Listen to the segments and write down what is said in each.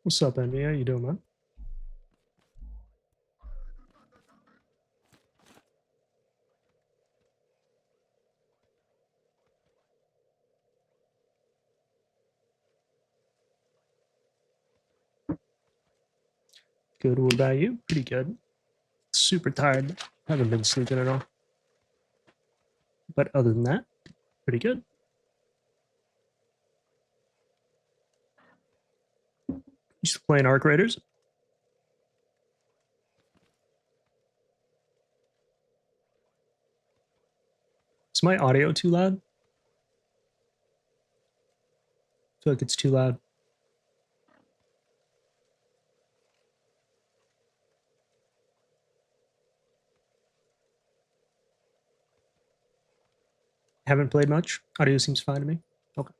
What's up, Envy? How you doing, man? Good. What about you? Pretty good. Super tired. Haven't been sleeping at all. But other than that, pretty good. You still playing Arc Raiders? Is my audio too loud? I feel like it's too loud. Haven't played much. Audio seems fine to me. Okay.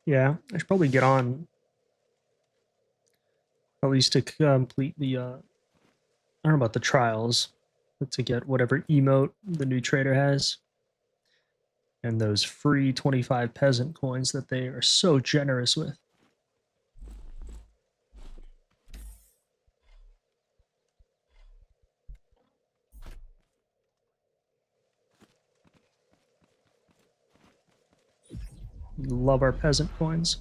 Yeah, I should probably get on at least to complete the I don't know about the trials, but to get whatever emote the new trader has and those free 25 peasant coins that they are so generous with. We love our peasant coins.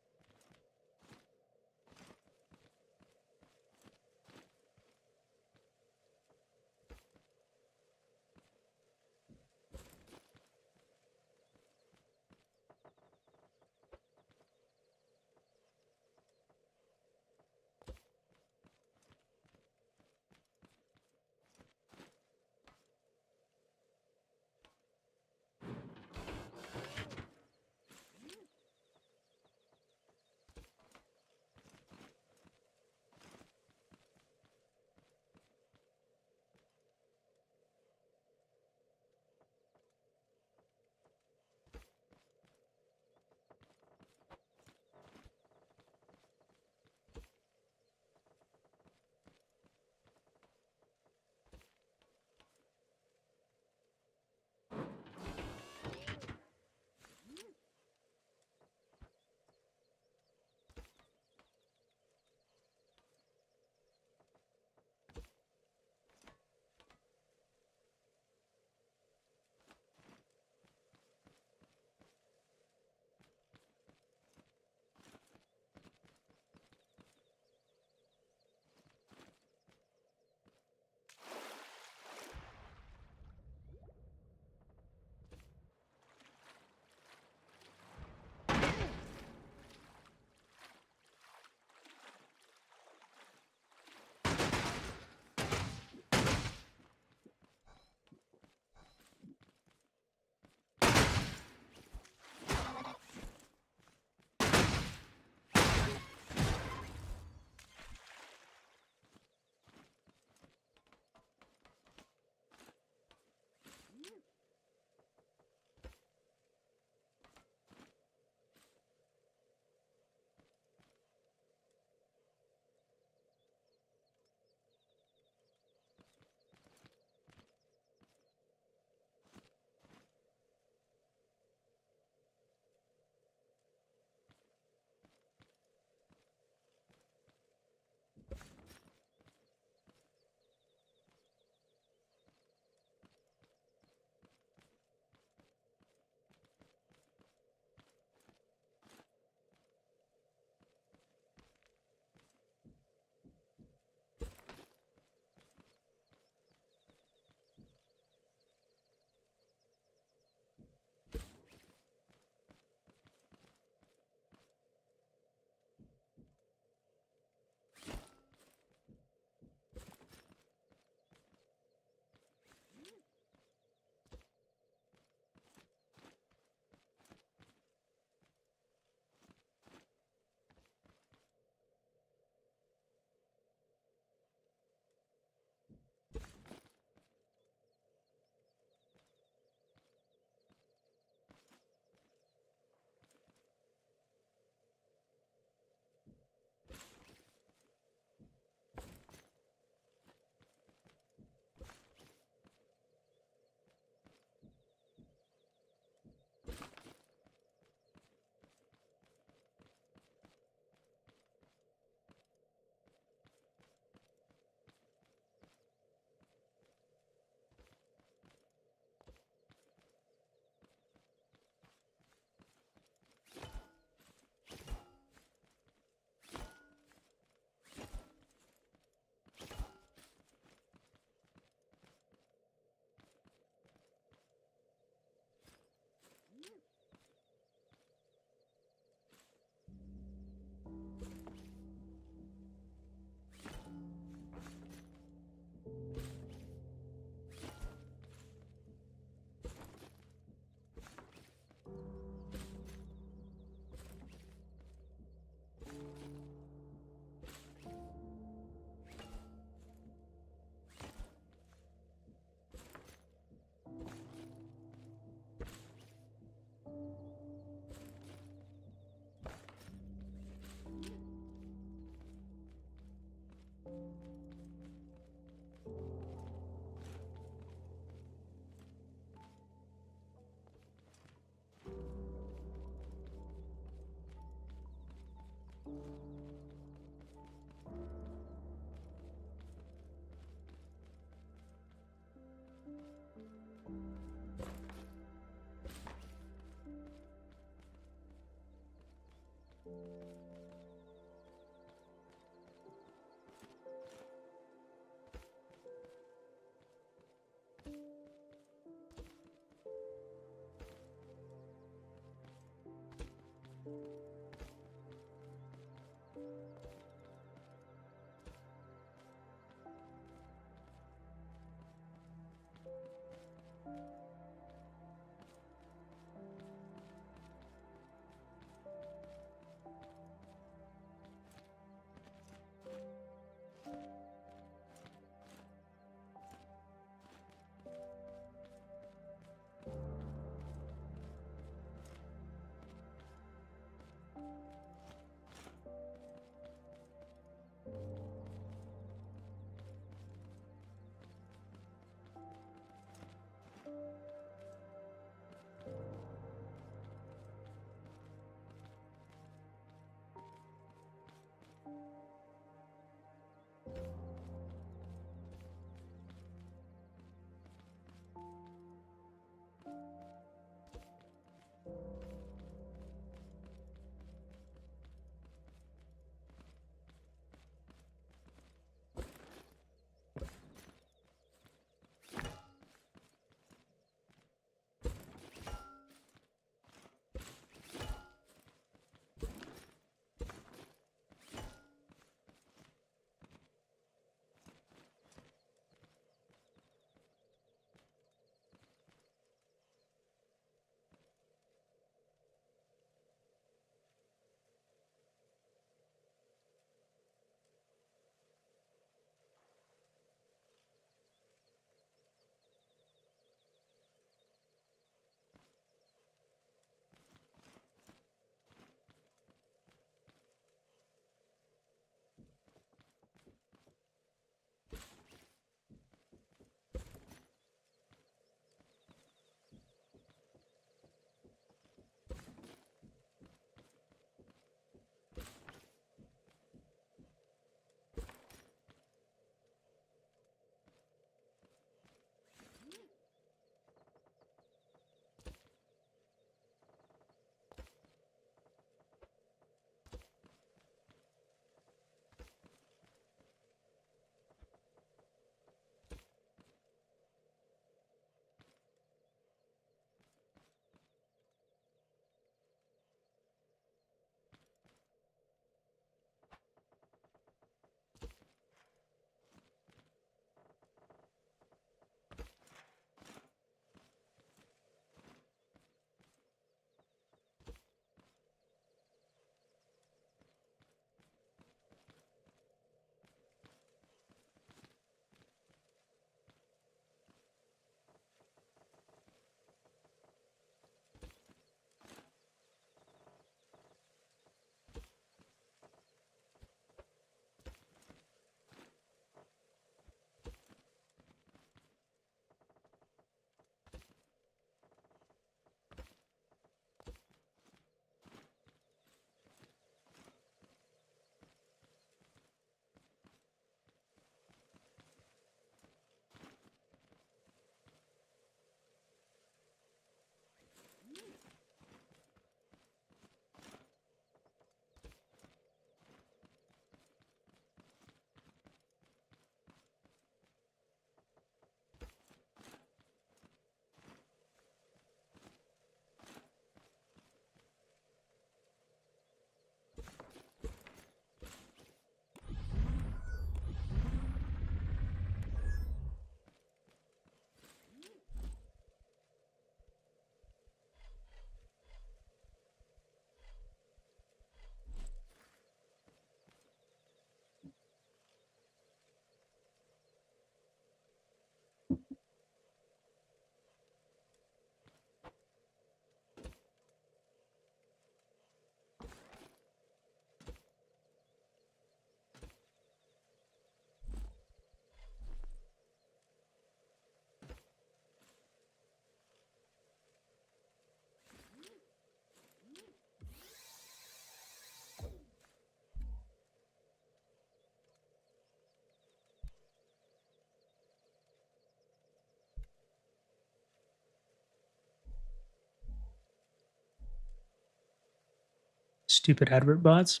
Stupid advert bots.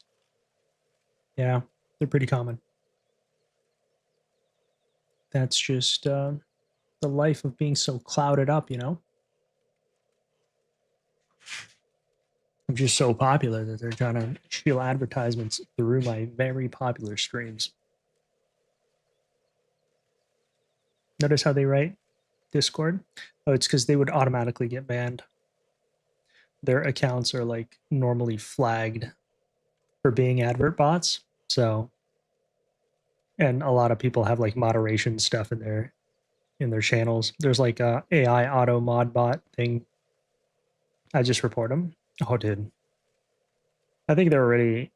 Yeah, they're pretty common. That's just the life of being so clouded up, you know? I'm just so popular that they're trying to steal advertisements through my very popular streams. Notice how they write Discord? Oh, it's because they would automatically get banned. Their accounts are like normally flagged for being advert bots. So, and a lot of people have like moderation stuff in their channels. There's like a AI auto mod bot thing. I just report them. Oh, dude. I think they're already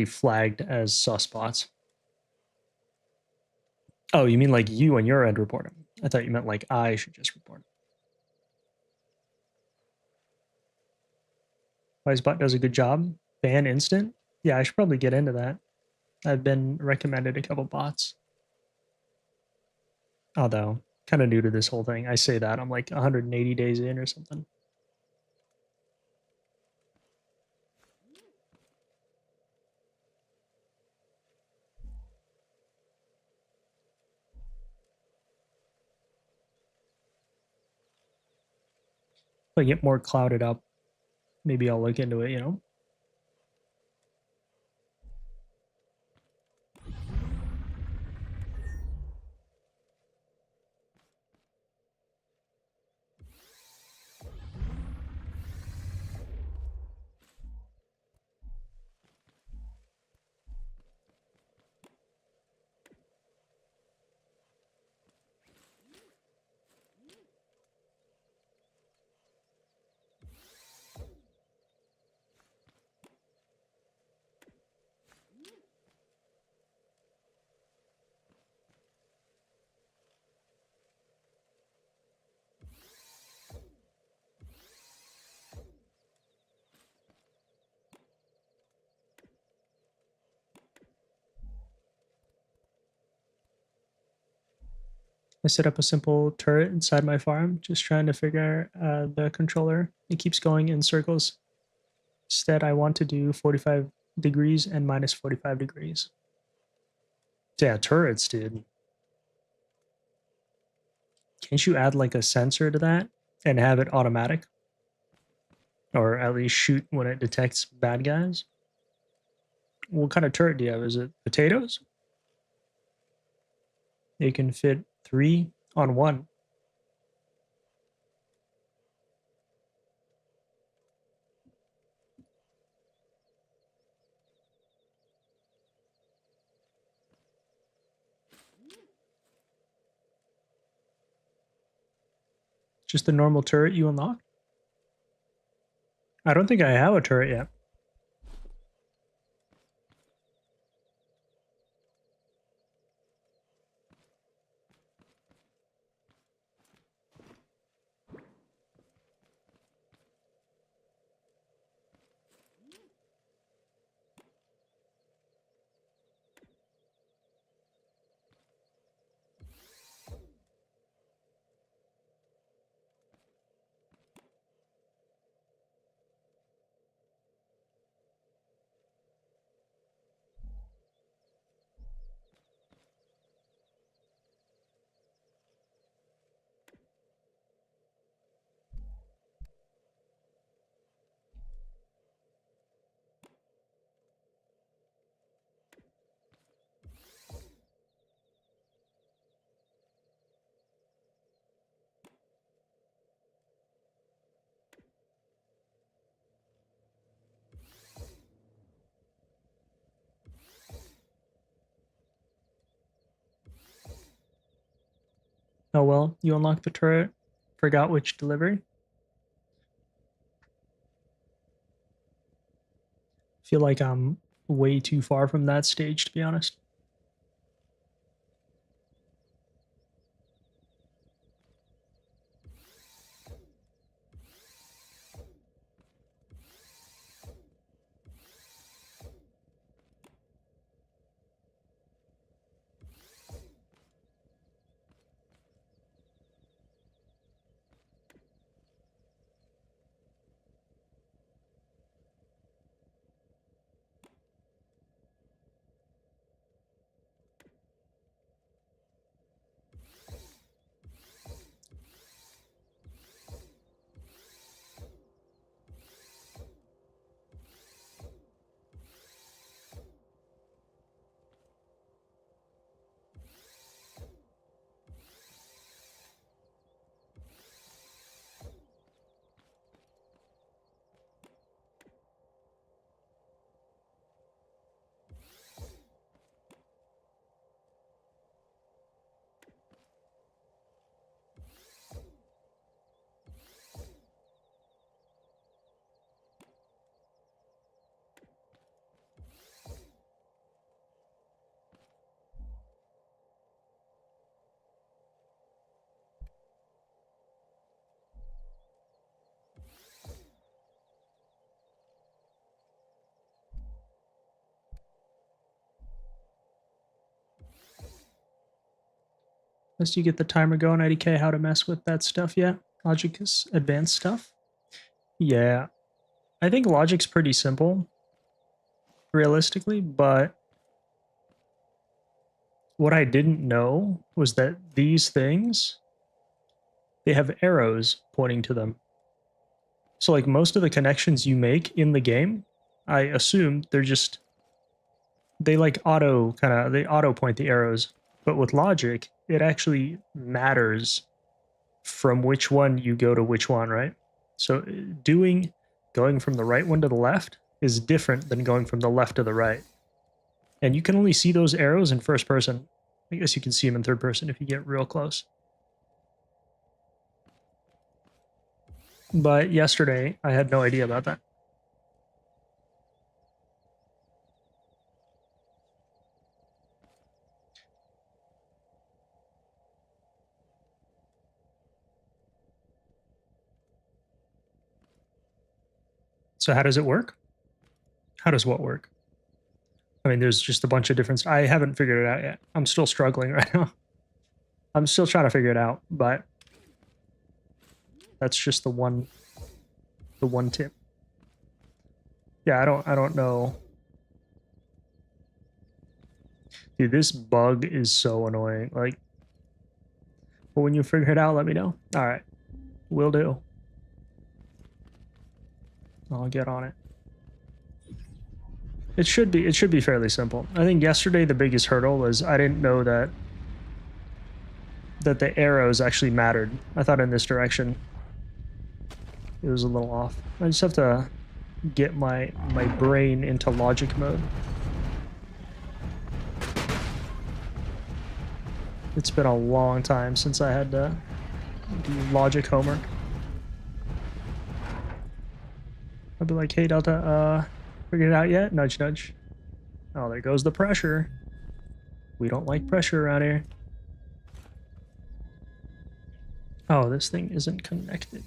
flagged as sus bots. Oh, you mean like you on your end report them? I thought you meant like I should just report them. Wisebot does a good job. Ban instant. Yeah, I should probably get into that. I've been recommended a couple bots. Although, kind of new to this whole thing. I say that I'm like 180 days in or something. If I get more clouded up, maybe I'll look into it, you know? I set up a simple turret inside my farm, just trying to figure the controller. It keeps going in circles. Instead, I want to do 45 degrees and minus 45 degrees. Yeah, turrets, dude. Can't you add like a sensor to that and have it automatic? Or at least shoot when it detects bad guys? What kind of turret do you have? Is it potatoes? It can fit 3 on 1. Just the normal turret you unlock? I don't think I have a turret yet. Oh well, you unlocked the turret. Forgot which delivery. Feel like I'm way too far from that stage, to be honest. Unless you get the timer going, IDK, how to mess with that stuff yet? Logic's advanced stuff? Yeah. I think logic's pretty simple, realistically, but what I didn't know was that these things, they have arrows pointing to them. So like most of the connections you make in the game, I assume they're just, they like they auto point the arrows. But with logic, it actually matters from which one you go to which one, right? So going from the right one to the left is different than going from the left to the right. And you can only see those arrows in first person. I guess you can see them in third person if you get real close. But yesterday, I had no idea about that. So how does it work? How does what work? I mean, there's just a bunch of different... I haven't figured it out yet. I'm still struggling right now. I'm still trying to figure it out, but that's just the one tip. Yeah, I don't know. Dude, this bug is so annoying. Like, but when you figure it out, let me know. All right, will do. I'll get on it. It should be fairly simple. I think yesterday the biggest hurdle was I didn't know that the arrows actually mattered. I thought in this direction it was a little off. I just have to get my brain into logic mode. It's been a long time since I had to do logic homework. I'll be like, hey Delta, figured it out yet? Nudge, nudge. Oh, there goes the pressure. We don't like pressure around here. Oh, this thing isn't connected.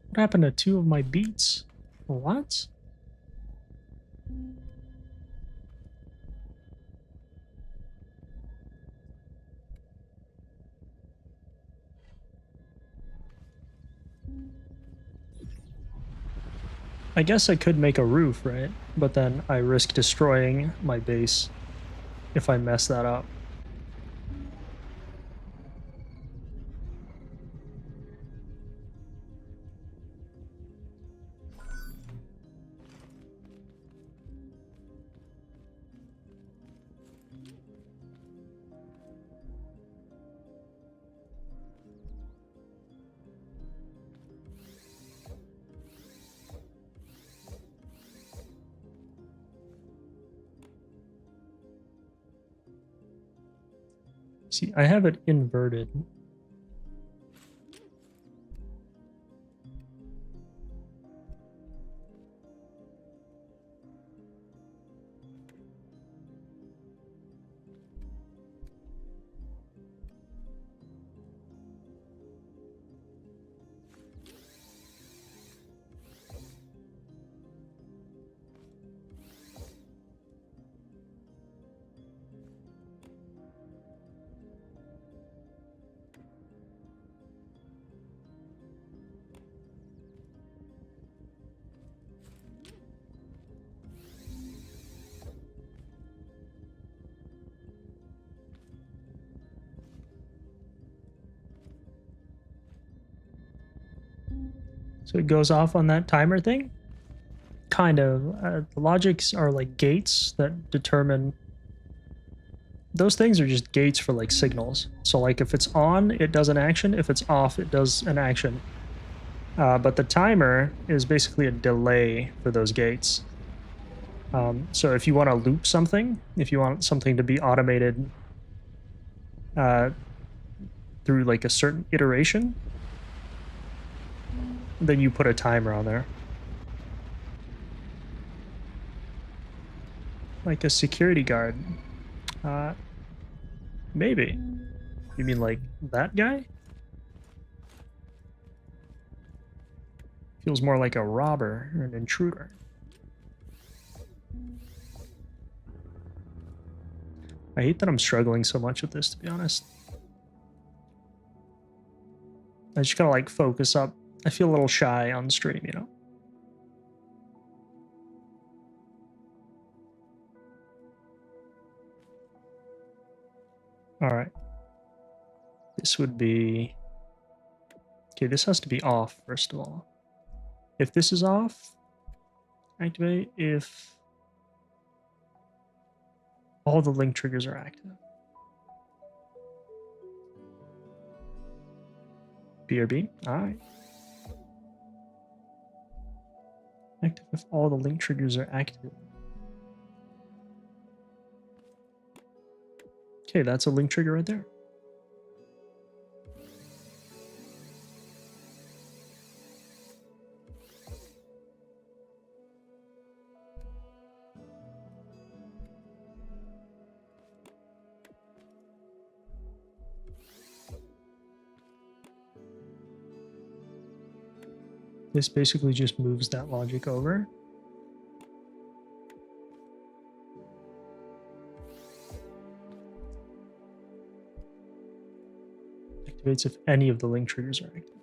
What happened to 2 of my beats? What? I guess I could make a roof, right? But then I risk destroying my base if I mess that up. See, I have it inverted. So it goes off on that timer thing? Kind of. The logics are like gates that determine... Those things are just gates for like signals. So like if it's on, it does an action. If it's off, it does an action. But the timer is basically a delay for those gates. So if you want to loop something, if you want something to be automated, through like a certain iteration, then you put a timer on there. Like a security guard. Maybe. You mean like that guy? Feels more like a robber or an intruder. I hate that I'm struggling so much with this, to be honest. I just gotta like focus up. I feel a little shy on stream, you know? All right. This would be... Okay, this has to be off, first of all. If this is off, activate. If all the link triggers are active. BRB, all right. Active if all the link triggers are active. Okay, that's a link trigger right there. This basically just moves that logic over. Activates if any of the link triggers are active.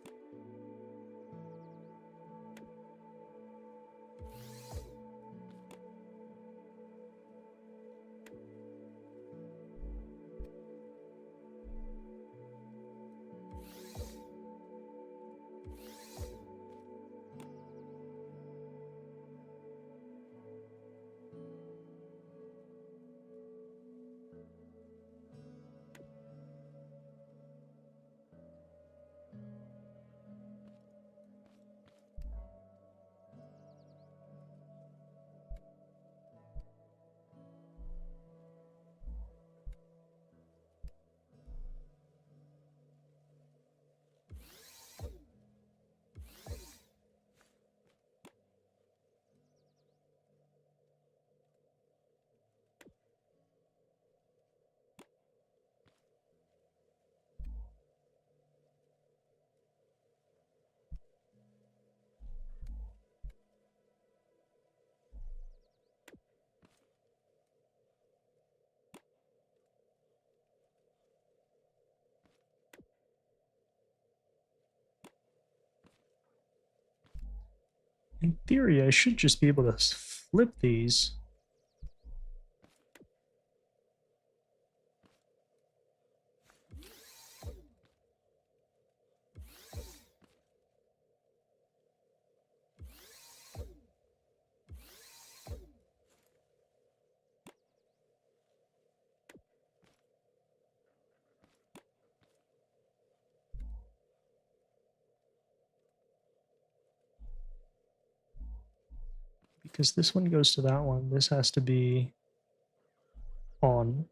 In theory, I should just be able to flip these. Because this one goes to that one. This has to be on.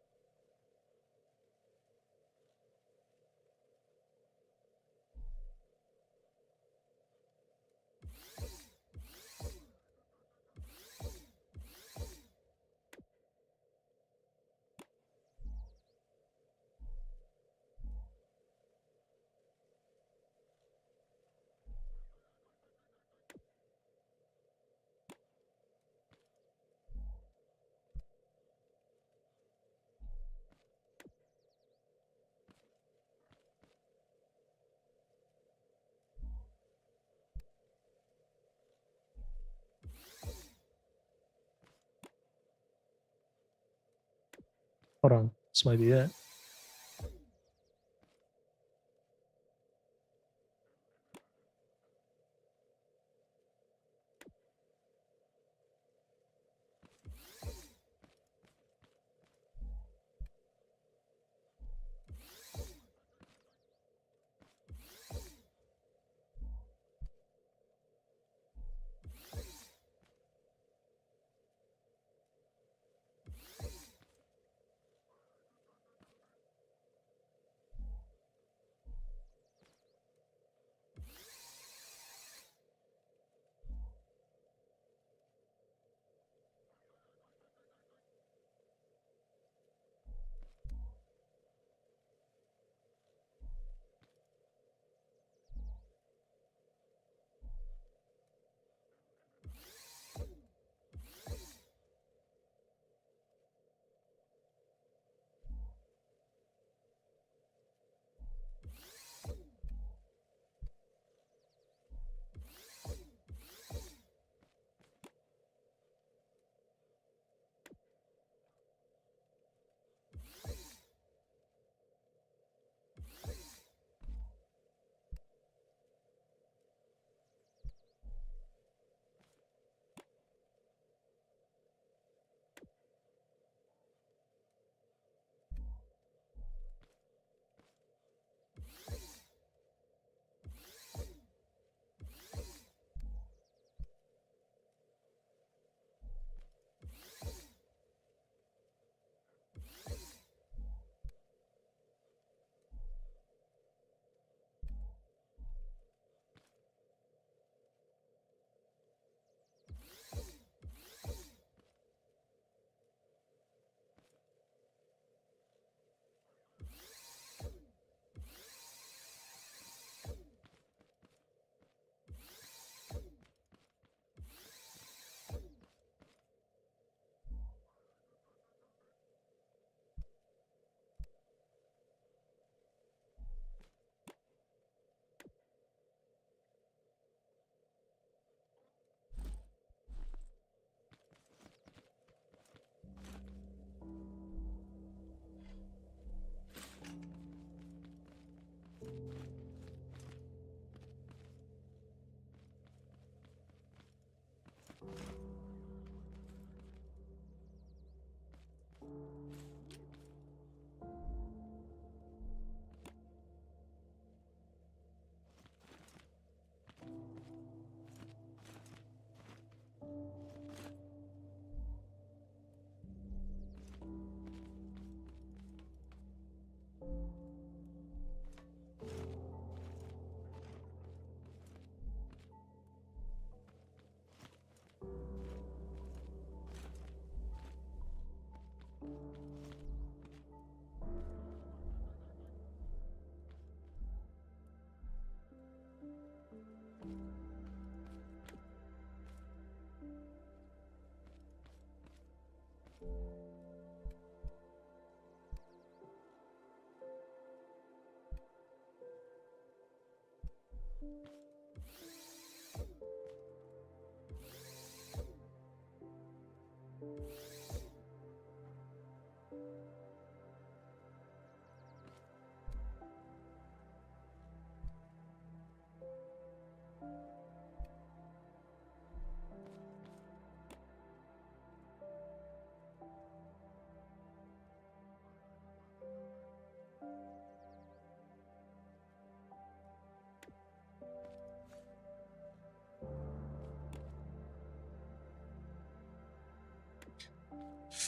Hold on. This might be it.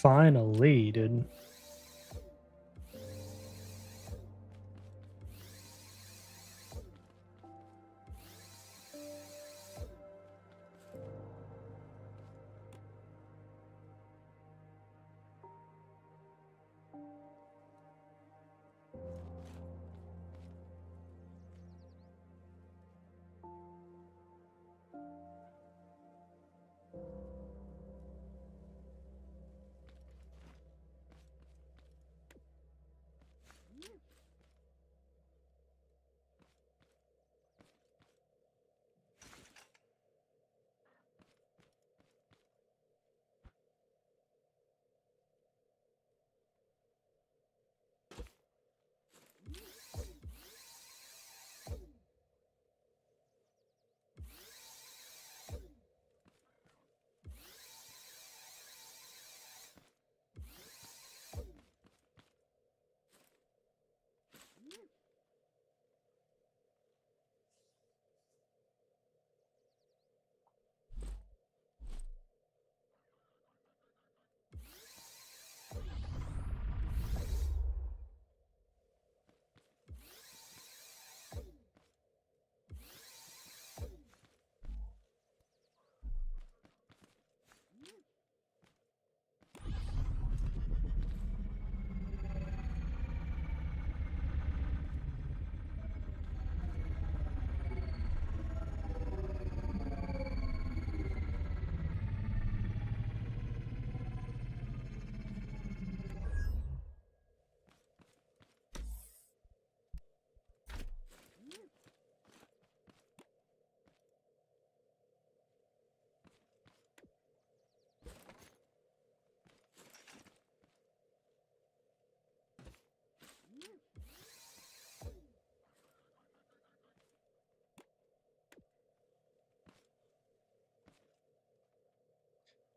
Finally, dude.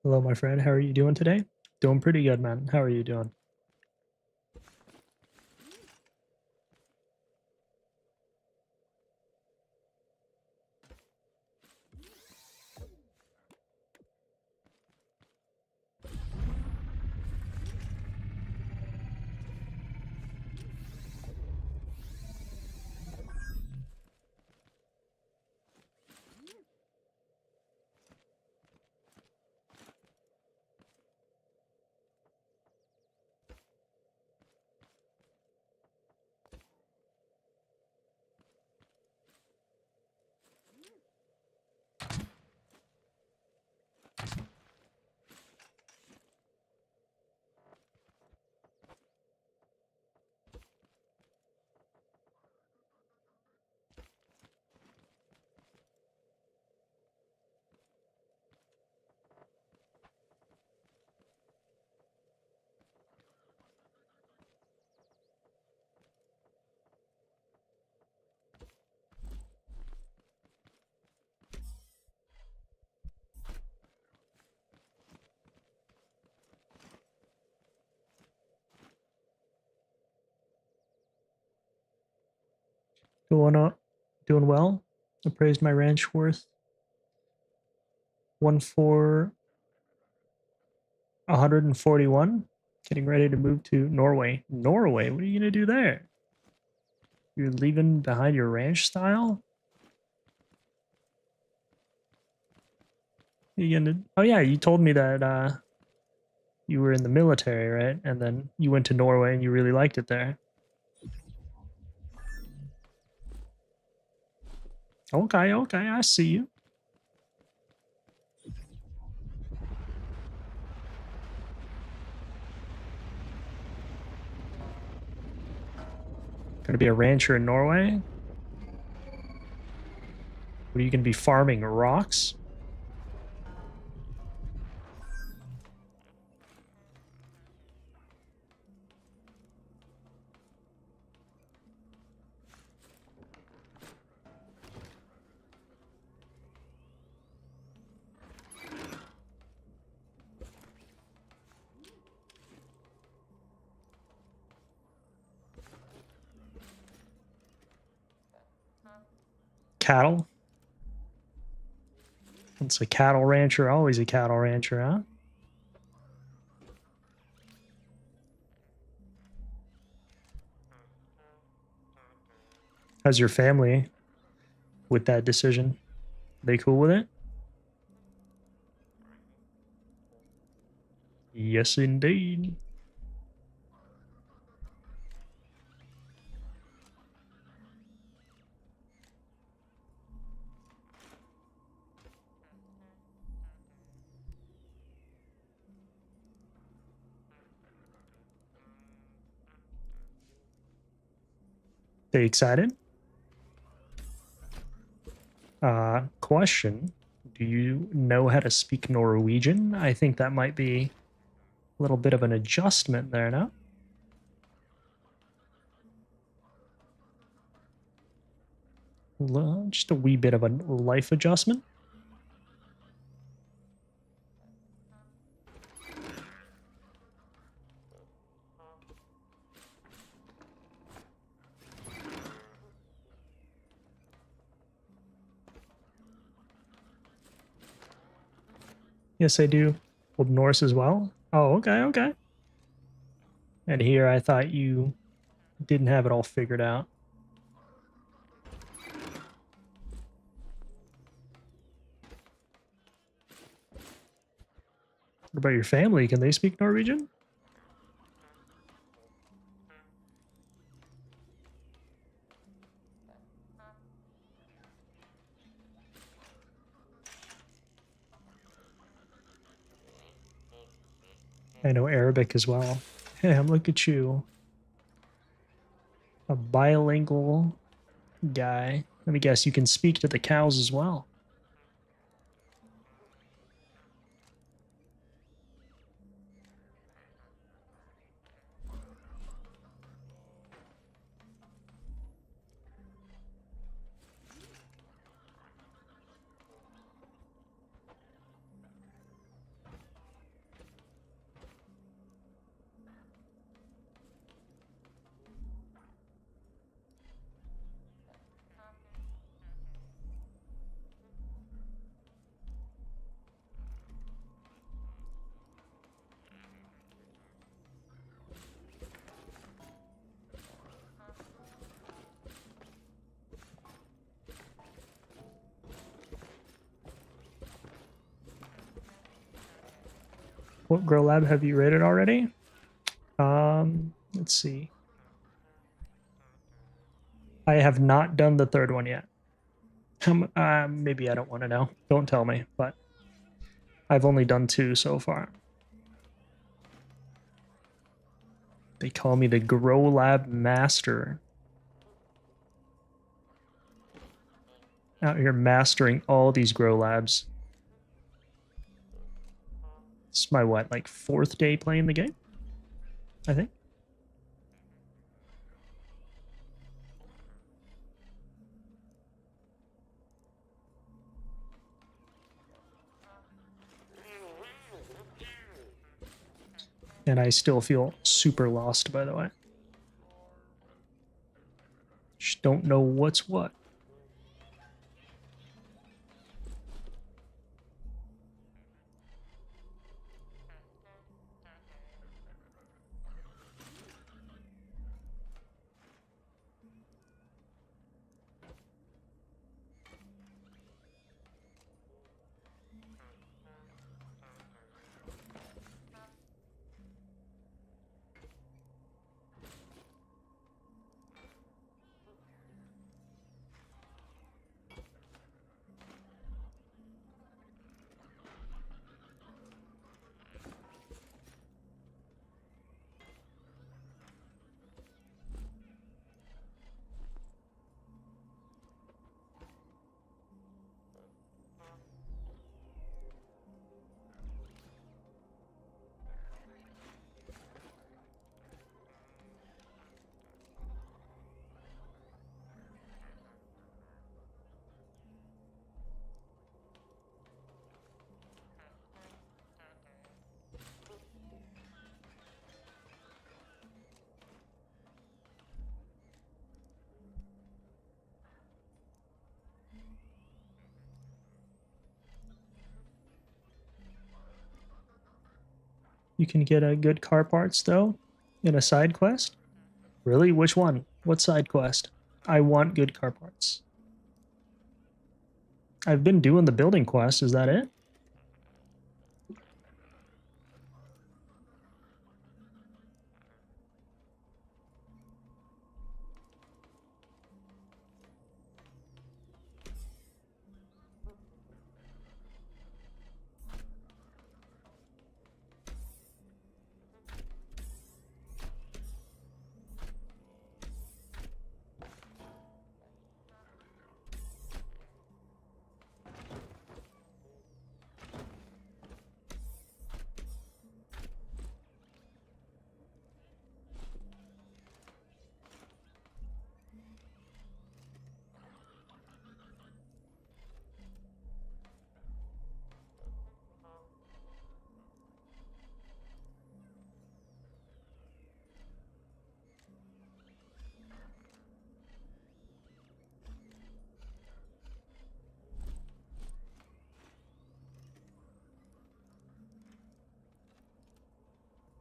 Hello, my friend. How are you doing today? Doing pretty good, man. How are you doing? Going on, doing well. Appraised my ranch worth 141. Getting ready to move to Norway. Norway? What are you gonna do there? You're leaving behind your ranch style? You gonna? Oh yeah, you told me that you were in the military, right? And then you went to Norway and you really liked it there. Okay, okay, I see you. Gonna be a rancher in Norway? What are you going to be farming? Rocks? Cattle? Once a cattle rancher, always a cattle rancher, huh? How's your family with that decision? They cool with it? Yes, indeed. They excited? Question. Do you know how to speak Norwegian? I think that might be a little bit of an adjustment there, no? Just a wee bit of a life adjustment. Yes, I do. Old Norse as well. Oh, okay, okay. And here I thought you didn't have it all figured out. What about your family? Can they speak Norwegian? I know Arabic as well. Damn, look at you. A bilingual guy. Let me guess, you can speak to the cows as well. What Grow Lab have you rated already? Let's see. I have not done the third one yet. Maybe I don't want to know. Don't tell me, but I've only done 2 so far. They call me the Grow Lab Master. Out here mastering all these Grow Labs. It's my what, like 4th day playing the game? I think. And I still feel super lost, by the way. Just don't know what's what. You can get a good car parts though in a side quest. Really? Which one? What side quest? I want good car parts. I've been doing the building quest. Is that it?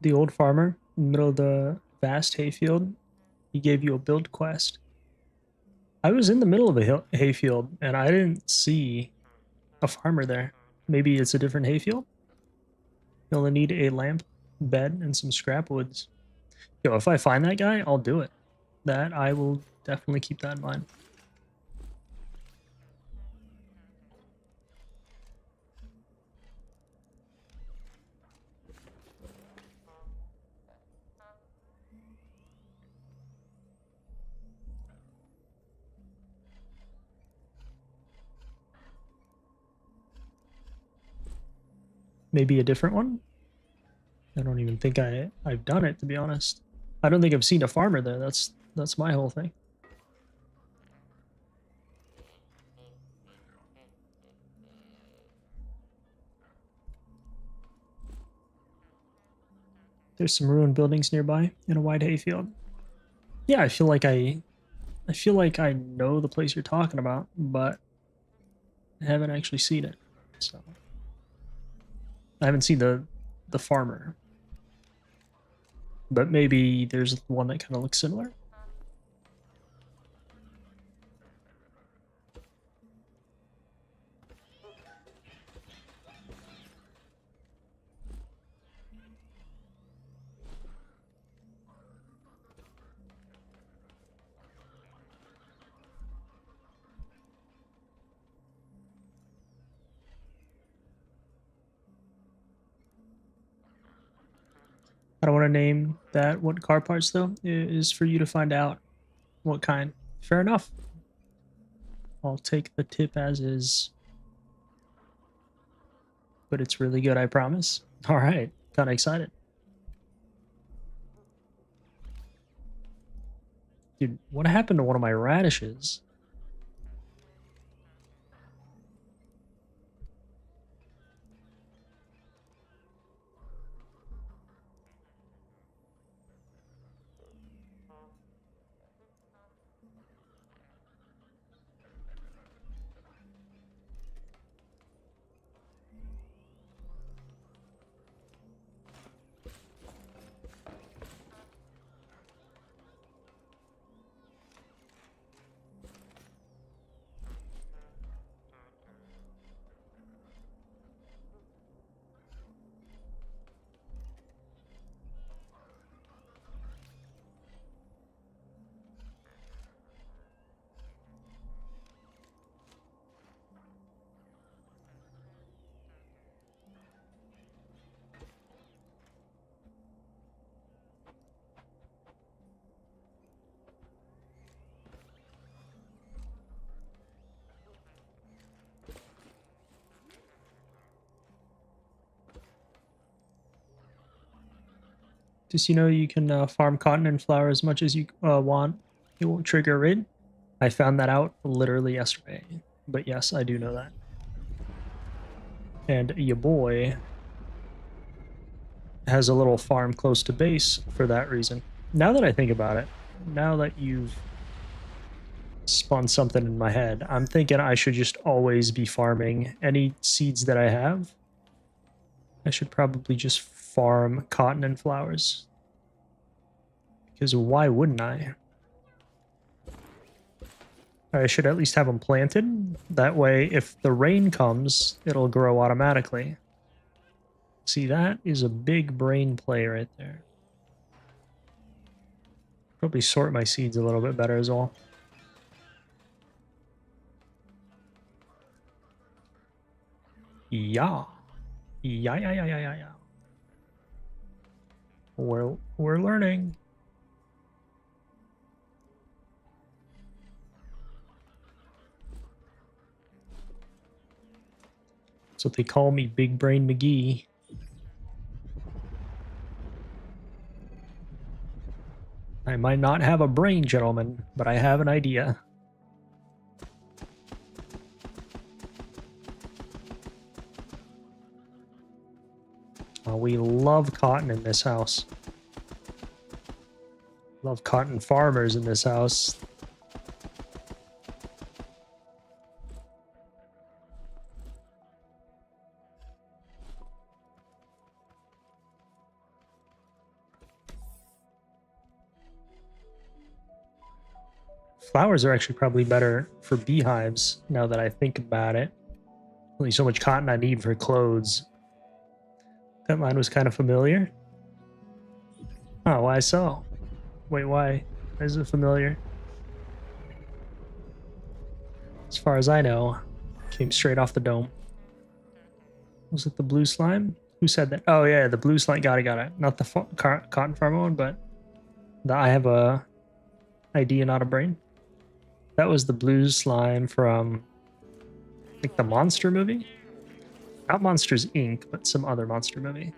The old farmer in the middle of the vast hayfield. He gave you a build quest. I was in the middle of a hayfield and I didn't see a farmer there. Maybe it's a different hayfield? You'll only need a lamp, bed, and some scrap woods. Yo, if I find that guy, I'll do it. That, I will definitely keep that in mind. Maybe a different one? I don't even think I've done it, to be honest. I don't think I've seen a farmer there. That's my whole thing. There's some ruined buildings nearby in a wide hayfield. Yeah, I feel like I know the place you're talking about, but I haven't actually seen it. So I haven't seen the farmer. But maybe there's one that kind of looks similar. I don't want to name that what car parts though. It is for you to find out what kind. Fair enough. I'll take the tip as is. But it's really good, I promise. All right, kind of excited. Dude, what happened to one of my radishes? Just you can farm cotton and flour as much as you want. It won't trigger a raid. I found that out literally yesterday. But yes, I do know that. And your boy has a little farm close to base for that reason. Now that I think about it, now that you've spun something in my head, I'm thinking I should just always be farming any seeds that I have. I should probably just farm cotton and flowers. Because why wouldn't I? I should at least have them planted. That way, if the rain comes, it'll grow automatically. See, that is a big brain play right there. Probably sort my seeds a little bit better as well. Yeah. Yeah. We're learning. That's what they call me, Big Brain McGee. I might not have a brain, gentlemen, but I have an idea. We love cotton in this house. Love cotton farmers in this house. Flowers are actually probably better for beehives now that I think about it. Only so much cotton I need for clothes. That line was kind of familiar. Oh, why so? Wait, why? Why is it familiar? As far as I know, came straight off the dome. Was it the blue slime? Who said that? Oh yeah, the blue slime. Got it. Not the cotton farmer one, but I have a idea, not a brain. That was the blue slime from, like, the monster movie? Not Monsters, Inc., but some other monster movie.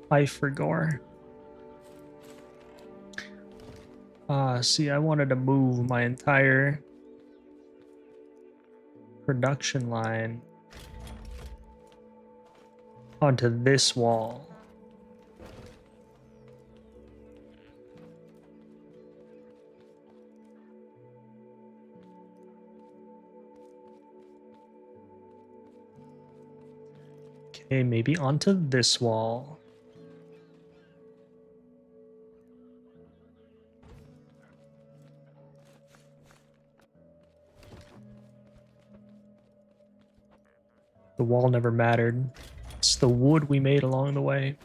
I forgot. See, I wanted to move my entire production line onto this wall. Okay, maybe onto this wall. The wall never mattered. It's the wood we made along the way.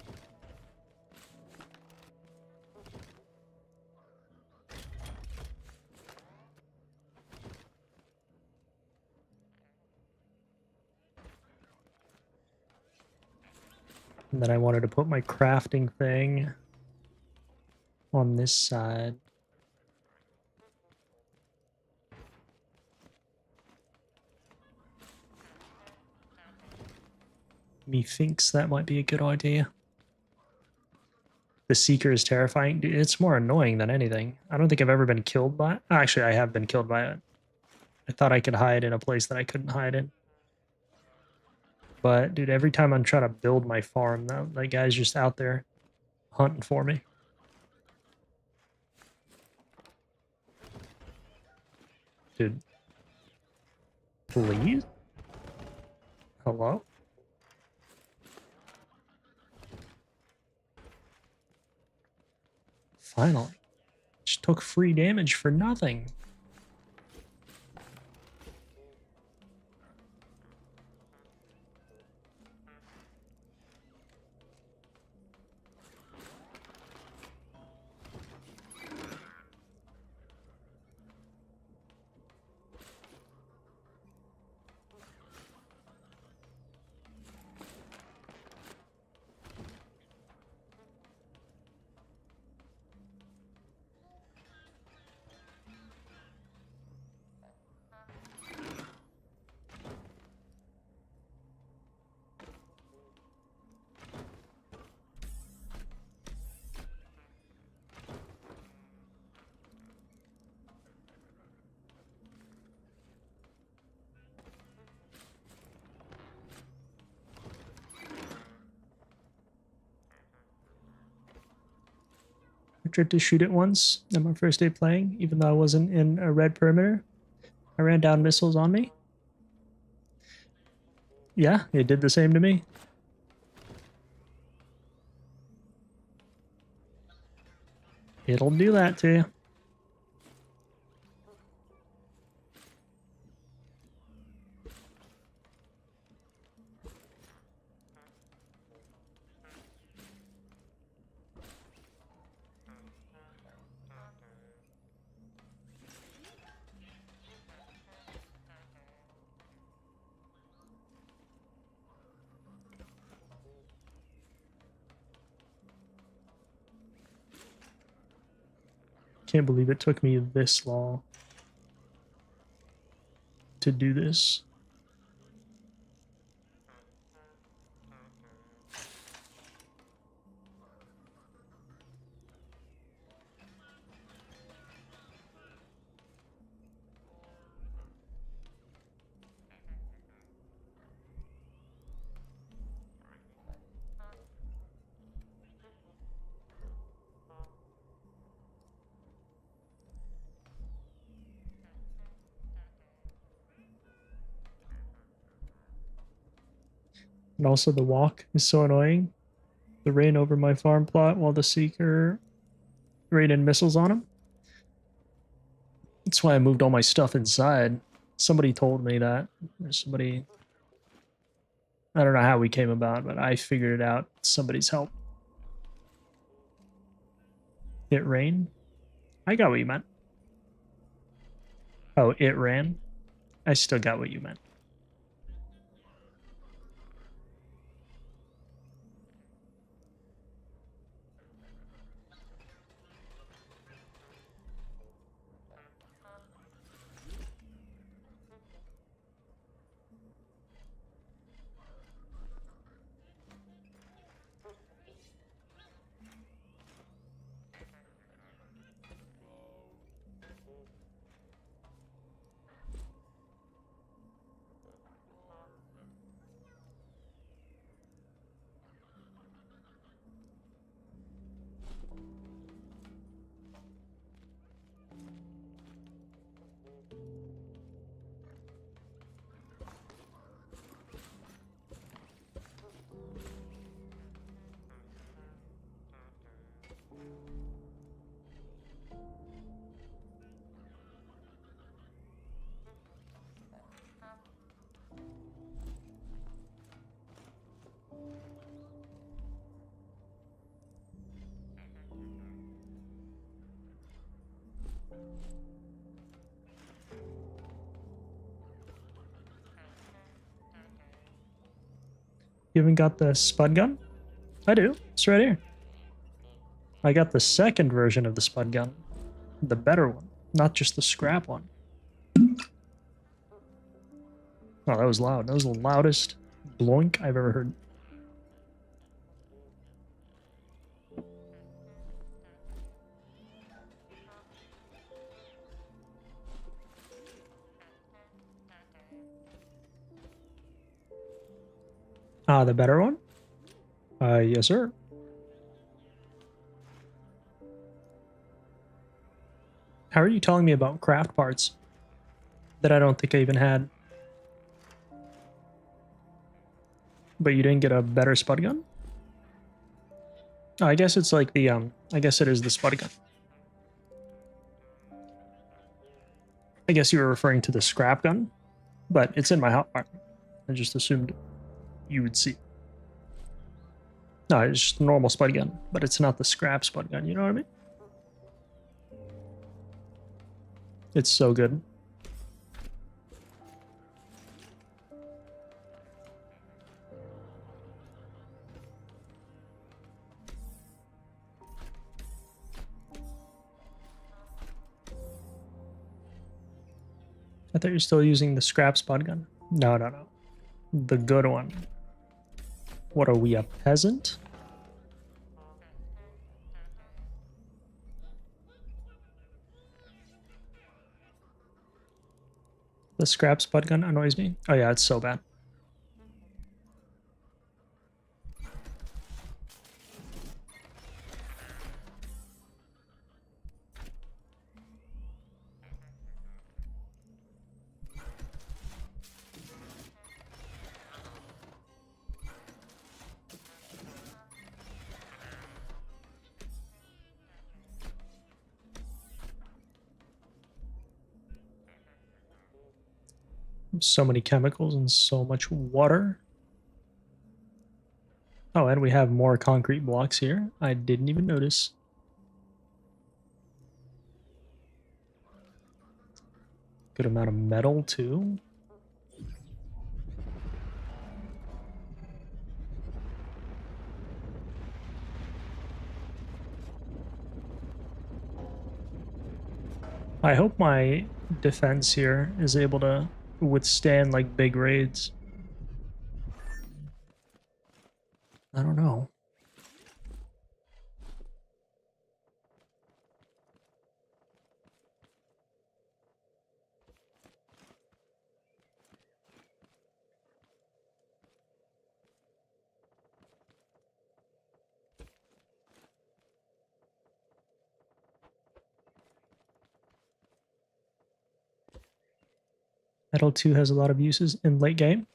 And then I wanted to put my crafting thing on this side. Methinks that might be a good idea. The Seeker is terrifying. Dude, it's more annoying than anything. I don't think I've ever been killed by it. Actually, I have been killed by it. I thought I could hide in a place that I couldn't hide in. But, dude, every time I'm trying to build my farm, that guy's just out there hunting for me. Dude. Please? Hello? Finally. Just took free damage for nothing. I tried to shoot it once on my first day playing, even though I wasn't in a red perimeter. I ran down missiles on me. Yeah, it did the same to me. It'll do that to you. Can't believe it took me this long to do this. And also the walk is so annoying. The rain over my farm plot while the Seeker raining missiles on him. That's why I moved all my stuff inside. Somebody told me that. There's somebody... I don't know how we came about, but I figured it out. Somebody's help. It rained? I got what you meant. Oh, it ran? I still got what you meant. You haven't got the spud gun? I do. It's right here. I got the second version of the spud gun. The better one. Not just the scrap one. Oh, that was loud. That was the loudest bloink I've ever heard. Ah, the better one? Yes, sir. How are you telling me about craft parts that I don't think I even had? But you didn't get a better spud gun? Oh, I guess it's like the, I guess it is the spud gun. I guess you were referring to the scrap gun, but it's in my hotbar. I just assumed you would see. No, it's just a normal spud gun, but it's not the scrap spud gun, you know what I mean? It's so good. I thought you're still using the scrap spud gun. No, no, no. The good one. What are we, a peasant? The scrap spud gun annoys me. Oh yeah, it's so bad. So many chemicals and so much water. Oh, and we have more concrete blocks here. I didn't even notice. Good amount of metal, too. I hope my defense here is able to withstand, like, big raids. I don't know. Metal 2 has a lot of uses in late game.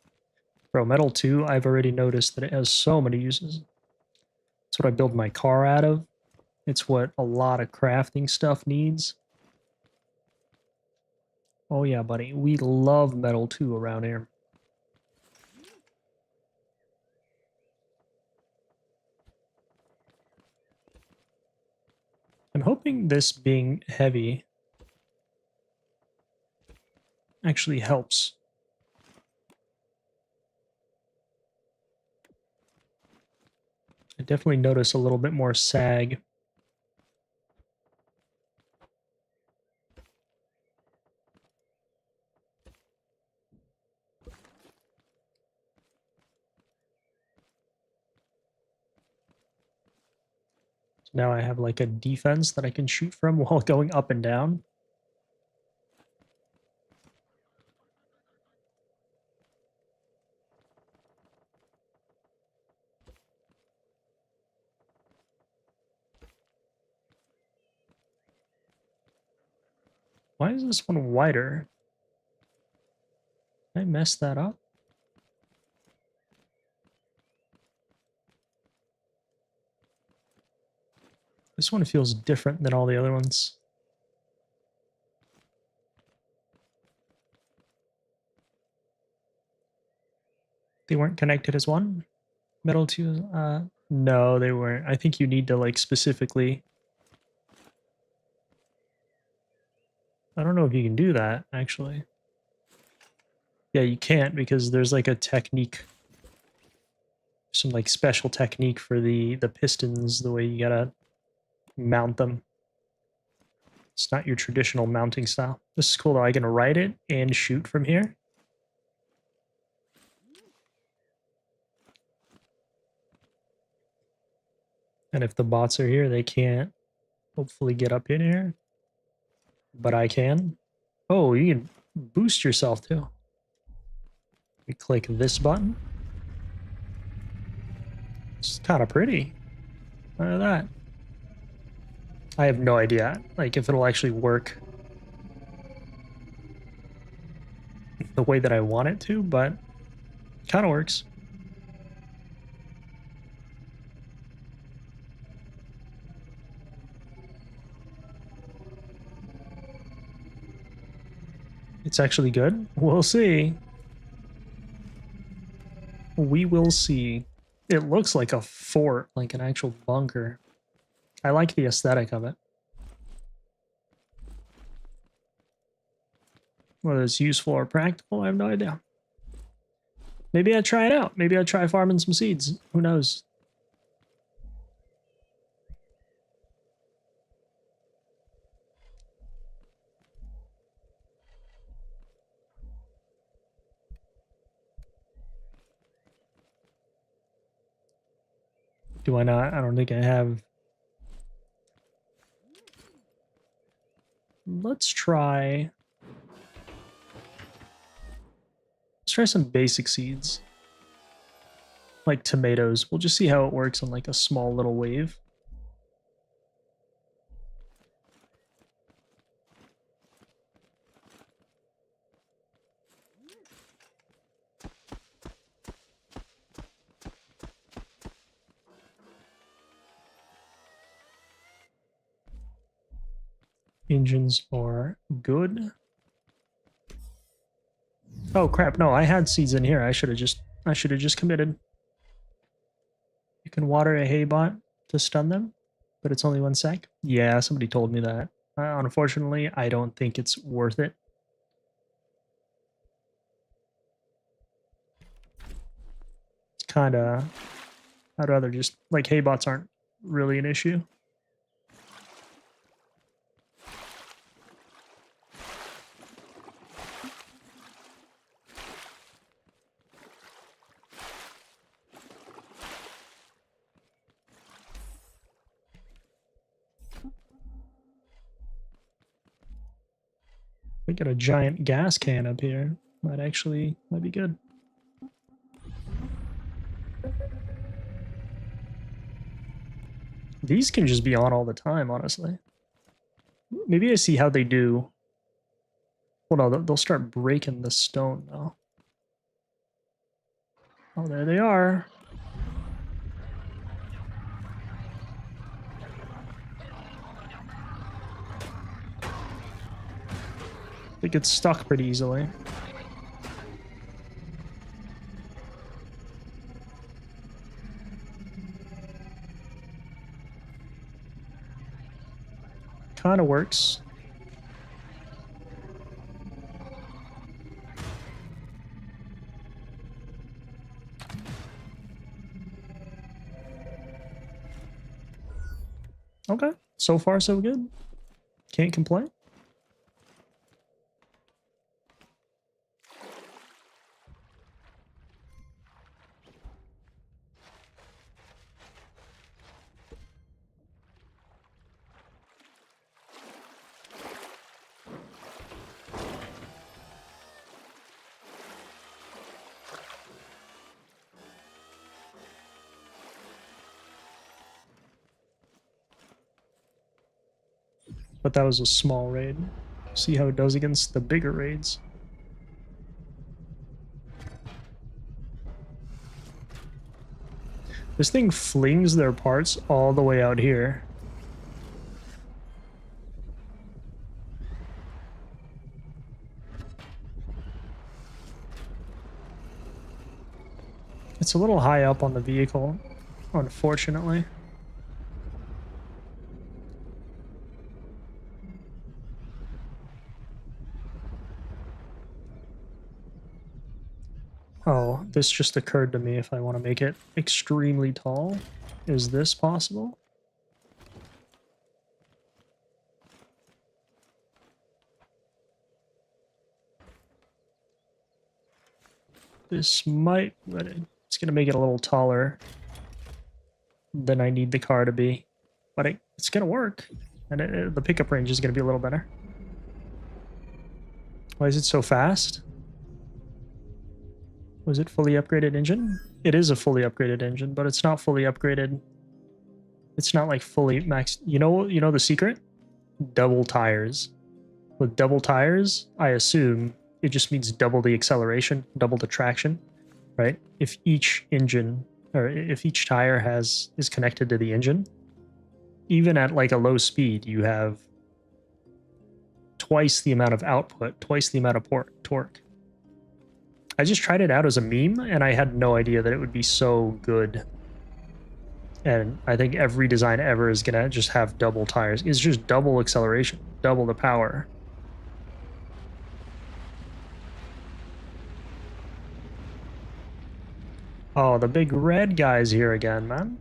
Bro, Metal 2, I've already noticed that it has so many uses. It's what I build my car out of. It's what a lot of crafting stuff needs. Oh yeah, buddy. We love Metal 2 around here. I'm hoping this being heavy actually helps. I definitely notice a little bit more sag. So now I have like a defense that I can shoot from while going up and down. Why is this one wider? Did I mess that up? This one feels different than all the other ones. They weren't connected as one? Metal 2? No, they weren't. I think you need to like specifically... I don't know if you can do that, actually. Yeah, you can't because there's like a technique. Some like special technique for the pistons, the way you gotta mount them. It's not your traditional mounting style. This is cool though. I can ride it and shoot from here. And if the bots are here, they can't hopefully get up in here. But I can. Oh, you can boost yourself too. You click this button. It's kind of pretty. Look at that. I have no idea, like, if it'll actually work the way that I want it to, but kind of works. It's actually good. We'll see. We will see. It looks like a fort, like an actual bunker. I like the aesthetic of it. Whether it's useful or practical, I have no idea. Maybe I'd try it out. Maybe I'd try farming some seeds. Who knows? Do I not? I don't think I have. Let's try some basic seeds. Like tomatoes. We'll just see how it works on like a small little wave. Engines are good. Oh crap, no, I had seeds in here. I should have just committed. You can water a hay bot to stun them, but it's only 1 sec. Yeah, somebody told me that. Unfortunately, I don't think it's worth it. It's kind of... I'd rather just... Like, hay bots aren't really an issue. We got a giant gas can up here. Might be good. These can just be on all the time, honestly. Maybe I see how they do. Well, no, they'll start breaking the stone, though. Oh, there they are. They get stuck pretty easily. Kind of works. Okay, so far so good. Can't complain. But that was a small raid. See how it does against the bigger raids. This thing flings their parts all the way out here. It's a little high up on the vehicle, unfortunately. Oh, this just occurred to me. If I want to make it extremely tall, is this possible? This might, but it's going to make it a little taller than I need the car to be. But it's going to work. And the pickup range is going to be a little better. Why is it so fast? Was it fully upgraded engine? It is a fully upgraded engine, but it's not fully upgraded. It's not like fully maxed. You know the secret? Double tires. With double tires, I assume it just means double the acceleration, double the traction, right? If each engine or if each tire is connected to the engine, even at like a low speed, you have twice the amount of output, twice the amount of torque. I just tried it out as a meme, and I had no idea that it would be so good. And I think every design ever is going to just have double tires. It's just double acceleration, double the power. Oh, the big red guy's here again, man.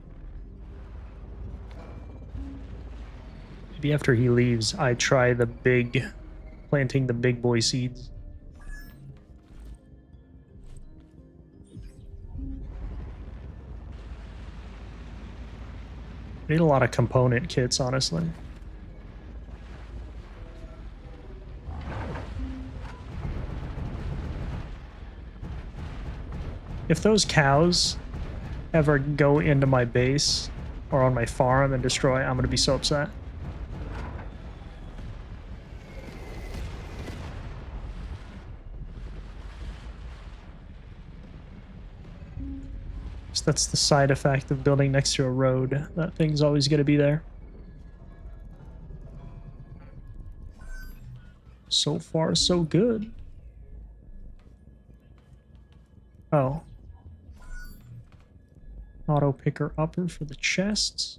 Maybe after he leaves, I try planting the big boy seeds. Need a lot of component kits, honestly. If those cows ever go into my base or on my farm and destroy, I'm going to be so upset. So that's the side effect of building next to a road. That thing's always going to be there. So far, so good. Oh. Auto picker upper for the chests.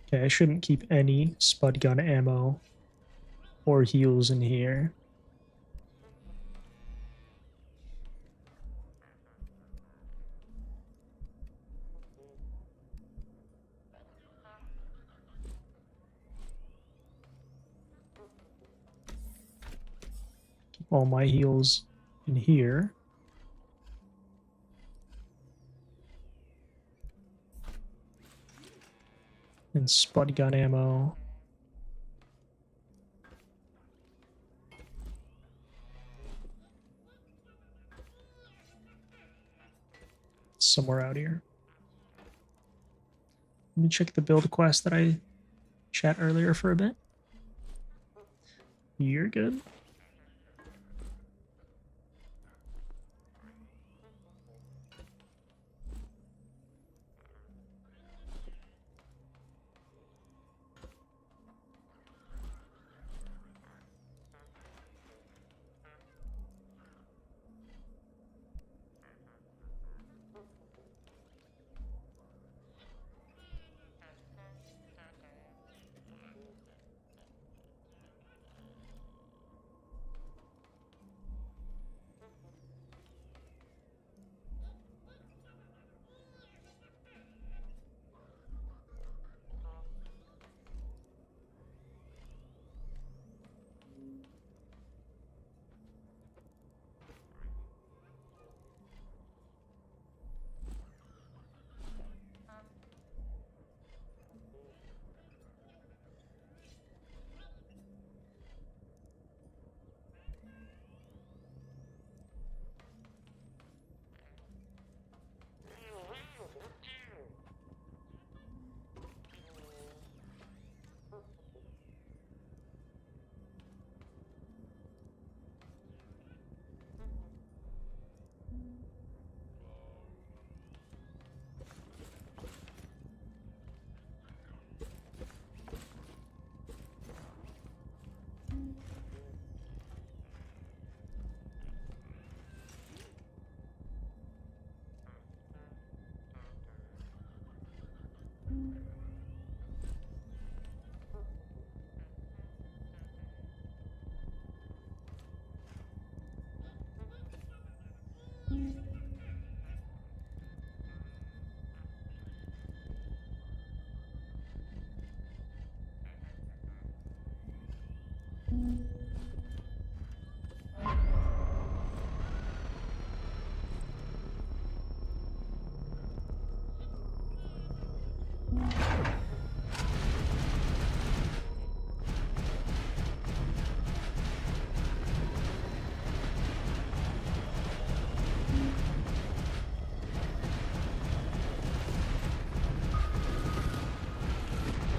Okay, I shouldn't keep any spud gun ammo or heals in here. Keep all my heals in here. And spud gun ammo. Somewhere out here. Let me check the build quest that I chat earlier for a bit. You're good.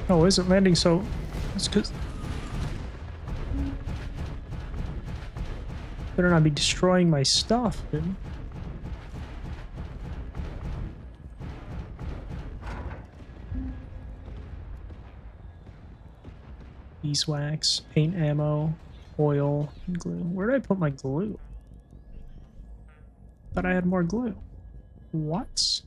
Oh, is it landing so... It's because... Better not be destroying my stuff, then. Beeswax, paint ammo, oil, and glue. Where did I put my glue? Thought I had more glue. What?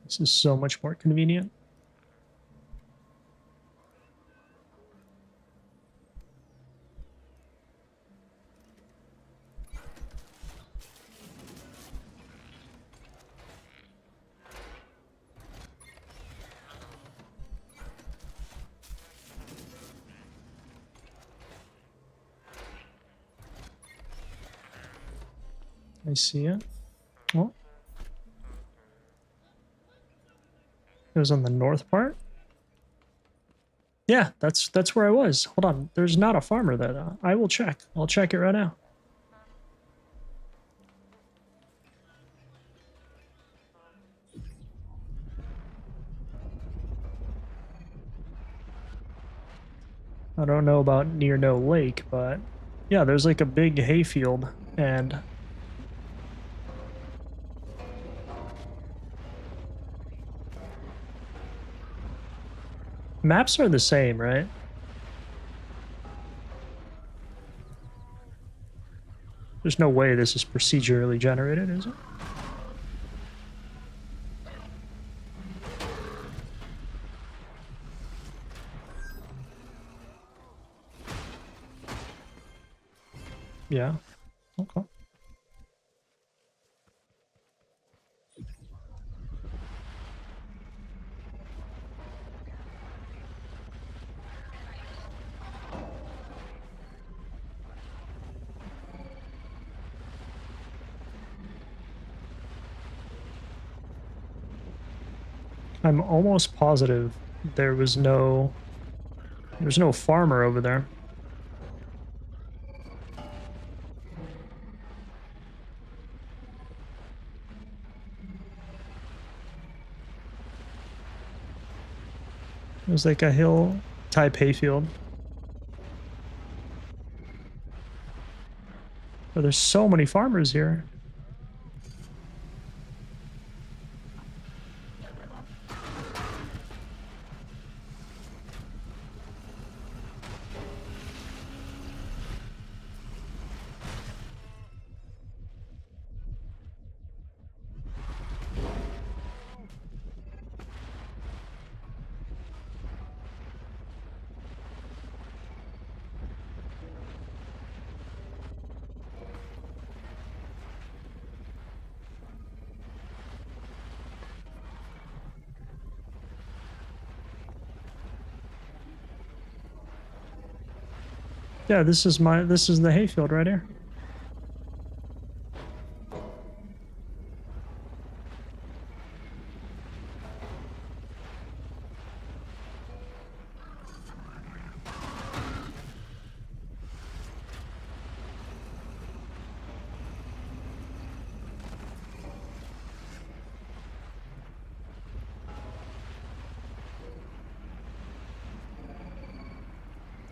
This is so much more convenient. I see it. Oh. It was on the north part? Yeah, that's where I was. Hold on. There's not a farmer there. I will check. I'll check it right now. I don't know about near no lake, but yeah, there's like a big hayfield and maps are the same, right? There's no way this is procedurally generated, is it? Yeah. Okay. I'm almost positive there's no farmer over there. It was like a hill type hayfield. But there's so many farmers here. Yeah, this is the hayfield right here.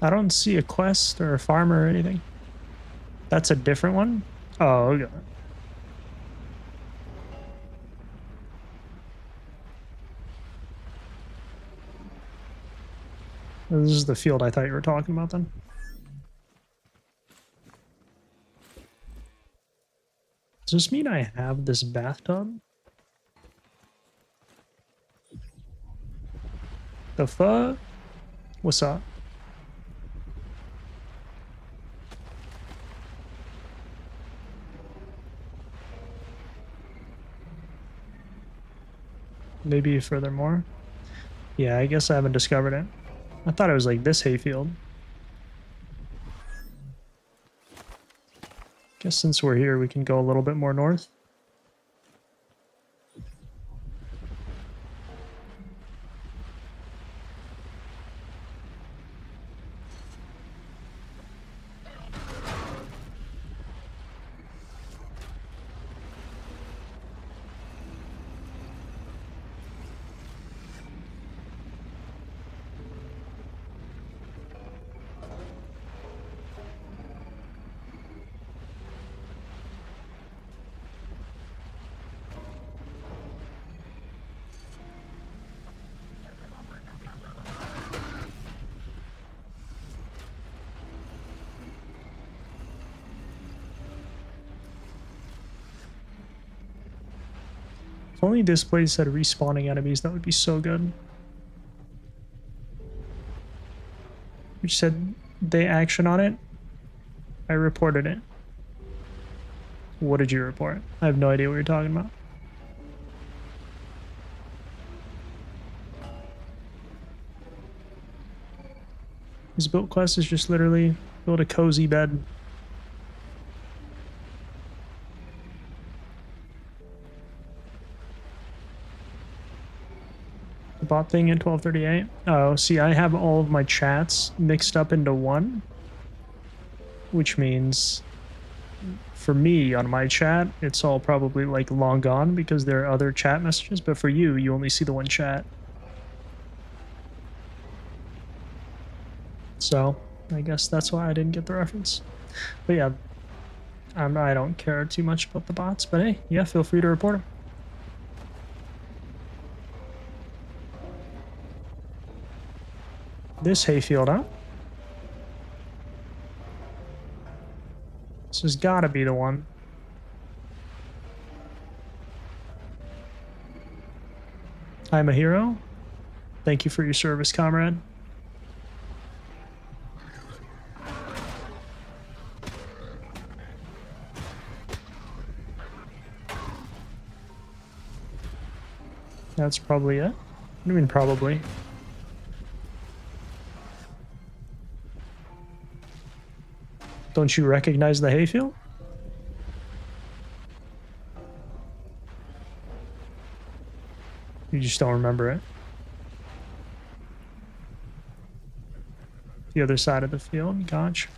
I don't see a quest or a farmer or anything. That's a different one? Oh, okay. This is the field I thought you were talking about then. Does this mean I have this bathtub? The fuck? What's up? Maybe furthermore. Yeah, I guess I haven't discovered it. I thought it was like this hayfield. Guess since we're here, we can go a little bit more north. If only this place had respawning enemies, that would be so good. You said they action on it? I reported it. What did you report? I have no idea what you're talking about. His build quest is just literally build a cozy bed. The bot thing at 12:38. Oh, see, I have all of my chats mixed up into one, which means for me on my chat, it's all probably like long gone because there are other chat messages, but for you, you only see the one chat. So I guess that's why I didn't get the reference. But yeah, I don't care too much about the bots, but hey, yeah, feel free to report them. This hayfield, huh? This has gotta be the one. I'm a hero. Thank you for your service, comrade. That's probably it. I mean, probably. Don't you recognize the hayfield? You just don't remember it. The other side of the field, gotcha.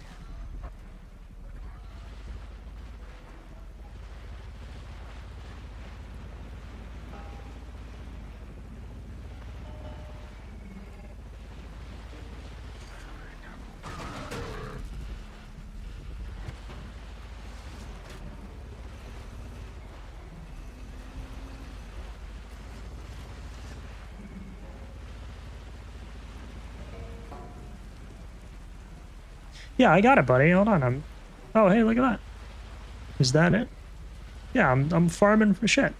Yeah, I got it, buddy. Hold on. Oh, hey, look at that. Is that it? Yeah, I'm farming for shit.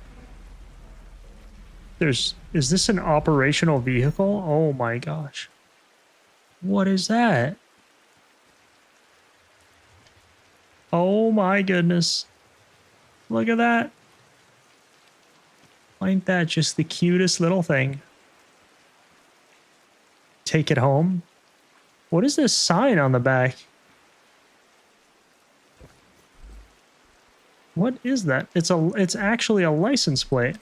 Is this an operational vehicle? Oh my gosh. What is that? Oh my goodness. Look at that. Ain't that just the cutest little thing? Take it home. What is this sign on the back? What is that? It's actually a license plate.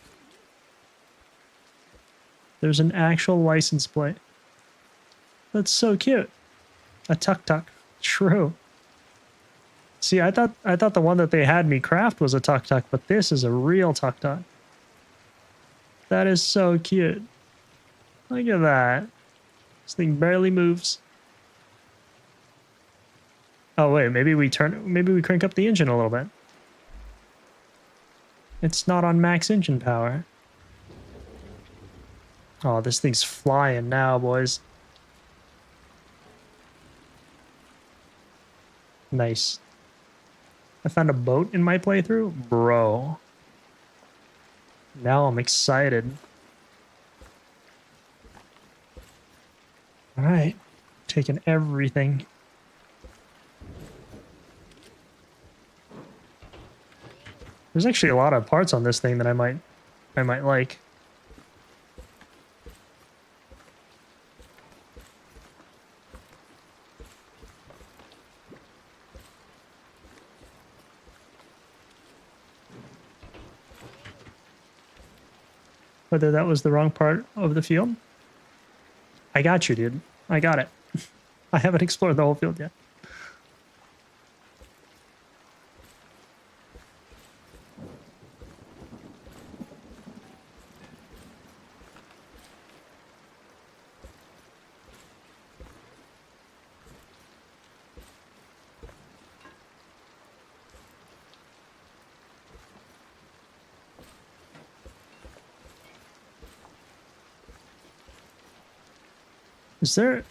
There's an actual license plate. That's so cute. A tuk-tuk. True. See, I thought the one that they had me craft was a tuk-tuk, but this is a real tuk-tuk. That is so cute. Look at that. This thing barely moves. Oh wait, maybe we crank up the engine a little bit. It's not on max engine power. Oh, this thing's flying now, boys. Nice. I found a boat in my playthrough? Bro. Now I'm excited. Alright. Taking everything. There's actually a lot of parts on this thing that I might like. Whether that was the wrong part of the field. I got you, dude. I got it. I haven't explored the whole field yet.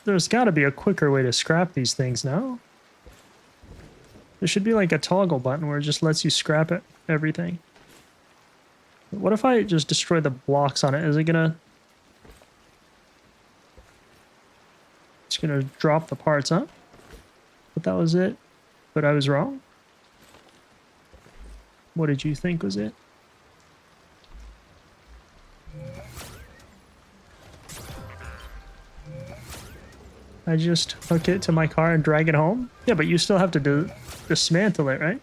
There's got to be a quicker way to scrap these things now. There should be like a toggle button where it just lets you scrap it, everything. What if I just destroy the blocks on it? Is it gonna... It's gonna drop the parts, huh? But that was it. But I was wrong. What did you think was it? I just hook it to my car and drag it home? Yeah, but you still have to dismantle it, right?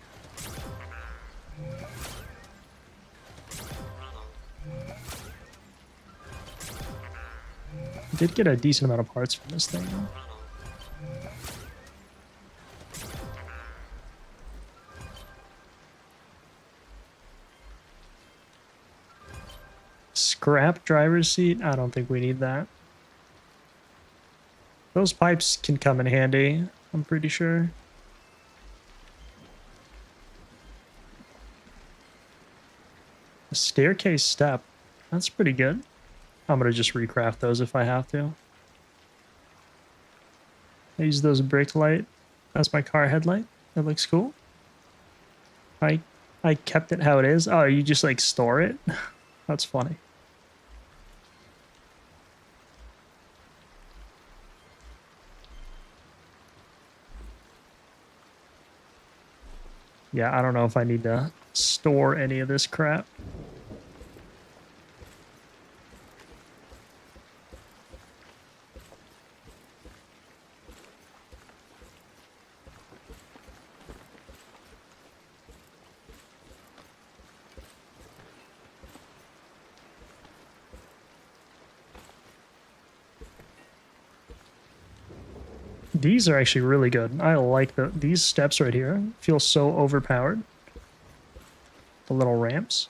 I did get a decent amount of parts from this thing, though. Scrap driver's seat? I don't think we need that. Those pipes can come in handy, I'm pretty sure. A staircase step. That's pretty good. I'm gonna just recraft those if I have to. I use those brake light as my car headlight. That looks cool. I kept it how it is. Oh, you just like store it? That's funny. Yeah, I don't know if I need to store any of this crap. These are actually really good. I like these steps right here. Feel so overpowered. The little ramps.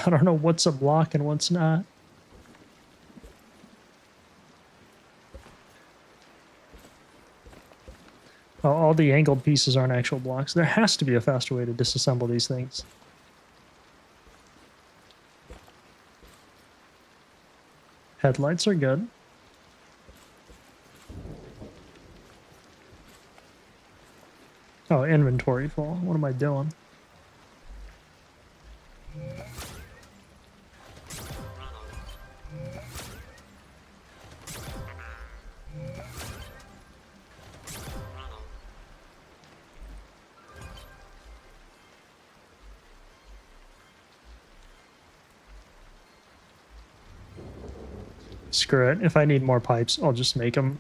I don't know what's a block and what's not. Oh, all the angled pieces aren't actual blocks. There has to be a faster way to disassemble these things. Headlights are good. Oh, inventory full. What am I doing? Screw it. If I need more pipes, I'll just make them.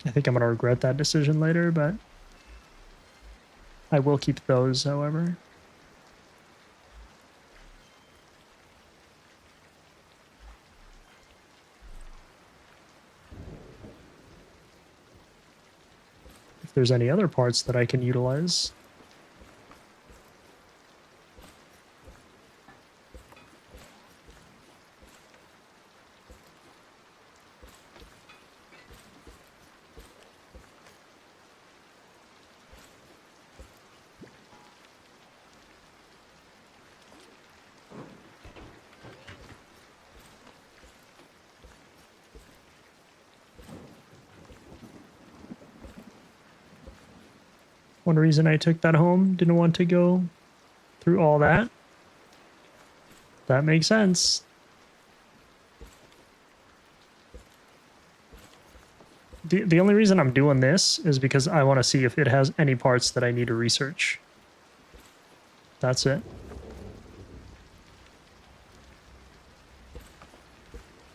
I think I'm going to regret that decision later, but I will keep those, however. If there's any other parts that I can utilize. One reason I took that home, didn't want to go through all that. That makes sense. The only reason I'm doing this is because I want to see if it has any parts that I need to research. That's it.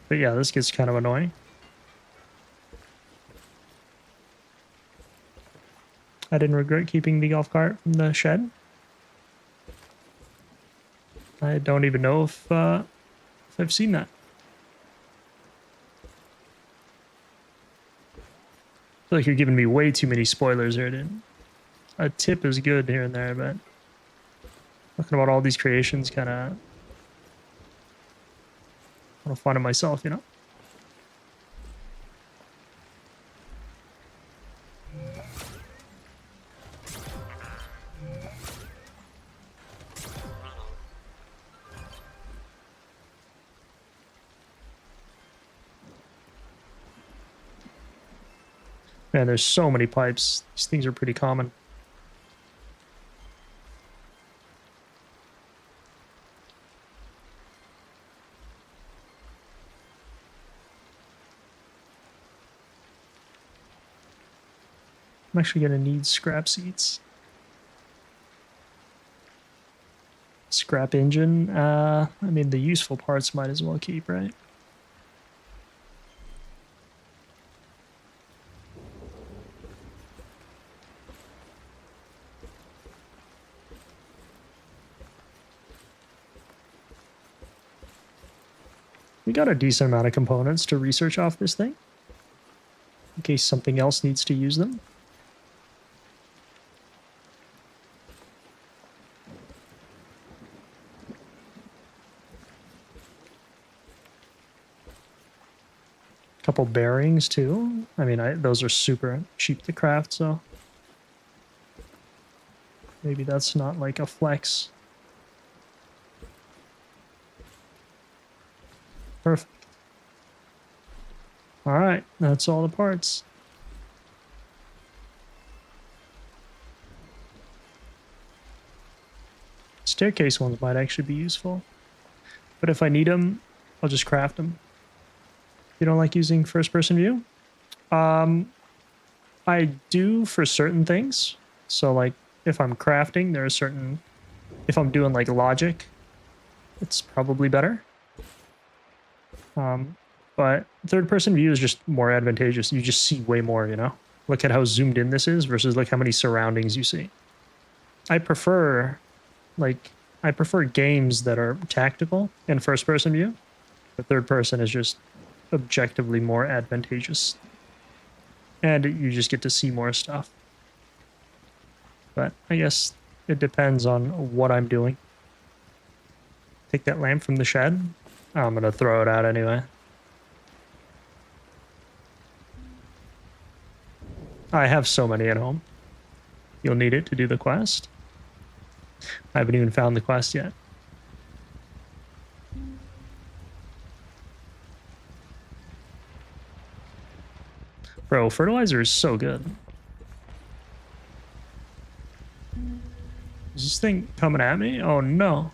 But yeah, this gets kind of annoying. I didn't regret keeping the golf cart from the shed. I don't even know if I've seen that. I feel like you're giving me way too many spoilers here, dude. A tip is good here and there, but talking about all these creations kind of... I want to find it myself, you know? Man, there's so many pipes. These things are pretty common. I'm actually gonna need scrap seats. Scrap engine. I mean, the useful parts might as well keep, right? We got a decent amount of components to research off this thing, in case something else needs to use them. Couple bearings too. I mean, those are super cheap to craft, so maybe that's not like a flex. Perfect. All right, that's all the parts. Staircase ones might actually be useful, but if I need them, I'll just craft them. You don't like using first-person view? I do for certain things. So, like, if I'm crafting, there are certain... If I'm doing, like, logic, it's probably better. But third-person view is just more advantageous. You just see way more, you know? Look at how zoomed in this is versus, like, how many surroundings you see. I prefer games that are tactical in first-person view. But third-person is just objectively more advantageous, and you just get to see more stuff. But I guess it depends on what I'm doing. Take that lamp from the shed. I'm gonna throw it out anyway. I have so many at home. You'll need it to do the quest. I haven't even found the quest yet. Bro, fertilizer is so good. Is this thing coming at me? Oh no.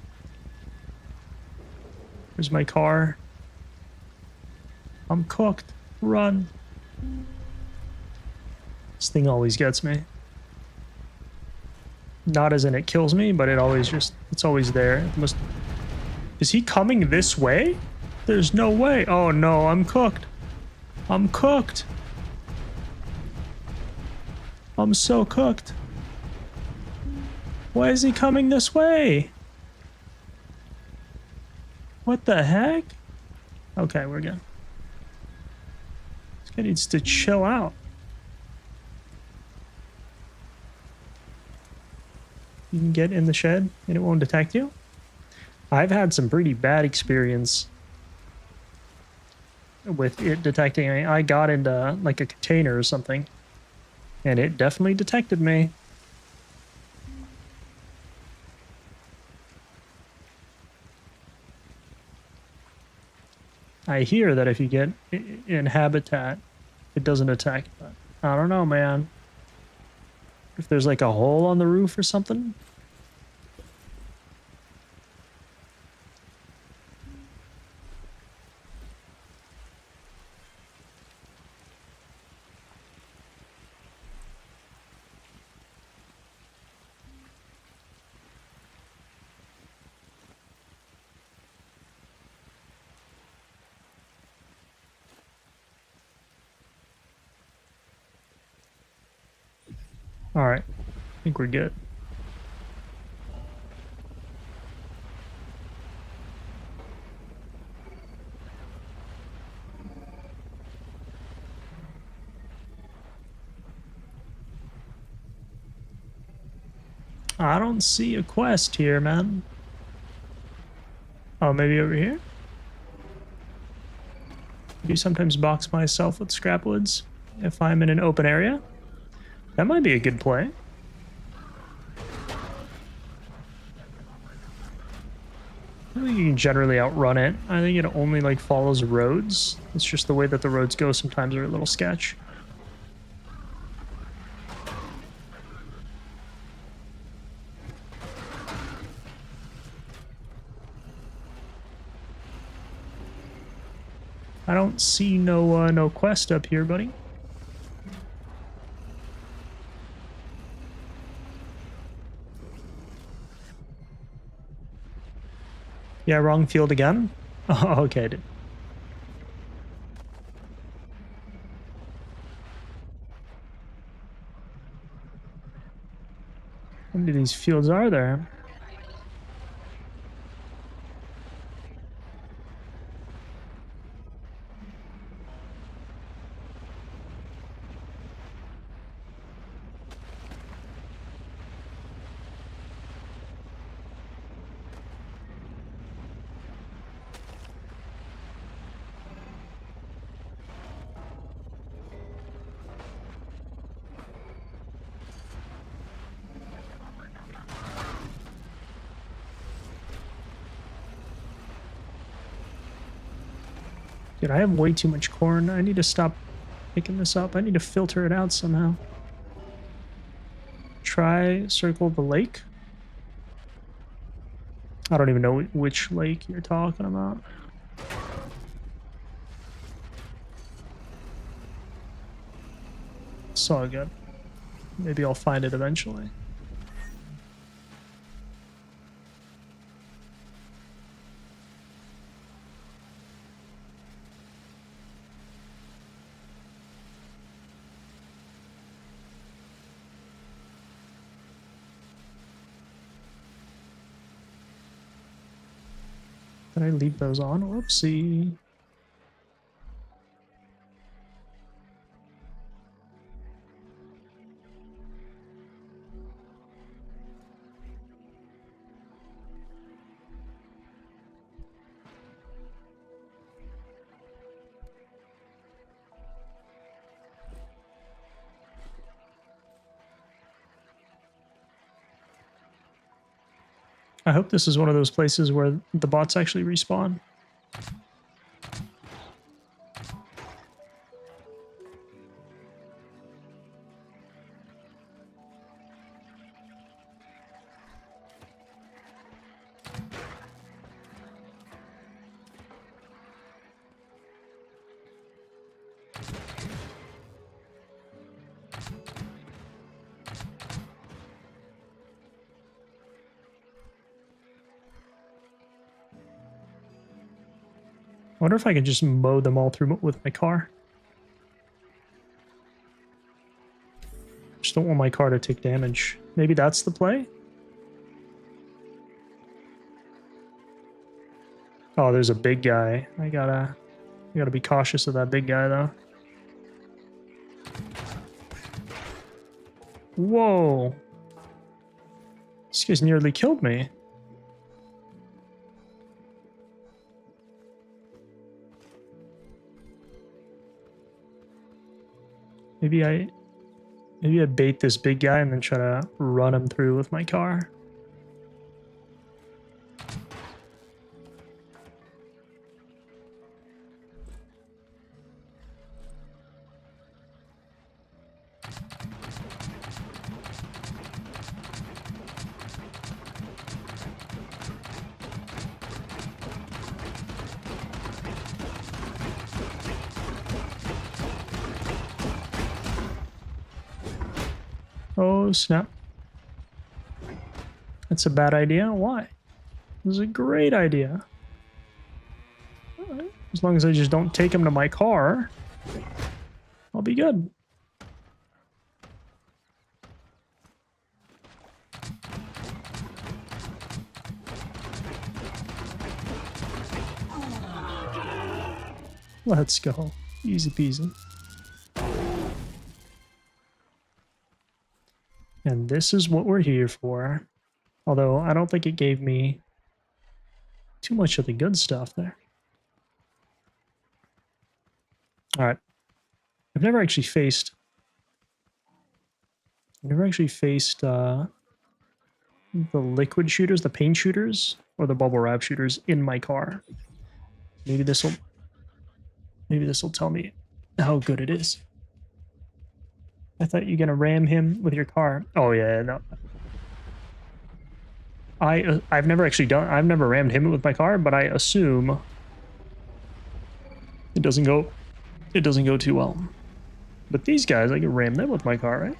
Where's my car? I'm cooked. Run. This thing always gets me. Not as in it kills me, but it's always there. Is he coming this way? There's no way. Oh no, I'm cooked. I'm cooked. I'm so cooked. Why is he coming this way? What the heck? Okay, we're good. This guy needs to chill out. You can get in the shed and it won't detect you. I've had some pretty bad experience with it detecting. I got into like a container or something, and it definitely detected me. I hear that if you get in habitat, it doesn't attack, but I don't know, man. If there's like a hole on the roof or something. All right, I think we're good. I don't see a quest here, man. Oh, maybe over here? I do sometimes box myself with scrap woods if I'm in an open area. That might be a good play. I think you can generally outrun it. I think it only like follows roads. It's just the way that the roads go sometimes are a little sketch. I don't see no quest up here, buddy. Yeah, wrong field again? Oh, okay. How many of these fields are there? Dude, I have way too much corn. I need to stop picking this up. I need to filter it out somehow. Try circle the lake. I don't even know which lake you're talking about. It's all good. Maybe I'll find it eventually. Did I leave those on? Whoopsie. I hope this is one of those places where the bots actually respawn. I wonder if I can just mow them all through with my car. Just don't want my car to take damage. Maybe that's the play? Oh, there's a big guy. I gotta be cautious of that big guy though. Whoa. This guy's nearly killed me. Maybe I bait this big guy and then try to run him through with my car. Oh, snap. That's a bad idea. Why? This is a great idea. As long as I just don't take him to my car, I'll be good. Let's go. Easy peasy. And this is what we're here for. Although I don't think it gave me too much of the good stuff there. All right. I've never actually faced the liquid shooters, the paint shooters, or the bubble wrap shooters in my car. Maybe this will tell me how good it is. I thought you're gonna ram him with your car. Oh yeah, no. I've never rammed him with my car, but I assume It doesn't go too well. But these guys, I can ram them with my car, right?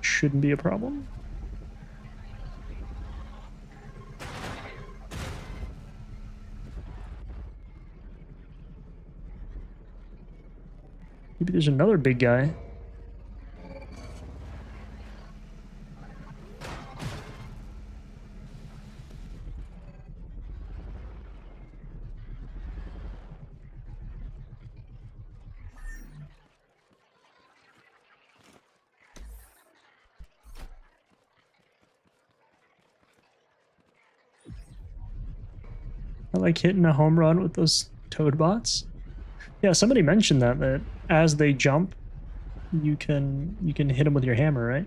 Shouldn't be a problem. Maybe there's another big guy. I like hitting a home run with those toad bots. Yeah, somebody mentioned that as they jump, you can hit them with your hammer, right?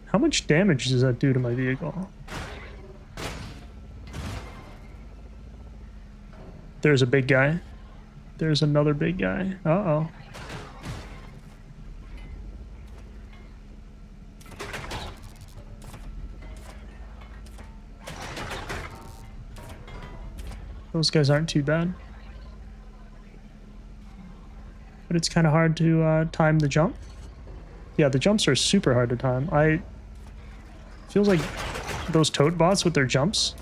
How much damage does that do to my vehicle? There's a big guy. There's another big guy. Uh-oh. Those guys aren't too bad. But it's kind of hard to time the jump. Yeah, the jumps are super hard to time. Feels like those toad bots with their jumps,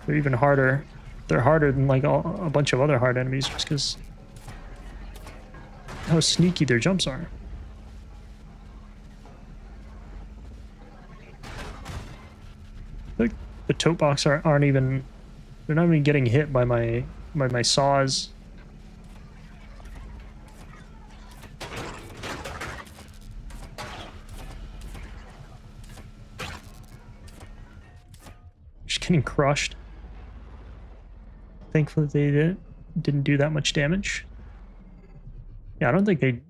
they're even harder. They're harder than like a bunch of other hard enemies just because how sneaky their jumps are. Like the toad bots aren't even, they're not even getting hit by my saws. Just getting crushed. Thankfully they didn't do that much damage. Yeah, I don't think they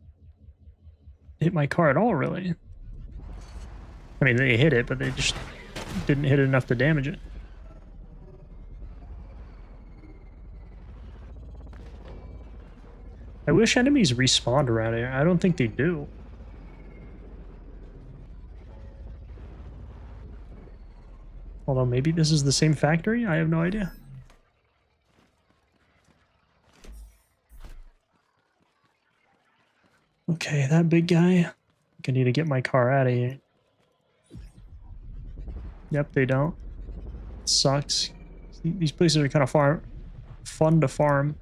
hit my car at all, really. I mean, they hit it, but they just didn't hit it enough to damage it. I wish enemies respawned around here. I don't think they do. Although maybe this is the same factory? I have no idea. Okay, that big guy. I need to get my car out of here. Yep, they don't. It sucks. These places are kind of fun to farm.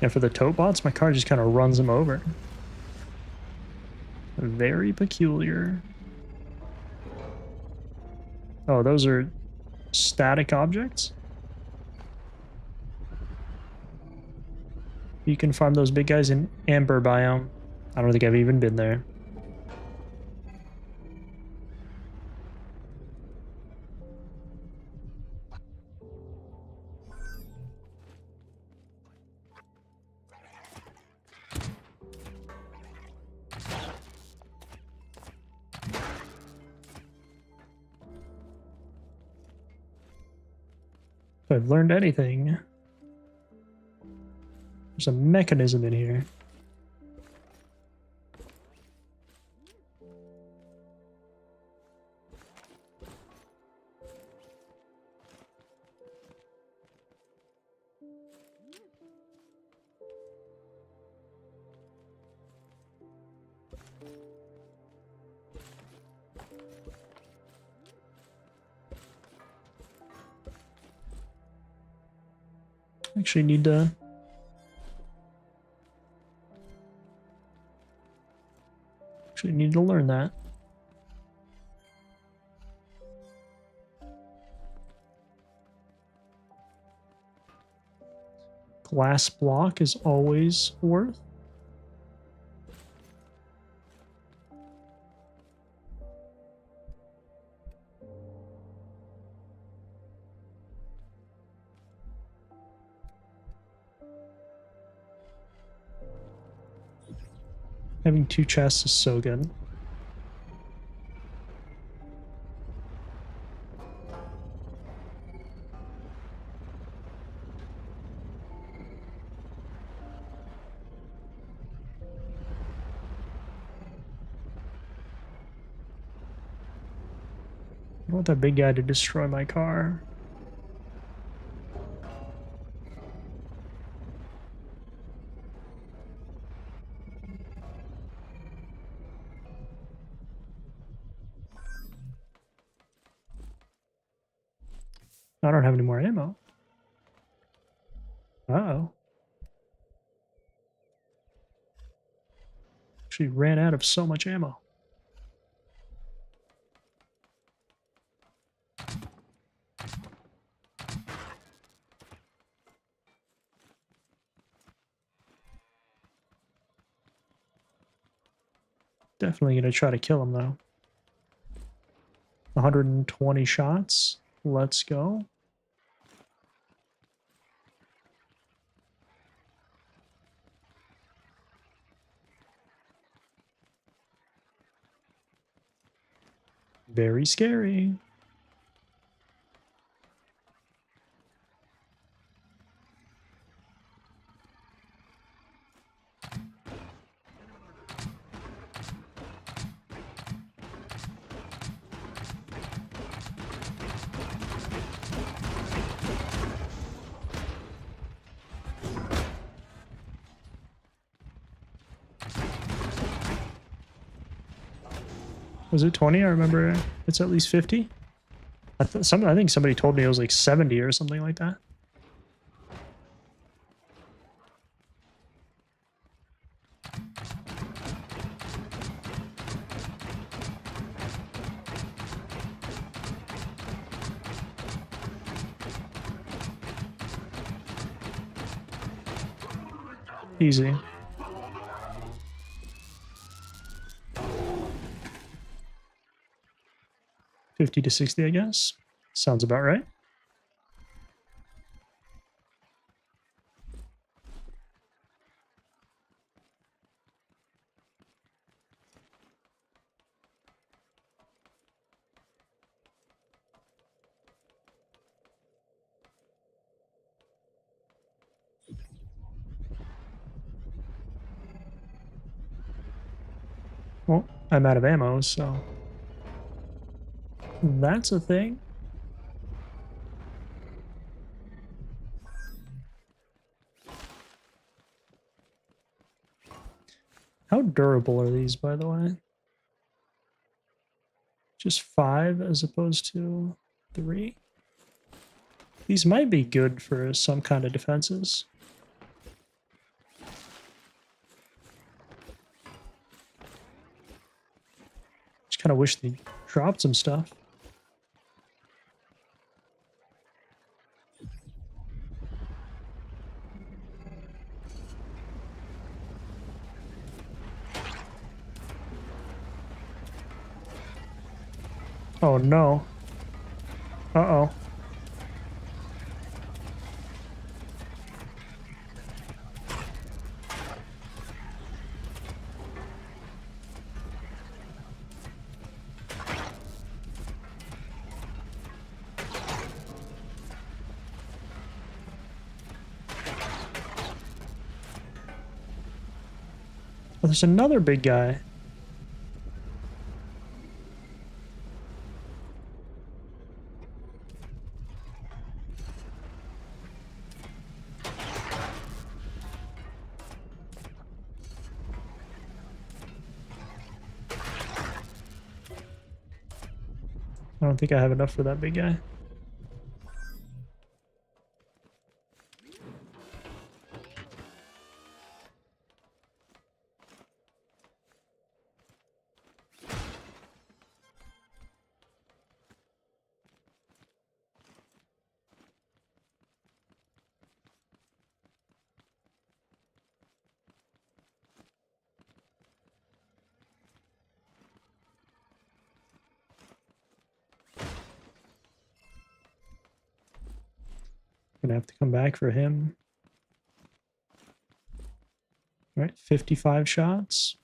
And for the tote bots, my car just kind of runs them over. Very peculiar. Oh, those are static objects? You can farm those big guys in Amber biome. I don't think I've even been there. If I've learned anything, there's a mechanism in here. Actually need to learn that. Glass block is always worth. Having 2 chests is so good. I want that big guy to destroy my car. I don't have any more ammo. Uh-oh. Actually ran out of so much ammo. Definitely going to try to kill him, though. 120 shots. Let's go. Very scary. Was it 20? I remember it's at least 50. I think somebody told me it was like 70 or something like that. Easy. $50 to $60, I guess. Sounds about right. Well, I'm out of ammo, so that's a thing. How durable are these, by the way? Just 5 as opposed to 3? These might be good for some kind of defenses. Just kind of wish they dropped some stuff. Oh no. Uh-oh. Oh, there's another big guy. I don't think I have enough for that big guy. Gonna have to come back for him. All right, 55 shots.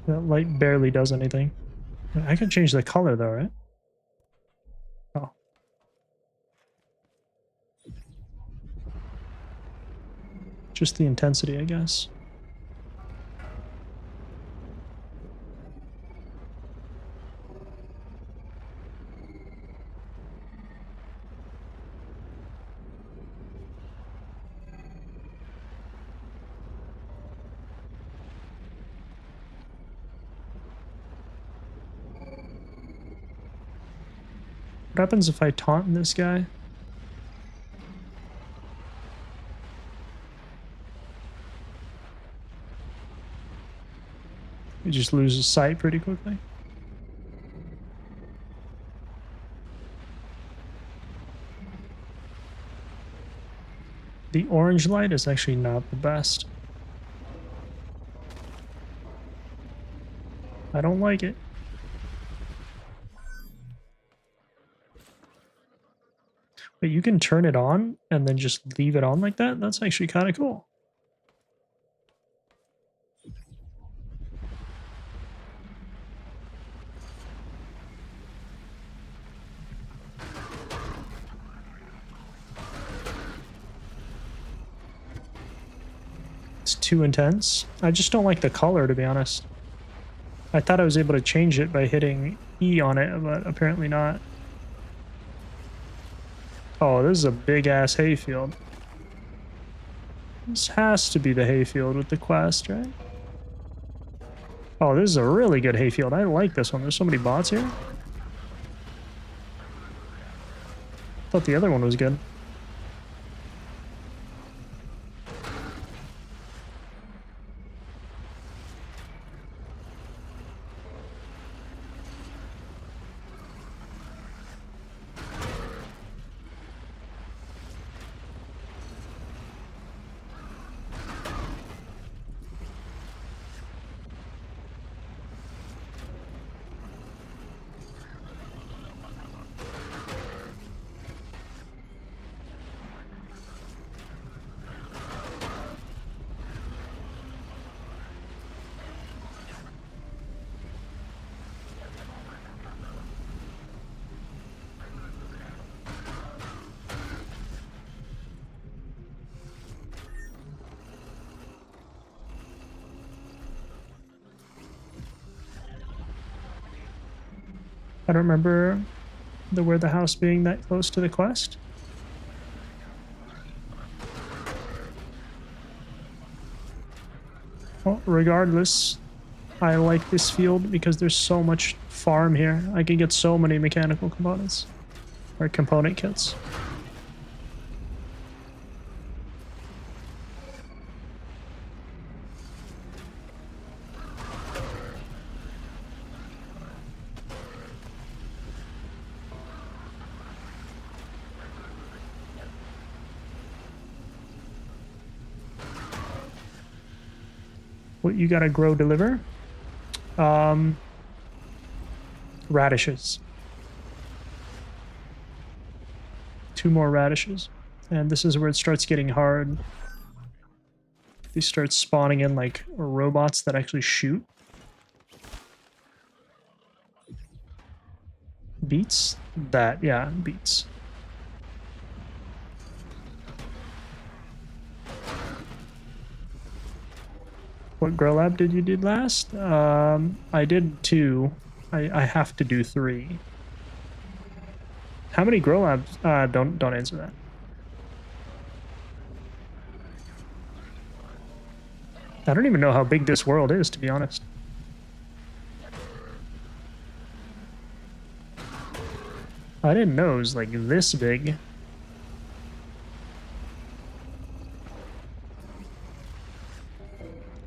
That light barely does anything. I can change the color though, right? Oh. Just the intensity, I guess. What happens if I taunt this guy? He just loses sight pretty quickly. The orange light is actually not the best. I don't like it. But you can turn it on and then just leave it on like that? That's actually kind of cool. It's too intense. I just don't like the color, to be honest. I thought I was able to change it by hitting E on it, but apparently not. Oh, this is a big-ass hayfield. This has to be the hayfield with the quest, right? Oh, this is a really good hayfield. I like this one. There's so many bots here. Thought the other one was good. I don't remember the house being that close to the quest. Well, regardless, I like this field because there's so much farm here. I can get so many mechanical components or component kits. What you gotta grow, deliver? Radishes. 2 more radishes. And this is where it starts getting hard. They start spawning in like robots that actually shoot. Beats? That, yeah, beats. What grow lab did you do last? I did 2. I have to do 3. How many grow labs? Don't answer that. I don't even know how big this world is, to be honest. I didn't know it was like this big.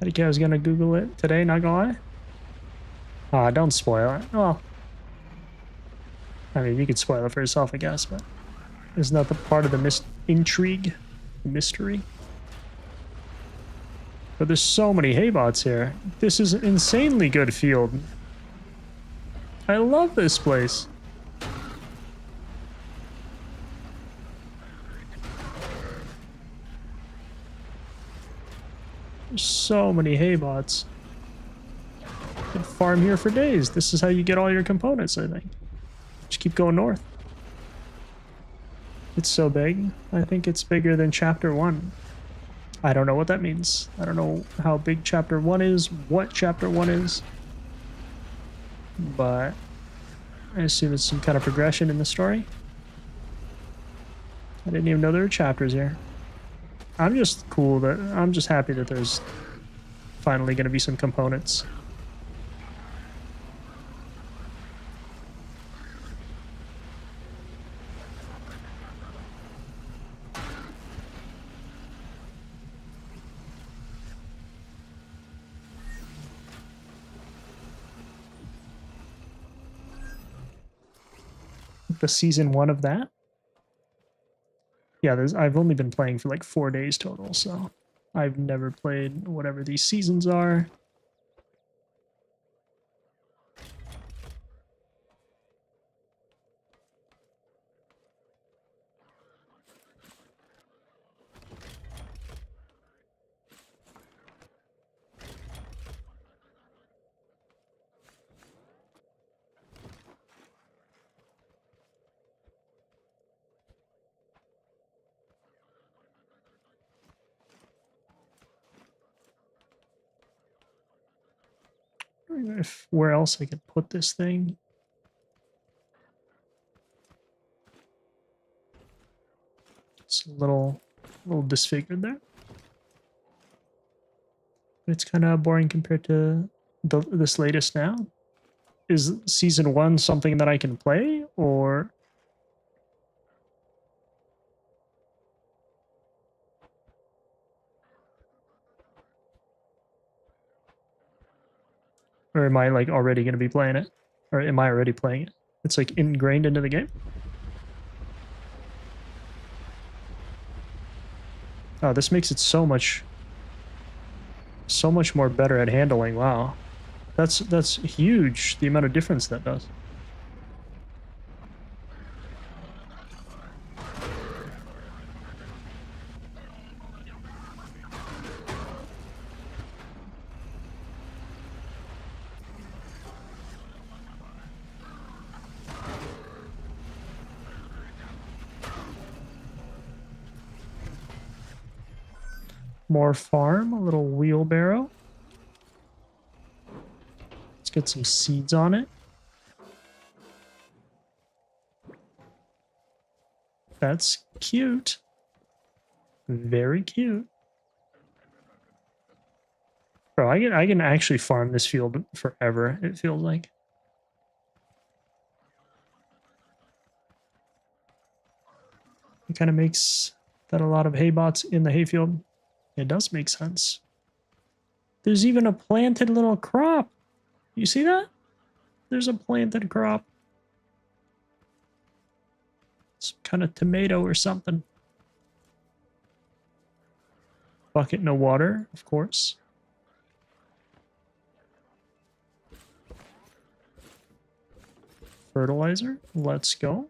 I think I was gonna Google it today, not gonna lie. Don't spoil it. Well, I mean, you could spoil it for yourself, I guess, but isn't that the part of the intrigue, mystery? But there's so many haybots here. This is an insanely good field. I love this place. There's so many haybots. farm here for days. This is how you get all your components, I think. Just keep going north. It's so big. I think it's bigger than Chapter 1. I don't know what that means. I don't know how big Chapter 1 is, what Chapter 1 is. But I assume it's some kind of progression in the story. I didn't even know there were chapters here. I'm just happy that there's finally going to be some components. The season 1 of that. Yeah, I've only been playing for like 4 days total, so I've never played whatever these seasons are. If where else I could put this thing. It's a little disfigured there. It's kind of boring compared to this latest now. Is season 1 something that I can play, or am I like already going to be playing it? Or am I already playing it? It's like ingrained into the game. Oh, this makes it so much more better at handling. Wow. That's huge, the amount of difference that does. More farm, a little wheelbarrow. Let's get some seeds on it. That's cute. Very cute. Bro, I can actually farm this field forever, it feels like. It kind of makes that a lot of hay bots in the hayfield. It does make sense. There's even a planted little crop. You see that? There's a planted crop. Some kind of tomato or something. Bucket, no water, of course. Fertilizer, let's go.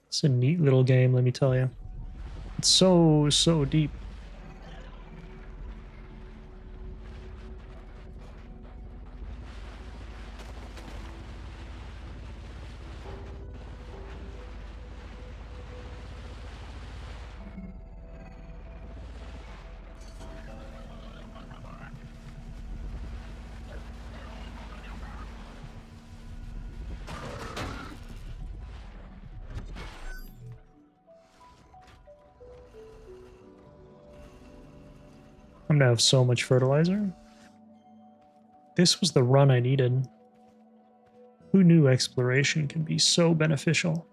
It's a neat little game, let me tell you. It's so deep. I'm gonna have so much fertilizer. This was the run I needed. Who knew exploration can be so beneficial?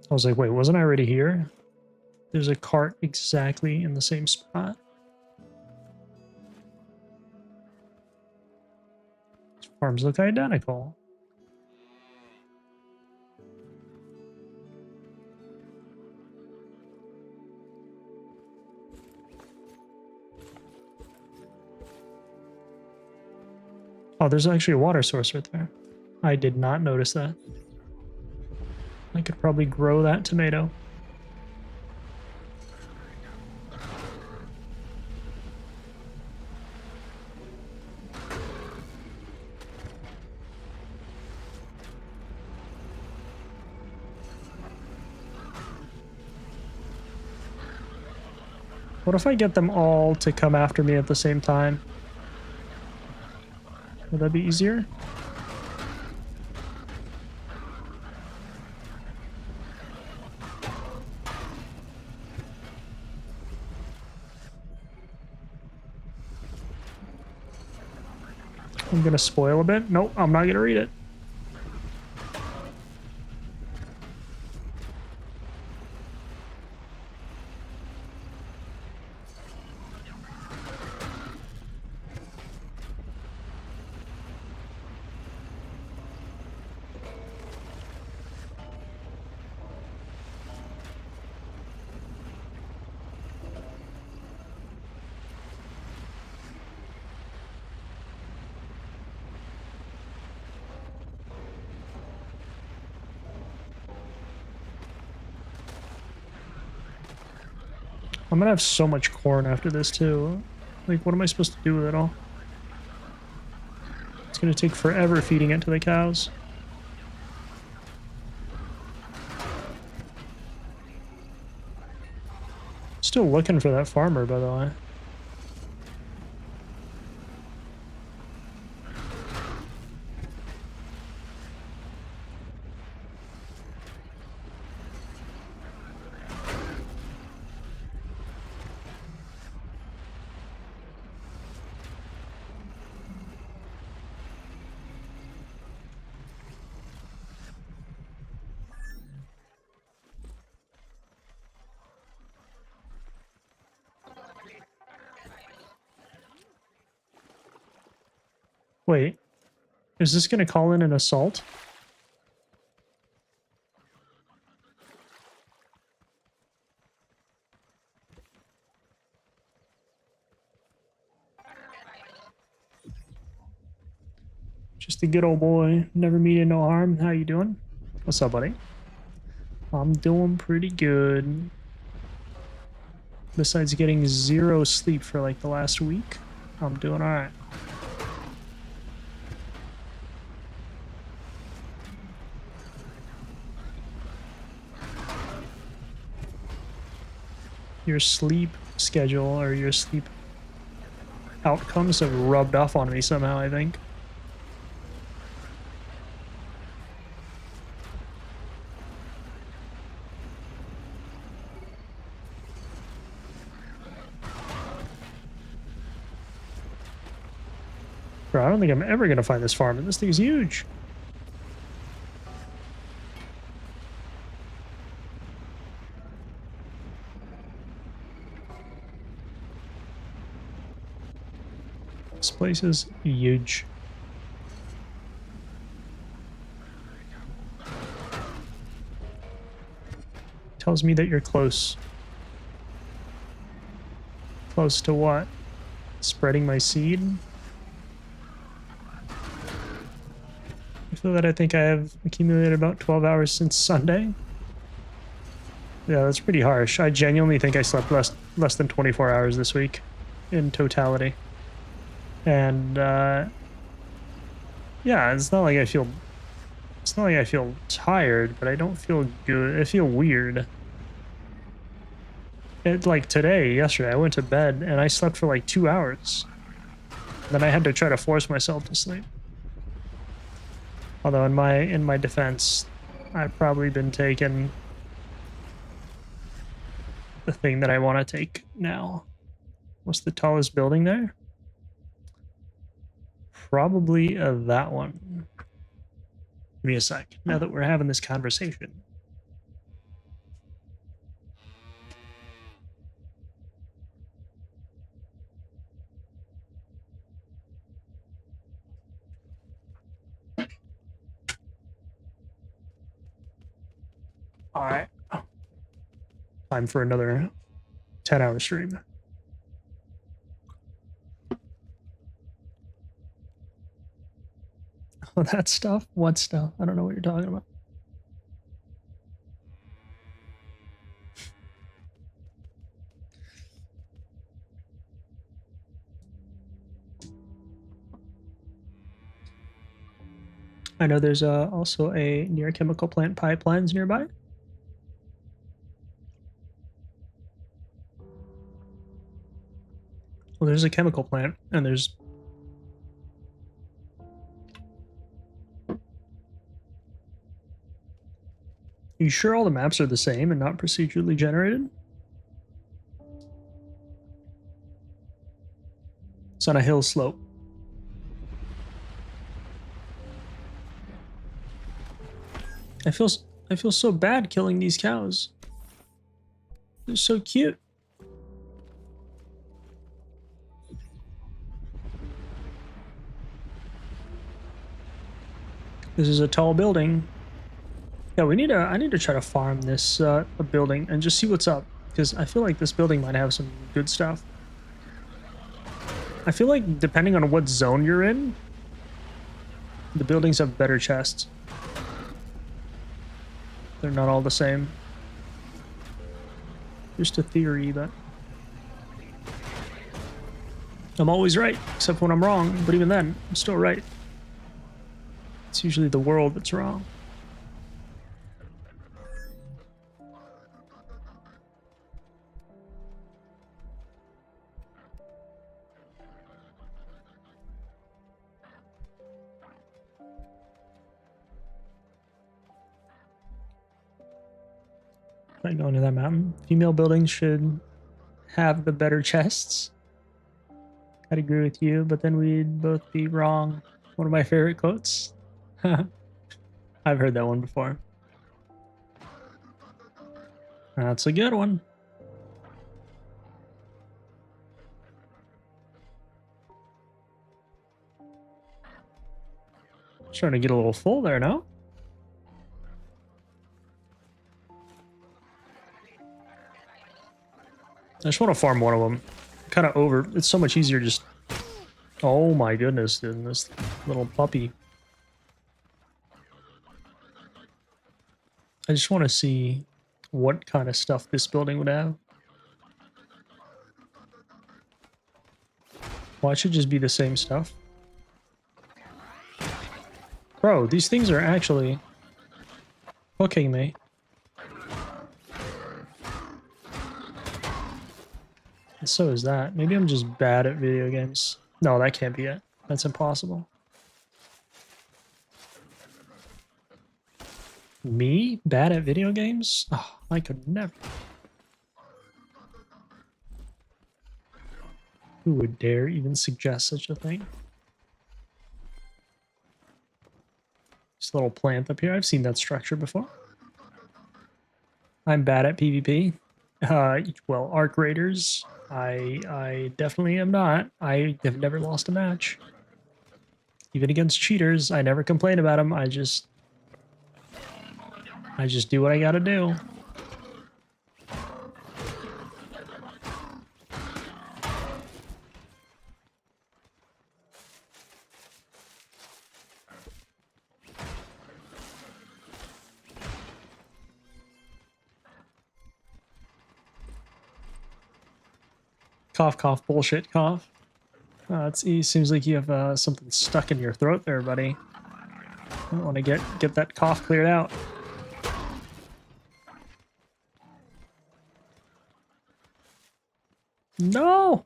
I was like, wait, wasn't I already here? There's a cart exactly in the same spot. Farms look identical. Oh, there's actually a water source right there. I did not notice that. I could probably grow that tomato. What if I get them all to come after me at the same time? Would that be easier? I'm gonna spoil a bit. Nope, I'm not gonna read it. I'm gonna have so much corn after this too. Like, what am I supposed to do with it all? It's gonna take forever feeding it to the cows. Still looking for that farmer, by the way. Wait, is this gonna call in an assault? Just a good old boy, never meaning no harm. How you doing? What's up, buddy? I'm doing pretty good. Besides getting 0 sleep for like the last week, I'm doing alright. Your sleep schedule or your sleep outcomes have rubbed off on me somehow, I think. Bro, I don't think I'm ever gonna find this farm, and this thing's huge. This place is huge. Tells me that you're close. Close to what? Spreading my seed? I feel that I think I have accumulated about 12 hours since Sunday. Yeah, that's pretty harsh. I genuinely think I slept less than 24 hours this week in totality. And yeah, it's not like I feel tired, but I don't feel good. I feel weird. Like yesterday, I went to bed and I slept for like 2 hours. Then I had to try to force myself to sleep. Although in my defense, I've probably been taking the thing that I want to take now. What's the tallest building there? Probably that one. Give me a sec. Now that we're having this conversation. All right. Time for another 10-hour stream. Oh, that stuff? What stuff? I don't know what you're talking about. I know there's also a near chemical plant pipelines nearby. Well, there's a chemical plant, and there's... You sure all the maps are the same and not procedurally generated? It's on a hill slope. I feel so bad killing these cows. They're so cute. This is a tall building. Yeah, I need to try to farm this a building and just see what's up, because I feel like this building might have some good stuff. I feel like depending on what zone you're in, the buildings have better chests. They're not all the same. Just a theory, but I'm always right, except when I'm wrong. But even then, I'm still right. It's usually the world that's wrong. By going to that mountain, female buildings should have the better chests. I'd agree with you, but then we'd both be wrong. One of my favorite quotes. I've heard that one before. That's a good one. Starting to get a little full there now. I just want to farm one of them. Kind of over. It's so much easier just... Oh my goodness, dude. This little puppy. I just want to see what kind of stuff this building would have. Well, it should just be the same stuff. Bro, these things are actually hooking me. And so is that. Maybe I'm just bad at video games. No, that can't be it. That's impossible. Me? Bad at video games? Oh, I could never. Who would dare even suggest such a thing? This little plant up here. I've seen that structure before. I'm bad at PvP. Well, Arc Raiders, I definitely am not. I have never lost a match. Even against cheaters, I never complain about them. I just do what I gotta do. Cough, cough, bullshit, cough. It seems like you have something stuck in your throat there, buddy. I want to get that cough cleared out. No!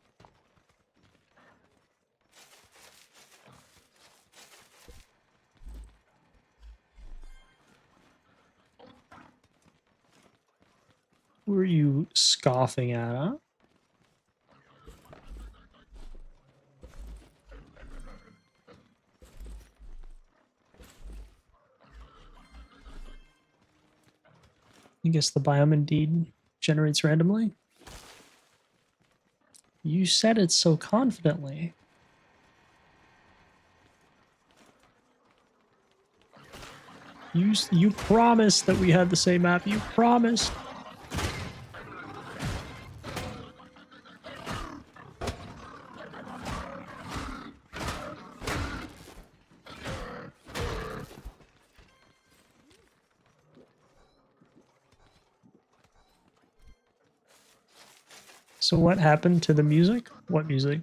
Who are you scoffing at, huh? I guess the biome indeed generates randomly. You said it so confidently. You promised that we had the same map. You promised. So what happened to the music? What music?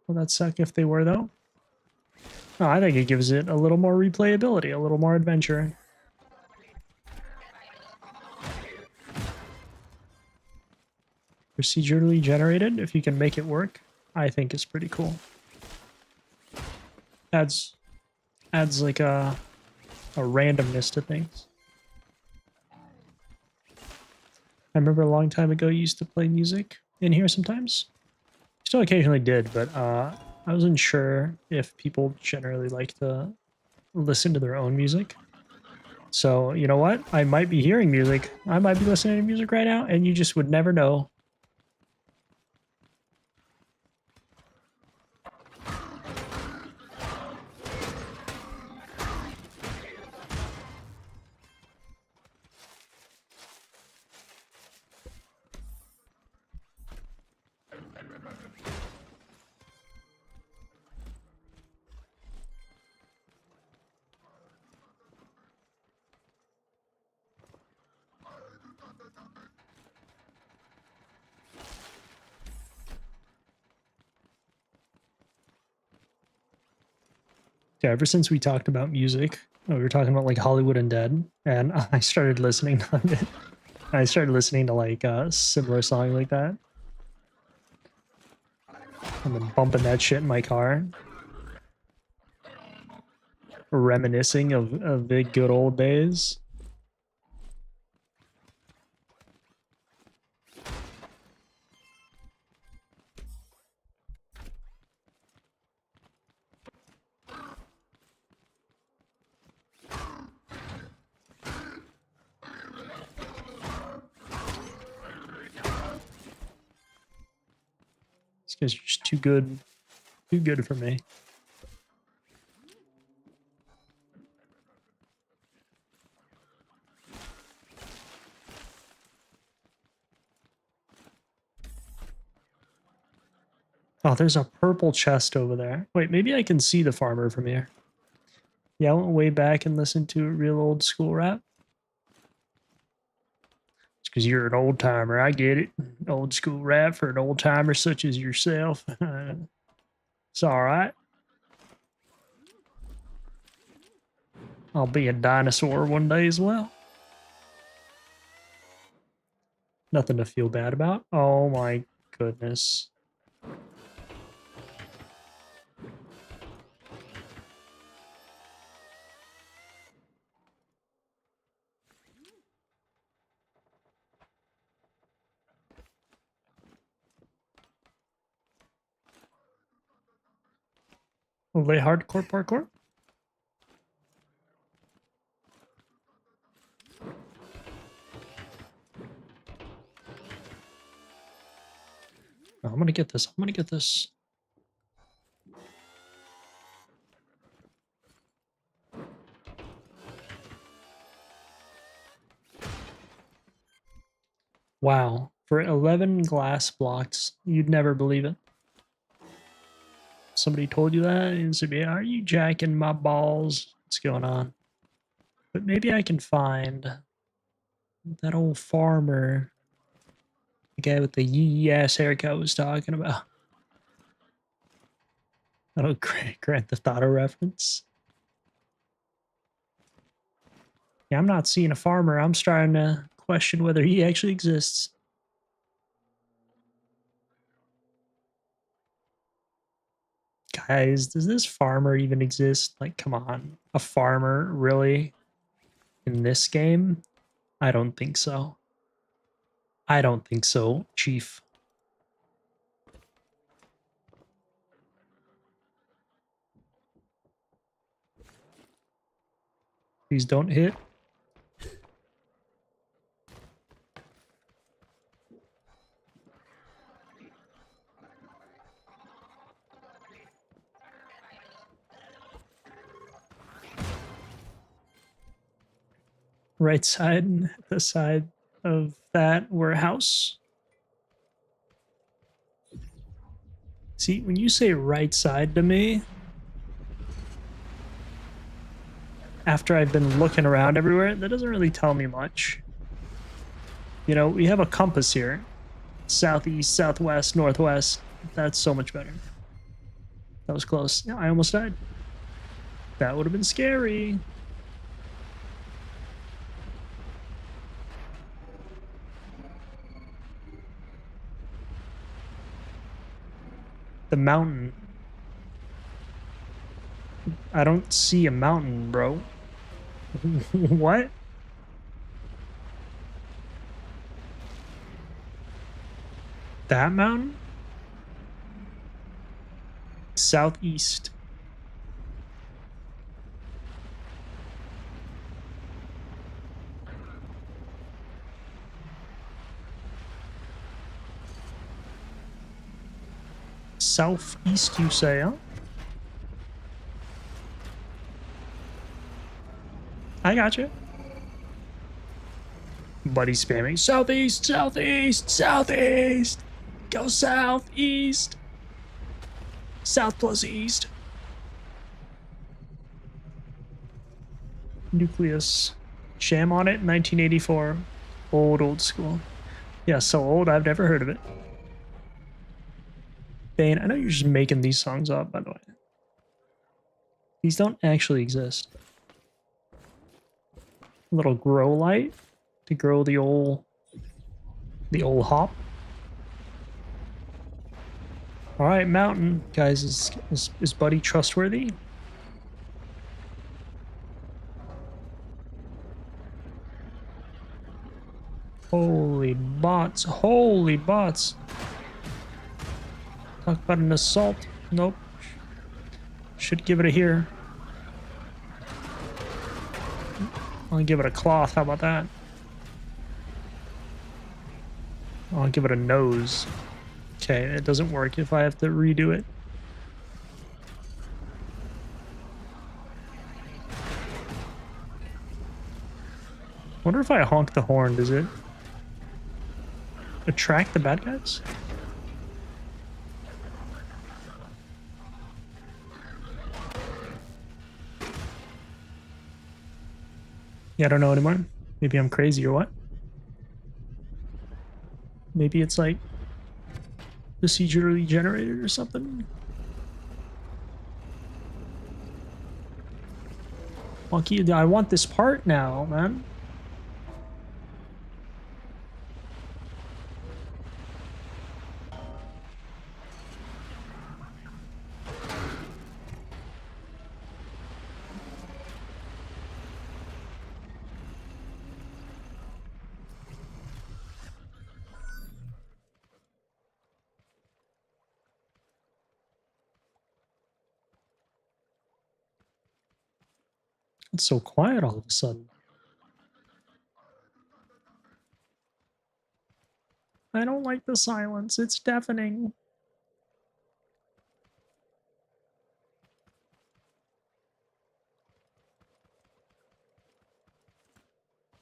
Will that suck if they were, though? No, I think it gives it a little more replayability, a little more adventure. Procedurally generated, if you can make it work, I think is pretty cool. Adds like a randomness to things. I remember a long time ago you used to play music in here sometimes. Still occasionally did, but I wasn't sure if people generally like to listen to their own music. So, you know what? I might be hearing music. I might be listening to music right now, and you just would never know. Yeah, ever since we talked about music, we were talking about like Hollywood and Dead, and I started listening to it. I started listening to like a similar song like that. And then bumping that shit in my car. Reminiscing of the good old days. These guys are just too good for me. Oh, there's a purple chest over there. Wait, maybe I can see the farmer from here. Yeah, I went way back and listened to a real old school rap. It's because you're an old timer. I get it. Old school rap for an old timer such as yourself. It's all right. I'll be a dinosaur one day as well. Nothing to feel bad about. Oh my goodness. Overly hardcore parkour? Oh, I'm gonna get this. I'm gonna get this. Wow. For 11 glass blocks, you'd never believe it. Somebody told you that, and said, "Are you jacking my balls? What's going on?" But maybe I can find that old farmer, the guy with the yee ass haircut was talking about. I don't Grand Theft Auto reference. Yeah, I'm not seeing a farmer. I'm starting to question whether he actually exists. Guys, does this farmer even exist? Like, come on. A farmer, really? In this game? I don't think so. I don't think so, Chief. Please don't hit. Right side, the side of that warehouse. See, when you say right side to me, after I've been looking around everywhere, that doesn't really tell me much. You know, we have a compass here. Southeast, southwest, northwest. That's so much better. That was close. Yeah, I almost died. That would have been scary. The mountain. I don't see a mountain, bro. What? That mountain? Southeast. Southeast, you say, huh? I got you. Buddy spamming. Southeast, southeast, southeast. Go southeast. South plus east. Nucleus. Sham on it, 1984. Old school. Yeah, so old, I've never heard of it. Bane, I know you're just making these songs up, by the way. These don't actually exist. A little grow light to grow the old hop. All right, mountain guys, is Buddy trustworthy? Holy bots! Holy bots! Talk about an assault. Nope. Should give it a here. I'll give it a cloth. How about that? I'll give it a nose. Okay, it doesn't work if I have to redo it. Wonder if I honk the horn, does it attract the bad guys? Yeah, I don't know anymore. Maybe I'm crazy or what? Maybe it's like procedurally generated or something. Monkey, I want this part now, man. It's so quiet all of a sudden. I don't like the silence. It's deafening.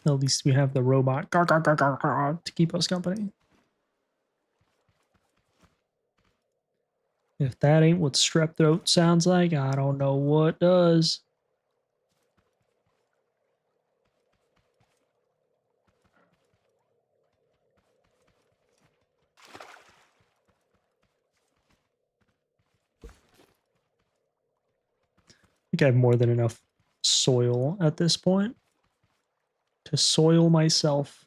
At least we have the robot to keep us company. If that ain't what strep throat sounds like, I don't know what does. I think I have more than enough soil at this point to soil myself.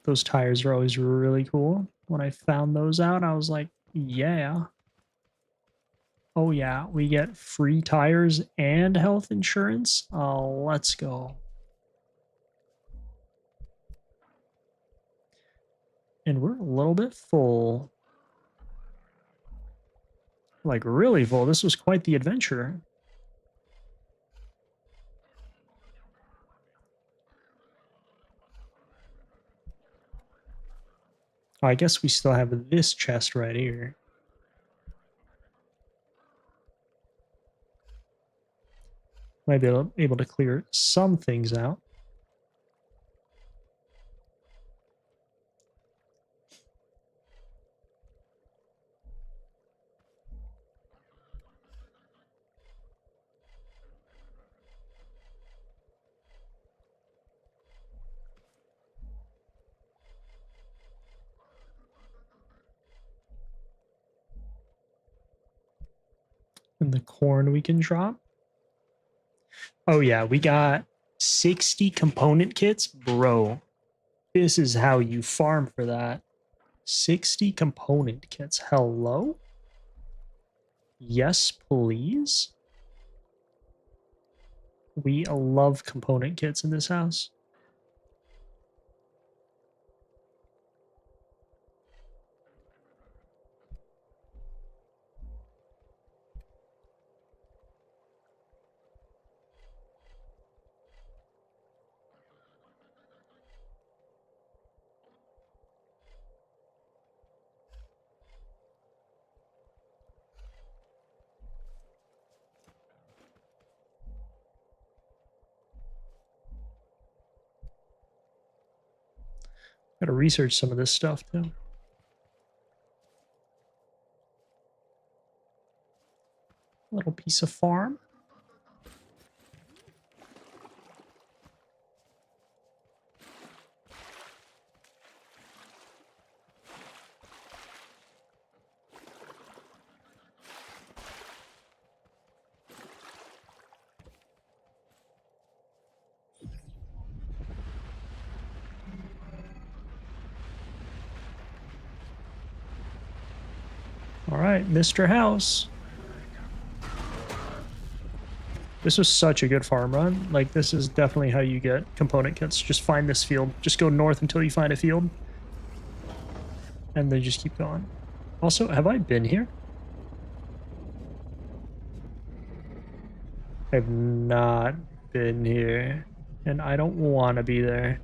Those tires are always really cool. When I found those out, I was like, yeah. Oh yeah, we get free tires and health insurance. Oh, let's go. And we're a little bit full. Like really full. This was quite the adventure. Oh, I guess we still have this chest right here. Might be able to clear some things out. And the corn we can drop. Oh yeah, we got 60 component kits. Bro, this is how you farm for that. 60 component kits. Hello? Yes, please. We love component kits in this house. Gotta research some of this stuff too. Little piece of farm. All right, Mr. House. This was such a good farm run. Like, this is definitely how you get component kits. Just find this field. Just go north until you find a field. And then just keep going. Also, have I been here? I've not been here. And I don't want to be there.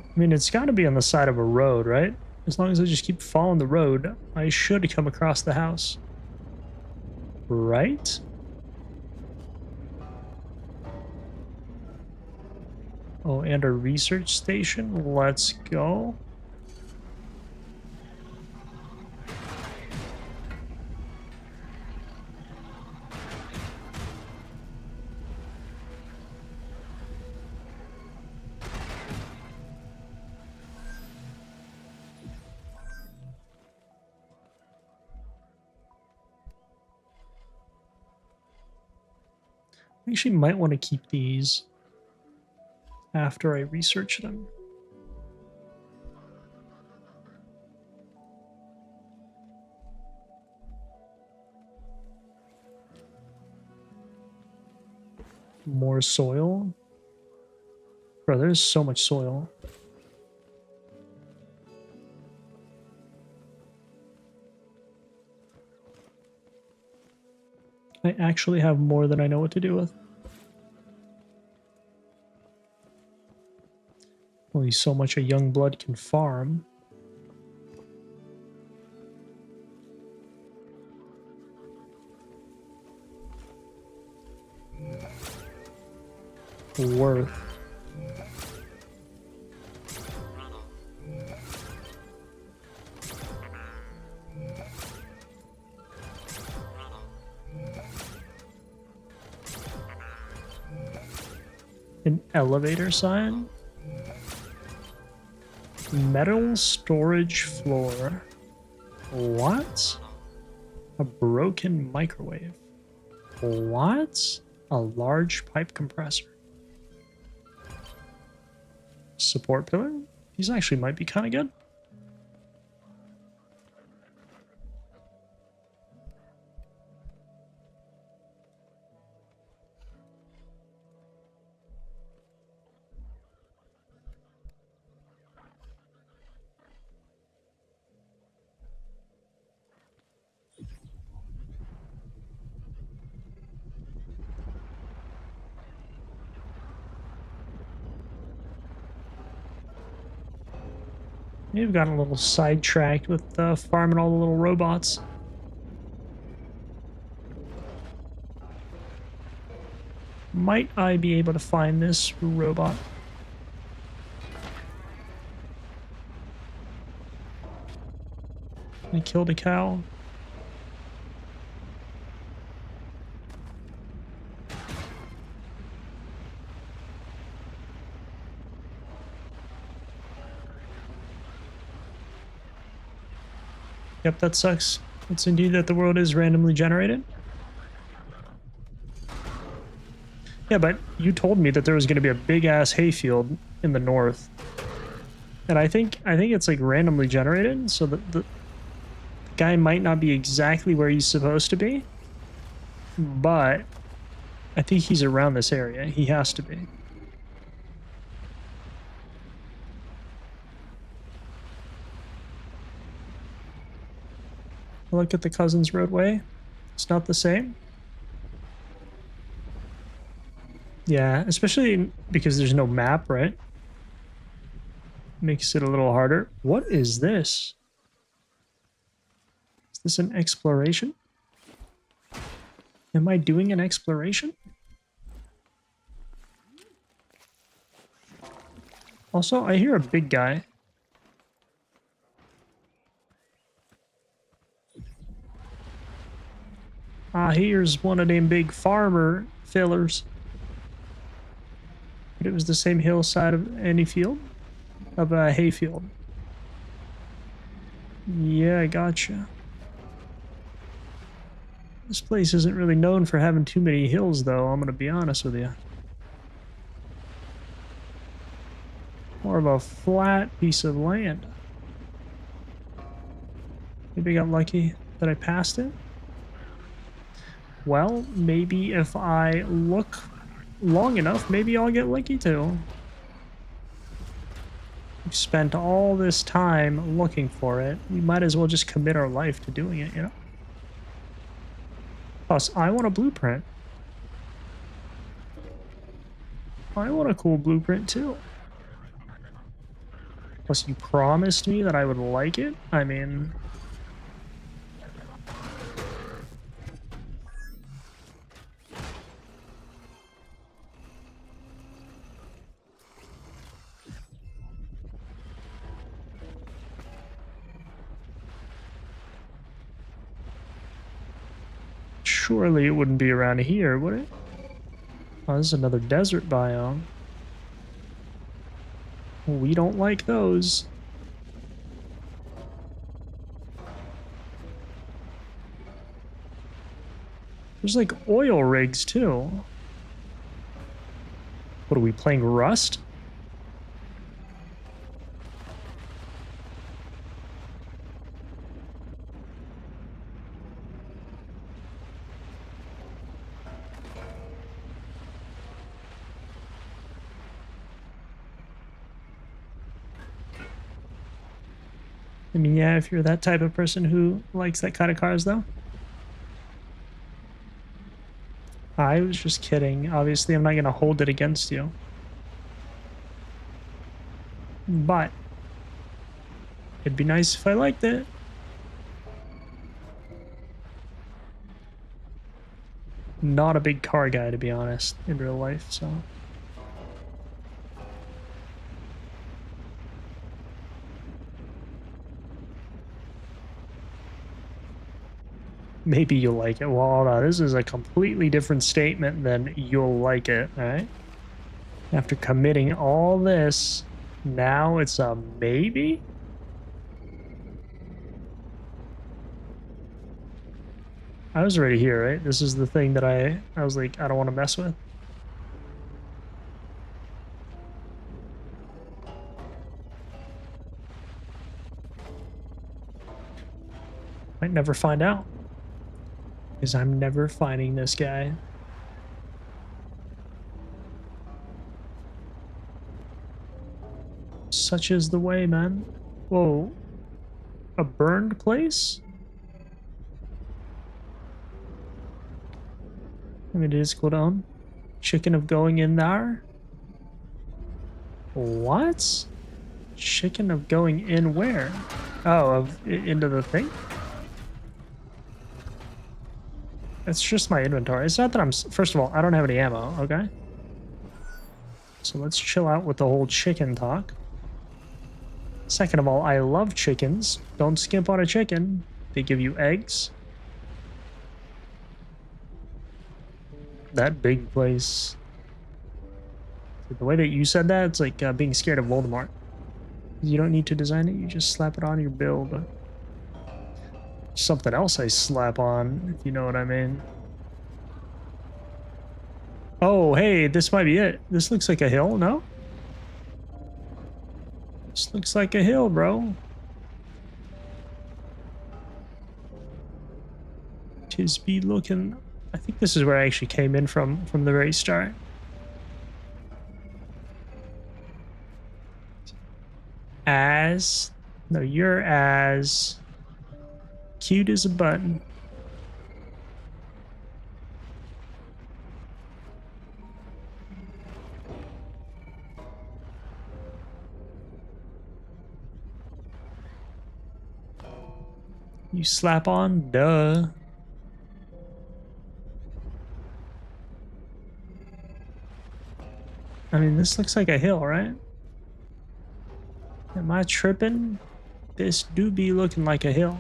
I mean, it's got to be on the side of a road, right? As long as I just keep following the road, I should come across the house. Right? Oh, and a research station. Let's go. I actually might want to keep these after I research them. More soil. Bro, there's so much soil. I actually have more than I know what to do with. Only so much a young blood can farm. Worth. An elevator sign? Metal storage floor. What? A broken microwave. What? A large pipe compressor. Support pillar? These actually might be kind of good. We've gotten a little sidetracked with farming all the little robots. Might I be able to find this robot? I killed a cow. Yep, that sucks. It's indeed that the world is randomly generated. Yeah, but you told me that there was going to be a big-ass hayfield in the north. And I think it's like randomly generated, so that the guy might not be exactly where he's supposed to be. But I think he's around this area. He has to be. Look at the Cousins roadway. It's not the same. Yeah, especially because there's no map, right? Makes it a little harder. What is this? Is this an exploration? Am I doing an exploration? Also, I hear a big guy. Here's one of them big farmer fillers. But it was the same hillside of any field? Of a hayfield. Yeah, I gotcha. This place isn't really known for having too many hills, though, I'm gonna be honest with you. More of a flat piece of land. Maybe I got lucky that I passed it. Well, maybe if I look long enough, maybe I'll get lucky too. We've spent all this time looking for it. We might as well just commit our life to doing it, you know? Plus, I want a blueprint. I want a cool blueprint too. Plus, you promised me that I would like it? I mean... Surely it wouldn't be around here, would it? Oh, this is another desert biome. We don't like those. There's like oil rigs too. What are we playing, Rust? I mean, yeah, if you're that type of person who likes that kind of cars, though. I was just kidding. Obviously, I'm not going to hold it against you. But it'd be nice if I liked it. Not a big car guy, to be honest, in real life, so... Maybe you'll like it. Well, no, this is a completely different statement than you'll like it, alright? After committing all this, now it's a maybe? I was already here, right? This is the thing that I was like, I don't want to mess with. Might never find out. Because I'm never finding this guy. Such is the way, man. Whoa. A burned place? I mean, it is cool down. Chicken of going in there? What? Chicken of going in where? Oh, into the thing? It's just my inventory. It's not that I'm... First of all, I don't have any ammo, okay? So let's chill out with the whole chicken talk. Second of all, I love chickens. Don't skimp on a chicken. They give you eggs. That big place. The way that you said that, it's like being scared of Voldemort. You don't need to design it, you just slap it on your build. Something else I slap on, if you know what I mean. Oh, hey, this might be it. This looks like a hill, no? This looks like a hill, bro. Tis be looking. I think this is where I actually came in from the very start. No, you're as cute as a button. You slap on, duh. I mean, this looks like a hill, right? Am I tripping? This do be looking like a hill.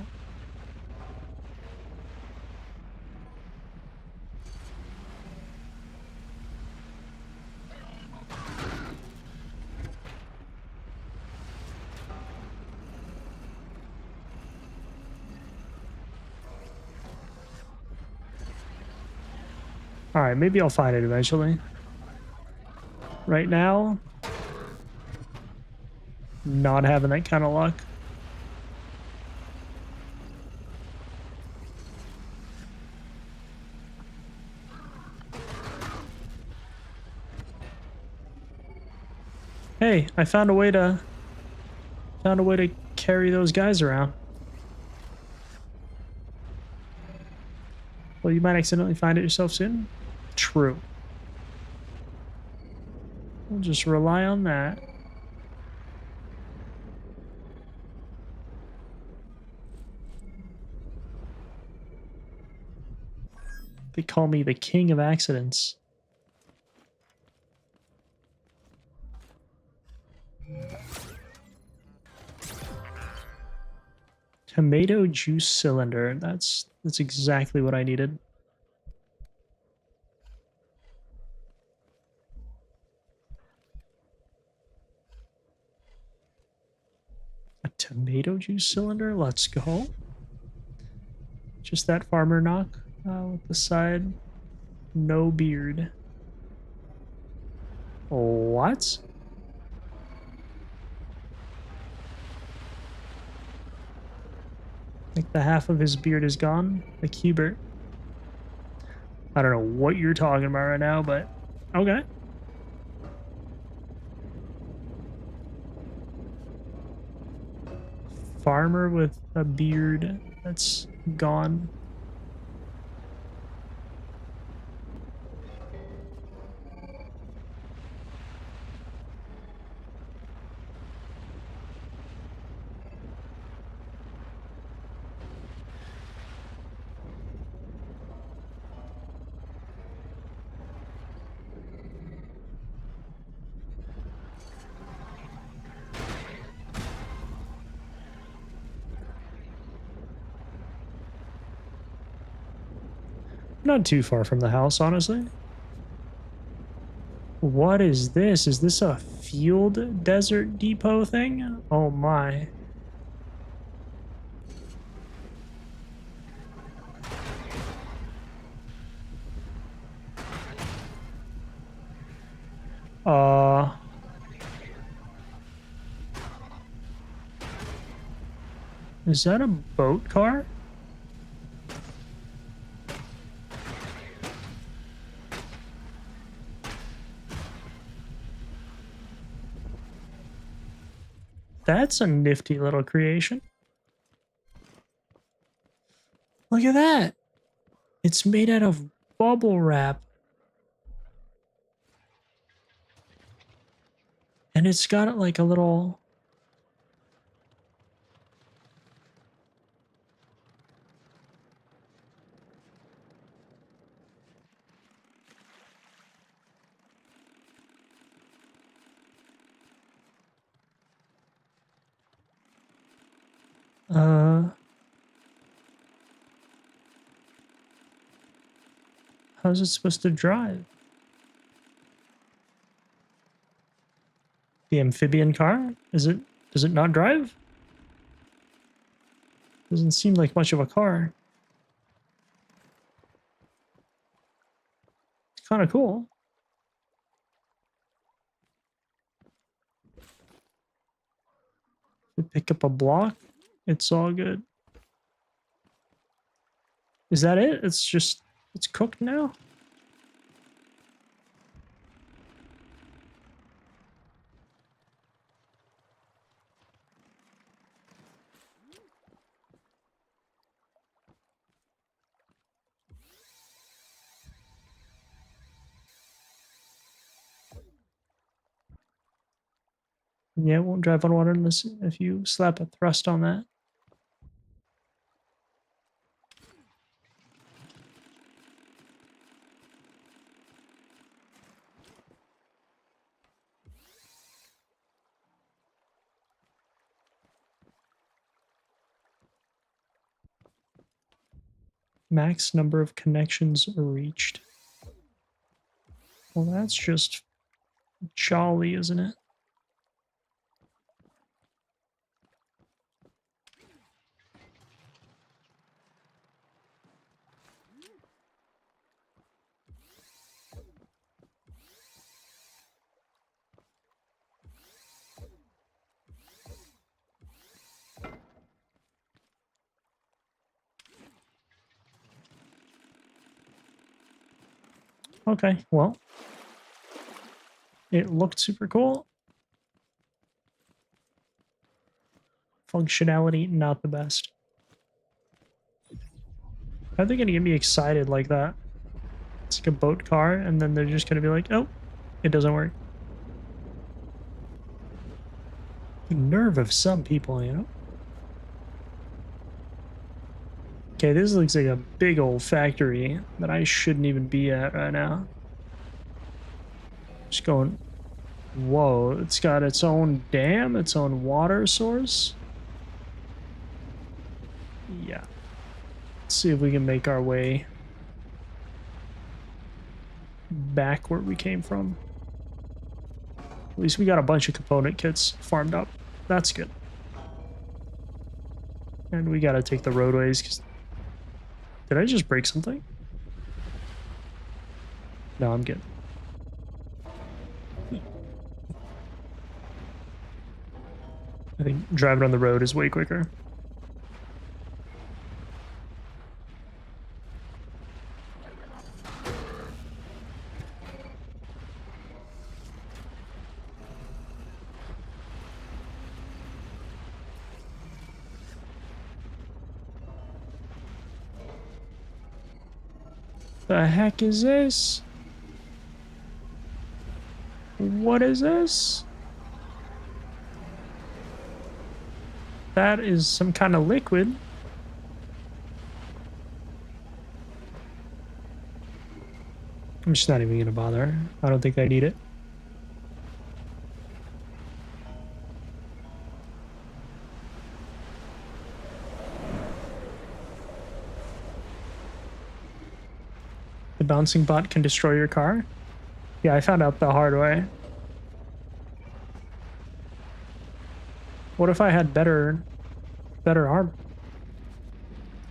Alright, maybe I'll find it eventually. Right now, not having that kind of luck. Hey, I found a way to carry those guys around. Well, you might accidentally find it yourself soon. True. We'll just rely on that. They call me the king of accidents. Tomato juice cylinder. That's exactly what I needed. A tomato juice cylinder? Let's go. Just that farmer knock with the side. No beard. What? Like the half of his beard is gone? Like Hubert. I don't know what you're talking about right now, but okay. Farmer with a beard that's gone. Not too far from the house, honestly. What is this? Is this a field desert depot thing? Oh my. Is that a boat car? That's a nifty little creation. Look at that. It's made out of bubble wrap. And it's got like a little... How's it supposed to drive? The amphibian car? Does it not drive? Doesn't seem like much of a car. It's kind of cool. We pick up a block. It's all good. Is that it? It's cooked now? Yeah, it won't drive on water unless if you slap a thrust on that. Max number of connections reached. Well, that's just jolly, isn't it? Okay, well, it looked super cool. Functionality, not the best. How are they going to get me excited like that? It's like a boat car, and then they're just going to be like, oh, it doesn't work. The nerve of some people, you know? Okay, this looks like a big old factory that I shouldn't even be at right now. Just going, whoa, it's got its own dam, its own water source. Yeah. Let's see if we can make our way back where we came from. At least we got a bunch of component kits farmed up. That's good. And we gotta take the roadways. 'Cause did I just break something? No, I'm good. I think driving on the road is way quicker. The heck is this? What is this? That is some kind of liquid. I'm just not even gonna bother. I don't think I need it. The bouncing bot can destroy your car? Yeah, I found out the hard way. What if I had better armor?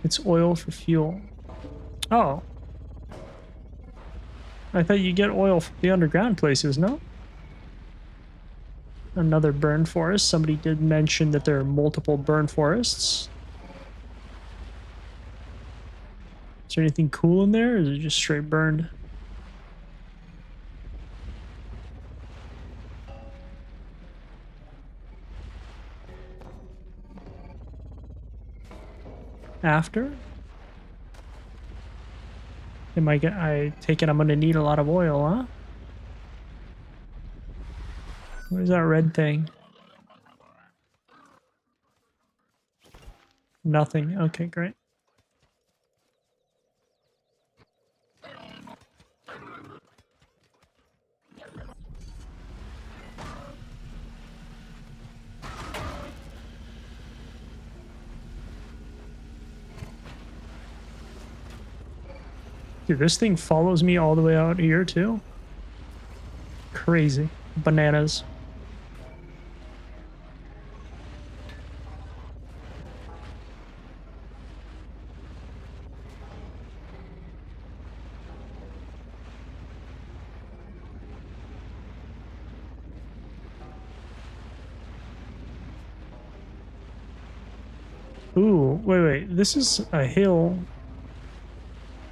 It's oil for fuel. Oh. I thought you get oil from the underground places, no? Another burn forest. Somebody did mention that there are multiple burn forests. Is there anything cool in there, or is it just straight burned? After? I take it I'm gonna need a lot of oil, huh? What is that red thing? Nothing. Okay, great. Dude, this thing follows me all the way out here too. Crazy. Bananas. Ooh, wait. This is a hill.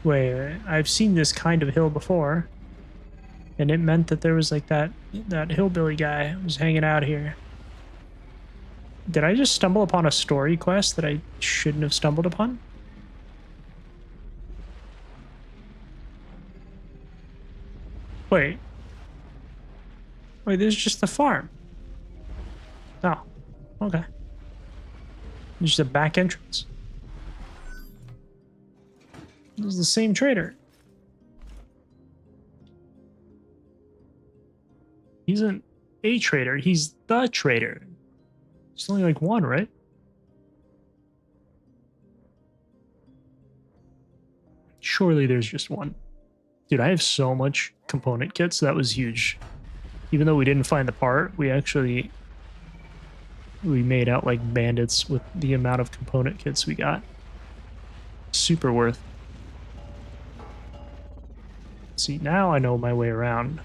Wait, I've seen this kind of hill before. And it meant that there was like that hillbilly guy who was hanging out here. Did I just stumble upon a story quest that I shouldn't have stumbled upon? Wait. Wait, this is just the farm. Oh, okay. Just a back entrance. This is the same trader. He's an A trader. He's the trader. There's only like one, right? Surely there's just one. Dude, I have so much component kits. That was huge. Even though we didn't find the part, we made out like bandits with the amount of component kits we got. Super worth. See, now I know my way around.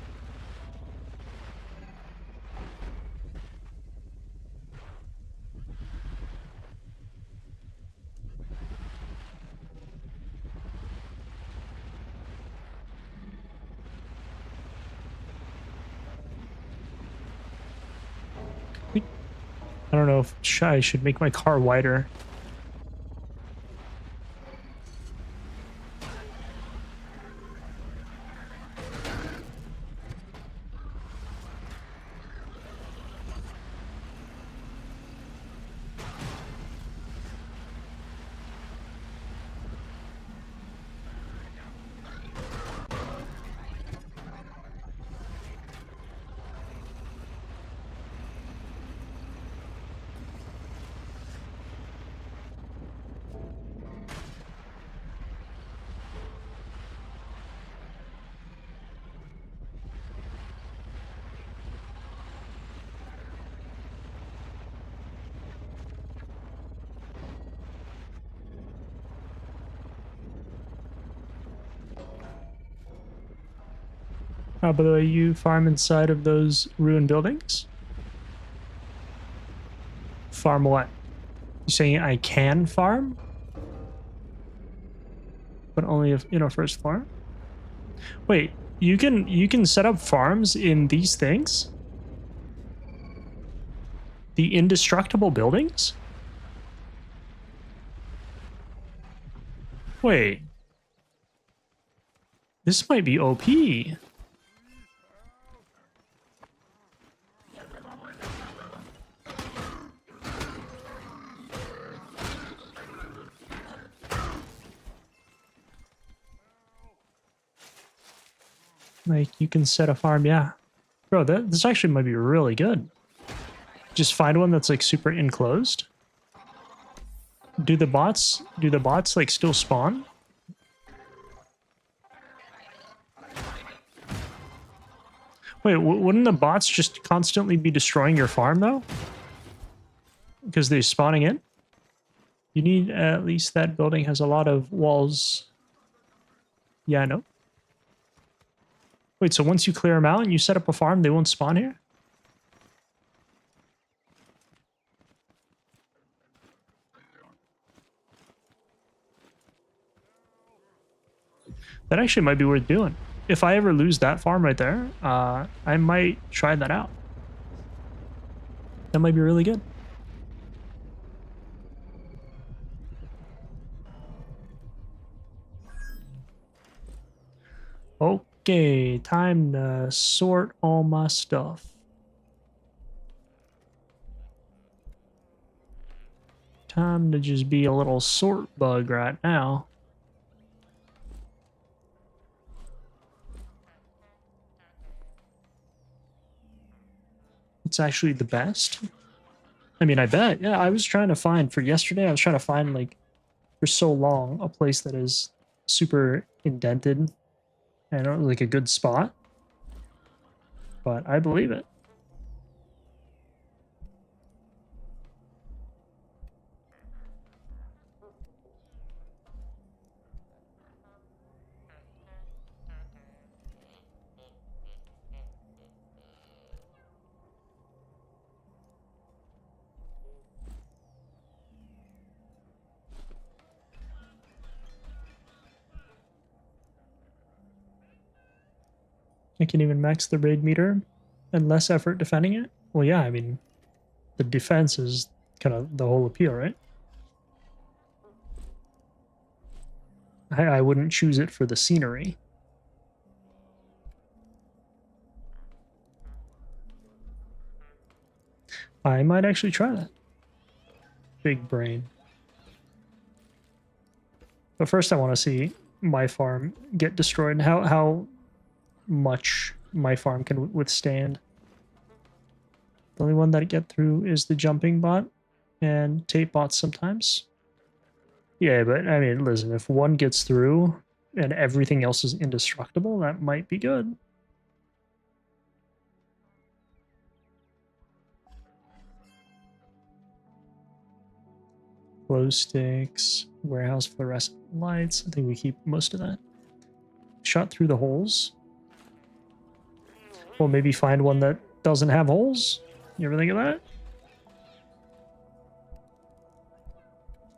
I don't know if I should make my car wider. Oh, by the way, you farm inside of those ruined buildings? Farm what? You saying I can farm? But only if in our first farm? Wait, you can set up farms in these things? The indestructible buildings? Wait. This might be OP. Like, you can set a farm, yeah. Bro, this actually might be really good. Just find one that's, like, super enclosed. Do the bots, like, still spawn? Wait, wouldn't the bots just constantly be destroying your farm, though? Because they're spawning in? You need, at least that building has a lot of walls. Yeah, I know. Wait, so once you clear them out and you set up a farm, they won't spawn here? That actually might be worth doing. If I ever lose that farm right there, I might try that out. That might be really good. Okay, time to sort all my stuff. Time to just be a little sort bug right now. It's actually the best. I mean, I bet. Yeah, I was trying to find, for yesterday, I was trying to find, like, for so long, a place that is super indented, and it was like a good spot. But I believe it. I can even max the raid meter and less effort defending it. Well, yeah, I mean, the defense is kind of the whole appeal, right? I wouldn't choose it for the scenery. I might actually try that. Big brain. But first I want to see my farm get destroyed and how much my farm can withstand. The only one that I get through is the jumping bot and tape bots sometimes. Yeah, but I mean, listen, if one gets through and everything else is indestructible, that might be good. Glow sticks, warehouse fluorescent lights. I think we keep most of that. Shot through the holes. Well, maybe find one that doesn't have holes. You ever think of that?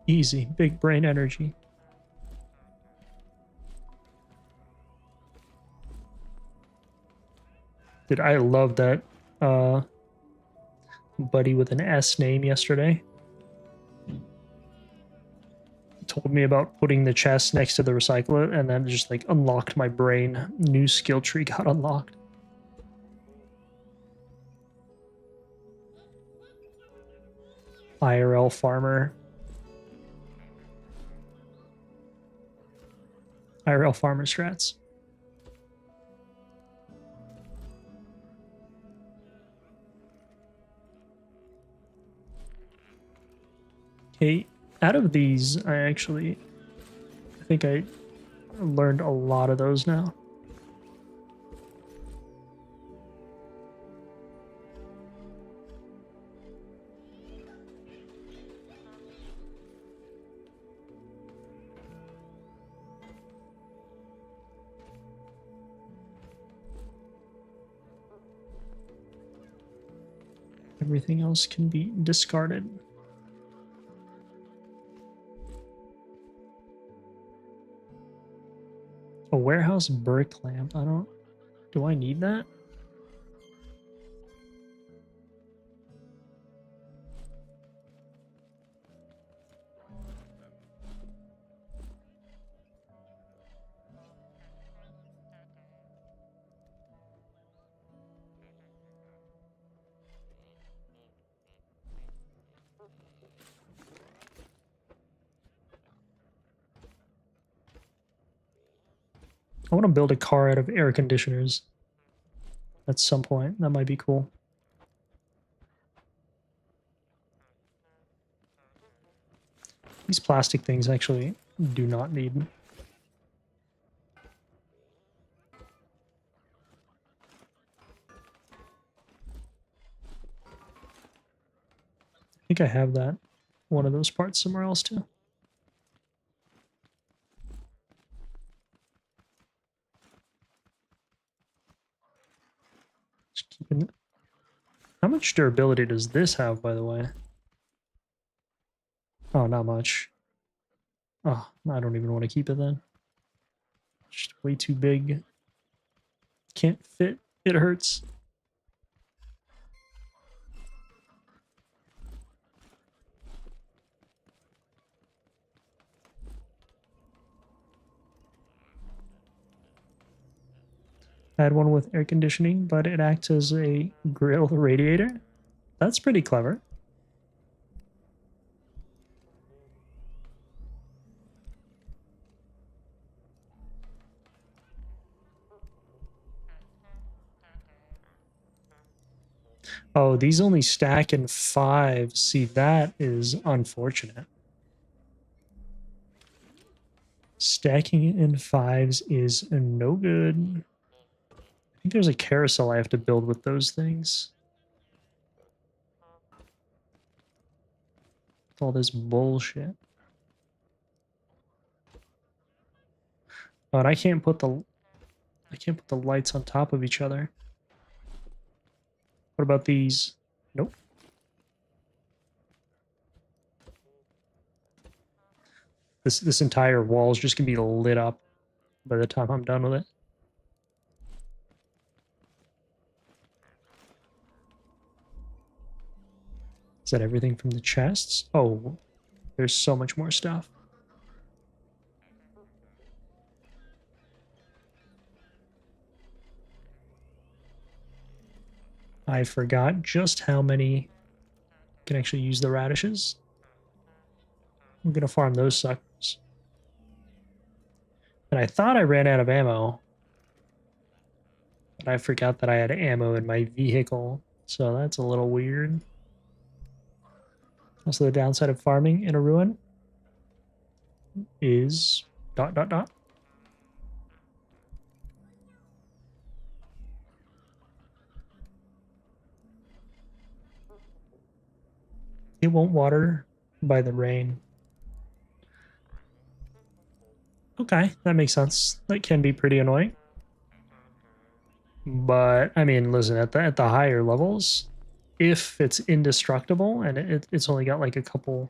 Easy. Big brain energy. Dude, I love that buddy with an S name yesterday. Told me about putting the chest next to the recycler, and then just like unlocked my brain. New skill tree got unlocked. IRL farmer. IRL farmer strats. Okay, out of these, I think I learned a lot of those now. Everything else can be discarded. A warehouse brick lamp. Do I need that? I want to build a car out of air conditioners at some point. That might be cool. These plastic things actually do not need. I think I have that. One of those parts somewhere else too. Just keeping it. How much durability does this have, by the way? Oh, not much. Oh, I don't even want to keep it then. Just way too big. Can't fit. It hurts. I had one with air conditioning, but it acts as a grill radiator. That's pretty clever. Oh, these only stack in 5. See, that is unfortunate. Stacking in fives is no good. I think there's a carousel I have to build with those things. With all this bullshit. Oh, and I can't put the lights on top of each other. What about these? Nope. This entire wall is just gonna be lit up by the time I'm done with it. Is that everything from the chests? Oh, there's so much more stuff. I forgot just how many can actually use the radishes. I'm gonna farm those suckers. And I thought I ran out of ammo, but I forgot that I had ammo in my vehicle, so that's a little weird. Also, the downside of farming in a ruin is ... It won't water by the rain. Okay, that makes sense. That can be pretty annoying. But I mean, listen, at the higher levels, if it's indestructible and it's only got like a couple,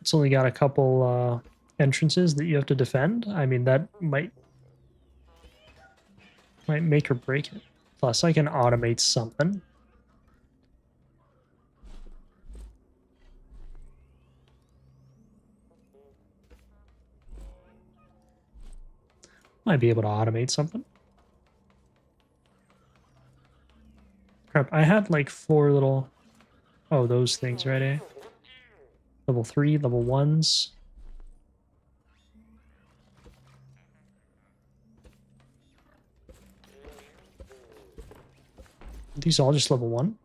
it's only got a couple entrances that you have to defend. I mean, that might make or break it. Plus, I can automate something. Might be able to automate something. Crap, I had like 4 little... Oh, those things, right, eh? Level 3, level 1s. These all just level 1?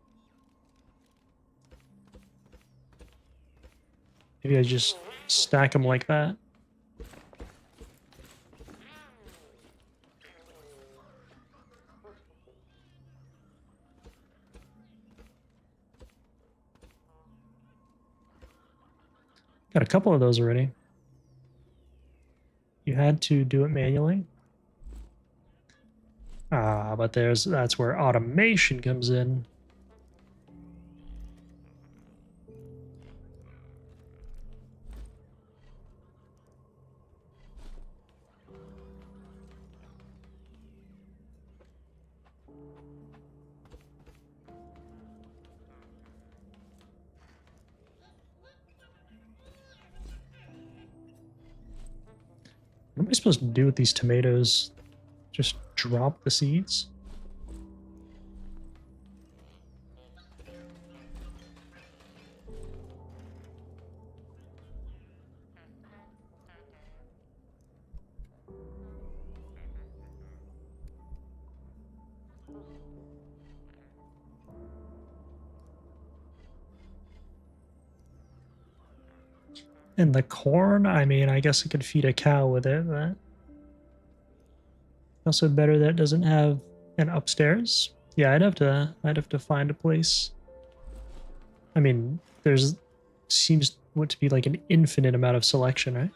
Maybe I just stack them like that. Got a couple of those already. You had to do it manually. Ah, but that's where automation comes in. What am I supposed to do with these tomatoes? Just drop the seeds? And the corn, I mean, I guess I could feed a cow with it, but also better that it doesn't have an upstairs. Yeah, I'd have to find a place. I mean, there's seems what to be like an infinite amount of selection, right?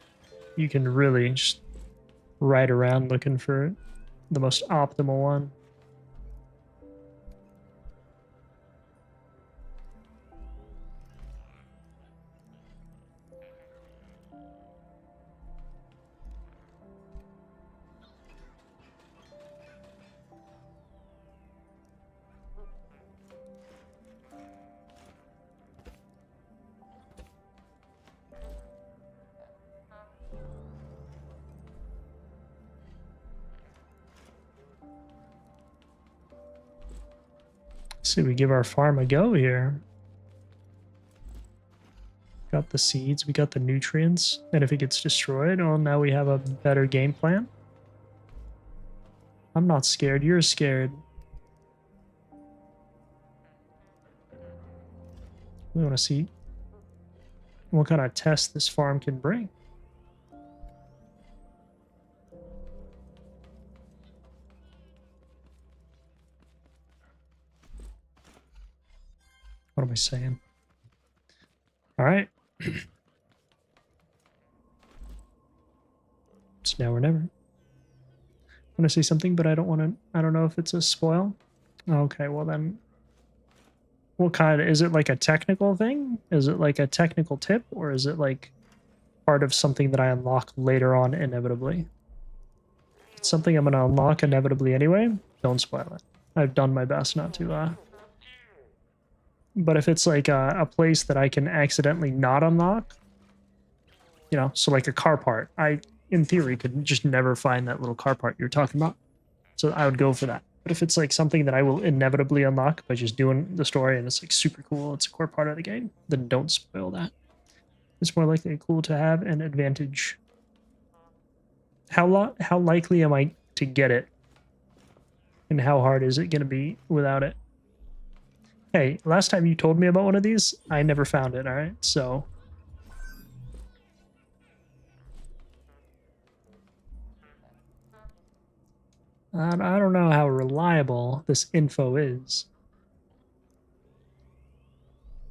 You can really just ride around looking for the most optimal one. See, we give our farm a go here. Got the seeds, we got the nutrients, and if it gets destroyed, well, now we have a better game plan. I'm not scared, you're scared. We want to see what kind of test this farm can bring. What am I saying? All right. It's now or never. I want to say something, but I don't want to. I don't know if it's a spoil. Okay, well then, what kind is it? Like a technical thing? Is it like a technical tip, or is it like part of something that I unlock later on inevitably? If it's something I'm gonna unlock inevitably anyway, don't spoil it. I've done my best not to. But if it's like a place that I can accidentally not unlock, you know, so like a car part, I in theory could just never find that little car part you're talking about. So I would go for that. But if it's like something that I will inevitably unlock by just doing the story and it's like super cool, it's a core part of the game, then don't spoil that. It's more likely cool to have an advantage. How likely am I to get it? And how hard is it going to be without it? Hey, last time you told me about one of these, I never found it, all right? So I don't know how reliable this info is.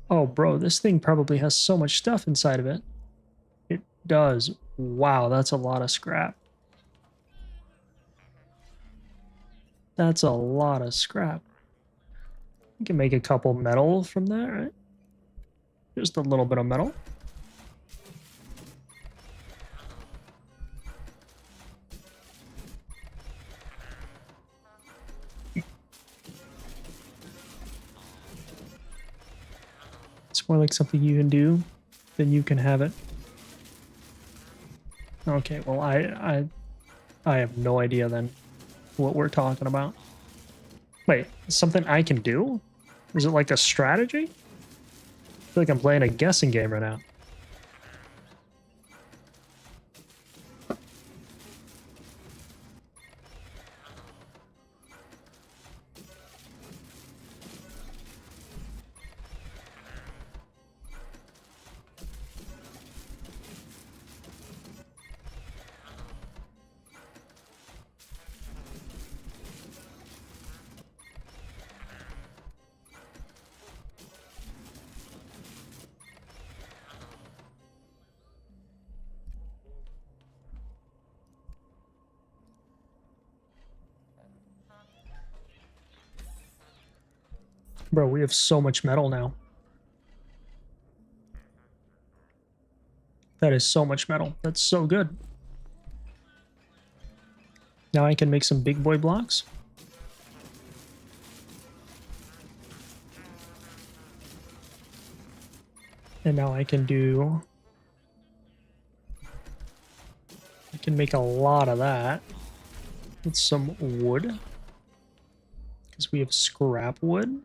Oh, bro, this thing probably has so much stuff inside of it. It does. Wow, that's a lot of scrap. That's a lot of scrap. You can make a couple metal from that, right? Just a little bit of metal. It's more like something you can do than you can have it. Okay, well, I have no idea then what we're talking about. Wait, something I can do? Is it like a strategy? I feel like I'm playing a guessing game right now. Bro, we have so much metal now. That is so much metal. That's so good. Now I can make some big boy blocks. And now I can do... I can make a lot of that with some wood. Because we have scrap wood.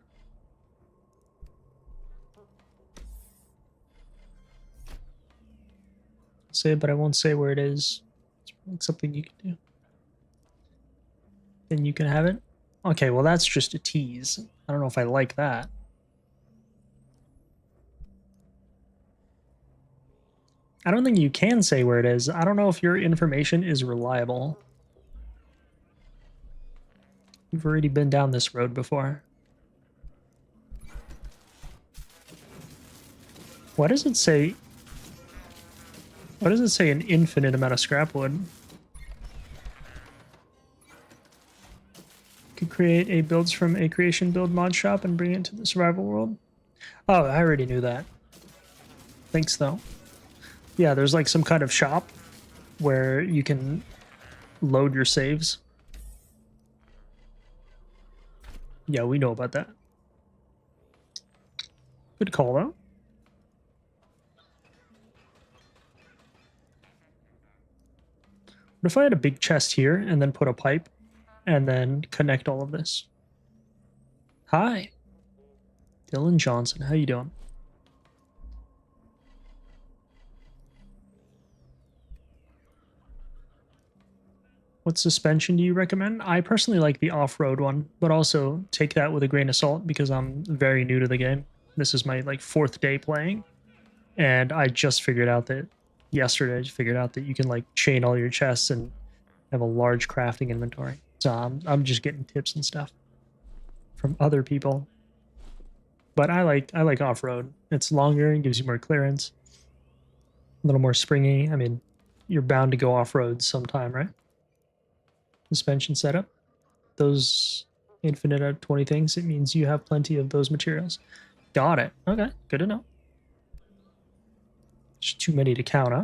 Say it, but I won't say where it is. It's something you can do. Then you can have it. Okay, well that's just a tease. I don't know if I like that. I don't think you can say where it is. I don't know if your information is reliable. We've already been down this road before. Why does it say... Why does it say an infinite amount of scrap wood? Could create a builds from a creation build mod shop and bring it to the survival world. Oh, I already knew that. Thanks, though. Yeah, there's like some kind of shop where you can load your saves. Yeah, we know about that. Good call, though. What if I had a big chest here and then put a pipe and then connect all of this? Hi. Dylan Johnson, how you doing? What suspension do you recommend? I personally like the off-road one, but also take that with a grain of salt because I'm very new to the game. This is my like 4th day playing, and I just figured out that yesterday I just figured out that you can like chain all your chests and have a large crafting inventory. So I'm just getting tips and stuff from other people. But I like off-road. It's longer and gives you more clearance. A little more springy. I mean, you're bound to go off-road sometime, right? Suspension setup. Those infinite out of 20 things, it means you have plenty of those materials. Got it. Okay, good to know. There's too many to count, huh?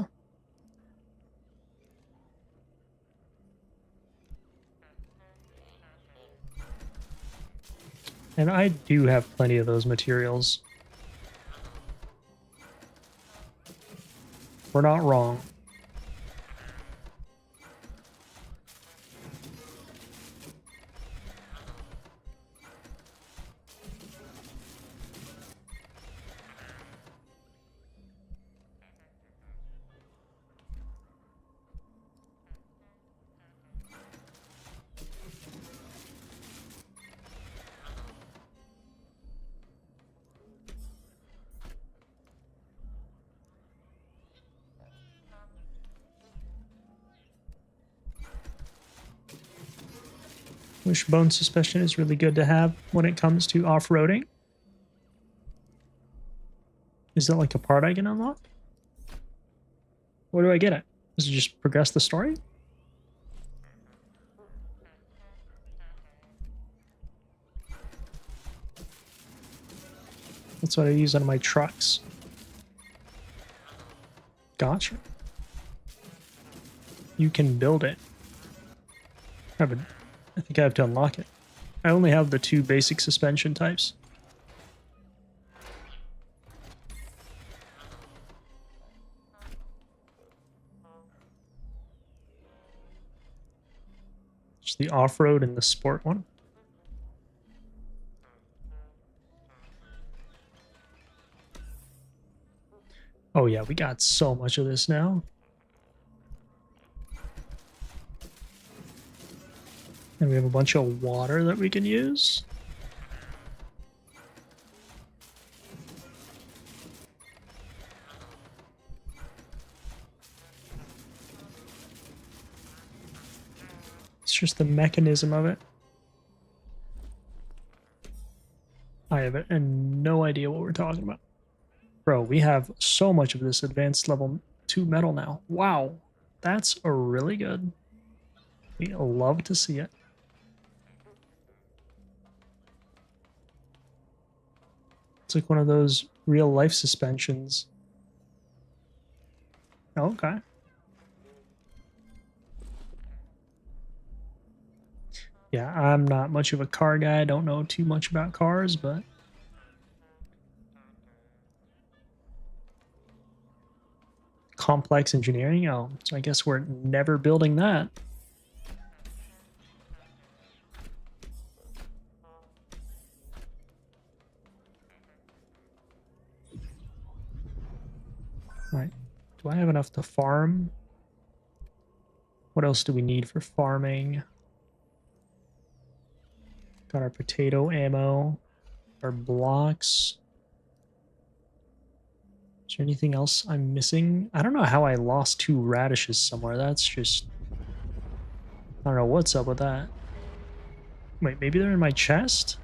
And I do have plenty of those materials. We're not wrong. Wishbone suspension is really good to have when it comes to off-roading. Is that like a part I can unlock? Where do I get it? Does it just progress the story? That's what I use on my trucks. Gotcha. You can build it. I think I have to unlock it. I only have the 2 basic suspension types. Just the off-road and the sport one. Oh yeah, we got so much of this now. And we have a bunch of water that we can use. It's just the mechanism of it. I have no idea what we're talking about. Bro, we have so much of this advanced level 2 metal now. Wow, that's really good. We love to see it. It's like one of those real life suspensions. Oh, okay. Yeah, I'm not much of a car guy. I don't know too much about cars, but complex engineering. Oh, so I guess we're never building that. Right. Do I have enough to farm? What else do we need for farming? Got our potato ammo, our blocks. Is there anything else I'm missing? I don't know how I lost 2 radishes somewhere. That's just... I don't know what's up with that. Wait, maybe they're in my chest?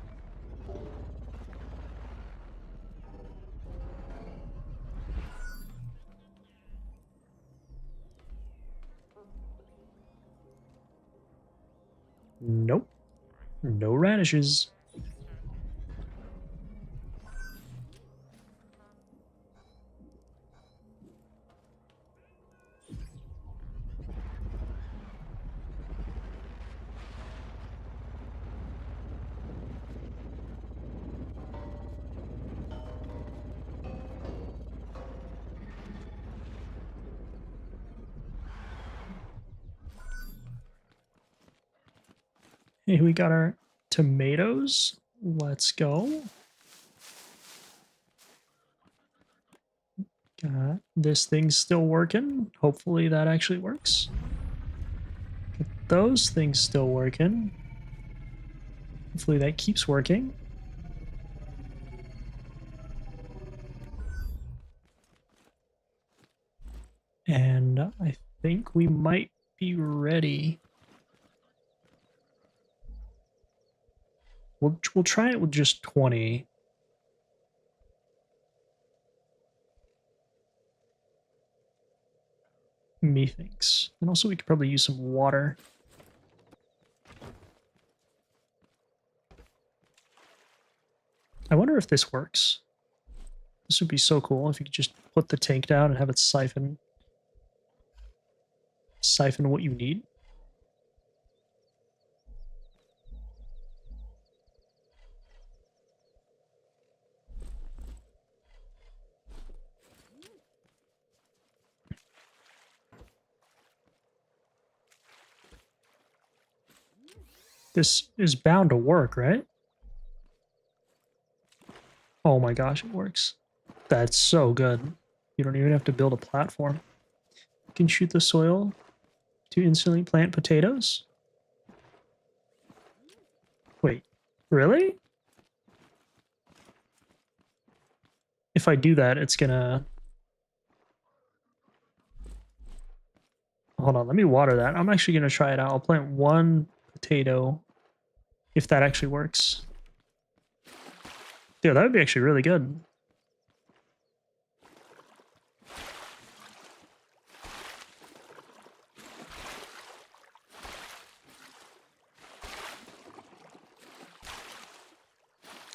Nope. No radishes. Hey, we got our tomatoes. Let's go. Got this thing's still working. Hopefully that actually works. Got those things still working. Hopefully that keeps working. And I think we might be ready. We'll try it with just 20. methinks. And also we could probably use some water. I wonder if this works. This would be so cool if you could just put the tank down and have it siphon what you need. This is bound to work, right? Oh my gosh, it works. That's so good. You don't even have to build a platform. You can shoot the soil to instantly plant potatoes? Wait, really? If I do that, it's gonna... Hold on, let me water that. I'm actually gonna try it out. I'll plant one potato, if that actually works. Yeah, that would be actually really good.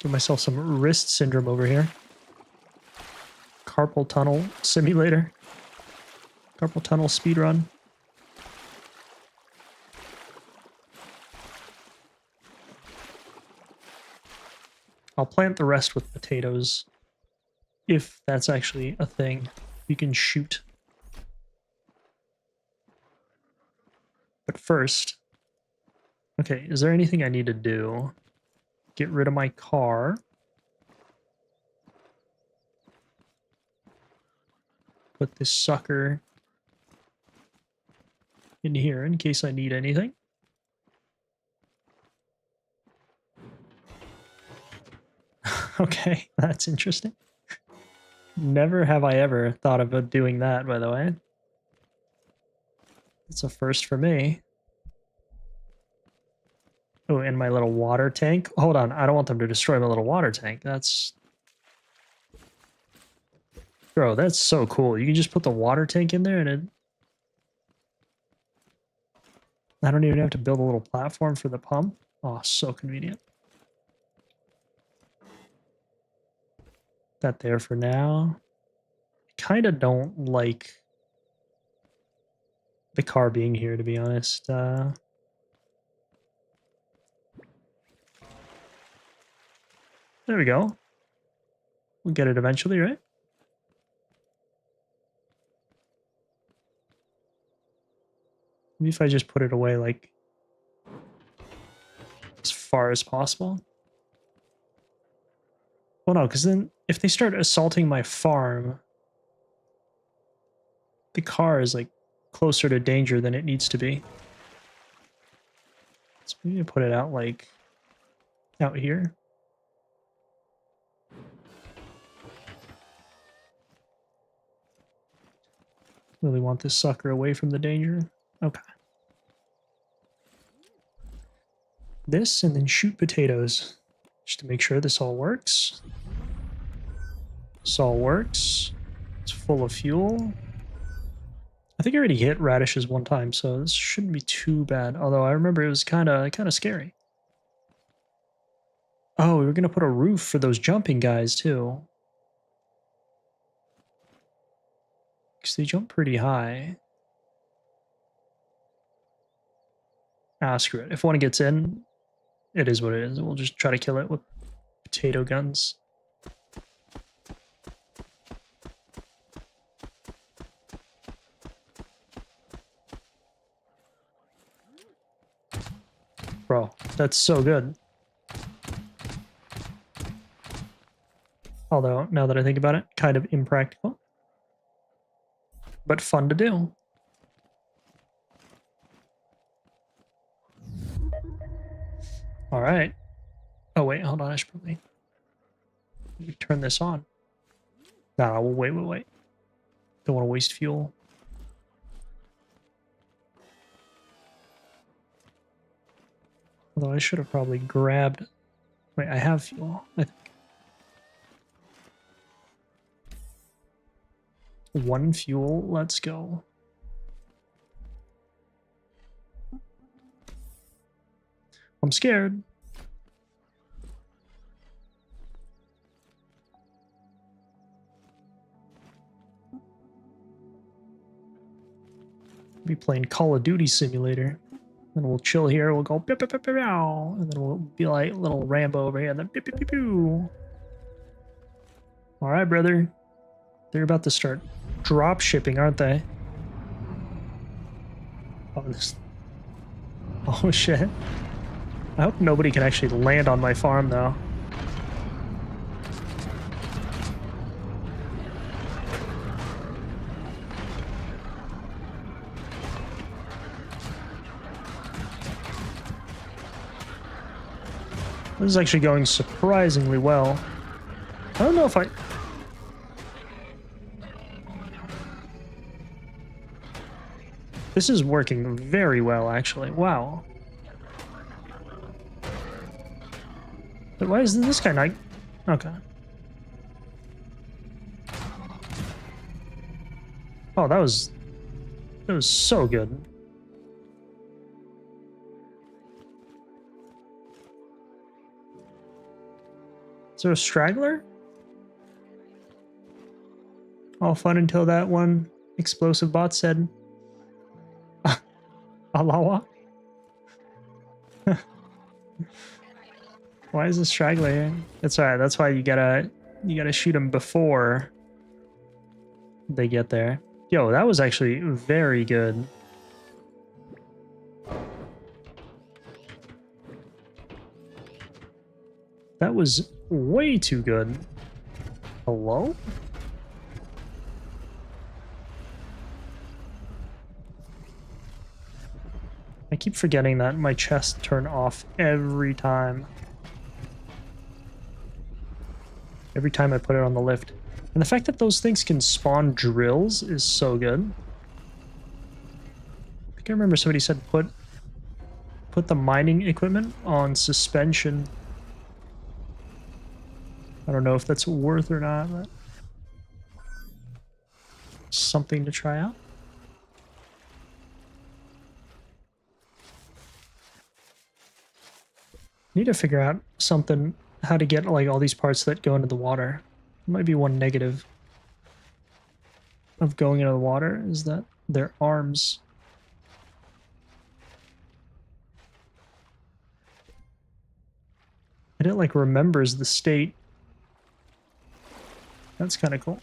Give myself some wrist syndrome over here. Carpal tunnel simulator. Carpal tunnel speedrun. I'll plant the rest with potatoes, if that's actually a thing you can shoot. But first, okay, is there anything I need to do? Get rid of my car. Put this sucker in here in case I need anything. Okay, that's interesting. Never have I ever thought about doing that, by the way. It's a first for me. Oh, and my little water tank. Hold on, I don't want them to destroy my little water tank. That's... Bro, that's so cool. You can just put the water tank in there and it... I don't even have to build a little platform for the pump. Oh, so convenient. That there for now. I kind of don't like the car being here, to be honest. There we go. We'll get it eventually, right? Maybe if I just put it away, like, as far as possible. Well, no, because then if they start assaulting my farm, the car is, like, closer to danger than it needs to be. So maybe put it out, like, out here. Really want this sucker away from the danger. Okay. This, and then shoot potatoes. Just to make sure this all works. This all works. It's full of fuel. I think I already hit radishes one time, so this shouldn't be too bad. Although I remember it was kind of scary. Oh, we were gonna put a roof for those jumping guys too. Because they jump pretty high. Ah, screw it. If one gets in, it is what it is. We'll just try to kill it with potato guns. Bro, that's so good. Although, now that I think about it, kind of impractical. But fun to do. Alright. Oh wait, hold on, I should probably turn this on. Nah, we'll wait. Don't want to waste fuel. Although I should have probably grabbed... Wait, I have fuel, I think. One fuel, let's go. I'm scared. Be playing Call of Duty Simulator. And we'll chill here. We'll go pew, pew, pew, pew, pew, and then we'll be like little Rambo over here. And then pew, pew, pew, pew. All right, brother. They're about to start drop shipping, aren't they? Oh, oh shit. I hope nobody can actually land on my farm, though. This is actually going surprisingly well. I don't know if I... This is working very well, actually. Wow. But why isn't this guy not... Okay. Oh, that was so good. Is there a straggler? All fun until that one explosive bot said, Alawa? Why is this straggler here? It's alright, that's why you gotta shoot him before they get there. Yo, that was actually very good. That was way too good. Hello? I keep forgetting that my chests turn off every time. Every time I put it on the lift. And the fact that those things can spawn drills is so good. I can remember somebody said put the mining equipment on suspension. I don't know if that's worth or not, but something to try out. Need to figure out something, how to get like all these parts that go into the water. It might be one negative of going into the water is that their arms. And it like remembers the state. That's kind of cool.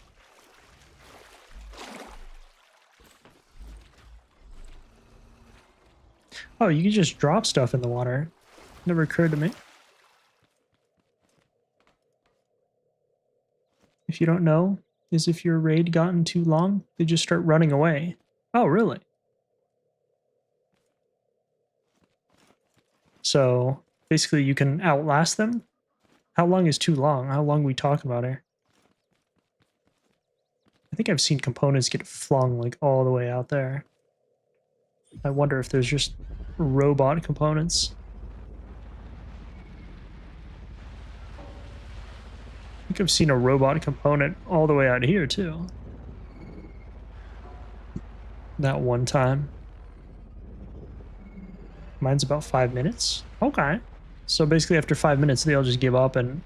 Oh, you can just drop stuff in the water. Never occurred to me. If you don't know, is if your raid gotten too long, they just start running away. Oh, really? So basically you can outlast them? How long is too long? How long are we talking about here? I think I've seen components get flung like all the way out there. I wonder if there's just robot components. I think I've seen a robot component all the way out here too. That one time. Mine's about 5 minutes. Okay. So basically after 5 minutes they all just give up and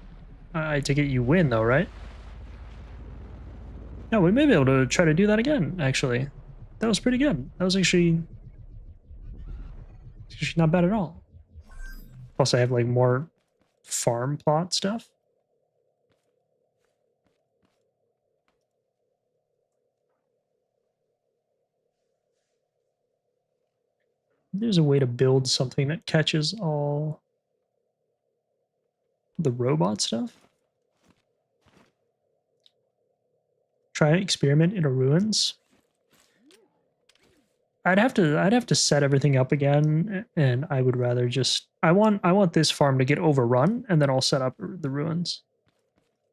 I take it you win though, right? No, we may be able to try to do that again, actually. That was pretty good. That was actually not bad at all. Plus I have like more farm plot stuff. There's a way to build something that catches all the robot stuff. Try an experiment in a ruins. I'd have to set everything up again, and I would rather just I want this farm to get overrun, and then I'll set up the ruins.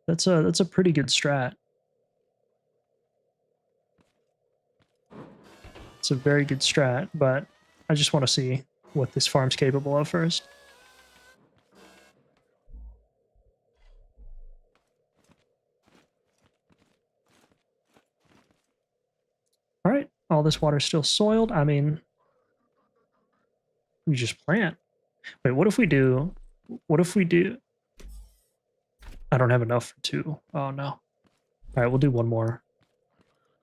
That's a pretty good strat. It's a very good strat, but I just want to see what this farm's capable of first. All right, all this water's still soiled. I mean, we just plant. Wait, what if we do... What if we do... I don't have enough for 2. Oh, no. All right, we'll do 1 more.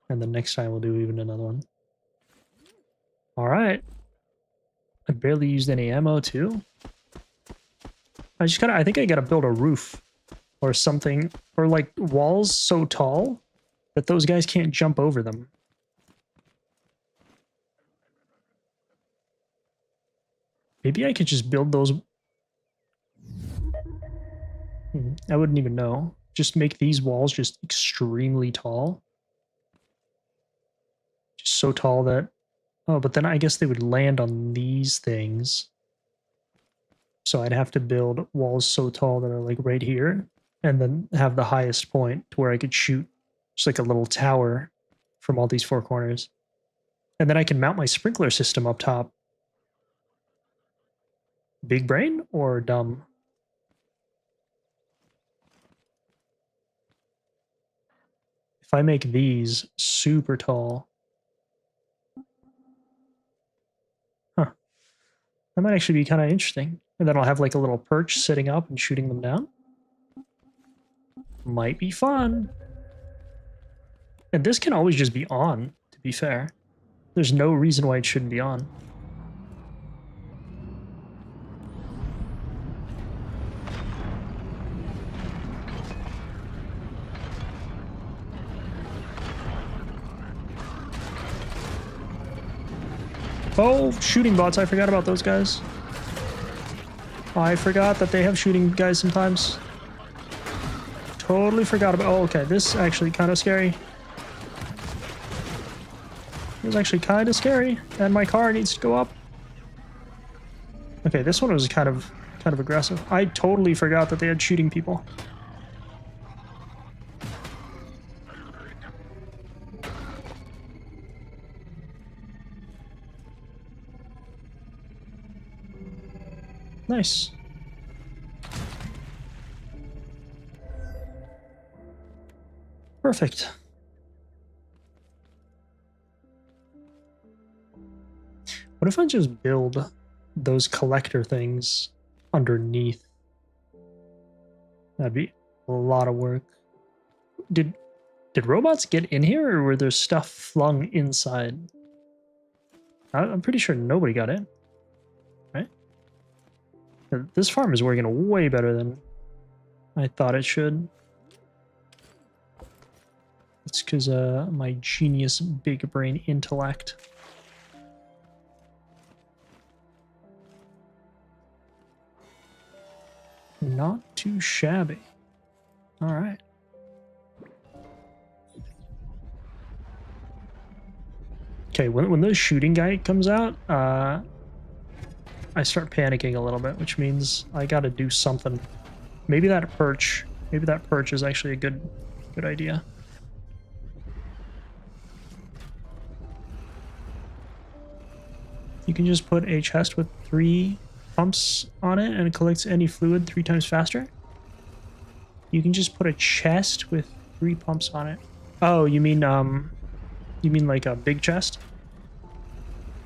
And then next time we'll do even another one. All right. I barely used any ammo, too. I think I gotta build a roof. Or something. Or, like, walls so tall that those guys can't jump over them. Maybe I could just build those... I wouldn't even know. Just make these walls just extremely tall. Just so tall that... Oh, but then I guess they would land on these things. So I'd have to build walls so tall that are like right here. And then have the highest point to where I could shoot just like a little tower from all these 4 corners. And then I can mount my sprinkler system up top. Big brain or dumb? If I make these super tall... Huh. That might actually be kind of interesting. And then I'll have like a little perch sitting up and shooting them down. Might be fun. And this can always just be on, to be fair. There's no reason why it shouldn't be on. Oh, shooting bots. I forgot about those guys. I forgot that they have shooting guys sometimes. Totally forgot about... Oh, okay. This is actually kind of scary. It was actually kind of scary. And my car needs to go up. Okay, this one was kind of aggressive. I totally forgot that they had shooting people. Nice. Perfect. What if I just build those collector things underneath? That'd be a lot of work. Did robots get in here, or were there stuff flung inside? I'm pretty sure nobody got in. Right? This farm is working way better than I thought it should. It's because my genius big brain intellect. Not too shabby. All right. Okay, when the shooting guy comes out, I start panicking a little bit, which means I gotta do something. Maybe that perch is actually a good idea. You can just put a chest with 3 pumps on it and it collects any fluid 3 times faster. You can just put a chest with 3 pumps on it. Oh, you mean like a big chest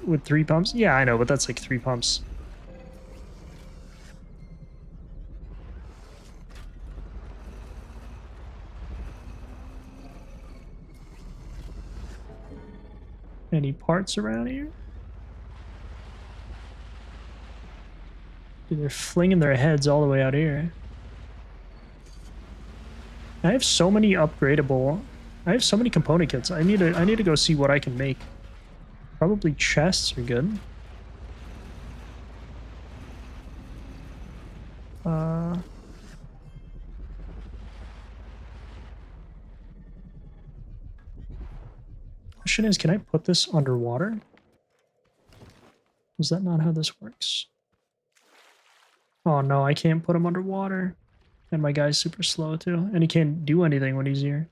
with 3 pumps? Yeah, I know, but that's like 3 pumps. Any parts around here? Dude, they're flinging their heads all the way out here. I have so many upgradable... I have so many component kits. I need to go see what I can make. Probably chests are good. Question is, can I put this underwater? Is that not how this works? Oh no, I can't put him underwater. And my guy's super slow too. And he can't do anything when he's here.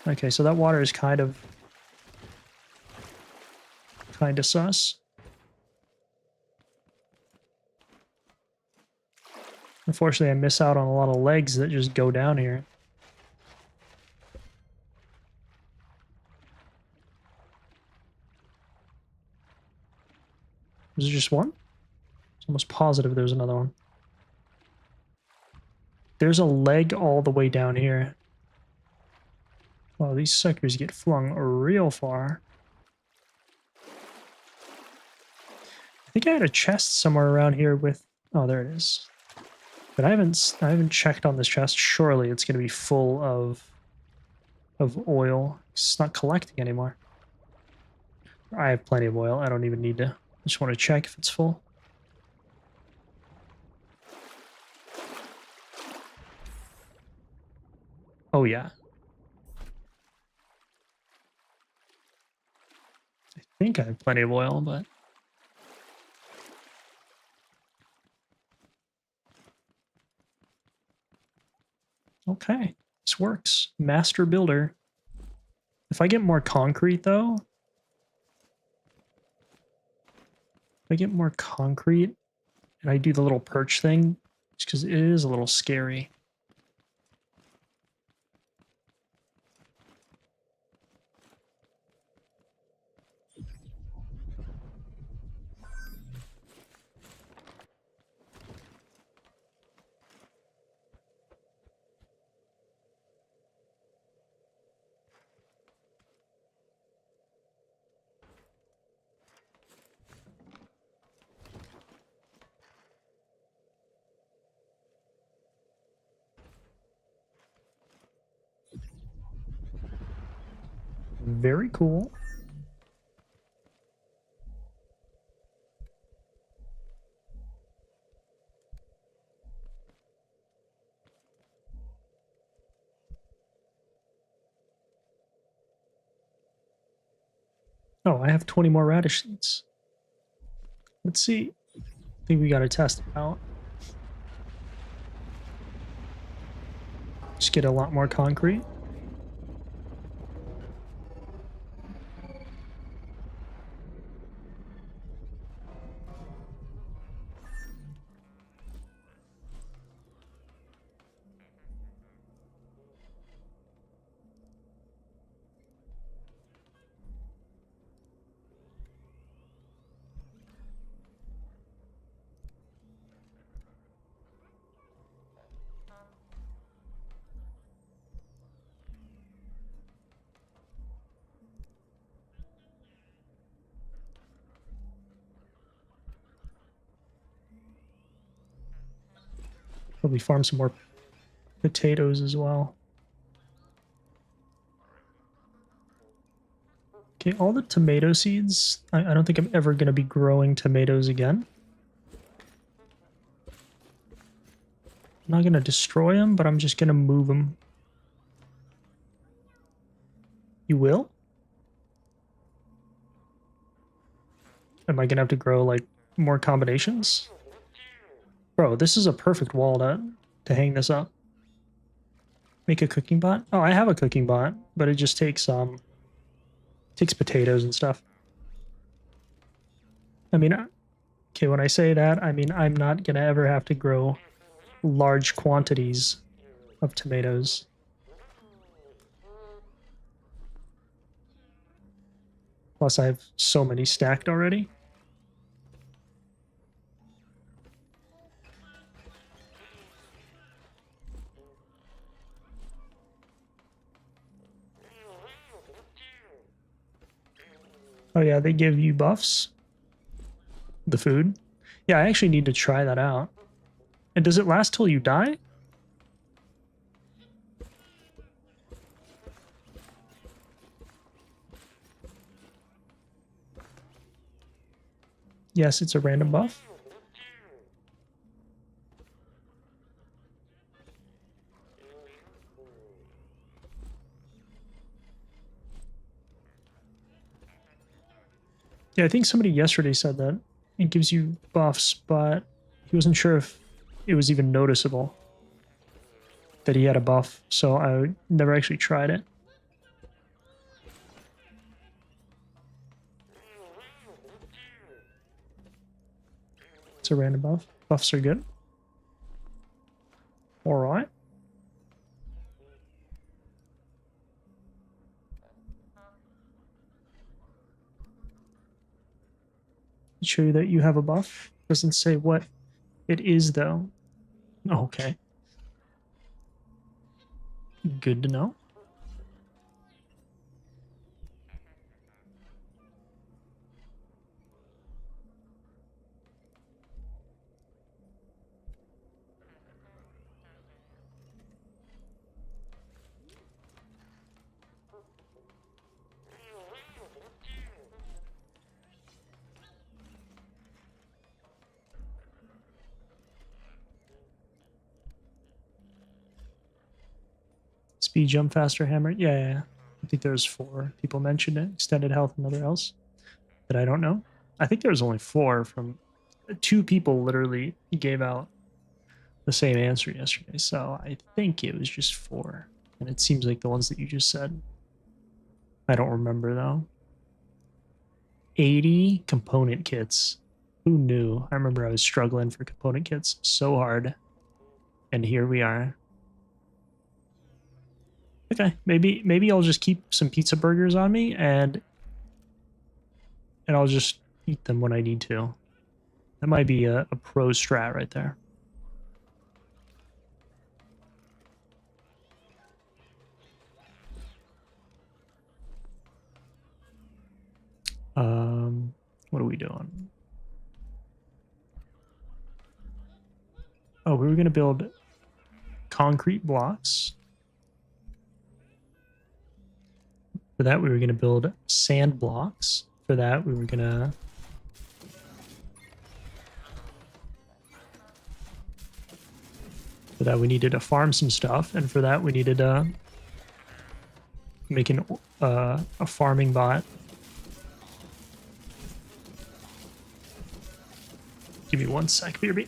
Okay, so that water is kind of sus. Unfortunately, I miss out on a lot of legs that just go down here. Is it just one? It's almost positive there's another one. There's a leg all the way down here. Wow, these suckers get flung real far. I think I had a chest somewhere around here with... Oh, there it is. But I haven't checked on this chest. Surely it's going to be full of oil. It's not collecting anymore. I have plenty of oil. I don't even need to. I just want to check if it's full. Oh, yeah. I think I have plenty of oil, but... Okay, this works. Master builder. If I get more concrete, though... If I get more concrete, and I do the little perch thing, just because it is a little scary. Very cool. Oh, I have 20 more radish seeds. Let's see. I think we gotta test it out. Just get a lot more concrete. Probably farm some more potatoes as well. Okay, all the tomato seeds. I don't think I'm ever going to be growing tomatoes again. I'm not going to destroy them, but I'm just going to move them. You will? Am I going to have to grow, like, more combinations? Bro, this is a perfect wall to hang this up. Make a cooking bot? Oh, I have a cooking bot, but it just takes potatoes and stuff. I mean, okay, when I say that, I mean I'm not gonna ever have to grow large quantities of tomatoes. Plus, I have so many stacked already. Oh yeah, they give you buffs. The food. Yeah, I actually need to try that out. And does it last till you die? Yes, it's a random buff. Yeah, I think somebody yesterday said that it gives you buffs, but he wasn't sure if it was even noticeable that he had a buff, so I never actually tried it. It's a random buff. Buffs are good. Alright. Show you that you have a buff. Doesn't say what it is, though. Okay. Good to know. Speed jump, faster hammer. Yeah. I think there's 4 people mentioned it. Extended health, and nothing else that I don't know. I think there was only 4 from 2 people literally gave out the same answer yesterday. So I think it was just 4. And it seems like the ones that you just said. I don't remember though. 80 component kits. Who knew? I remember I was struggling for component kits so hard. And here we are. Okay, maybe I'll just keep some pizza burgers on me and I'll just eat them when I need to. That might be a pro strat right there. What are we doing? Oh, we were gonna build concrete blocks. For that, we were gonna build sand blocks. For that, we were gonna For that, we needed to farm some stuff, and for that, we needed to make a farming bot. Give me 1 sec, BRB.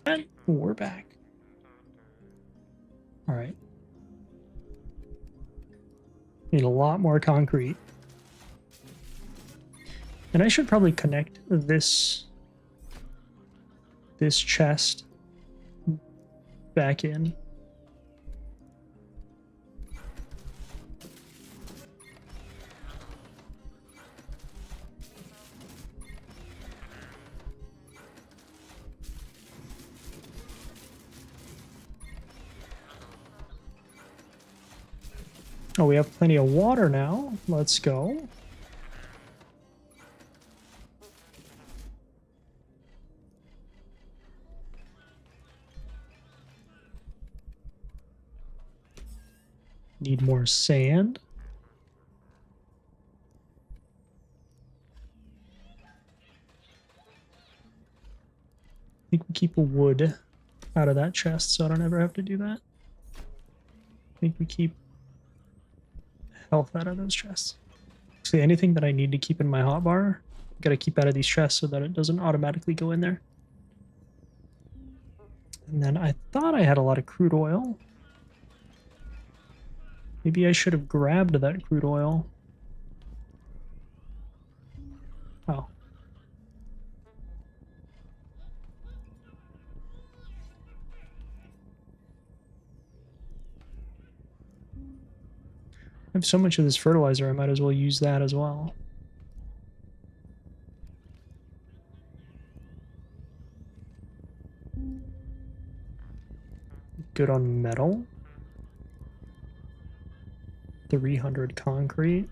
And we're back. All right. Need a lot more concrete. And I should probably connect this chest back in. Oh, we have plenty of water now. Let's go. Need more sand. I think we keep a wood out of that chest so I don't ever have to do that. I think we keep health out of those chests. See, anything that I need to keep in my hotbar, I gotta keep out of these chests so that it doesn't automatically go in there. And then I thought I had a lot of crude oil. Maybe I should have grabbed that crude oil. Oh. I have so much of this fertilizer, I might as well use that as well. good on metal. 300 concrete.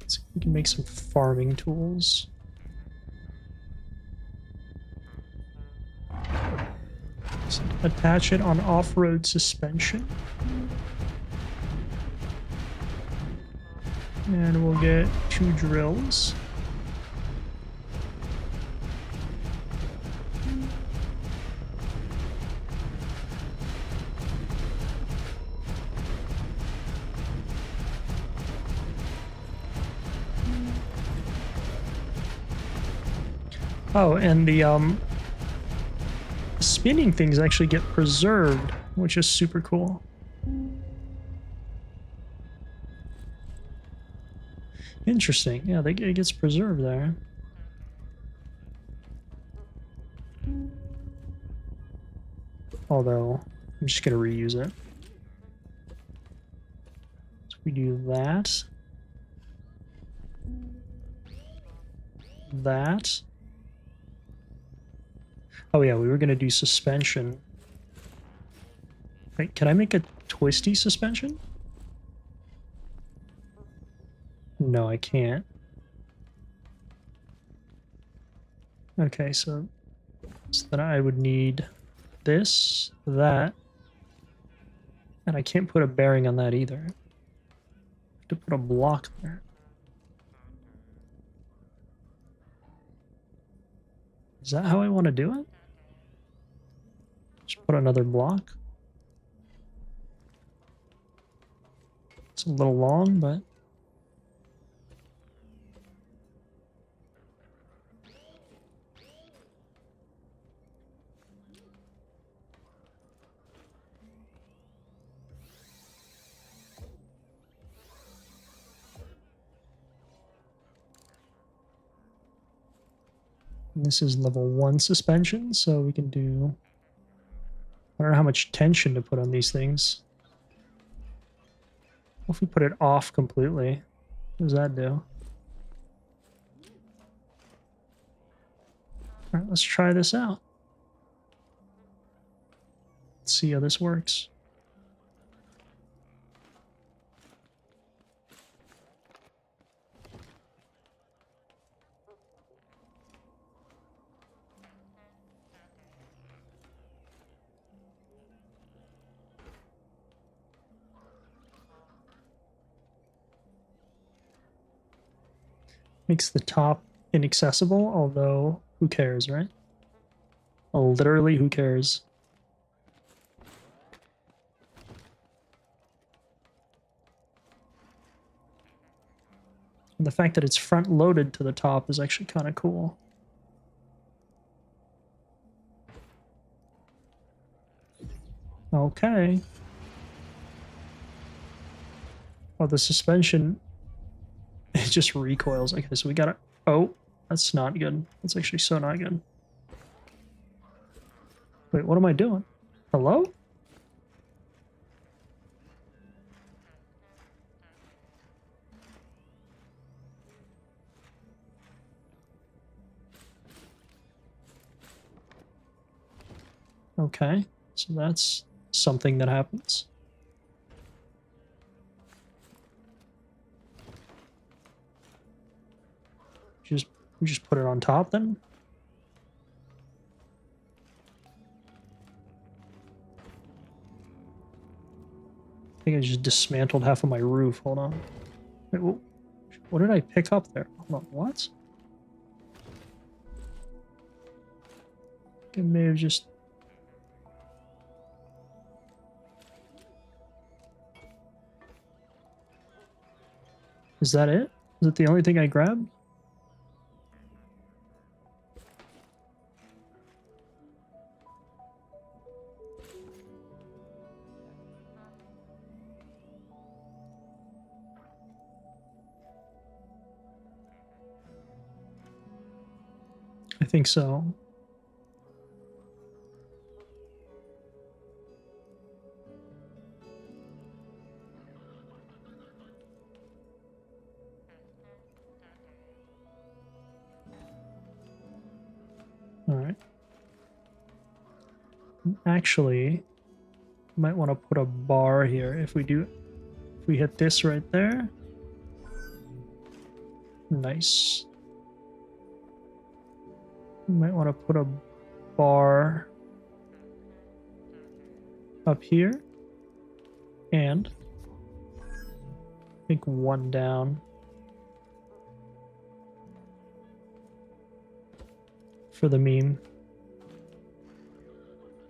Let's see if we can make some farming tools. So attach it on off-road suspension. And we'll get 2 drills. Oh, and the spinning things actually get preserved, which is super cool. Interesting. Yeah, it gets preserved there. Although, I'm just going to reuse it. So we do that. That. Oh yeah, we were going to do suspension. Wait, can I make a twisty suspension? No, I can't. Okay, so then I would need this, that, and I can't put a bearing on that either. I have to put a block there. Is that how I want to do it? Just put another block. It's a little long, but this is level 1 suspension, so we can do... I don't know how much tension to put on these things. What if we put it off completely? What does that do? Alright, let's try this out. Let's see how this works. Makes the top inaccessible, although who cares, right? Oh, literally, who cares? And the fact that it's front loaded to the top is actually kind of cool. Okay. Oh, the suspension, it just recoils. Okay, so we gotta... Oh, that's not good. That's actually so not good. Wait, what am I doing? Hello? Okay, so that's something that happens. We just put it on top then? I think I just dismantled half of my roof. Hold on. Wait, what did I pick up there? Hold on, what? I may have just... Is that it? Is it the only thing I grabbed? I think so. All right. Actually, might want to put a bar here if we hit this right there. Nice. Might want to put a bar up here. And I think one down for the meme.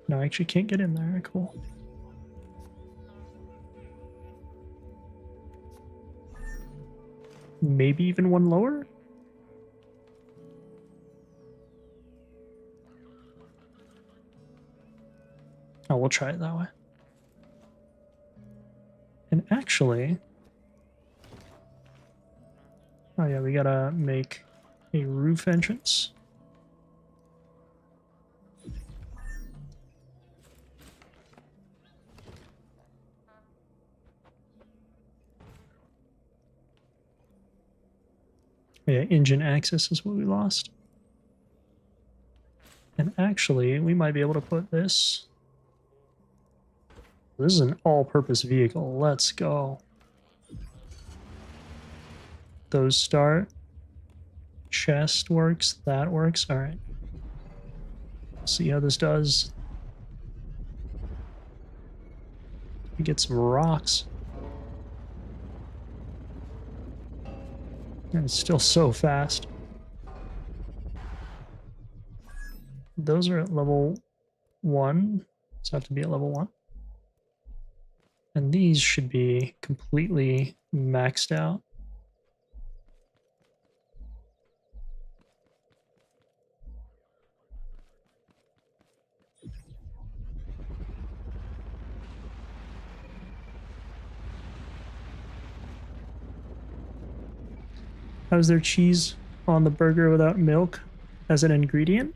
No, I actually can't get in there. Cool. Maybe even one lower? Oh, we'll try it that way. And actually... Oh yeah, we gotta make a roof entrance. Yeah, engine access is what we lost. And actually, we might be able to put this... This is an all-purpose vehicle. Let's go. Those start. Chest works. That works. All right. See how this does. We get some rocks. And it's still so fast. Those are at level 1. So have to be at level 1. And these should be completely maxed out. How's there cheese on the burger without milk as an ingredient?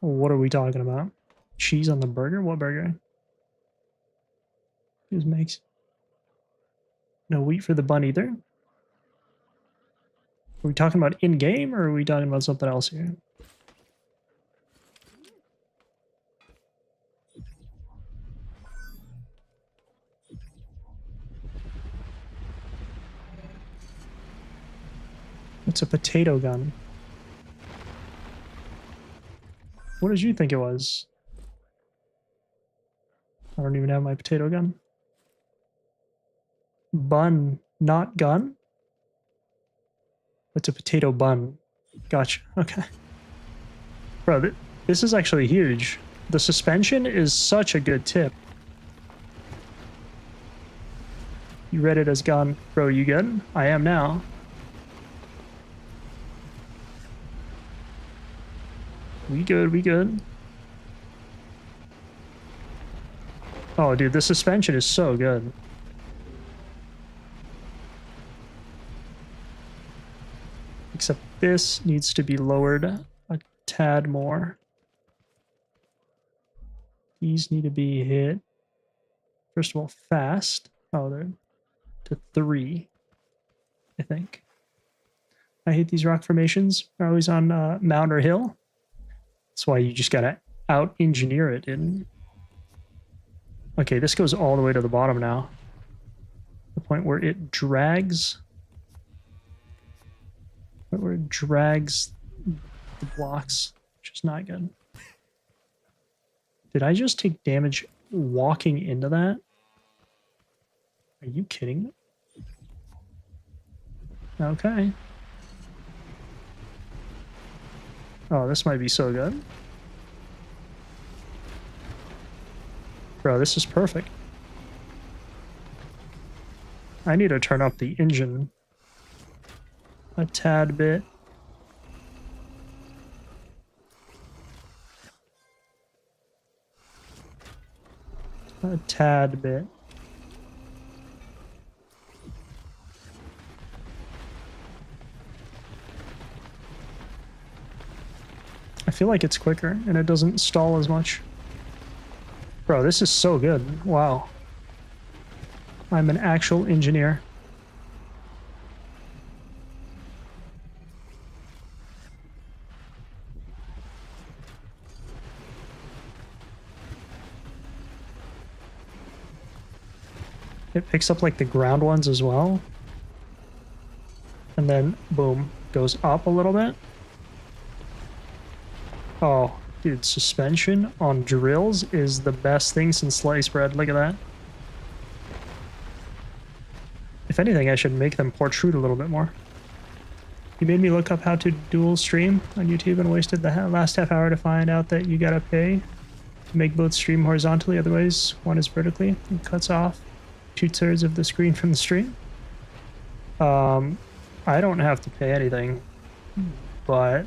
What are we talking about? Cheese on the burger? What burger? Who's makes? No wheat for the bun either? Are we talking about in-game or are we talking about something else here? It's a potato gun. What did you think it was? I don't even have my potato gun. Bun, not gun? It's a potato bun. Gotcha. Okay. Bro, this is actually huge. The suspension is such a good tip. You read it as gun. Bro, you good? I am now. We good, we good. Oh, dude, the suspension is so good. Except this needs to be lowered a tad more. These need to be hit, first of all, fast. Oh, they're to 3, I think. I hate these rock formations. They're always on mound or hill. That's why you just gotta out-engineer it, dude. Okay, this goes all the way to the bottom now. The point where it drags... where it drags the blocks, which is not good. Did I just take damage walking into that? Are you kidding me? Okay. Oh, this might be so good. Bro, this is perfect. I need to turn up the engine a tad bit. A tad bit. I feel like it's quicker and it doesn't stall as much. Bro, this is so good. Wow. I'm an actual engineer. It picks up like the ground ones as well. And then, boom, goes up a little bit. Oh, dude, suspension on drills is the best thing since sliced bread. Look at that. If anything, I should make them protrude a little bit more. You made me look up how to dual stream on YouTube and wasted the last half hour to find out that you gotta pay to make both stream horizontally, otherwise one is vertically and cuts off 2/3 of the screen from the stream. I don't have to pay anything, but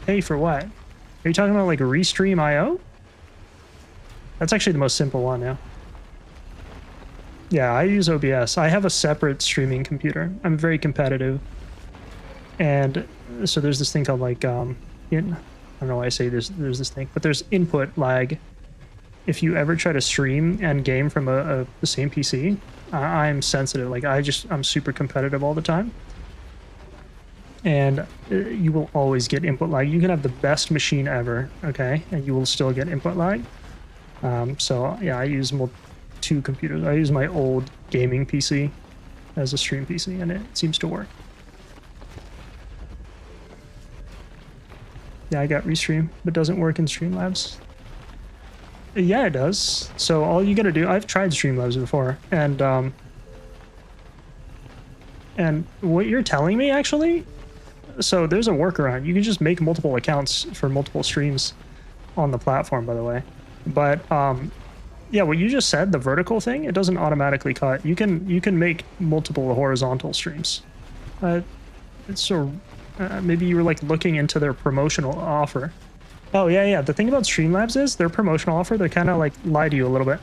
pay for what? Are you talking about like Restream IO? That's actually the most simple one now. Yeah, I use OBS. I have a separate streaming computer. I'm very competitive. And so there's this thing called like, I don't know why I say there's this thing, but there's input lag. If you ever try to stream and game from the same PC, I'm sensitive. Like I'm super competitive all the time. And you will always get input lag. You can have the best machine ever, okay? And you will still get input lag. So yeah, I use two computers. I use my old gaming PC as a stream PC, and it seems to work. Yeah, I got Restream, but doesn't work in Streamlabs. Yeah, it does. So all you gotta do, I've tried Streamlabs before, and what you're telling me actually, so there's a workaround. You can just make multiple accounts for multiple streams on the platform, by the way. But yeah, what you just said, the vertical thing, it doesn't automatically cut. You can make multiple horizontal streams. Maybe you were like looking into their promotional offer. Oh yeah. The thing about Streamlabs is their promotional offer, they kind of like lie to you a little bit.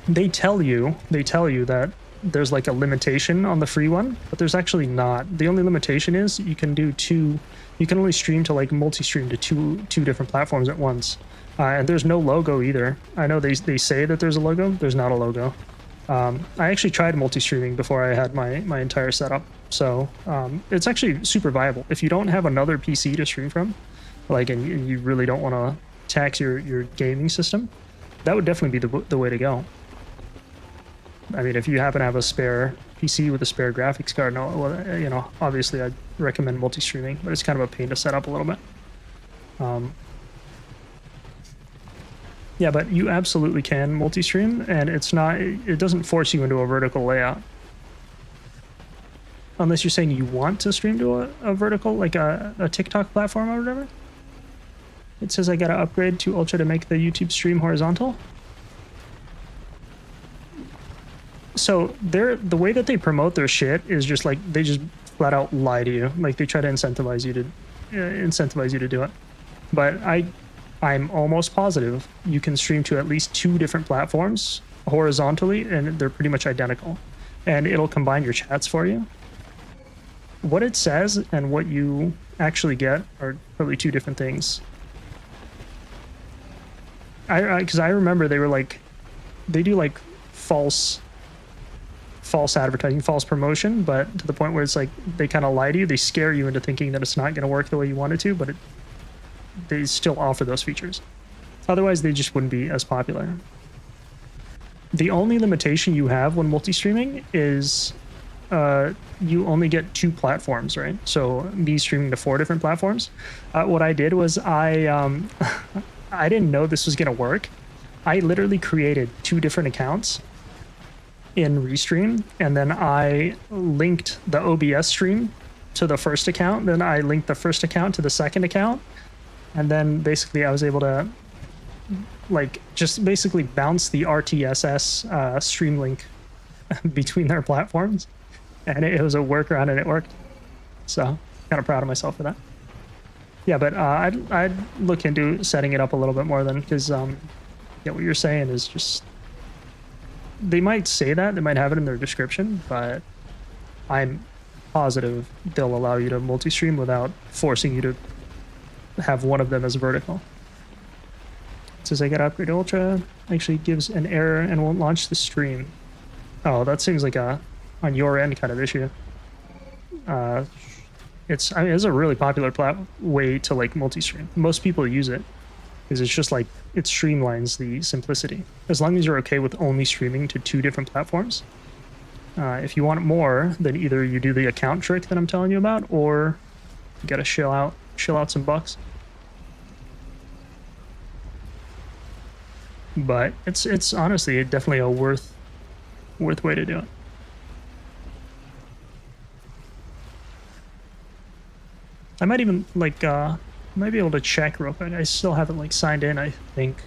They tell you that there's like a limitation on the free one, but there's actually not. The only limitation is you can only stream to like multi-stream to two different platforms at once. And there's no logo either. I know they say that there's a logo. There's not a logo. I actually tried multi-streaming before I had my entire setup. So it's actually super viable. If you don't have another PC to stream from, like, and you really don't want to tax your gaming system, that would definitely be the way to go. I mean, if you happen to have a spare PC with a spare graphics card, no, well, you know, obviously I'd recommend multi-streaming, but it's kind of a pain to set up a little bit. Yeah, but you absolutely can multi-stream, and it doesn't force you into a vertical layout. Unless you're saying you want to stream to a vertical, like a TikTok platform or whatever. It says I gotta upgrade to Ultra to make the YouTube stream horizontal. So the way that they promote their shit is just like, they just flat out lie to you. Like they try to incentivize you to do it. But I'm almost positive you can stream to at least 2 different platforms horizontally, and they're pretty much identical. And it'll combine your chats for you. What it says and what you actually get are probably 2 different things. Because I remember they were like, they do like false advertising, false promotion, but to the point where it's like they kind of lie to you. They scare you into thinking that it's not going to work the way you want it to, but they still offer those features. Otherwise, they just wouldn't be as popular. The only limitation you have when multi-streaming is you only get 2 platforms, right? So me streaming to 4 different platforms. What I did was I didn't know this was going to work. I literally created 2 different accounts in Restream, and then I linked the OBS stream to the first account. Then I linked the first account to the second account. And then basically I was able to like just basically bounce the RTSS stream link between their platforms. And it was a workaround and it worked. So kind of proud of myself for that. Yeah, but I'd look into setting it up a little bit more then, because yeah, what you're saying is just, they might say that, they might have it in their description, but I'm positive they'll allow you to multi-stream without forcing you to have one of them as vertical. It says I gotta upgrade to Ultra, actually gives an error and won't launch the stream. Oh, that seems like a on your end kind of issue. It's a really popular way to like multi-stream. Most people use it. because it's just like it streamlines the simplicity. As long as you're okay with only streaming to 2 different platforms. If you want more, then either you do the account trick that I'm telling you about, or you gotta shell out some bucks. But it's honestly definitely a worth way to do it. I might even like might be able to check real quick. I still haven't like signed in, I think,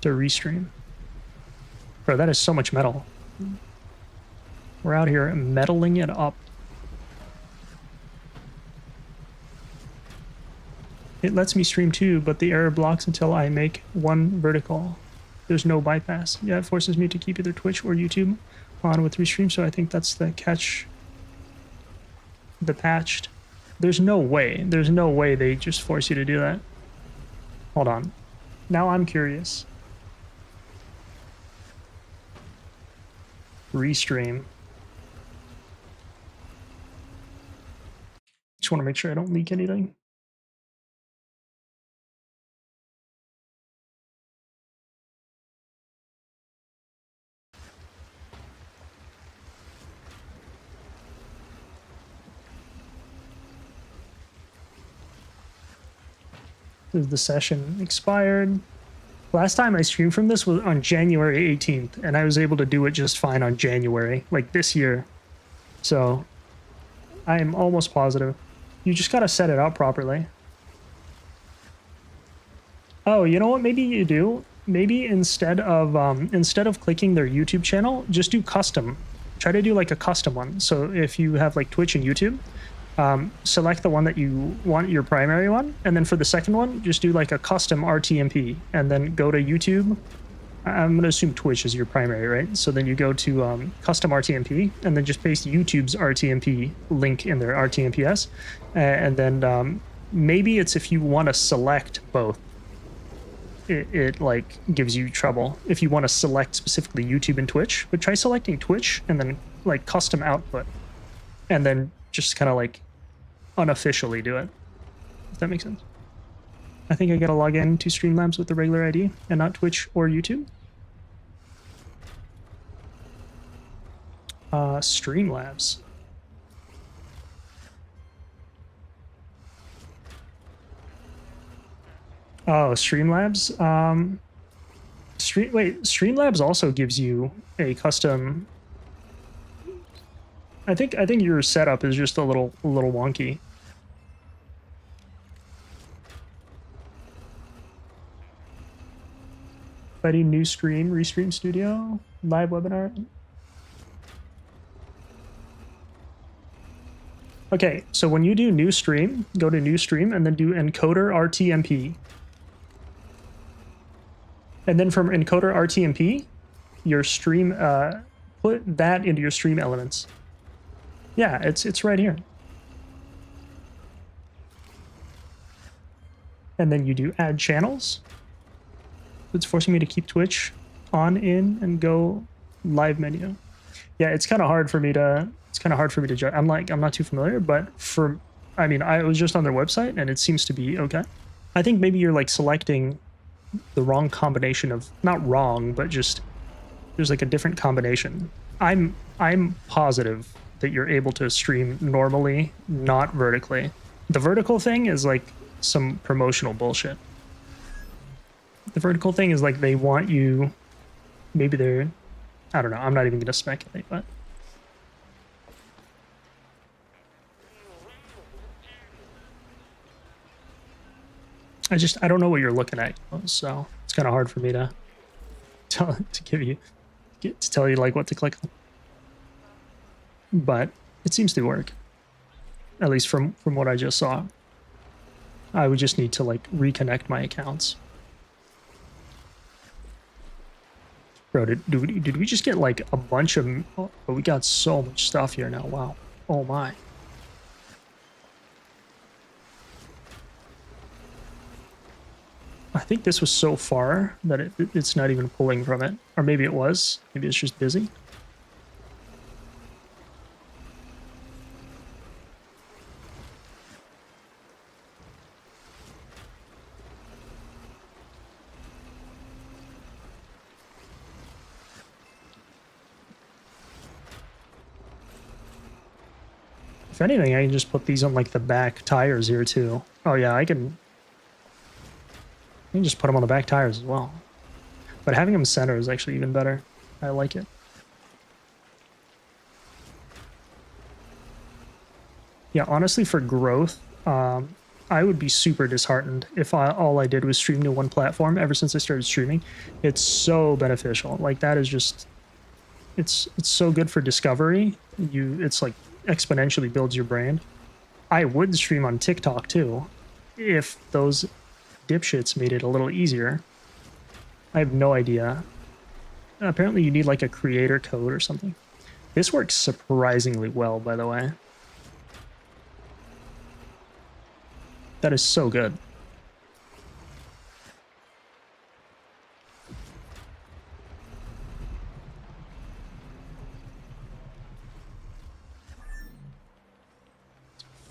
to restream. Bro, that is so much metal. We're out here metaling it up. It lets me stream too, but the error blocks until I make one vertical. There's no bypass. Yeah, it forces me to keep either Twitch or YouTube on with restream, so I think that's the catch. The patched. There's no way they just force you to do that. Hold on. Now I'm curious. Restream. Just want to make sure I don't leak anything. The session expired. Last time I streamed from this was on January 18th, and I was able to do it just fine on January, like this year. So I am almost positive. You just gotta set it up properly. Oh, you know what? Maybe you do. Maybe instead of clicking their YouTube channel, just do custom. Try to do like a custom one. So if you have like Twitch and YouTube, select the one that you want, your primary one, and then for the second one, just do like a custom RTMP, and then go to YouTube. I'm going to assume Twitch is your primary, right? So then you go to custom RTMP, and then just paste YouTube's RTMP link in their RTMPS, and then maybe it's if you want to select both. It like gives you trouble if you want to select specifically YouTube and Twitch, but try selecting Twitch and then like custom output, and then just kind of like unofficially do it, if that makes sense. I think I gotta log in to Streamlabs with the regular ID and not Twitch or YouTube. Streamlabs. Oh, Streamlabs. Streamlabs also gives you a custom. I think your setup is just a little wonky. Buddy, new screen, Restream Studio, live webinar. Okay, so when you do new stream, go to new stream and then do encoder RTMP. And then from encoder RTMP, your stream, put that into your stream elements. Yeah, it's right here. And then you do add channels. It's forcing me to keep Twitch on, in, and go live menu. Yeah, it's kind of hard for me to judge. I'm not too familiar, but I was just on their website and it seems to be okay. I think maybe you're like selecting the wrong combination of, not wrong, but just there's like a different combination. I'm positive that you're able to stream normally, not vertically. The vertical thing is like some promotional bullshit. The vertical thing is like they want you, maybe they're, I don't know, I'm not even gonna speculate, but I don't know what you're looking at, so it's kind of hard for me to tell you like what to click on. But it seems to work, at least from what I just saw. I would just need to like reconnect my accounts. Bro, did we just get like a bunch of... Oh, we got so much stuff here now. Wow. Oh my. I think this was so far that it's not even pulling from it. Or maybe it was. Maybe it's just busy. If anything, I can just put these on like the back tires here too. Oh yeah, I can just put them on the back tires as well. But having them center is actually even better. I like it. Yeah, honestly, for growth, I would be super disheartened if all I did was stream to one platform ever since I started streaming. It's so beneficial. Like that is just, it's so good for discovery. It's like exponentially builds your brand. I would stream on TikTok too, if those dipshits made it a little easier. I have no idea. Apparently you need like a creator code or something. This works surprisingly well, by the way. That is so good.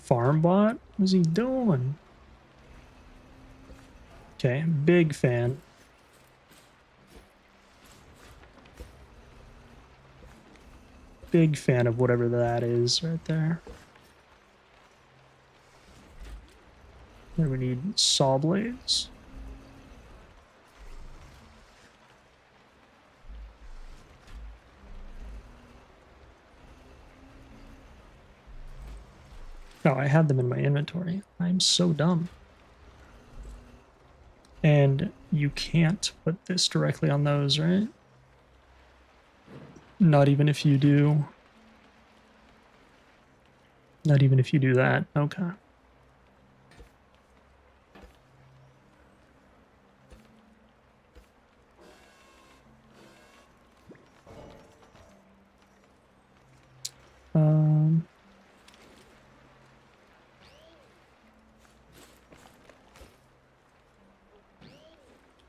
Farmbot? What's he doing? Okay, big fan. Big fan of whatever that is right there. Then we need saw blades. No, I had them in my inventory. I'm so dumb. And you can't put this directly on those, right? Not even if you do. Not even if you do that. Okay.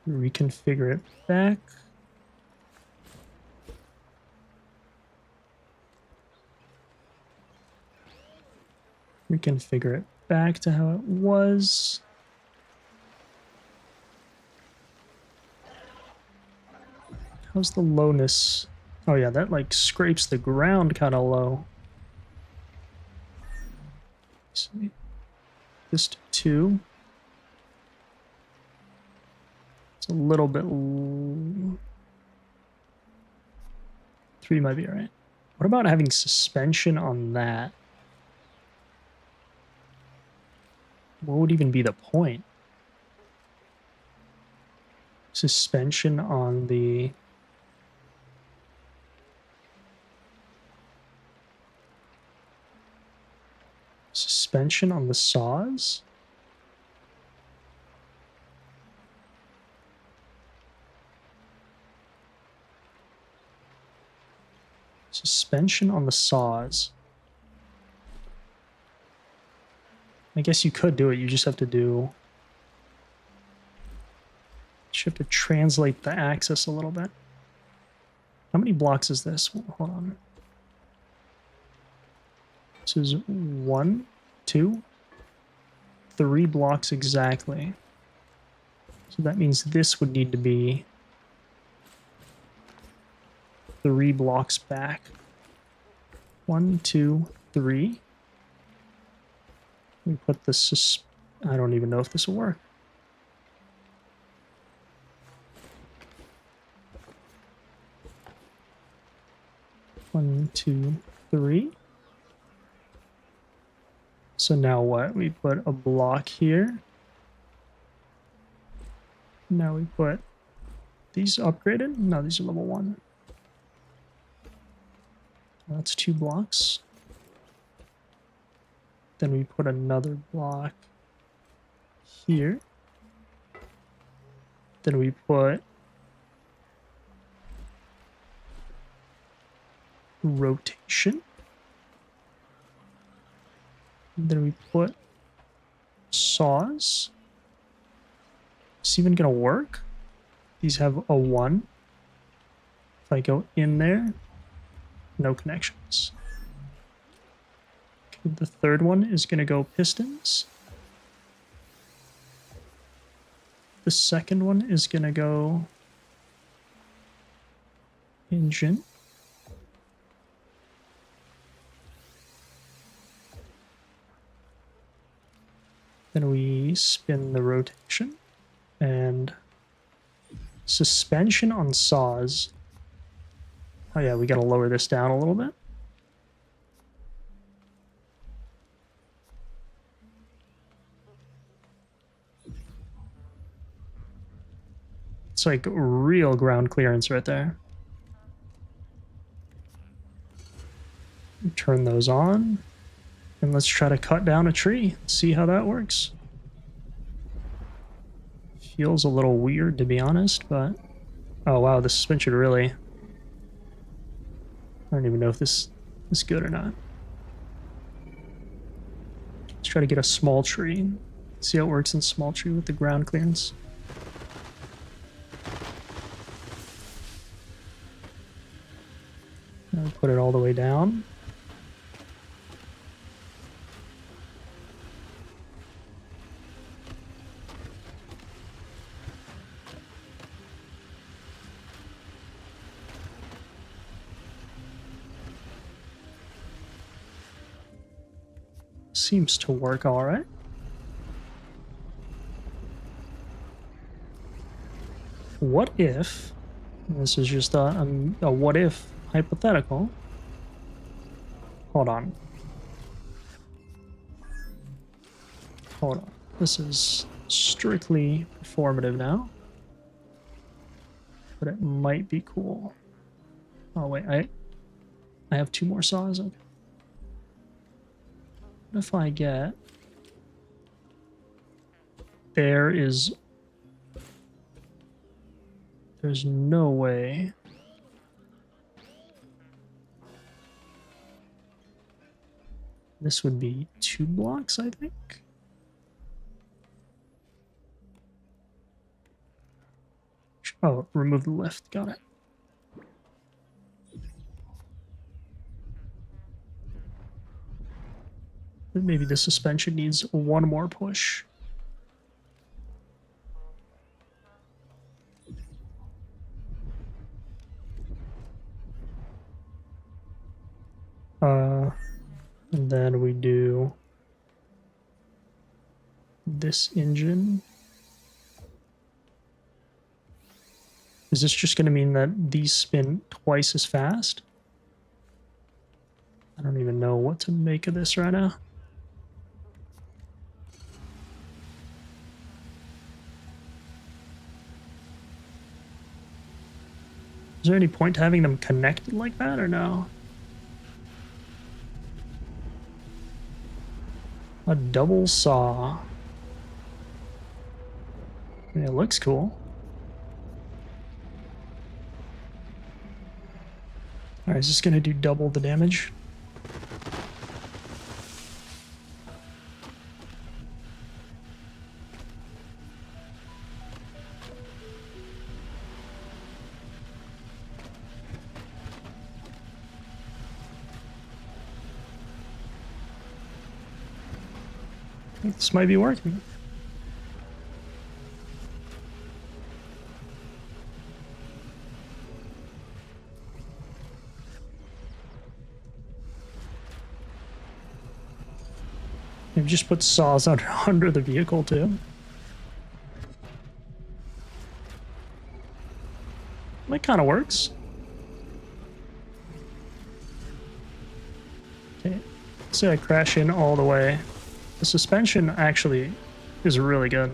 Reconfigure it back. Reconfigure it back to how it was. How's the lowness? Oh yeah, that like scrapes the ground kind of low. See, just 2. It's a little bit. 3 might be all right. What about having suspension on that? What would even be the point? Suspension on the... Suspension on the saws? Suspension on the saws. I guess you could do it. You just have to do... You have to translate the axis a little bit. How many blocks is this? Hold on. This is 1, 2, 3 blocks exactly. So that means this would need to be 3 blocks back. 1, 2, 3. We put this. I don't even know if this will work. One, 2, 3. So now what? We put a block here. Now we put these upgraded. No, these are level 1. That's 2 blocks. Then we put another block here. Then we put rotation. Then we put saws. Is this even gonna work? These have a 1. If I go in there, no connections. Okay, the third one is gonna go pistons. The second one is gonna go engine. Then we spin the rotation and suspension on saws. Oh yeah, we got to lower this down a little bit. It's like real ground clearance right there. Turn those on. And let's try to cut down a tree. See how that works. Feels a little weird, to be honest, but... Oh, wow, the suspension really... I don't even know if this is good or not. Let's try to get a small tree. See how it works in small tree with the ground clearance. Now put it all the way down. Seems to work all right. What if, this is just a what if hypothetical. Hold on. Hold on. This is strictly performative now. But it might be cool. Oh wait, I have 2 more saws. Okay. What if I get... There's no way. This would be 2 blocks, I think. Oh, remove the lift. Got it. Maybe the suspension needs 1 more push. And then we do this engine. Is this just going to mean that these spin twice as fast? I don't even know what to make of this right now. Is there any point to having them connected like that or no? A double saw. Yeah, it looks cool. Alright, is this gonna do double the damage? I think this might be working. Maybe just put saws under the vehicle too. That kind of works. Okay, say I crash in all the way. The suspension actually is really good.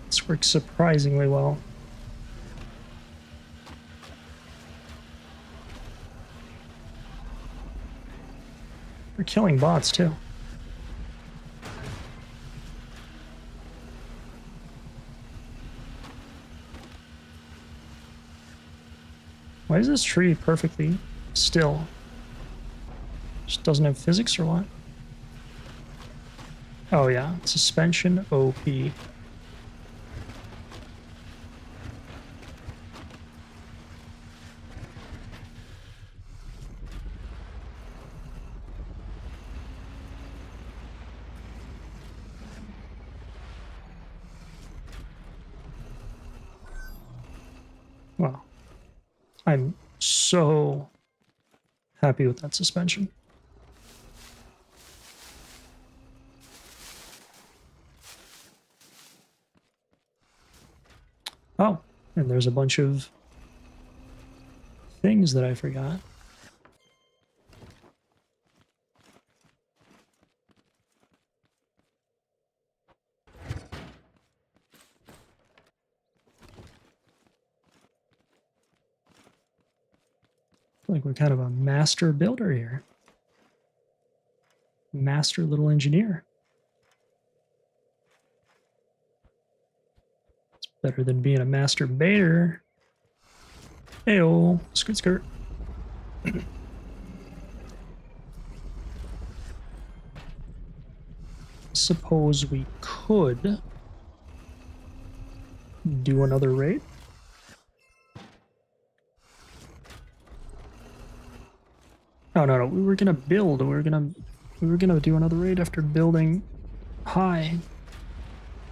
This works surprisingly well. We're killing bots too. Why is this tree perfectly still? Just doesn't have physics or what? Oh yeah, suspension OP. Wow. I'm so happy with that suspension. Oh, and there's a bunch of things that I forgot. Like we're kind of a master builder here. Master little engineer. It's better than being a master baiter. Heyo, skirt skirt. Suppose we could do another raid. Oh no, we were gonna build. We were gonna do another raid after building high,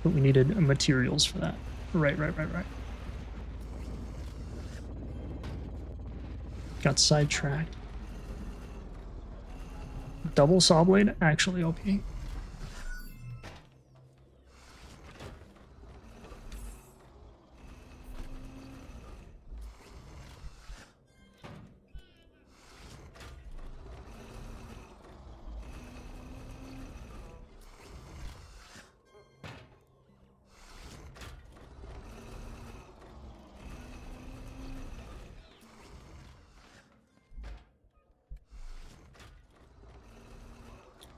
but we needed materials for that. Right. Got sidetracked. Double saw blade, actually OP.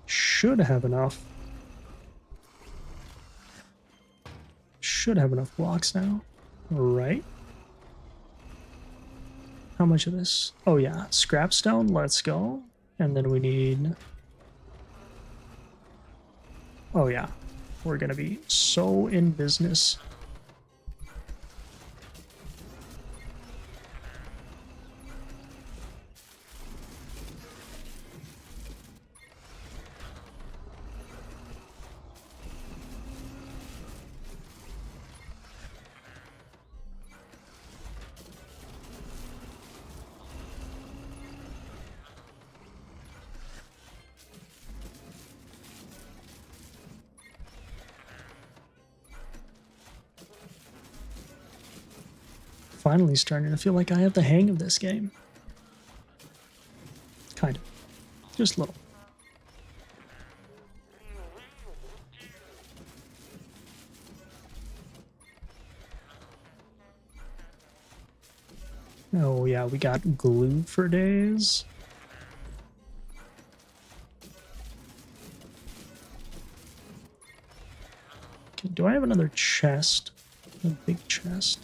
Should have enough. Should have enough blocks now. Right? How much of this? Oh yeah, scrap stone, let's go. And then we need... Oh yeah, we're gonna be so in business. Finally starting to feel like I have the hang of this game. Kind of. Just a little. Oh yeah, we got glue for days. Okay, do I have another chest? A big chest.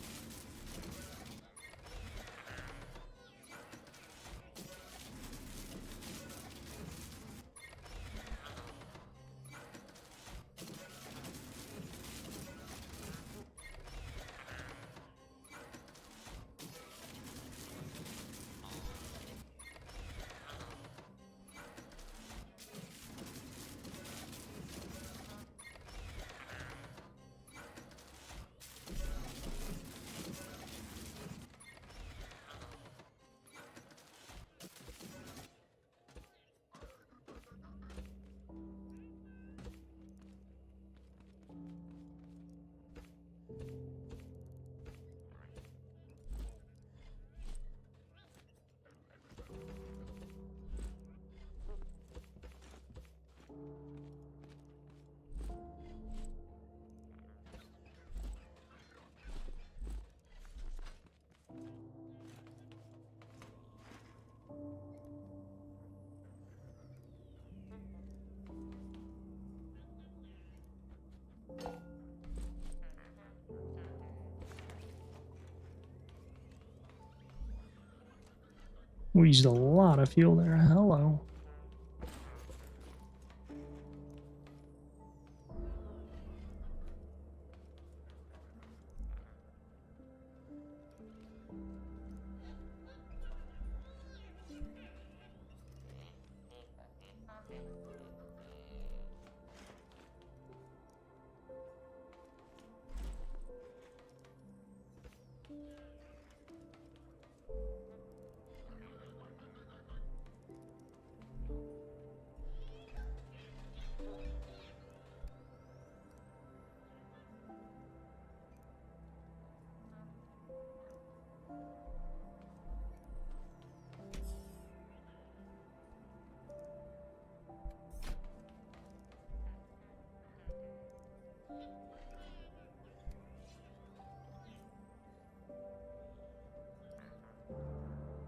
We used a lot of fuel there. Hello.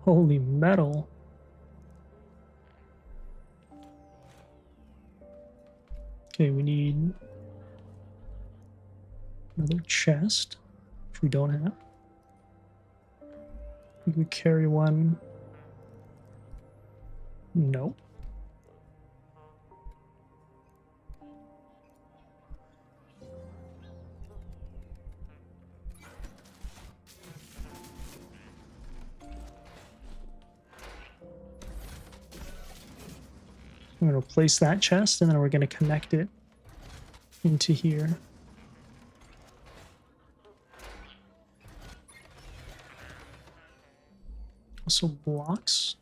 Holy metal. Okay, we need another chest, which we don't have. I think we carry one. Nope. I'm going to place that chest, and then we're going to connect it into here. Also blocks.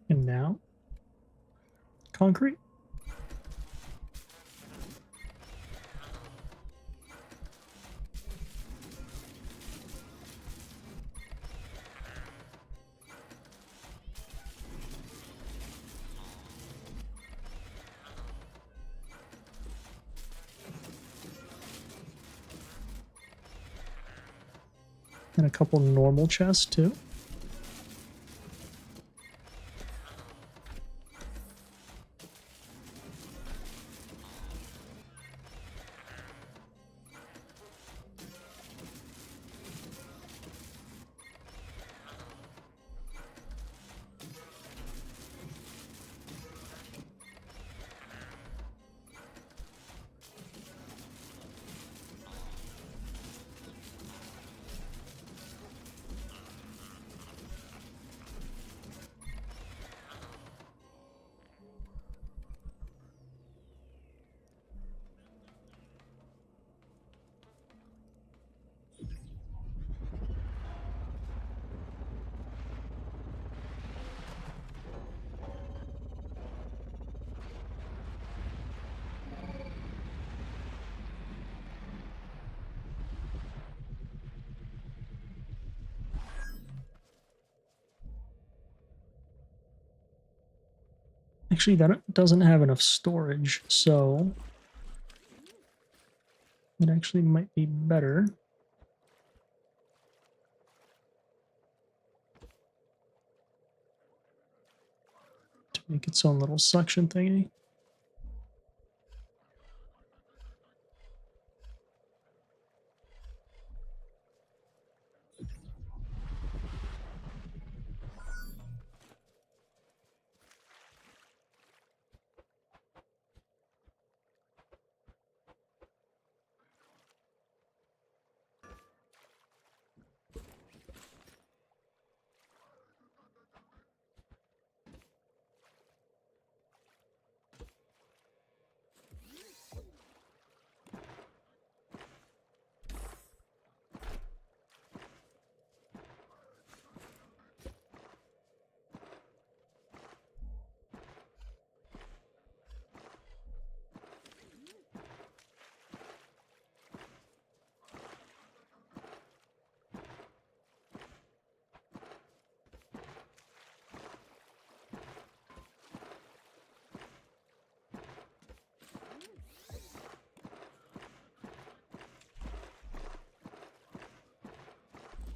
And now, concrete. And a couple normal chests too. Actually, that doesn't have enough storage, so it actually might be better to make its own little suction thingy.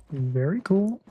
Very cool.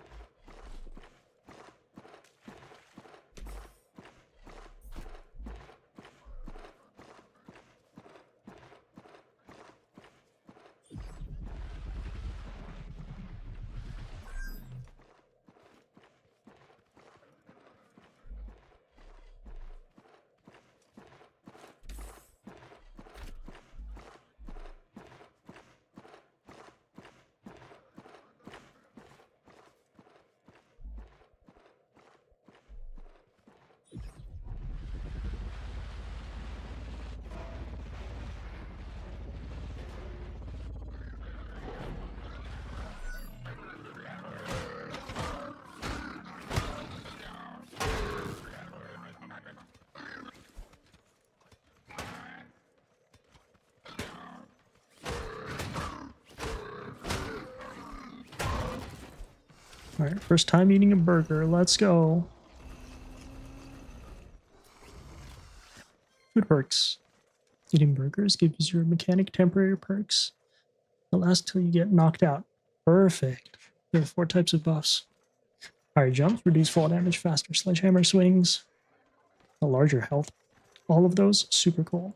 Alright, first time eating a burger. Let's go. Food perks. Eating burgers gives your mechanic temporary perks. They'll last till you get knocked out. Perfect. There are 4 types of buffs. Higher jumps, reduce fall damage, faster sledgehammer swings, a larger health. All of those, super cool.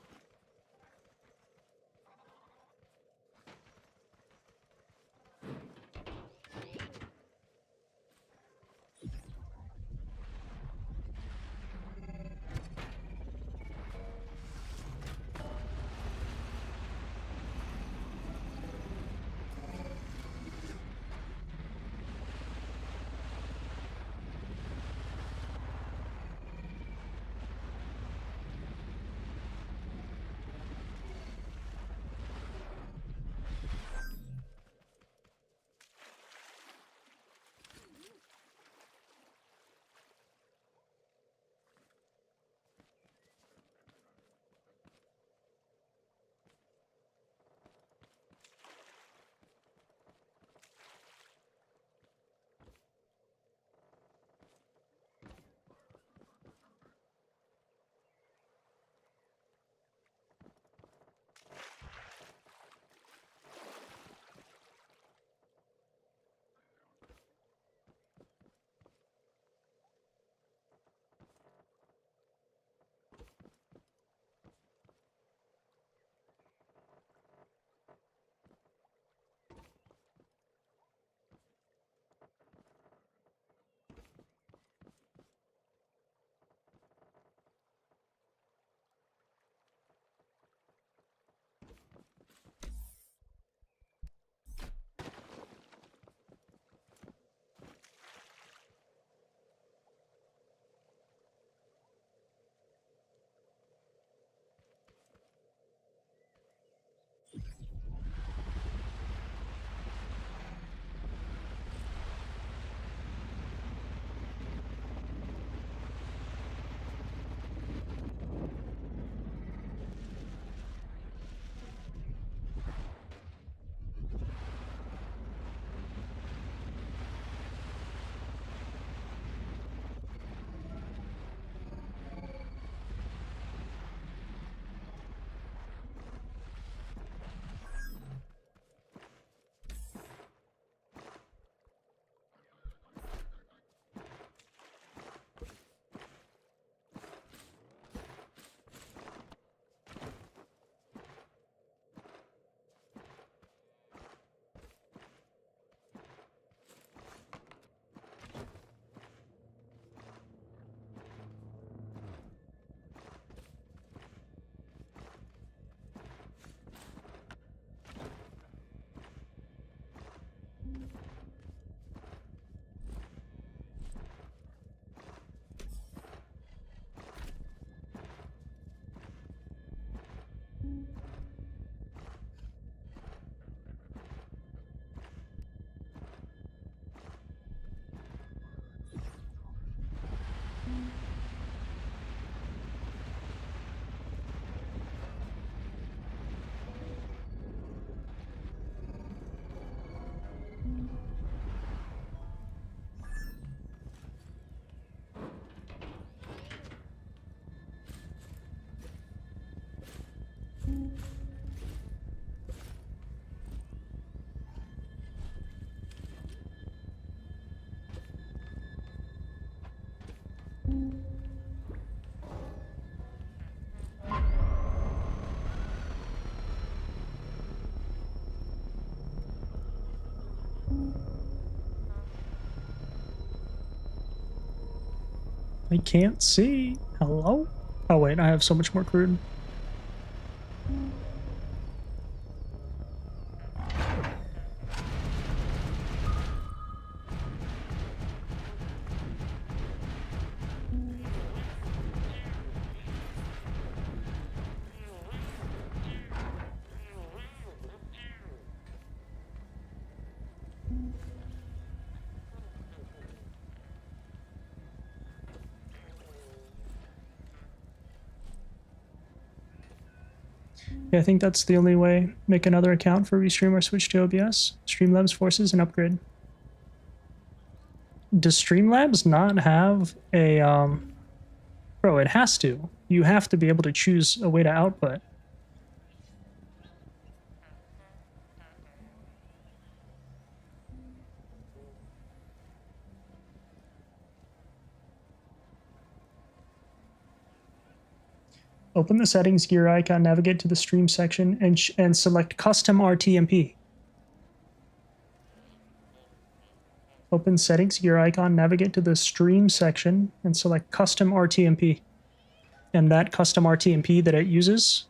I can't see. Hello? Oh wait, I have so much more crude. Yeah, I think that's the only way. Make another account for Restream or switch to OBS. Streamlabs forces an upgrade. does Streamlabs not have a bro, it has to. You have to be able to choose a way to output. Open the settings gear icon, navigate to the stream section, and select custom RTMP. Open settings gear icon, navigate to the stream section, and select custom RTMP. And that custom RTMP that it uses,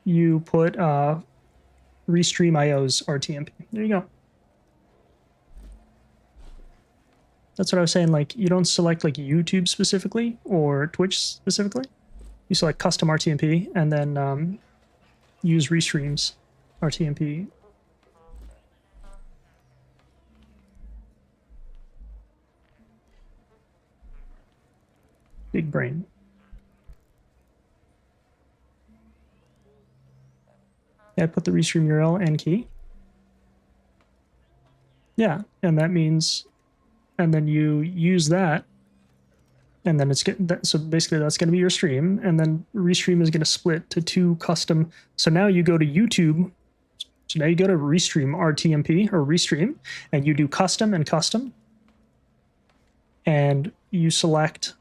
you put Restream.io's RTMP. There you go. That's what I was saying. Like, you don't select like YouTube specifically or Twitch specifically. You select custom RTMP and then use Restream's RTMP. Big brain. Yeah, I put the Restream URL and key. Yeah, and that means, and then you use that, and then it's so basically that's going to be your stream, and then Restream is going to split to two custom. So now you go to YouTube. So now you go to Restream RTMP or Restream, and you do custom and custom, and you select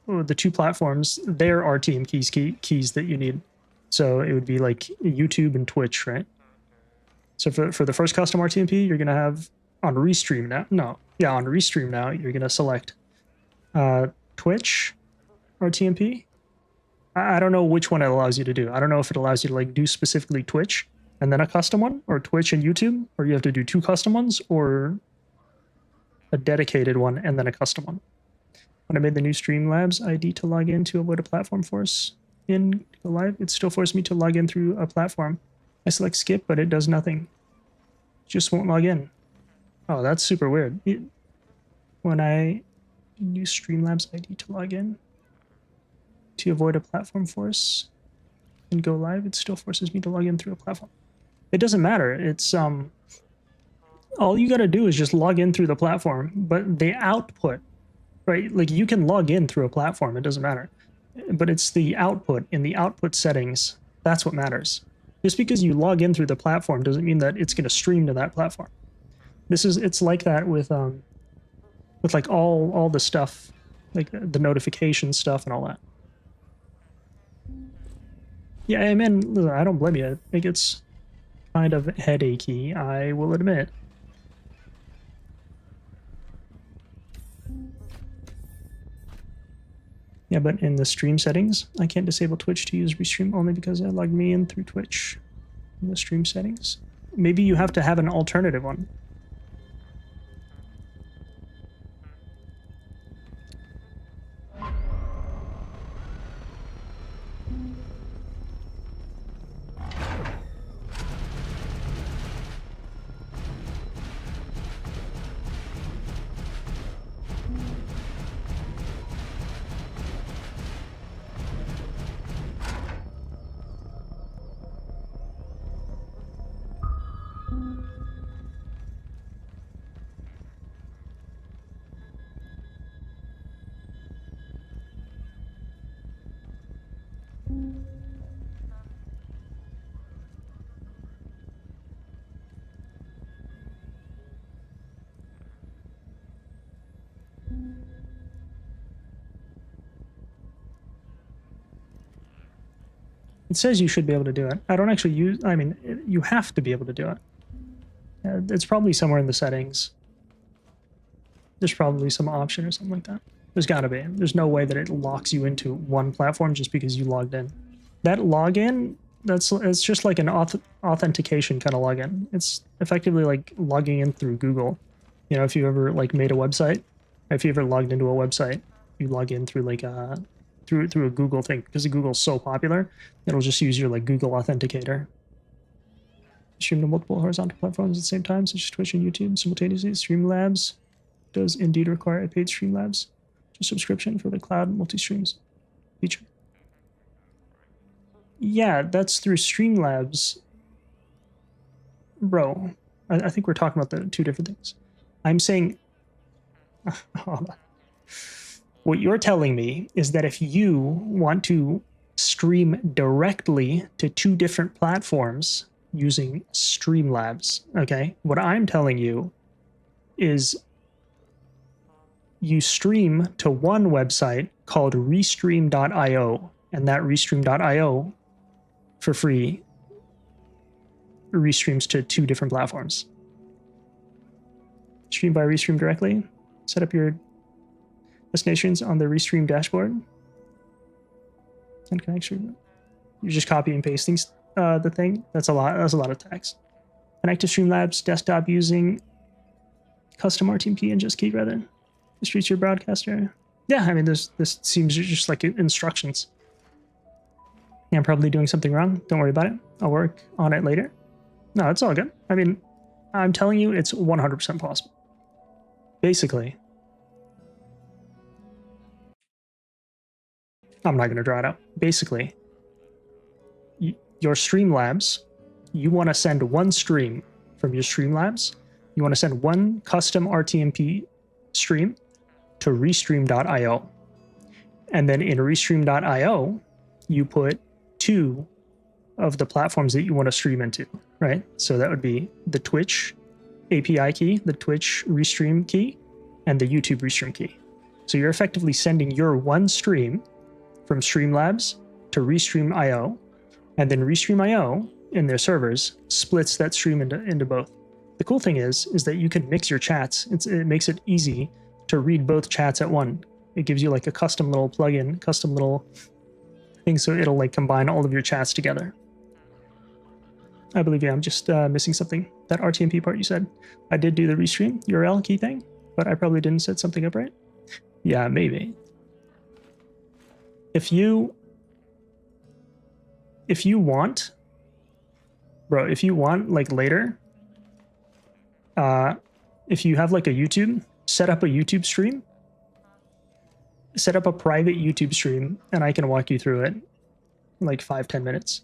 the two platforms, their RTM keys that you need. So it would be like YouTube and Twitch, right? So for the first custom RTMP, you're going to have on Restream now. No, yeah, on Restream now, you're going to select Twitch RTMP. I don't know which one it allows you to do. I don't know if it allows you to like do specifically Twitch and then a custom one, or Twitch and YouTube, or you have to do two custom ones, or a dedicated one and then a custom one. When I made the new Streamlabs ID to log in to avoid a platform force in Go Live, it still forced me to log in through a platform. I select skip, but it does nothing. It just won't log in. Oh, that's super weird. When I use Streamlabs ID to log in to avoid a platform force in Go Live, it still forces me to log in through a platform. It doesn't matter. It's all you got to do is just log in through the platform, but the output, right? Like you can log in through a platform, it doesn't matter. But it's the output in the output settings. That's what matters. Just because you log in through the platform doesn't mean that it's going to stream to that platform. It's like that with like all the stuff, like the notification stuff and all that. Yeah, I mean, I don't blame you. It gets kind of headachy, I will admit. Yeah, but in the stream settings, I can't disable Twitch to use Restream only because I logged me in through Twitch. In the stream settings, maybe you have to have an alternative one. It says you should be able to do it. I don't actually use, I mean, you have to be able to do it. It's probably somewhere in the settings. There's probably some option or something like that. There's gotta be. There's no way that it locks you into one platform just because you logged in. That login, it's just like an authentication kind of login. It's effectively like logging in through Google. You know, if you ever like made a website, if you ever logged into a website, you log in through like a through a Google thing, because Google's so popular, it'll just use your like Google Authenticator. Stream to multiple horizontal platforms at the same time, such as Twitch and YouTube simultaneously. Streamlabs does indeed require a paid Streamlabs subscription for the cloud multi-streams feature. Yeah, that's through Streamlabs. Bro, I think we're talking about the two different things. I'm saying, hold on. What you're telling me is that if you want to stream directly to 2 different platforms using Streamlabs, okay, what I'm telling you is you stream to one website called restream.io, and that restream.io for free restreams to 2 different platforms. Stream by Restream directly. Set up your destinations on the Restream dashboard. And connect stream. You're just copy and pasting the thing. That's a lot. That's a lot of text. Connect to Streamlabs desktop using custom RTMP and just key rather. Distribute your broadcaster. Yeah, I mean, this seems just like instructions. Yeah, I'm probably doing something wrong. Don't worry about it. I'll work on it later. No, it's all good. I mean, I'm telling you, it's 100% possible. Basically, I'm not going to draw it out. Basically, your Streamlabs, you want to send one stream from your Streamlabs. You want to send one custom RTMP stream to restream.io. And then in restream.io, you put 2 of the platforms that you want to stream into, right? So that would be the Twitch API key, the Twitch Restream key, and the YouTube Restream key. So you're effectively sending your one stream from Streamlabs to Restream.io, and then Restream.io in their servers splits that stream into both. The cool thing is that you can mix your chats. It makes it easy to read both chats at one. It gives you like a custom little plugin, custom little thing, so it'll like combine all of your chats together. I believe, yeah, I'm just missing something. That RTMP part you said. I did do the Restream URL key thing, but I probably didn't set something up right. Yeah, maybe. If you want, bro, if you want like later, if you have like a YouTube, set up a YouTube stream, set up a private YouTube stream, and I can walk you through it in like 5-10 minutes.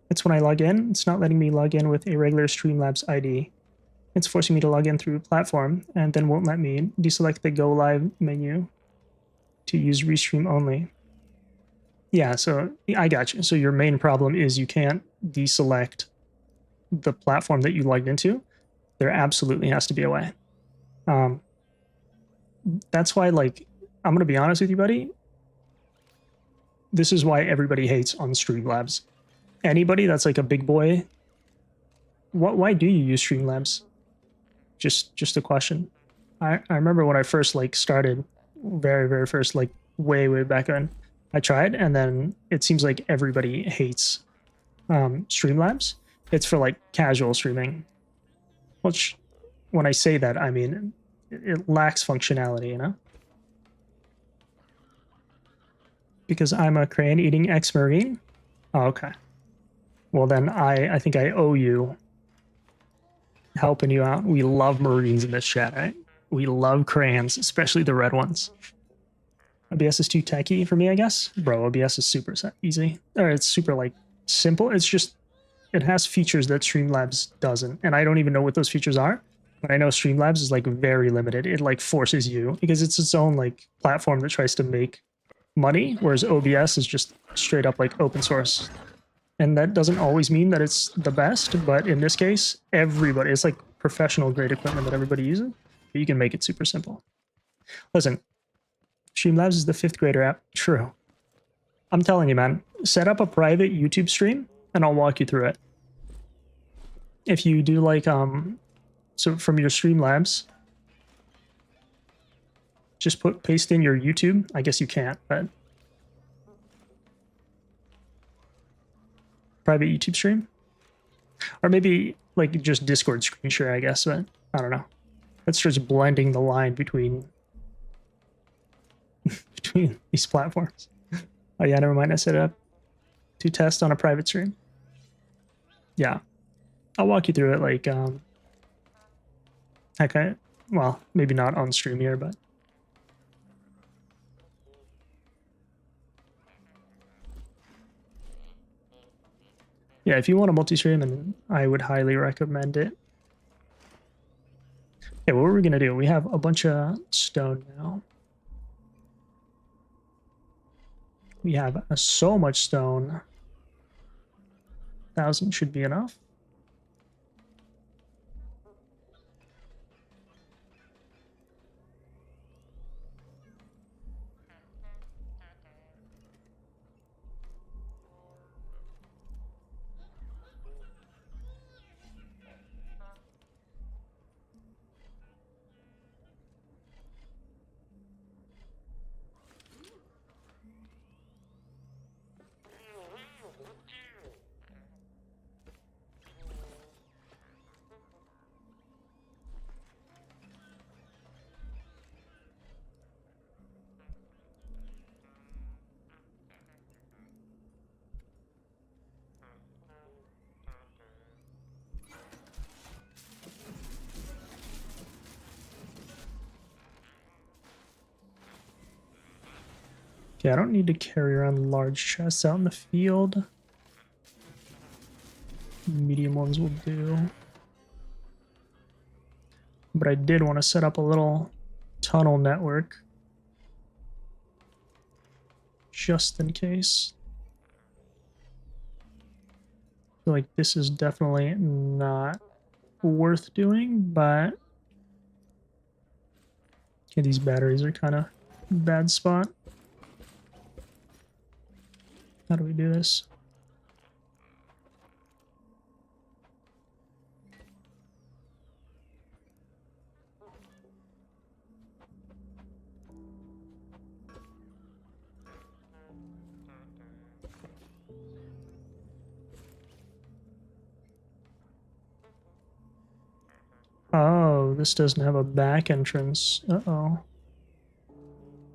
It's when I log in, it's not letting me log in with a regular Streamlabs ID. It's forcing me to log in through platform and then won't let me deselect the Go Live menu to use Restream only. Yeah, so I got you. So your main problem is you can't deselect the platform that you logged into. There absolutely has to be a way. That's why, like, I'm going to be honest with you, buddy. This is why everybody hates on Streamlabs. Anybody that's like a big boy, why do you use Streamlabs? Just a question. I remember when I first like started, very first, like way back then, I tried, and then it seems like everybody hates Streamlabs. It's for like casual streaming, which when I say that, I mean it lacks functionality, you know? Because I'm a crane eating ex-marine? Oh, okay. Well, then I think I owe you helping you out. We love Marines in this chat, right? We love crayons, especially the red ones. OBS is too techy for me, I guess. Bro, OBS is super easy. Or it's super, like, simple. It's just, it has features that Streamlabs doesn't. And I don't even know what those features are. But I know Streamlabs is, like, very limited. It, like, forces you. Because it's its own, like, platform that tries to make money. Whereas OBS is just straight up, like, open source. And that doesn't always mean that it's the best, but in this case, everybody, it's like professional grade equipment that everybody uses. But you can make it super simple. Listen, Streamlabs is the 5th grader app. True. I'm telling you, man, set up a private YouTube stream and I'll walk you through it. If you do like, so from your Streamlabs, just paste in your YouTube. I guess you can't, but private YouTube stream, or maybe like just Discord screen share, I guess, but I don't know. That's just blending the line between these platforms. Oh yeah, never mind. I set it up to test on a private stream. Yeah, I'll walk you through it. Like, okay, well, maybe not on stream here, but yeah, if you want a multi-stream, and I would highly recommend it. Okay, what are we gonna do? We have a bunch of stone now. We have so much stone. 1,000 should be enough. Okay, I don't need to carry around large chests out in the field. Medium ones will do. But I did want to set up a little tunnel network. Just in case. I feel like this is definitely not worth doing, but okay, these batteries are kind of bad spot. How do we do this? Oh, this doesn't have a back entrance. Uh-oh.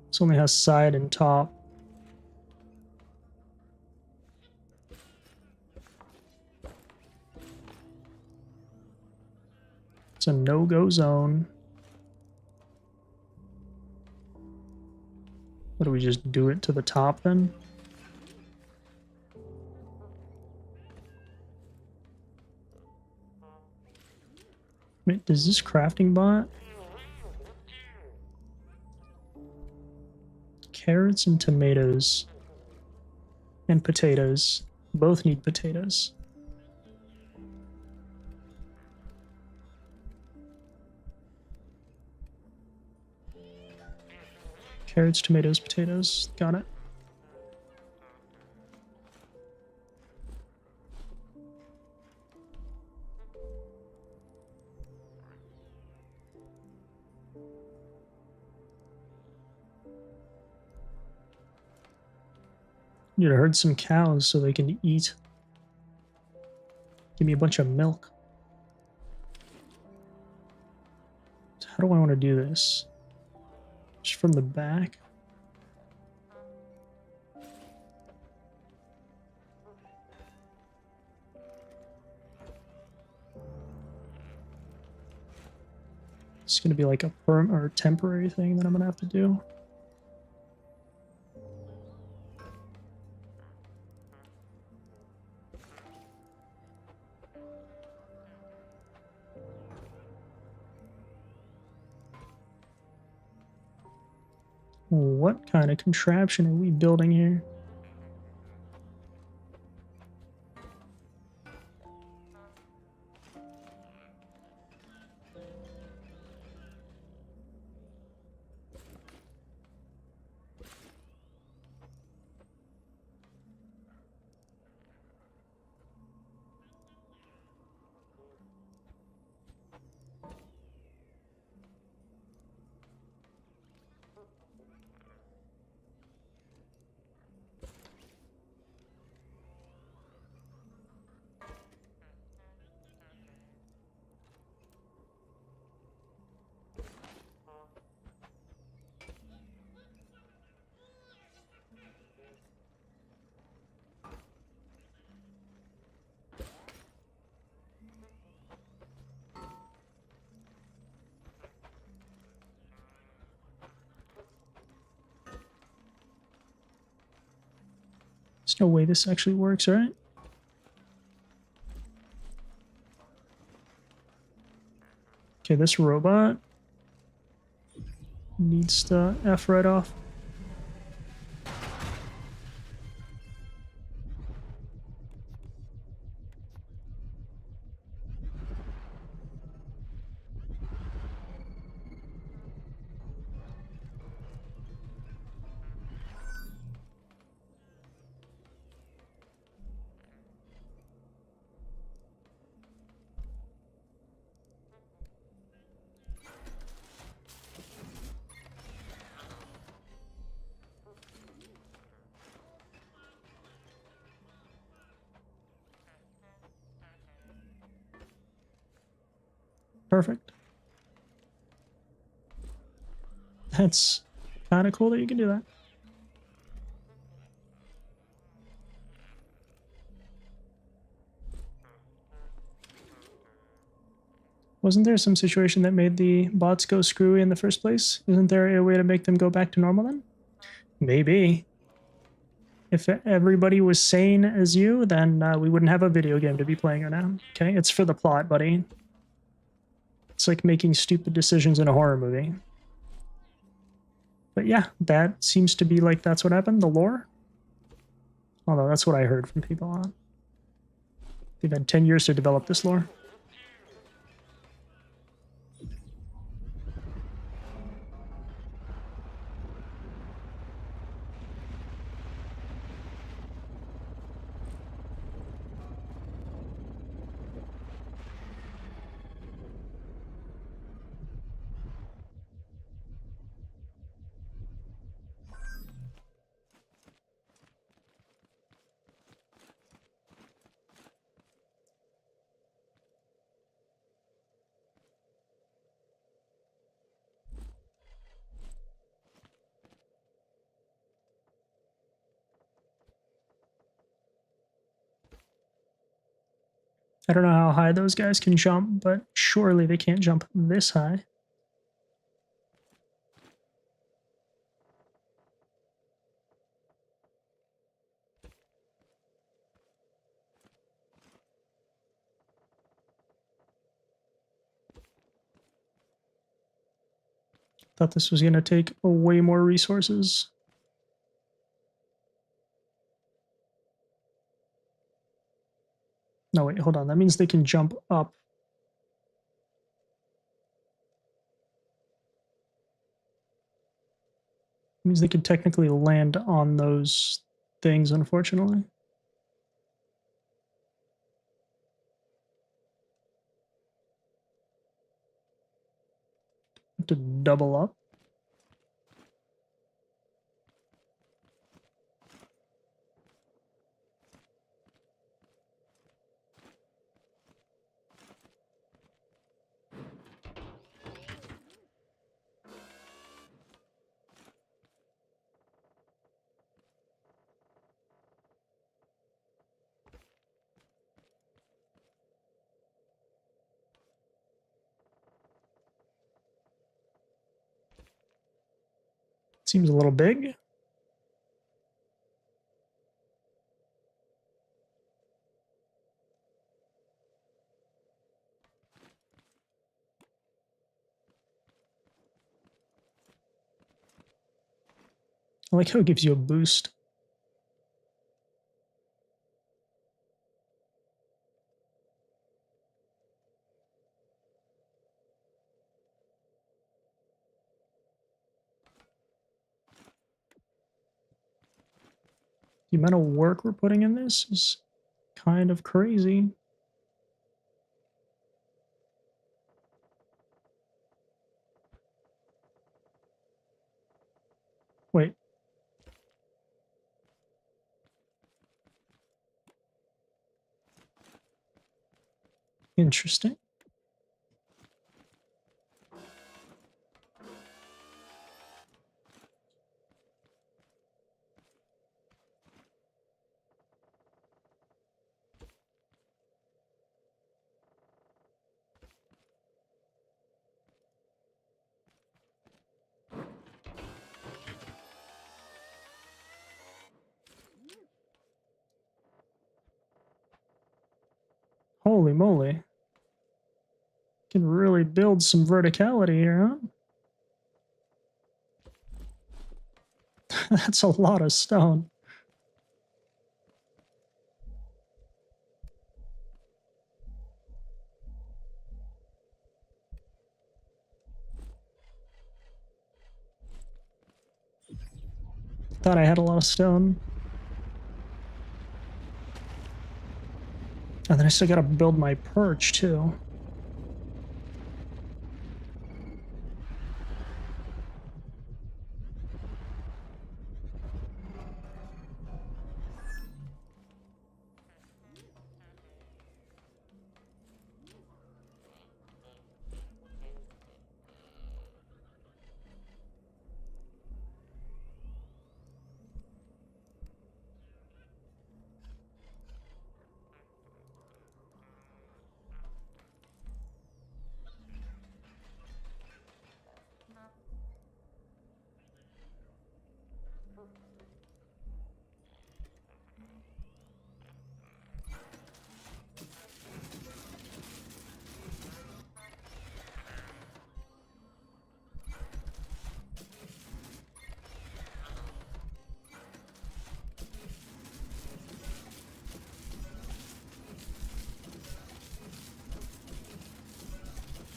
This only has side and top. It's a no-go zone. What do we just do it to the top then? Wait, does this crafting bot? Carrots and tomatoes. And potatoes. Both need potatoes. Carrots, tomatoes, potatoes. Got it. Need to herd some cows so they can eat. Give me a bunch of milk. How do I want to do this? Just from the back? It's going to be like a or temporary thing that I'm going to have to do. What kind of contraption are we building here? There's no way this actually works, right? Okay, this robot needs to F right off. Perfect. That's kind of cool that you can do that. Wasn't there some situation that made the bots go screwy in the first place? Isn't there a way to make them go back to normal then? Maybe. If everybody was sane as you, then we wouldn't have a video game to be playing right now. Okay, it's for the plot, buddy. It's like making stupid decisions in a horror movie. But yeah, that seems to be like that's what happened, the lore. Although that's what I heard from people. They've had 10 years to develop this lore. I don't know how high those guys can jump, but surely they can't jump this high. Thought this was going to take way more resources. No, wait, hold on. That means they can jump up. It means they could technically land on those things, unfortunately. Have to double up. Seems a little big. I like how it gives you a boost. The amount of work we're putting in this is kind of crazy. Wait. Interesting. Holy moly. Can really build some verticality here, huh? That's a lot of stone. Thought I had a lot of stone. And then I still gotta build my perch, too.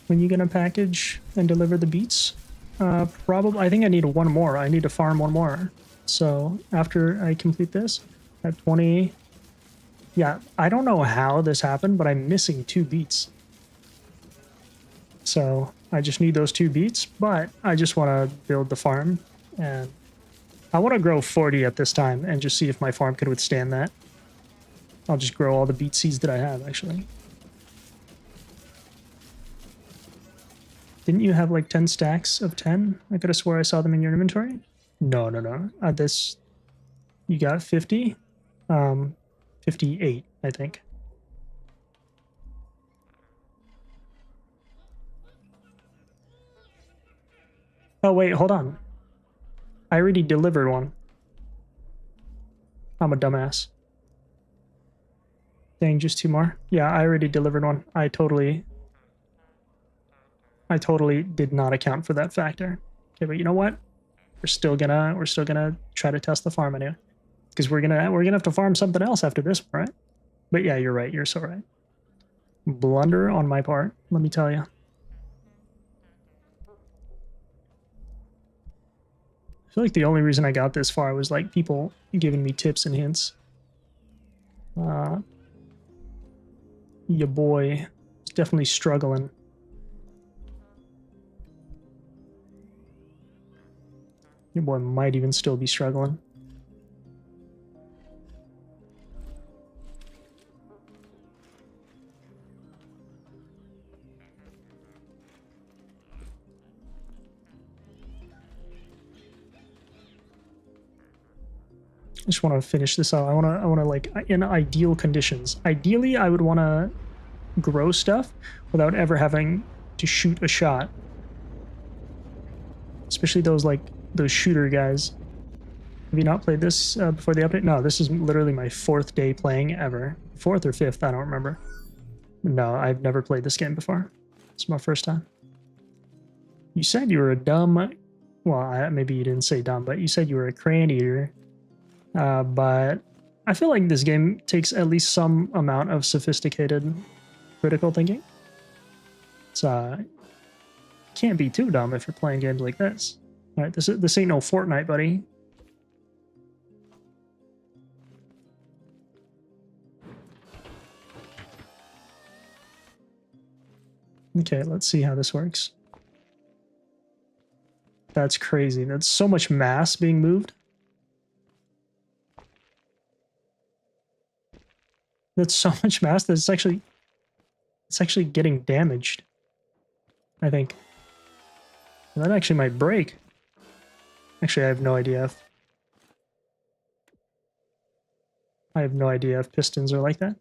When you gonna package and deliver the beets? Probably. I think I need one more. I need to farm one more. So after I complete this, I have 20. Yeah, I don't know how this happened, but I'm missing 2 beets. So I just need those 2 beets, but I just want to build the farm, and I want to grow 40 at this time and just see if my farm could withstand that. I'll just grow all the beet seeds that I have, actually. Didn't you have like 10 stacks of 10? I could have swore I saw them in your inventory. No, no, no. This, you got 50? 58, I think. Oh, wait, hold on. I already delivered one. I'm a dumbass. Dang, just 2 more? Yeah, I already delivered one. I totally did not account for that factor. Okay, but you know what? We're still gonna try to test the farm anyway. Because we're gonna have to farm something else after this, right? But yeah, you're right. You're so right. Blunder on my part, let me tell you. I feel like the only reason I got this far was like people giving me tips and hints. Your boy is definitely struggling. Your boy might even still be struggling. I just want to finish this out. I want to like in ideal conditions. Ideally, I would want to grow stuff without ever having to shoot a shot. Especially those shooter guys. Have you not played this before the update? No, this is literally my 4th day playing ever. 4th or 5th, I don't remember. No, I've never played this game before. It's my first time. You said you were a dumb... Well, maybe you didn't say dumb, but you said you were a crane eater. But I feel like this game takes at least some amount of sophisticated critical thinking. It's can't be too dumb if you're playing games like this. All right, this ain't no Fortnite, buddy. Okay, let's see how this works. That's crazy. That's so much mass being moved. That's so much mass that it's actually getting damaged, I think. And that actually might break. Actually, I have no idea if pistons are like that.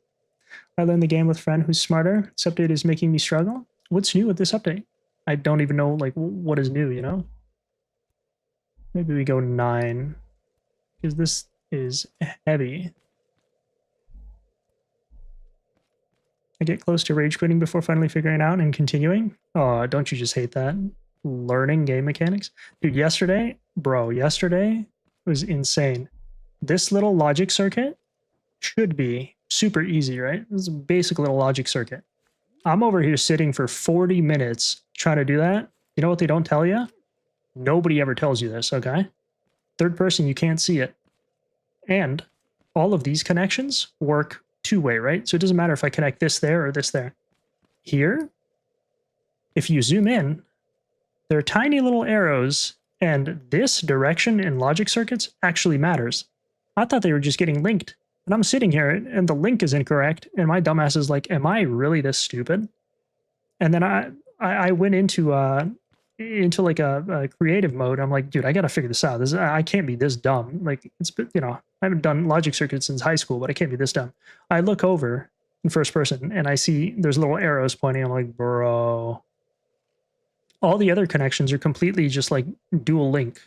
I learned the game with a friend who's smarter. This update is making me struggle. What's new with this update? I don't even know like what is new, you know? Maybe we go 9. Because this is heavy. I get close to rage quitting before finally figuring it out and continuing. Oh, don't you just hate that? Learning game mechanics? Dude, yesterday was insane. This little logic circuit should be super easy, right? This is a basic little logic circuit. I'm over here sitting for 40 minutes trying to do that. You know what they don't tell you? Nobody ever tells you this, okay? Third person, you can't see it. And all of these connections work two-way, right? So it doesn't matter if I connect this there or this there. Here, if you zoom in, there are tiny little arrows, and this direction in logic circuits actually matters. I thought they were just getting linked. And I'm sitting here, and the link is incorrect, and my dumbass is like, am I really this stupid? And then I went into like a creative mode. I'm like, dude, I gotta figure this out. I can't be this dumb. Like, it's, you know, I haven't done logic circuits since high school, but I can't be this dumb. I look over in first person and I see there's little arrows pointing. I'm like, bro. All the other connections are completely just like dual link,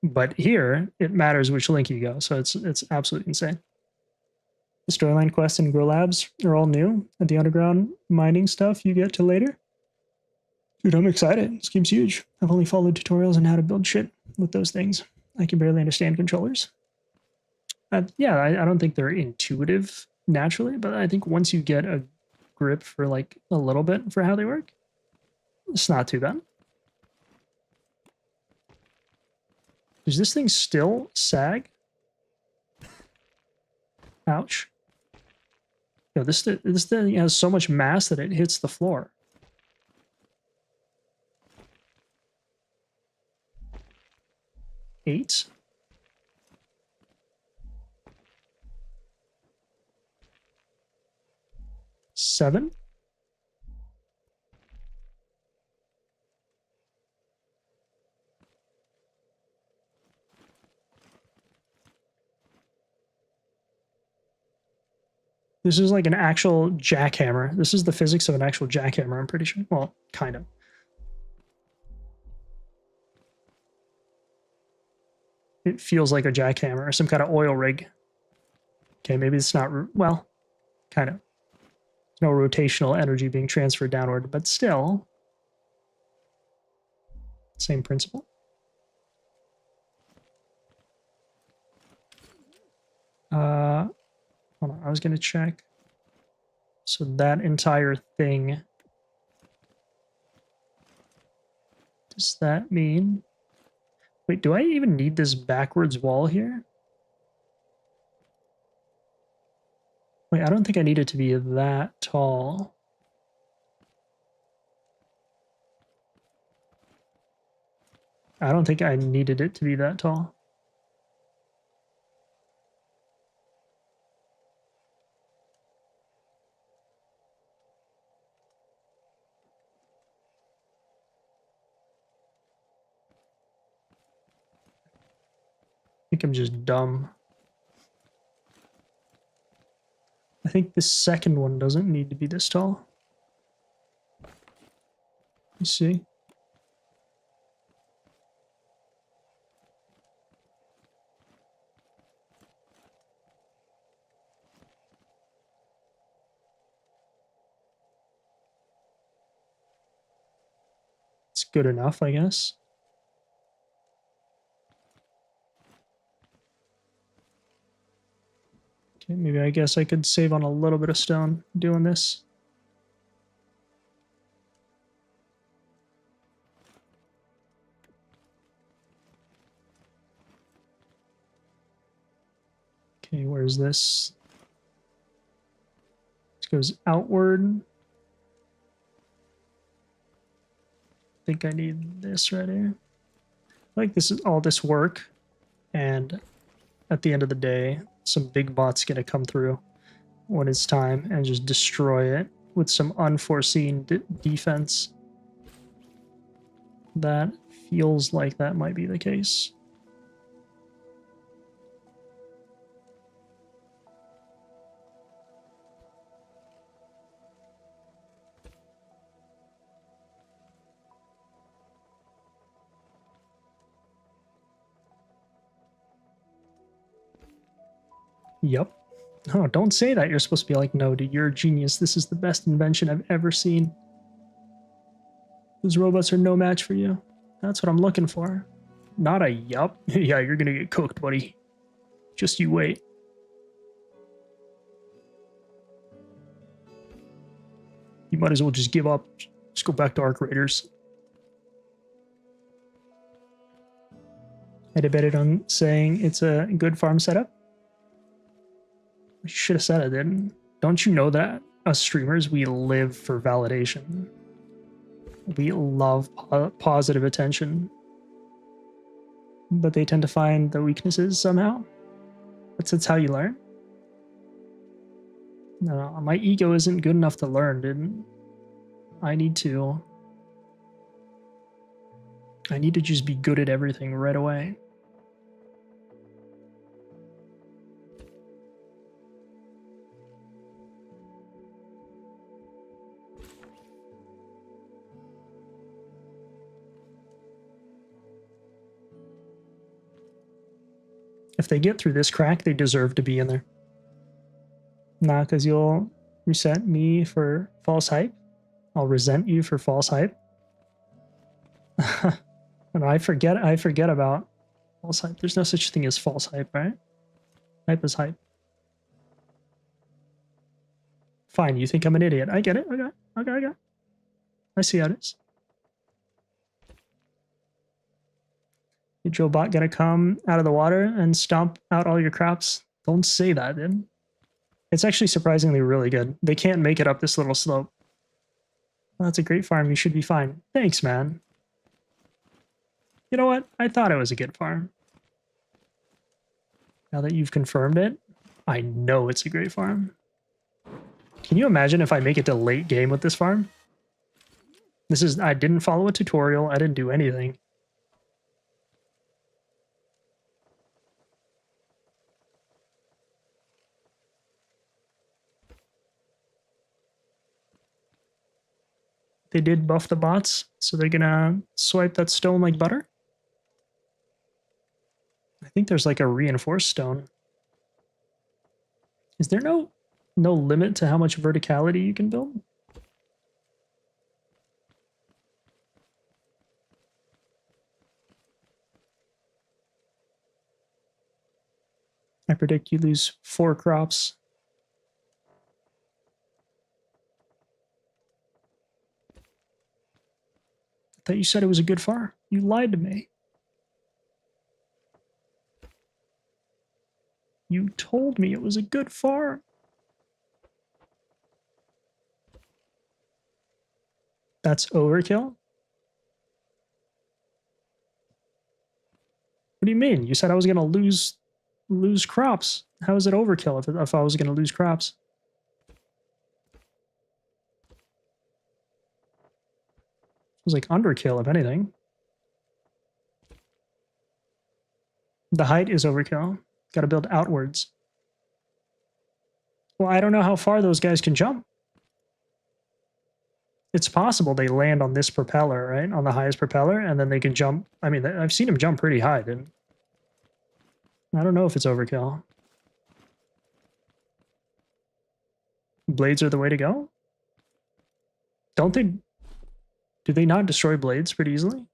but here it matters which link you go. So it's absolutely insane. The storyline quests and grow labs are all new, and the underground mining stuff you get to later. Dude, I'm excited. This game's huge. I've only followed tutorials on how to build shit with those things. I can barely understand controllers. Yeah, I don't think they're intuitive naturally, but I think once you get a grip for like a little bit for how they work, it's not too bad. Does this thing still sag? Ouch. Yo, this thing has so much mass that it hits the floor. Eight. Seven. This is like an actual jackhammer. This is the physics of an actual jackhammer, I'm pretty sure. Well, kind of. It feels like a jackhammer or some kind of oil rig. Okay, maybe it's not, well, kind of. No rotational energy being transferred downward, but still, same principle. Hold on, I was gonna check. So that entire thing, does that mean, wait, do I even need this backwards wall here? Wait, I don't think I need it to be that tall. I don't think I needed it to be that tall. I think I'm just dumb. I think the second one doesn't need to be this tall. You see? It's good enough, I guess. Okay, maybe I guess I could save on a little bit of stone doing this. Okay, where's this? This goes outward. I think I need this right here. Like this is all this work, and at the end of the day, some big bot's gonna come through when it's time and just destroy it with some unforeseen defense. That feels like that might be the case. Yep. Oh, don't say that. You're supposed to be like, no, dude, you're a genius. This is the best invention I've ever seen. Those robots are no match for you. That's what I'm looking for. Not a yup. Yeah, you're gonna get cooked, buddy. Just you wait. You might as well just give up. Just go back to Arc Raiders. I debated on saying it's a good farm setup. You should have said it, didn't? Don't you know that us streamers, we live for validation. We love positive attention. But they tend to find the weaknesses somehow. That's how you learn. No, my ego isn't good enough to learn, dude. I need to just be good at everything right away. If they get through this crack, they deserve to be in there. Nah, because you'll resent me for false hype. I'll resent you for false hype. And I forget about false hype. There's no such thing as false hype, right? Hype is hype. Fine, you think I'm an idiot. I get it. Okay. I see how it is. Your Joe bot gonna come out of the water and stomp out all your crops? Don't say that, dude. It's actually surprisingly really good. They can't make it up this little slope. Well, that's a great farm. You should be fine. Thanks, man. You know what? I thought it was a good farm. Now that you've confirmed it, I know it's a great farm. Can you imagine if I make it to late game with this farm? I didn't follow a tutorial. I didn't do anything. They did buff the bots, so they're gonna swipe that stone like butter. I think there's like a reinforced stone. Is there no limit to how much verticality you can build? I predict you lose 4 crops. I thought you said it was a good farm. You lied to me. You told me it was a good farm. That's overkill? What do you mean? You said I was going to lose crops. How is it overkill if I was going to lose crops? It was like underkill, if anything. The height is overkill. Got to build outwards. Well, I don't know how far those guys can jump. It's possible they land on this propeller, right? On the highest propeller, and then they can jump. I mean, I've seen them jump pretty high, dude. I don't know if it's overkill. Blades are the way to go? Don't they... Do they not destroy blades pretty easily?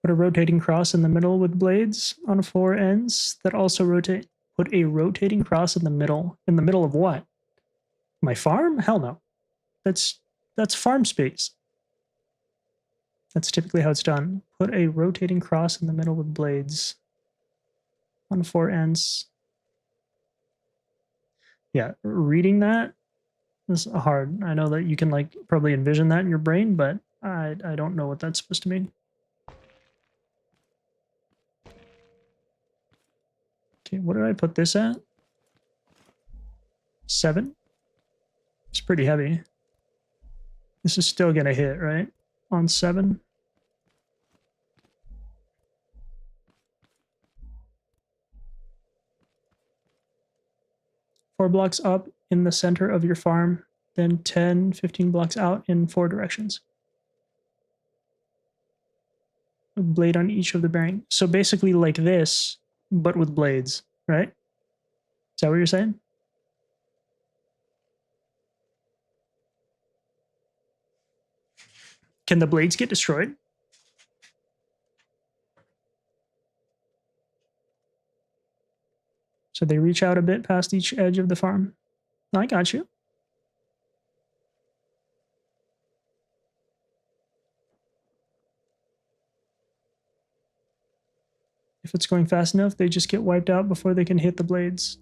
Put a rotating cross in the middle with blades on 4 ends that also rotate. Put a rotating cross in the middle. In the middle of what? My farm? Hell no. That's farm space. That's typically how it's done. Put a rotating cross in the middle with blades on 4 ends. Yeah, reading that is hard. I know that you can like probably envision that in your brain, but I don't know what that's supposed to mean. Okay, what did I put this at? 7. It's pretty heavy. This is still gonna hit, right? On 7. Four blocks up in the center of your farm, then 10, 15 blocks out in 4 directions. A blade on each of the bearing. So basically like this, but with blades, right? Is that what you're saying? Can the blades get destroyed? So they reach out a bit past each edge of the farm. I got you. If it's going fast enough, they just get wiped out before they can hit the blades.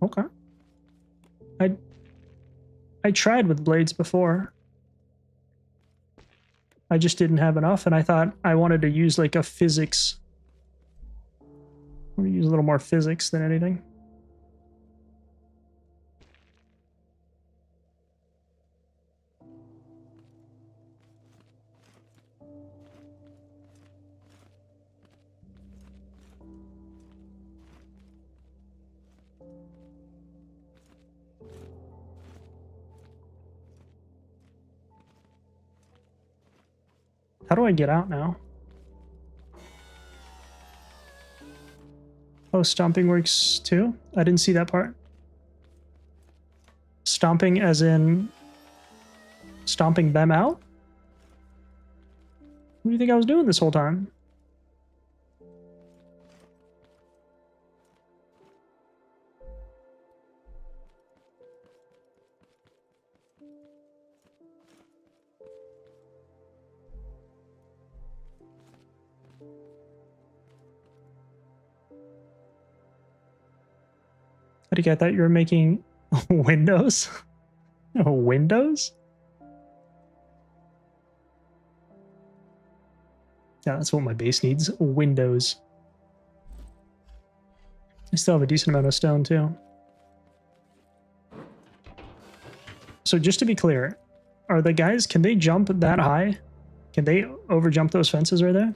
Okay. I tried with blades before. I just didn't have enough, and I thought I wanted to use like a physics. I'm gonna use a little more physics than anything. How do I get out now? Oh, stomping works too? I didn't see that part. Stomping as in stomping them out? What do you think I was doing this whole time? I think I thought you were making windows. Windows? Yeah, that's what my base needs. Windows. I still have a decent amount of stone too. So just to be clear, are the guys, can they jump that high? Can they over jump those fences right there?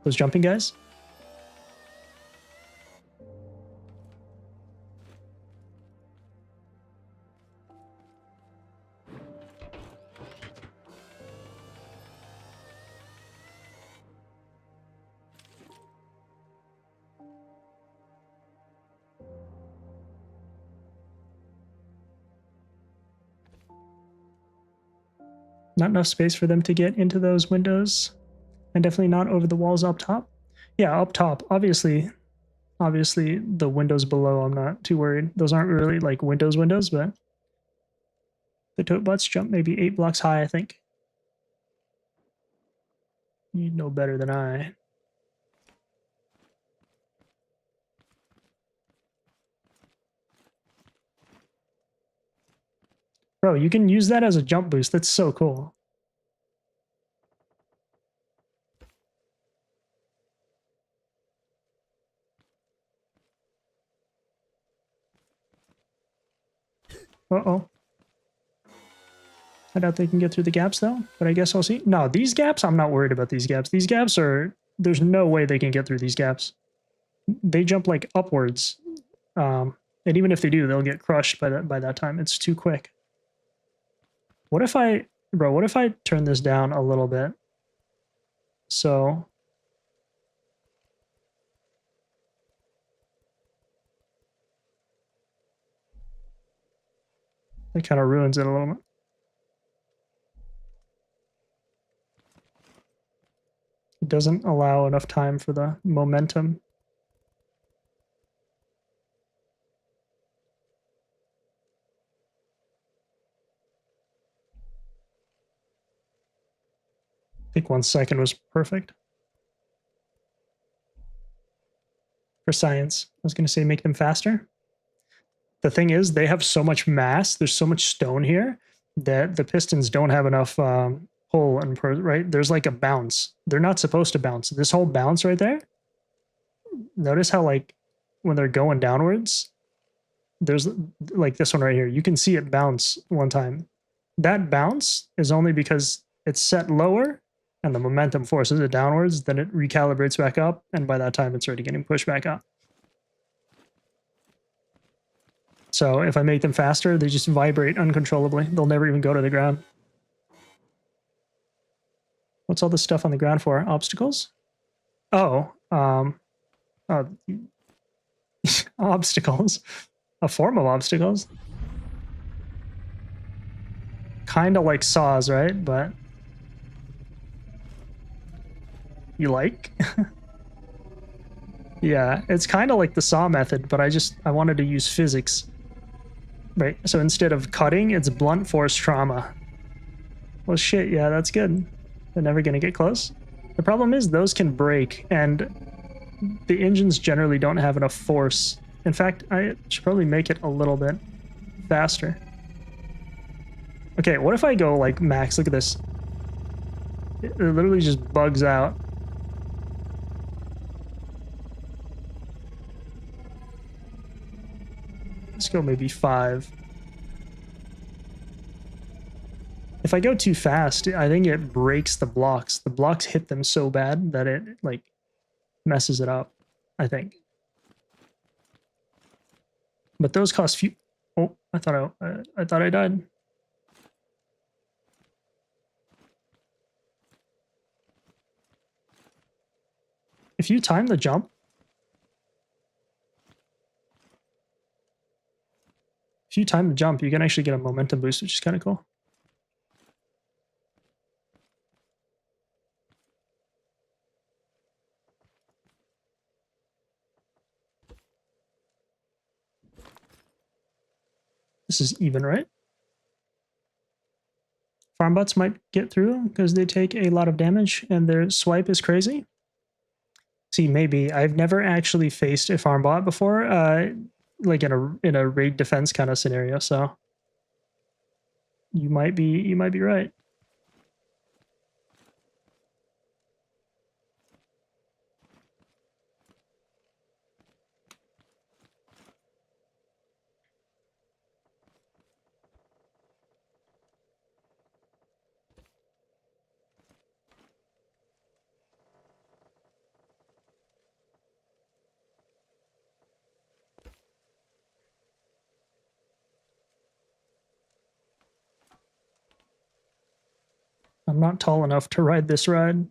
Those jumping guys? Not enough space for them to get into those windows, and definitely not over the walls up top. Yeah, up top, obviously the windows below, I'm not too worried. Those aren't really like windows, but the tote butts jump maybe 8 blocks high, I think. You know better than I. Bro, you can use that as a jump boost. That's so cool. Uh-oh. I doubt they can get through the gaps, though, but I guess I'll see. No, these gaps, I'm not worried about these gaps. These gaps are... There's no way they can get through these gaps. They jump, like, upwards. And even if they do, they'll get crushed by that time. It's too quick. What if I... Bro, what if I turn this down a little bit? So... It kind of ruins it a little bit. It doesn't allow enough time for the momentum. I think 1 second was perfect. For science. I was going to say make them faster. The thing is, they have so much mass, there's so much stone here, that the pistons don't have enough pull, and right? There's like a bounce. They're not supposed to bounce. This whole bounce right there, notice how like when they're going downwards, there's like this one right here. You can see it bounce one time. That bounce is only because it's set lower and the momentum forces it downwards, then it recalibrates back up, and by that time it's already getting pushed back up. So if I make them faster, they just vibrate uncontrollably. They'll never even go to the ground. What's all this stuff on the ground for? Obstacles? Oh, obstacles. A form of obstacles. Kind of like saws, right? But you like? Yeah, it's kind of like the saw method, but I wanted to use physics. Right, so instead of cutting, it's blunt force trauma. Well, shit, yeah, that's good. They're never gonna get close. The problem is those can break, and the engines generally don't have enough force. In fact, I should probably make it a little bit faster. Okay, what if I go like max? Look at this. It literally just bugs out. Let's go maybe 5. If I go too fast, I think it breaks the blocks. The blocks hit them so bad that it like messes it up, I think. But those cost few. Oh, I thought I died. If you time the jump, you can actually get a momentum boost, which is kind of cool. This is even, right? Farm bots might get through because they take a lot of damage and their swipe is crazy. See, maybe. I've never actually faced a farm bot before, like in a raid defense kind of scenario, so you might be right. I'm not tall enough to ride this ride.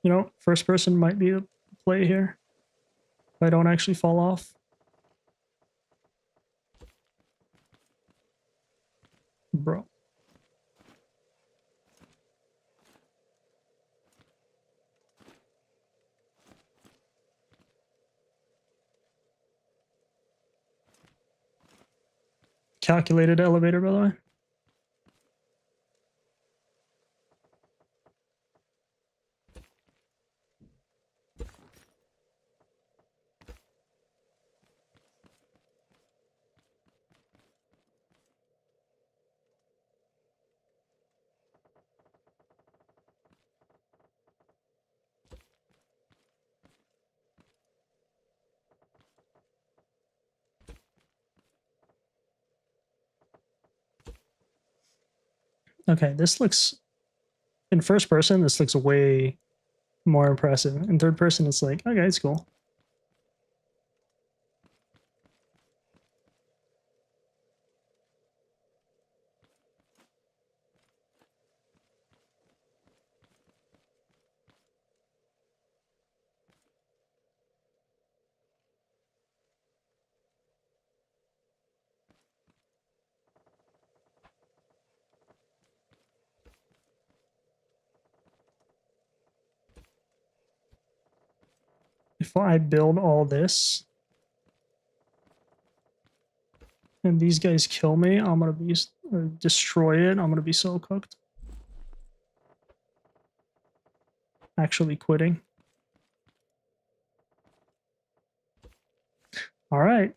You know, first person might be the play here. If I don't actually fall off. Bro. Calculated elevator, by the way. Okay, this looks in first person. This looks way more impressive. In third person, it's like, okay, it's cool. If I build all this and these guys kill me, I'm gonna be, or destroy it, I'm gonna be so cooked. Actually quitting. All right.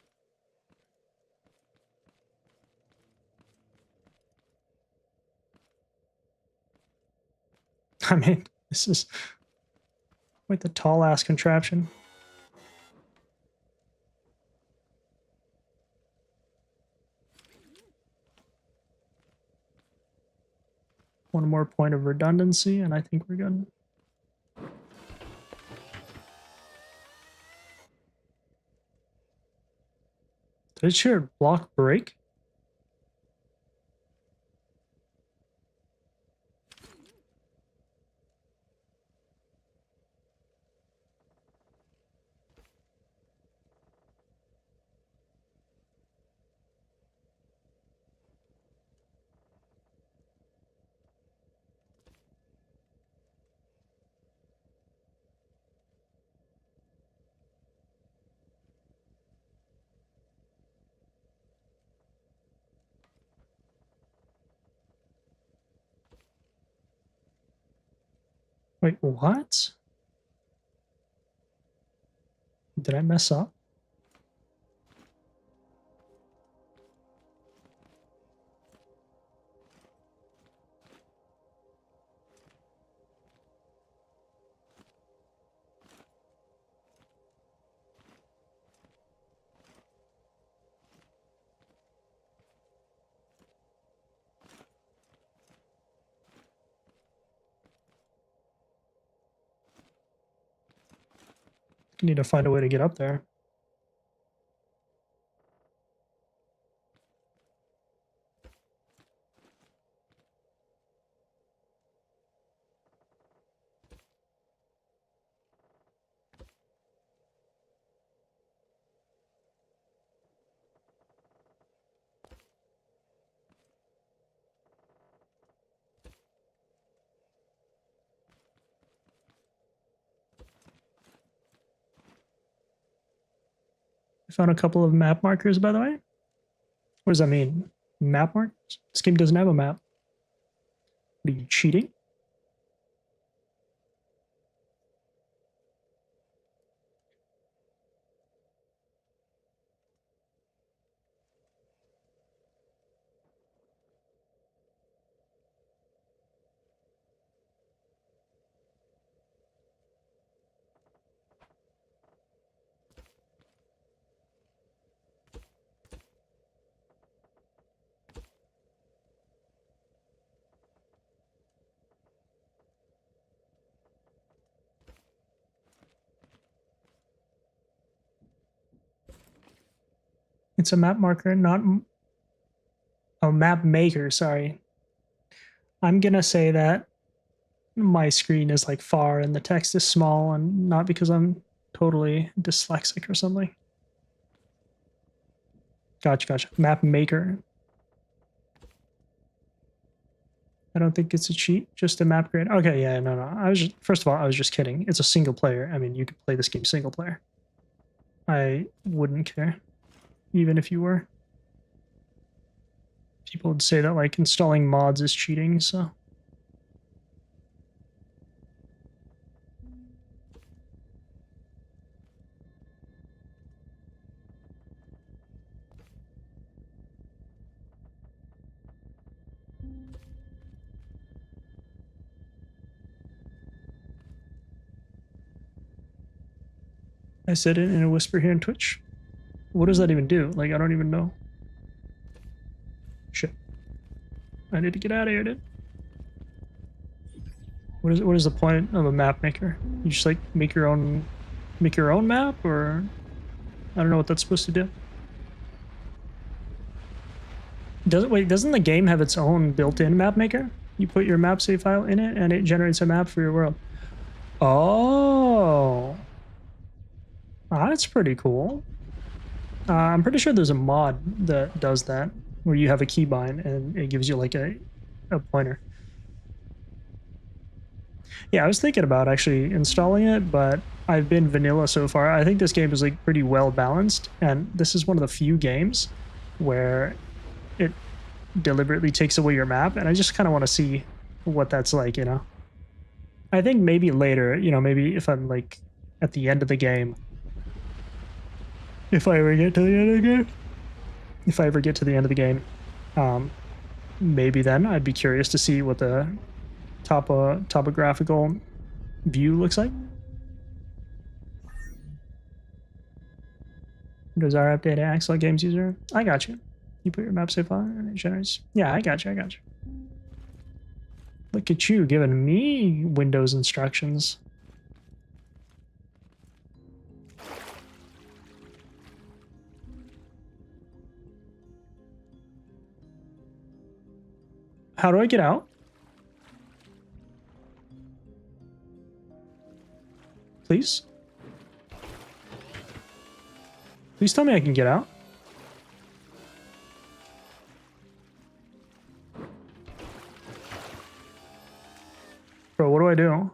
I mean, this is quite the tall ass contraption. One more point of redundancy, and I think we're good. Did it share block break? Wait, what? Did I mess up? I need to find a way to get up there. I found a couple of map markers, by the way. What does that mean? Map markers? This game doesn't have a map. What are you, cheating? It's a map marker, not a map maker, sorry. I'm gonna say that my screen is like far and the text is small, and not because I'm totally dyslexic or something. Gotcha. Map maker. I don't think it's a cheat, just a map grade. Okay, yeah, no. I was just, first of all, I was just kidding. It's a single player. I mean, you could play this game single player. I wouldn't care, even if you were. People would say that like installing mods is cheating, so. I said it in a whisper here on Twitch. What does that even do? Like, I don't even know. Shit. I need to get out of here, dude. What is the point of a map maker? You just like make your own map, or I don't know what that's supposed to do. Doesn't the game have its own built-in map maker? You put your map save file in it and it generates a map for your world. Oh, that's pretty cool. I'm pretty sure there's a mod that does that, where you have a keybind and it gives you like a pointer. Yeah, I was thinking about actually installing it, but I've been vanilla so far. I think this game is like pretty well balanced, and this is one of the few games where it deliberately takes away your map, and I just kind of want to see what that's like, you know? I think maybe later, you know, maybe if I'm like at the end of the game, if I ever get to the end of the game, if I ever get to the end of the game, maybe then I'd be curious to see what the topographical view looks like. Does our update Axel Games user? I got you. You put your map save on and it generates. Yeah, I got you. I got you. Look at you giving me Windows instructions. How do I get out? Please? Please tell me I can get out. Bro, what do I do?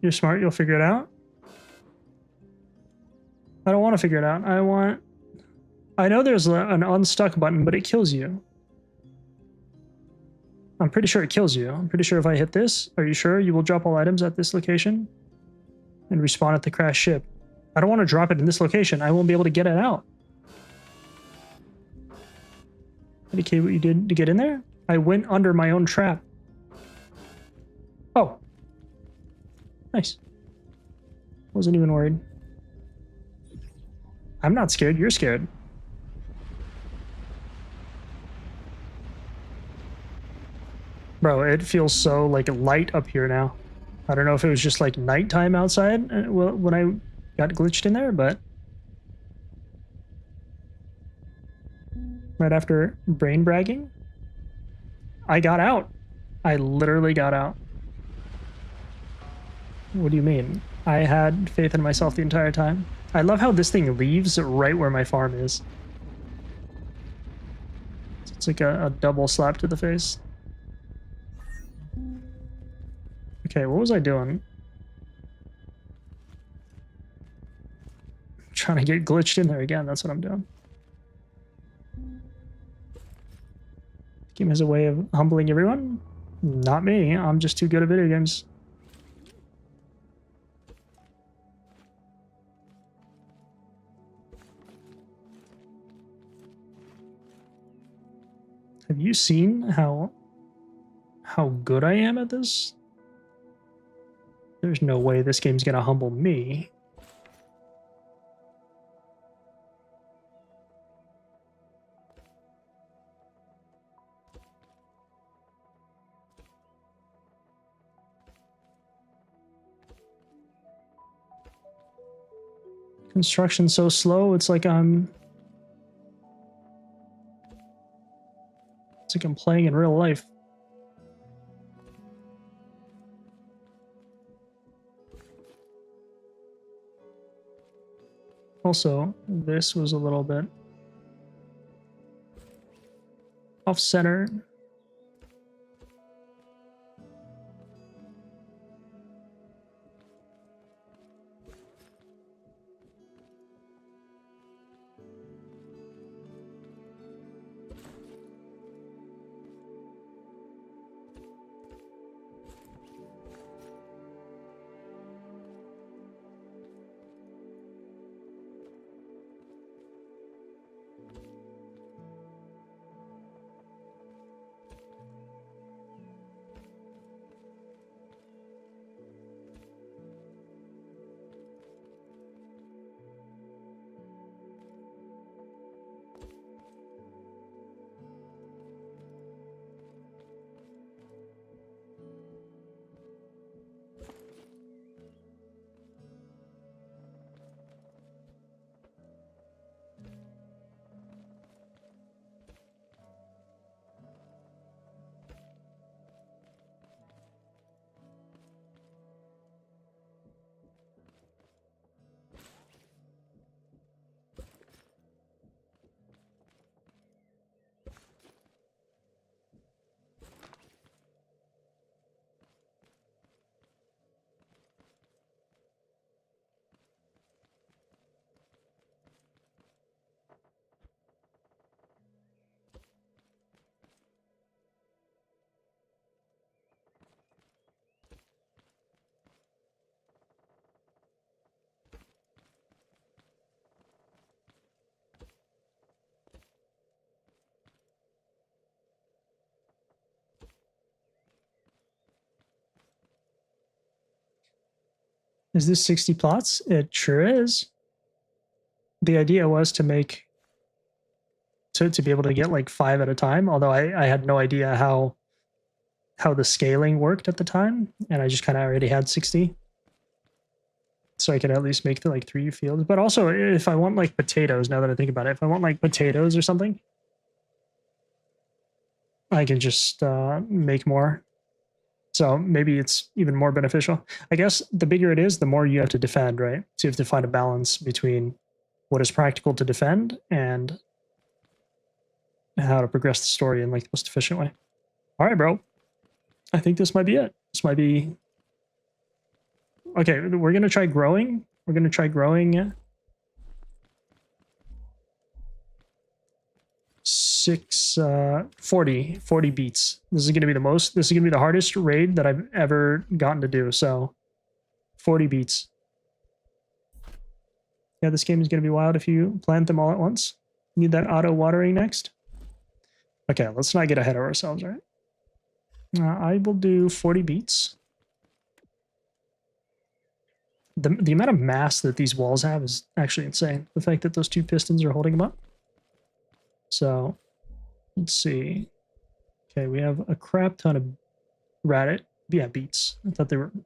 You're smart, you'll figure it out. I don't want to figure it out. I know there's an unstuck button, but it kills you. I'm pretty sure it kills you. I'm pretty sure if I hit this, are you sure? You will drop all items at this location and respawn at the crashed ship. I don't want to drop it in this location. I won't be able to get it out. Indicate what you did to get in there? I went under my own trap. Oh. Nice. Wasn't even worried. I'm not scared. You're scared. Bro, it feels so like light up here now. I don't know if it was just like nighttime outside when I got glitched in there, but right after brain bragging, I got out. I literally got out. What do you mean? I had faith in myself the entire time. I love how this thing leaves right where my farm is. It's like a double slap to the face. Okay, what was I doing? Trying to get glitched in there again, that's what I'm doing. Game has a way of humbling everyone. Not me, I'm just too good at video games. Have you seen how good I am at this? There's no way this game's gonna humble me. Construction's so slow, it's like I'm playing in real life. Also, this was a little bit off center. Is this 60 plots? It sure is. The idea was to make to be able to get like 5 at a time, although I had no idea how the scaling worked at the time, and I just kind of already had 60. So I could at least make the like 3 fields. But also if I want like potatoes, now that I think about it, if I want like potatoes or something, I can just make more. So maybe it's even more beneficial. I guess the bigger it is, the more you have to defend, right? So you have to find a balance between what is practical to defend and how to progress the story in like the most efficient way. All right, bro. I think this might be it. This might be... Okay, we're going to try growing. We're going to try growing 40 beets. This is going to be the hardest raid that I've ever gotten to do. So 40 beets. Yeah, this game is going to be wild if you plant them all at once. Need that auto watering next. Okay, let's not get ahead of ourselves, right? I will do 40 beets. The amount of mass that these walls have is actually insane. The fact that those 2 pistons are holding them up. So, let's see. Okay, we have a crap ton of beets. I thought they were... I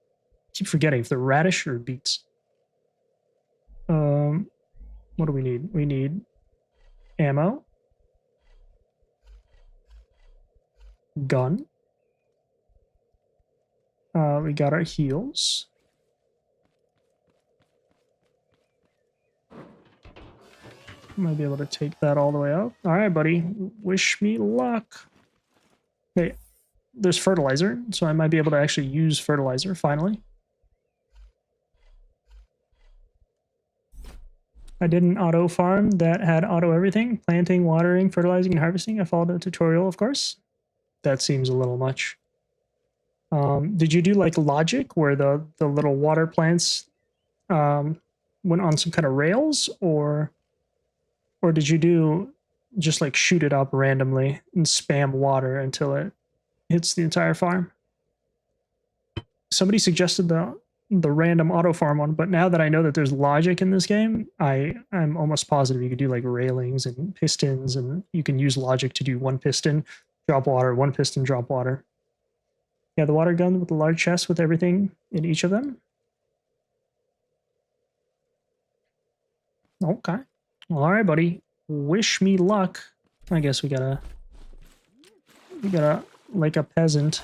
keep forgetting if they're radish or beets. What do we need? We need ammo. Gun. We got our heals. Might be able to take that all the way up. All right, buddy. Wish me luck. Okay, there's fertilizer, so I might be able to actually use fertilizer finally. I did an auto farm that had auto everything. Planting, watering, fertilizing, and harvesting. I followed a tutorial, of course. That seems a little much. Did you do like logic where the little water plants went on some kind of rails, or did you do just like shoot it up randomly and spam water until it hits the entire farm? Somebody suggested the random auto farm one, but now that I know that there's logic in this game, I'm almost positive you could do like railings and pistons, and you can use logic to do 1 piston, drop water, 1 piston, drop water. Yeah, the water gun with the large chest with everything in each of them. Okay. All right, buddy. Wish me luck. I guess we gotta like a peasant.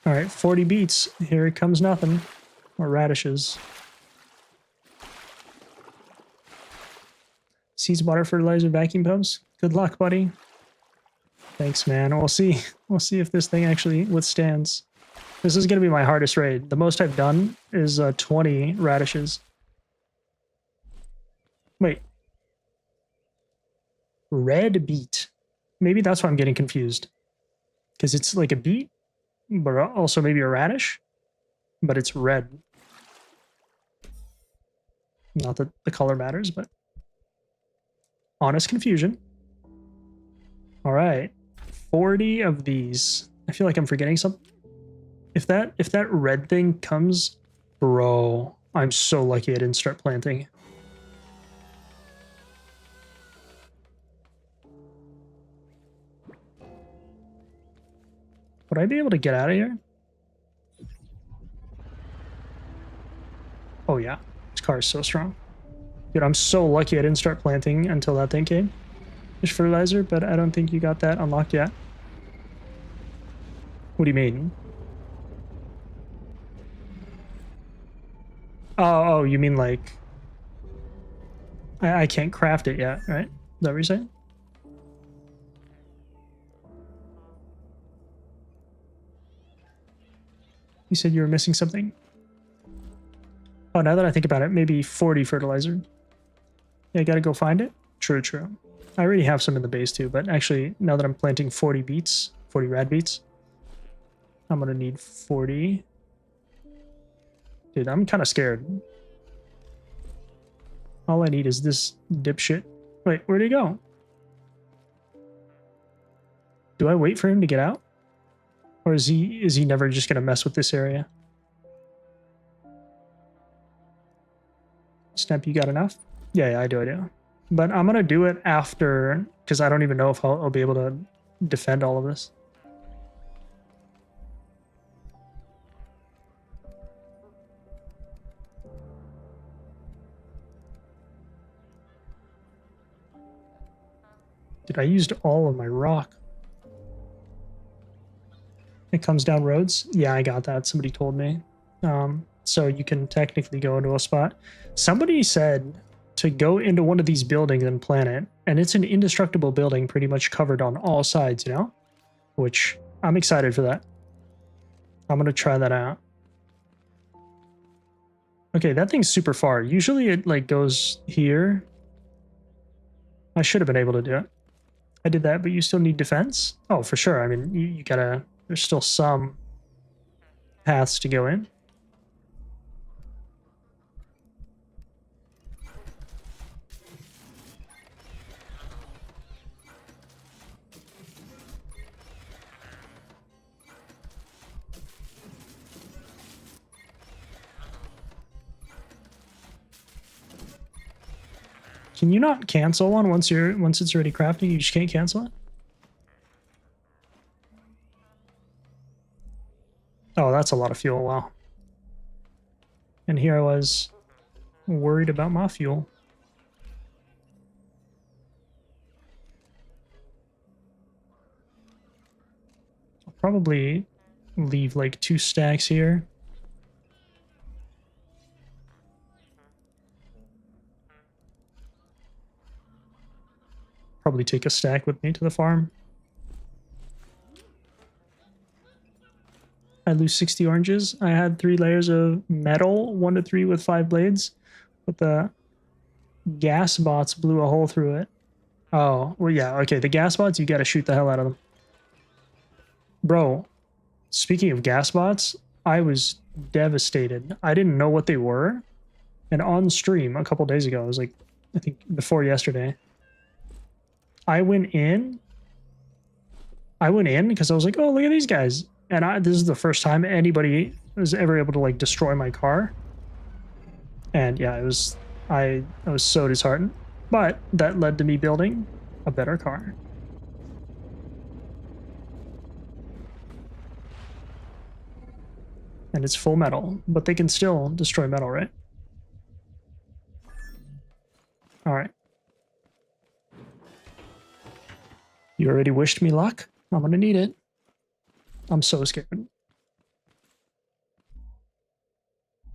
All right, 40 beets. Here comes nothing. Or radishes. Seeds, water, fertilizer, vacuum pumps. Good luck, buddy. Thanks, man. We'll see. We'll see if this thing actually withstands. This is going to be my hardest raid. The most I've done is 20 radishes. Wait. Red beet. Maybe that's why I'm getting confused. Because it's like a beet, but also maybe a radish. But it's red. Not that the color matters, but... honest confusion. All right. 40 of these. I feel like I'm forgetting something. If that red thing comes, bro, I'm so lucky I didn't start planting. Would I be able to get out of here? Oh yeah, this car is so strong. Dude, I'm so lucky I didn't start planting until that thing came. There's fertilizer, but I don't think you got that unlocked yet. What do you mean? Oh, you mean like... I can't craft it yet, right? Is that what you're saying? You said you were missing something? Oh, now that I think about it, maybe 40 fertilizer. Yeah, I gotta go find it? True. I already have some in the base too, but actually, now that I'm planting 40 beets, 40 rad beets, I'm gonna need 40. Dude, I'm kind of scared. All I need is this dipshit. Wait, where'd he go? Do I wait for him to get out? Or is he never just gonna mess with this area? Snap, you got enough? Yeah, I do. But I'm gonna do it after, because I don't even know if I'll be able to defend all of this. Dude, I used all of my rock. It comes down roads? Yeah, I got that. Somebody told me. So you can technically go into a spot. Somebody said to go into one of these buildings and plant it, and it's an indestructible building pretty much covered on all sides, you know? Which I'm excited for that. I'm going to try that out. Okay, that thing's super far. Usually it like goes here. I should have been able to do it. I did that, but you still need defense? Oh, for sure. I mean, you gotta... There's still some paths to go in. Can you not cancel one once it's already crafted? You just can't cancel it? Oh, that's a lot of fuel. Wow. And here I was worried about my fuel. I'll probably leave like 2 stacks here. Probably take a stack with me to the farm. I lose 60 oranges. I had 3 layers of metal, 1 to 3 with 5 blades, but the gas bots blew a hole through it. Oh, well, yeah, okay, the gas bots, you gotta shoot the hell out of them. Bro, speaking of gas bots, I was devastated. I didn't know what they were, and on stream a couple days ago, it was like, I think before yesterday, I went in because I was like, oh, look at these guys. And this is the first time anybody was ever able to like destroy my car. And yeah, I was so disheartened. But that led to me building a better car. And it's full metal, but they can still destroy metal, right? All right. You already wished me luck? I'm gonna need it. I'm so scared.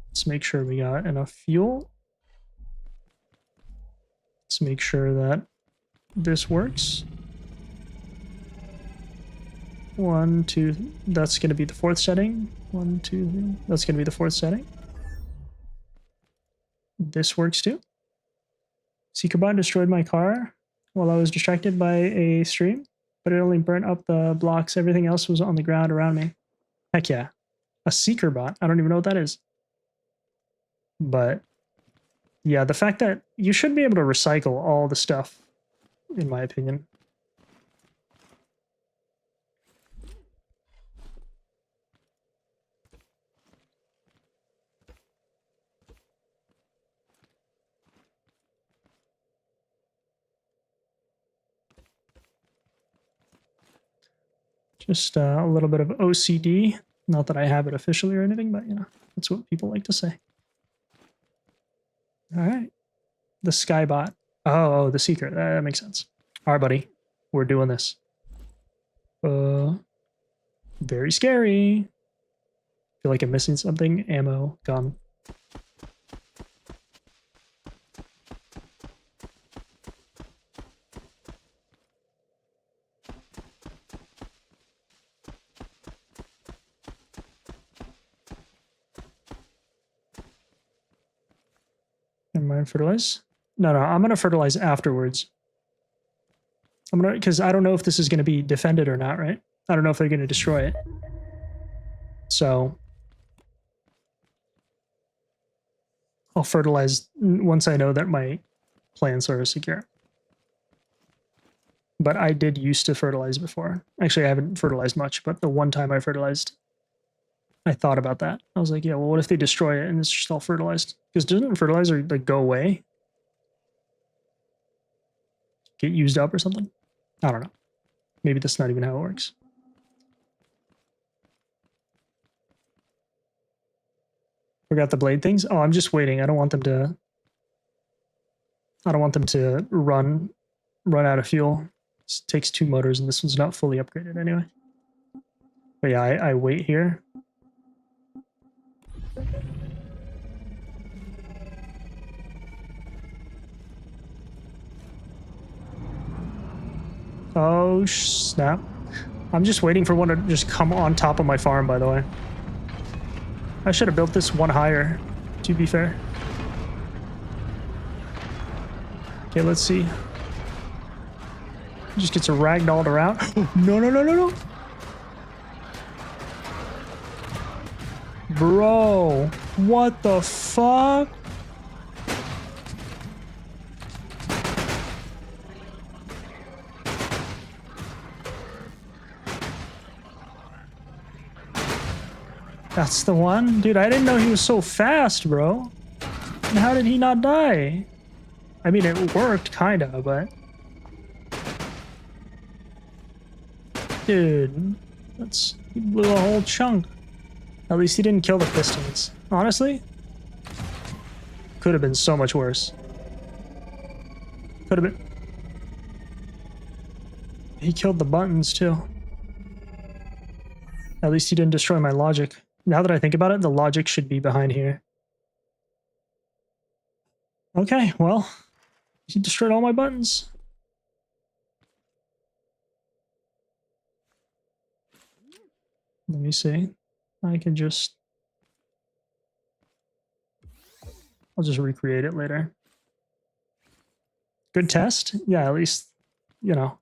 Let's make sure we got enough fuel. Let's make sure that this works. 1, 2, that's gonna be the 4th setting. 1, 2, 3, that's gonna be the 4th setting. This works too. Seekerbot destroyed my car while I was distracted by a stream, but it only burnt up the blocks. Everything else was on the ground around me. Heck yeah. A Seekerbot. I don't even know what that is. But yeah, the fact that you should be able to recycle all the stuff, in my opinion. Just a little bit of OCD. Not that I have it officially or anything, but you know, that's what people like to say. All right. The Skybot. Oh, the Seeker. That makes sense. All right, buddy. We're doing this. Very scary. Feel like I'm missing something. Ammo. Gone. Never mind, fertilize. No, I'm gonna fertilize afterwards. Because I don't know if this is gonna be defended or not, right? I don't know if they're gonna destroy it. So I'll fertilize once I know that my plants are secure. But I did used to fertilize before. Actually, I haven't fertilized much, but the one time I fertilized, I thought about that. I was like, yeah, well, what if they destroy it and it's just all fertilized? Because doesn't fertilizer like go away? Get used up or something? I don't know. Maybe that's not even how it works. Forgot the blade things? Oh, I'm just waiting. I don't want them to run out of fuel. It takes 2 motors and this one's not fully upgraded anyway. But yeah, I wait here. Oh, snap. I'm just waiting for one to just come on top of my farm, by the way. I should have built this one higher, to be fair. Okay, let's see. Just gets ragdolled around. No, no, no, no, no. Bro, what the fuck? That's the one? Dude, I didn't know he was so fast, bro. And how did he not die? I mean, it worked, kinda, but... Dude, he blew a whole chunk. At least he didn't kill the pistons. Honestly, could have been so much worse. Could have been... He killed the buttons, too. At least he didn't destroy my logic. Now that I think about it, the logic should be behind here. Okay, well, he destroyed all my buttons. Let me see. I can just... I'll just recreate it later. Good test? Yeah, at least, you know.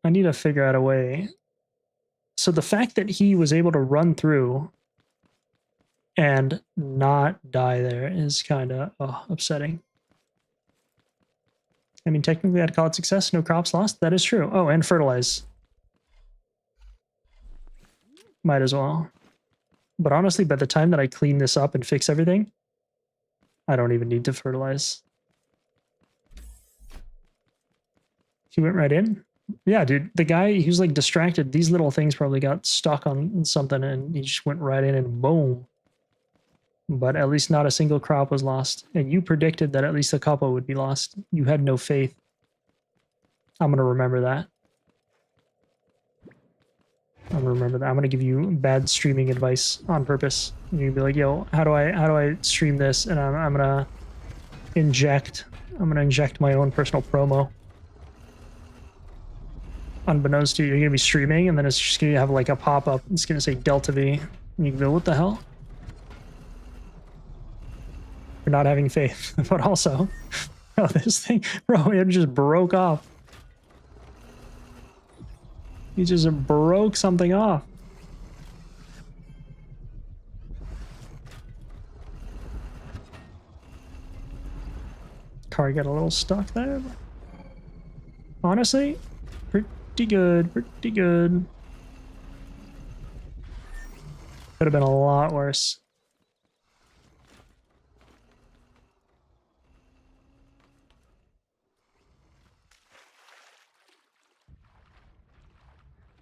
I need to figure out a way. So the fact that he was able to run through and not die there is kind of upsetting. I mean, technically I'd call it success. No crops lost. That is true. Oh, and fertilize. Might as well. But honestly, by the time that I clean this up and fix everything, I don't even need to fertilize. He went right in? Yeah, dude, the guy, he was like distracted. These little things probably got stuck on something and he just went right in and boom. But at least not a single crop was lost. And you predicted that at least a couple would be lost. You had no faith. I'm going to remember that. I'm going to remember that. I'm going to give you bad streaming advice on purpose. And you'll be like, yo, how do I stream this? And I'm going to inject my own personal promo. Unbeknownst to you, you're going to be streaming, and then it's just going to have like a pop-up. It's going to say DeltaV. And you can go, what the hell? For not having faith. But also, oh, this thing, bro, it just broke off. He just broke something off. Car got a little stuck there. Honestly, pretty good, pretty good. Could have been a lot worse.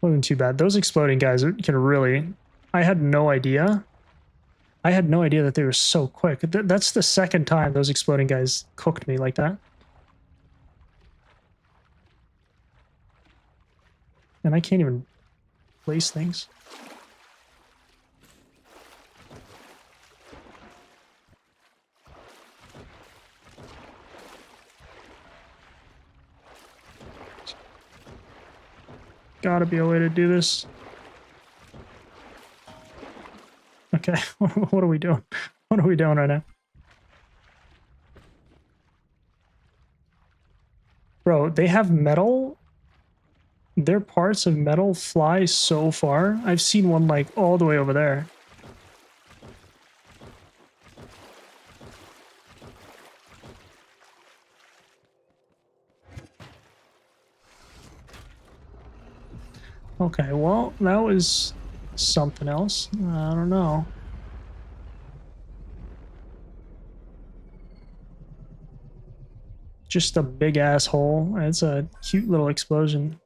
Wasn't too bad. Those exploding guys can really... I had no idea. I had no idea that they were so quick. That's the second time those exploding guys cooked me like that. And I can't even place things. Gotta be a way to do this. Okay, what are we doing? What are we doing right now? Bro, they have metal. Their parts of metal fly so far. I've seen one like all the way over there. Okay, well, that was something else. I don't know. Just a big ass hole. It's a cute little explosion.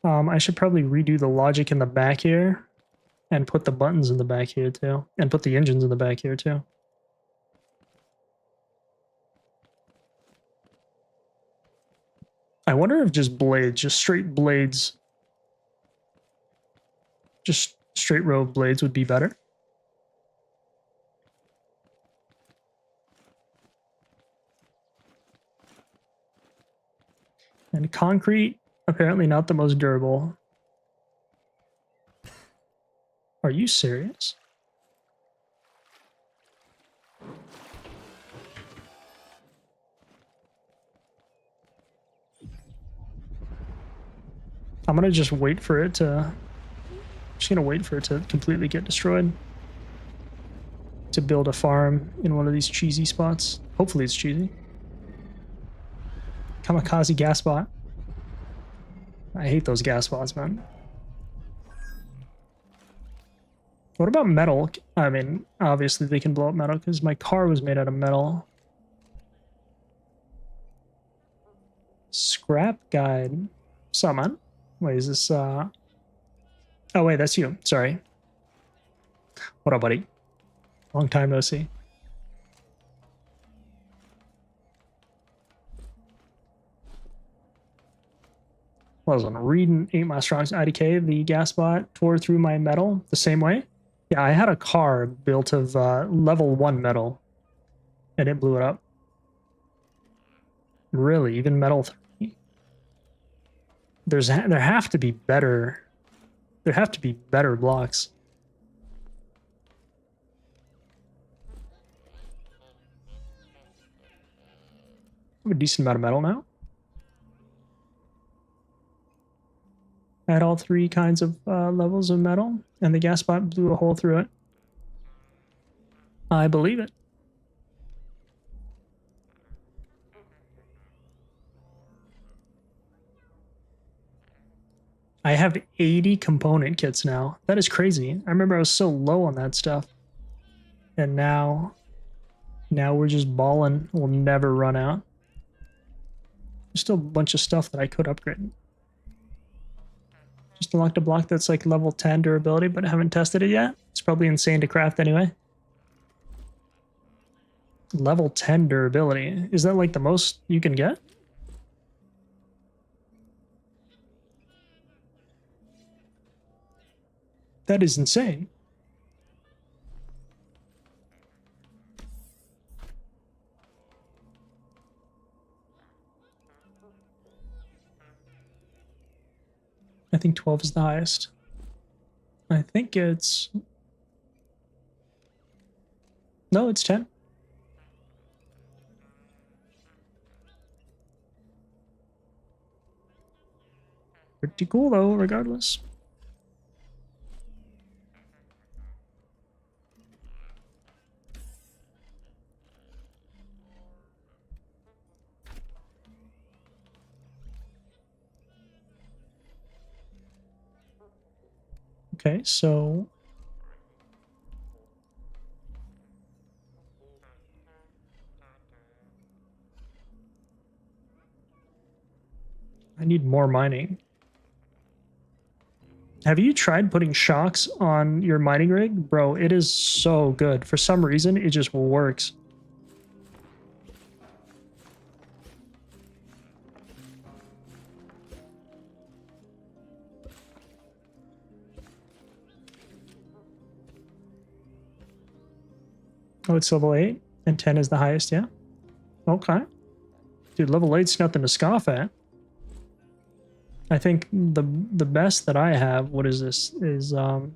I should probably redo the logic in the back here and put the buttons in the back here too. And put the engines in the back here too. I wonder if just blades, just straight blades, just straight row of blades would be better. And concrete, apparently not the most durable. Are you serious? I'm gonna just wait for it to... just gonna wait for it to completely get destroyed. To build a farm in one of these cheesy spots. Hopefully it's cheesy. Kamikaze gas bot. I hate those gas bots, man. What about metal? I mean, obviously they can blow up metal because my car was made out of metal. Scrap guide. Someone. Wait, is this Oh wait, that's you. Sorry. What up, buddy? Long time no see. Wasn't reading 8 my strong's IDK. The gas bot tore through my metal the same way. Yeah, I had a car built of level 1 metal, and it blew it up. Really, even metal 3. There have to be better. There have to be better blocks. I have a decent amount of metal now. I had all 3 kinds of levels of metal, and the gas bot blew a hole through it. I believe it. I have 80 component kits now. That is crazy. I remember I was so low on that stuff. And now we're just balling. We'll never run out. There's still a bunch of stuff that I could upgrade. Just unlocked a block that's like level 10 durability, but I haven't tested it yet. It's probably insane to craft anyway. Level 10 durability. Is that like the most you can get? That is insane. I think 12 is the highest. I think it's... No, it's 10. Pretty cool though, regardless. Okay, so I need more mining. Have you tried putting shocks on your mining rig? Bro, it is so good. For some reason, it just works. Oh, it's level 8 and 10 is the highest, yeah? Okay. Dude, level 8's nothing to scoff at. I think the best that I have, what is this? Is but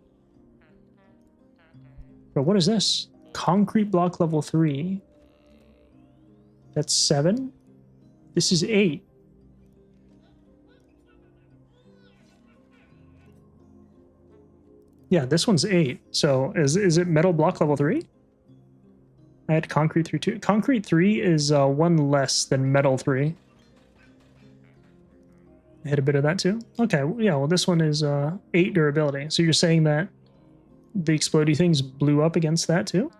what is this? Concrete block level 3. That's 7. This is 8. Yeah, this one's 8. So is it metal block level 3? I had concrete 3 too. Concrete 3 is 1 less than metal 3. hit a bit of that too. Okay, yeah, well this one is 8 durability. So you're saying that the explodey things blew up against that too?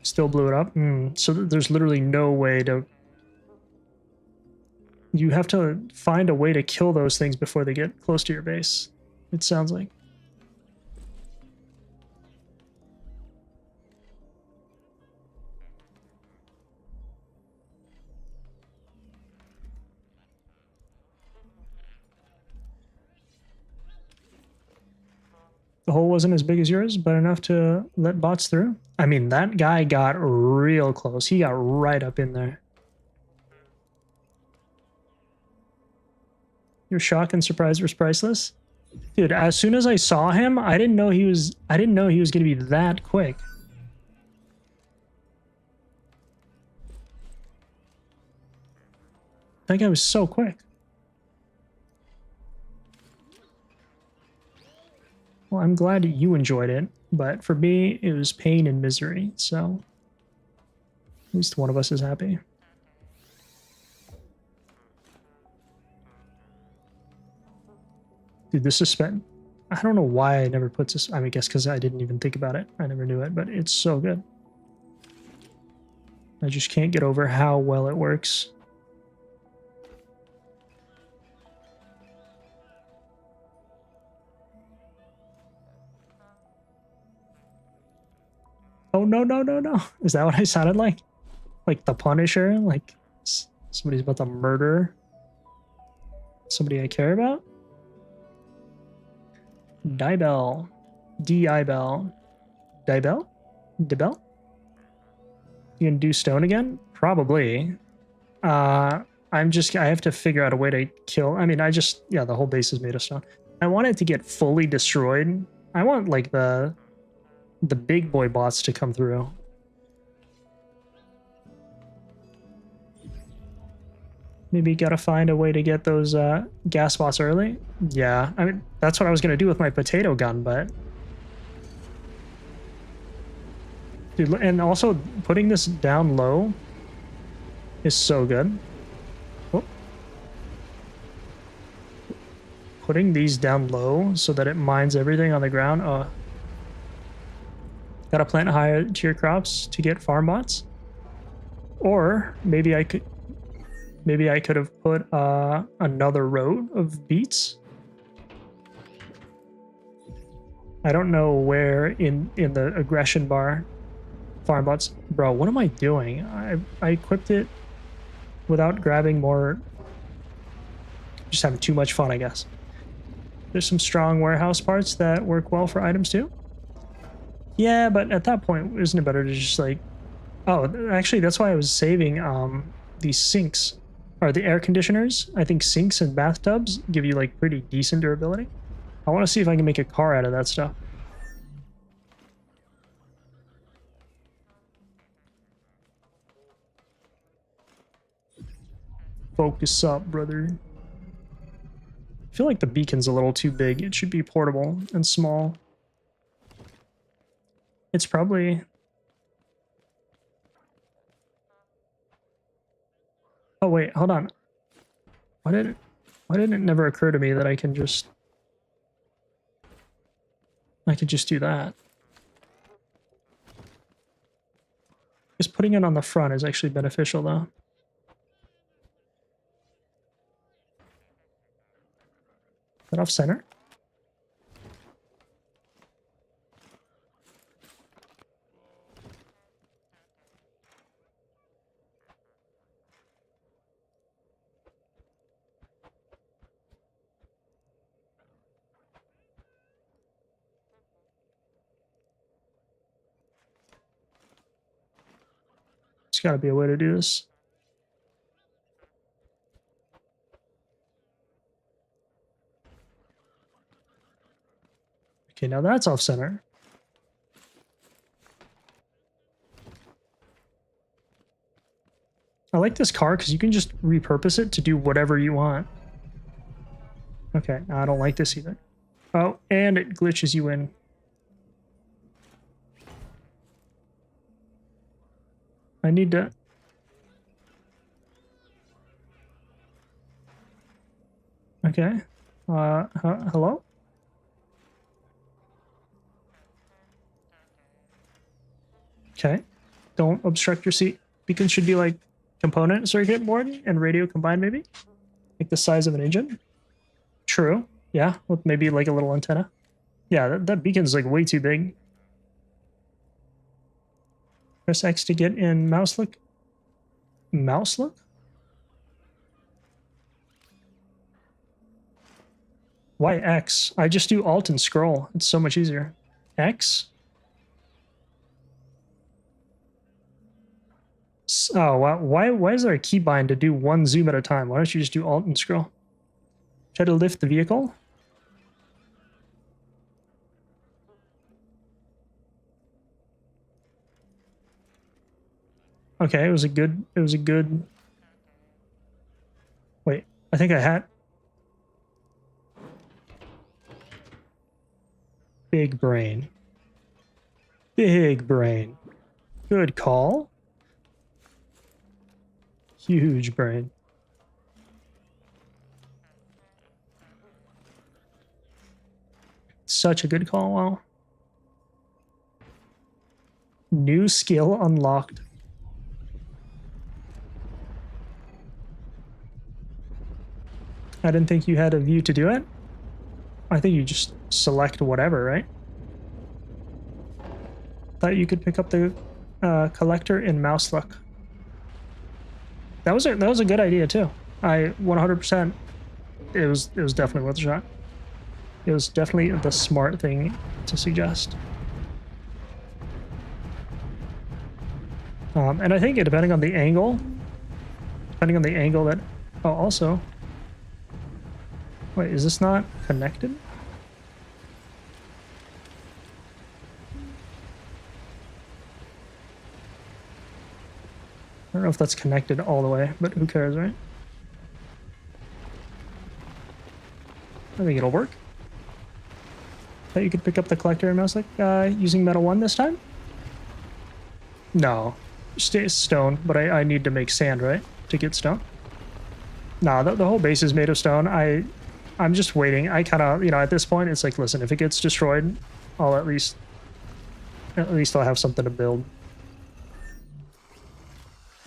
Still blew it up? So there's literally no way to... You have to find a way to kill those things before they get close to your base, it sounds like. The hole wasn't as big as yours, but enough to let bots through. I mean, that guy got real close. He got right up in there. Your shock and surprise was priceless. Dude, as soon as I saw him, I didn't know he was going to be that quick. That guy was so quick. Well, I'm glad you enjoyed it, but for me, it was pain and misery, so at least one of us is happy. Dude, this suspense... I don't know why I never put this... I mean, I guess because I didn't even think about it. I never knew it, but it's so good. I just can't get over how well it works. Oh, no, no, no, no. Is that what I sounded like? Like the Punisher? Like somebody's about to murder somebody I care about? Dibel. D-I-Bell. Dibel? Dibel? You can do stone again? Probably. I have to figure out a way to kill... I mean, yeah, the whole base is made of stone. I want it to get fully destroyed. I want, like, the big boy bots to come through. Maybe gotta find a way to get those gas bots early. Yeah, I mean, that's what I was gonna do with my potato gun, but... Dude, and also, putting this down low is so good. Oh. Putting these down low so that it mines everything on the ground. Gotta plant higher tier crops to get farm bots. Or maybe I could have put another row of beets. I don't know where in the aggression bar farm bots. Bro, what am I doing? I equipped it without grabbing more. Just having too much fun, I guess. There's some strong warehouse parts that work well for items too. Yeah, but at that point, isn't it better to just like... Oh, actually, that's why I was saving these sinks. Or the air conditioners. I think sinks and bathtubs give you like pretty decent durability. I want to see if I can make a car out of that stuff. Focus up, brother. I feel like the beacon's a little too big. It should be portable and small. It's probably... Oh wait, hold on. Why didn't it never occur to me that I could just do that? Just putting it on the front is actually beneficial though. Is that off center? There's got to be a way to do this. Okay, now that's off center. I like this car because you can just repurpose it to do whatever you want. Okay, I don't like this either. Oh, and it glitches you in. I need to... Okay. Hello? Okay. Don't obstruct your seat. Beacons should be like component circuit board and radio combined, maybe? Like the size of an engine? True. Yeah, with maybe like a little antenna. Yeah, that beacon's like way too big. Press X to get in mouse look. Mouse look? Why X? I just do Alt and scroll. It's so much easier. X? Oh, wow. Why is there a keybind to do one zoom at a time? Why don't you just do Alt and scroll? Try to lift the vehicle. Okay, it was a good... Wait, I think I had... Big brain. Big brain. Good call. Huge brain. Such a good call, wow. New skill unlocked. I didn't think you had a view to do it. I think you just select whatever, right? Thought you could pick up the collector in mouse look. That was a good idea too. I 100%. It was definitely worth a shot. It was definitely the smart thing to suggest. And I think depending on the angle that... Oh, also... Wait, is this not connected? I don't know if that's connected all the way, but who cares, right? I think it'll work. Thought you could pick up the collector and mouse like using metal 1 this time? No. Stay stone, but I need to make sand, right? To get stone? Nah, the whole base is made of stone. I'm just waiting. I kind of, at this point, it's like, listen, if it gets destroyed, I'll at least I'll have something to build.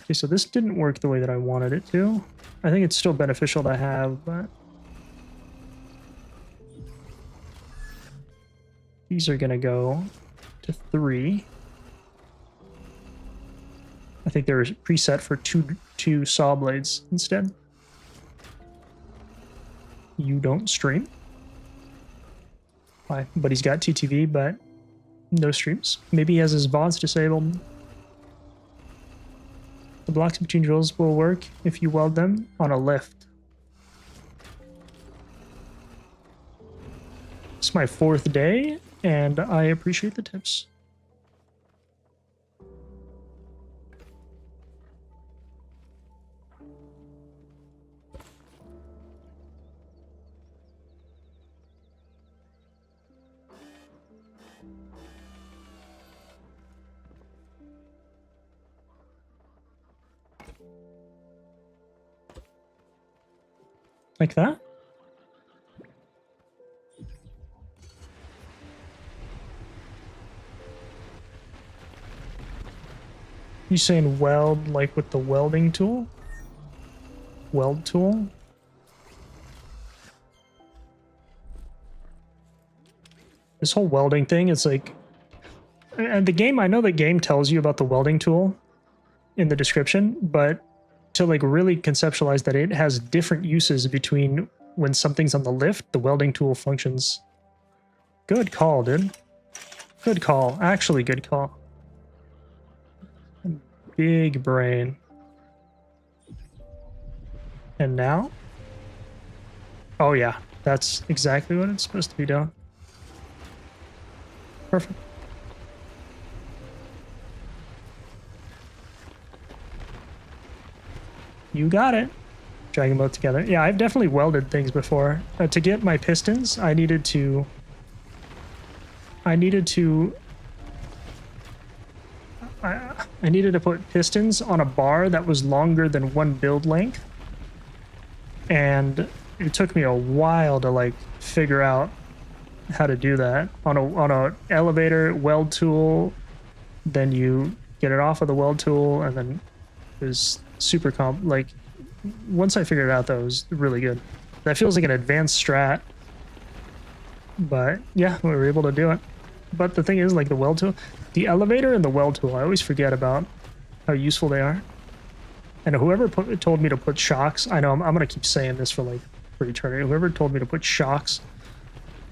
Okay, so this didn't work the way that I wanted it to. I think it's still beneficial to have, but... These are gonna go to 3. I think they're preset for two saw blades instead. You don't stream? Why? But he's got TTV, but no streams. Maybe he has his VODs disabled. The blocks between drills will work if you weld them on a lift. It's my 4th day, and I appreciate the tips. Like that? You saying weld like with the welding tool? Weld tool? This whole welding thing is like... And the game, I know the game tells you about the welding tool in the description, but to like really conceptualize that it has different uses between when something's on the lift, the welding tool functions. Good call, dude. Good call. Actually, good call. Big brain. And now? Oh yeah, that's exactly what it's supposed to be doing. Perfect. You got it. Drag them both together. Yeah, I've definitely welded things before. To get my pistons, I needed to put pistons on a bar that was longer than one build length. And it took me a while to like figure out how to do that on a elevator weld tool. Then you get it off of the weld tool, and then it was super like once I figured it out, that was really good. That feels like an advanced strat, but yeah, we were able to do it. But the thing is, like the weld tool, the elevator and the weld tool, I always forget about how useful they are. And whoever told me to put shocks, I know I'm gonna keep saying this for eternity. Whoever told me to put shocks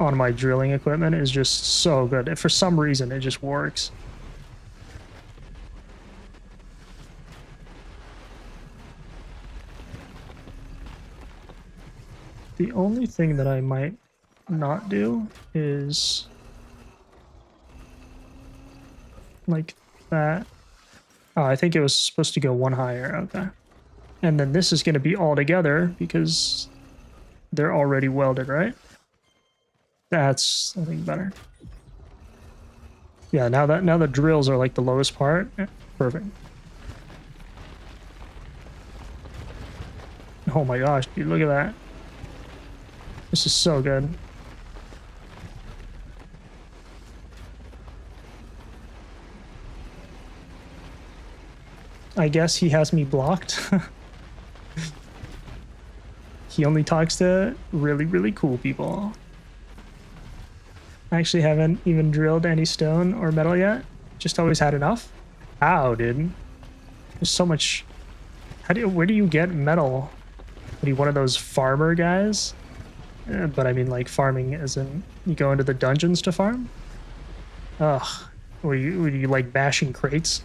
on my drilling equipment is just so good. And for some reason, it just works. The only thing that I might not do is like that. Oh, I think it was supposed to go one higher. Okay. And then this is going to be all together because they're already welded, right? That's, I think, better. Yeah, now the drills are like the lowest part. Perfect. Oh my gosh, dude, look at that. This is so good. I guess he has me blocked. He only talks to really, really cool people. I actually haven't even drilled any stone or metal yet. Just always had enough. Wow, dude. There's so much. Where do you get metal? Are you one of those farmer guys? But I mean, like farming as in you go into the dungeons to farm? Ugh. Were you like bashing crates?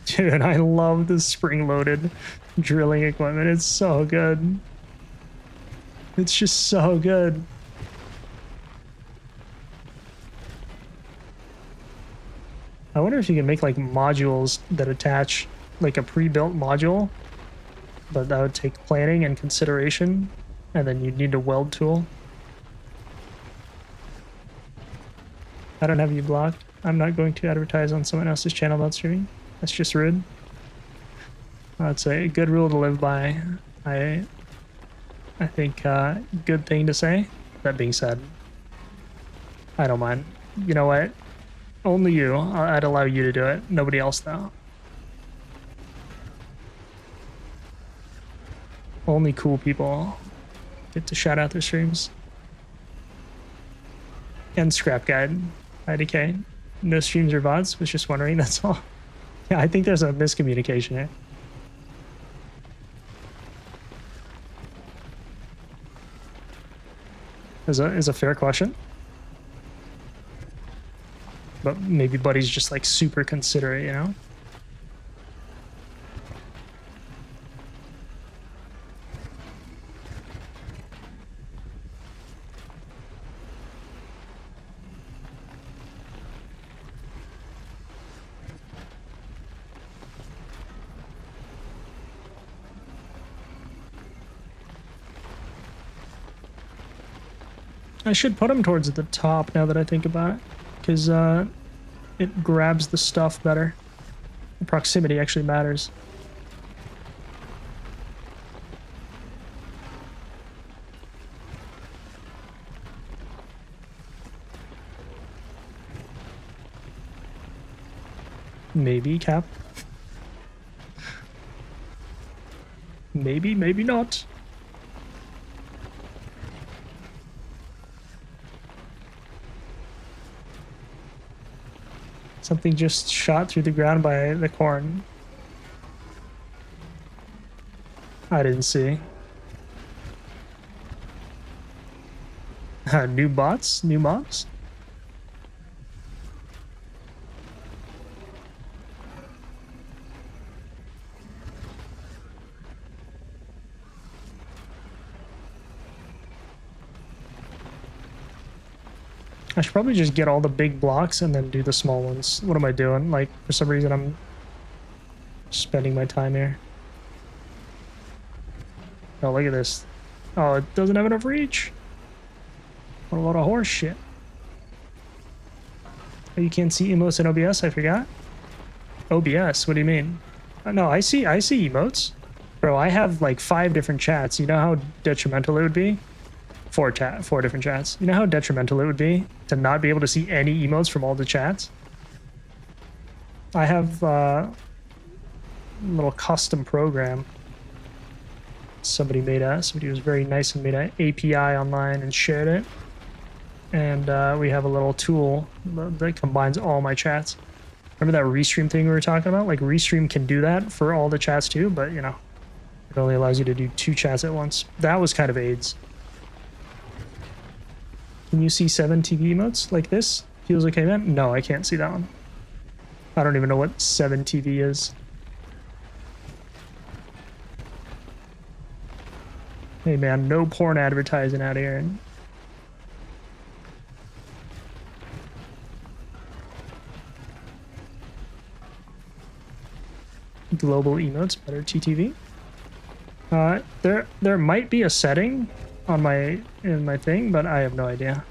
Dude, I love the spring-loaded drilling equipment. It's so good. It's just so good. I wonder if you can make like modules that attach like a pre-built module, but that would take planning and consideration, and then you'd need a weld tool. I don't have you blocked. I'm not going to advertise on someone else's channel about streaming. That's just rude. That's a good rule to live by. I think good thing to say. That being said, I don't mind. You know what? Only you. I'd allow you to do it. Nobody else though. Only cool people get to shout out their streams. And Scrap Guide. IDK. No streams or VODs. Was just wondering, that's all. Yeah, I think there's a miscommunication here. Is a fair question. But maybe Buddy's just like super considerate, you know? I should put them towards the top now that I think about it, because it grabs the stuff better. The proximity actually matters. Maybe, Cap. Maybe, maybe not. Something just shot through the ground by the corn. I didn't see. New bots? New mobs? I should probably just get all the big blocks and then do the small ones. What am I doing? Like, for some reason, I'm spending my time here. Oh, look at this. Oh, it doesn't have enough reach. What a lot of horse shit. Oh, you can't see emotes in OBS? I forgot. OBS? What do you mean? No, I see emotes. Bro, I have like 5 different chats. You know how detrimental it would be? 4 different chats. You know how detrimental it would be to not be able to see any emotes from all the chats? I have a little custom program. Somebody was very nice and made an API online and shared it. And we have a little tool that combines all my chats. Remember that Restream thing we were talking about? Like, Restream can do that for all the chats too, but, you know, it only allows you to do 2 chats at once. That was kind of AIDS. Can you see 7 TV emotes like this? Feels okay, man? No, I can't see that one. I don't even know what 7 TV is. Hey, man, no porn advertising out here. Global emotes, better TTV. There might be a setting on in my thing, but I have no idea.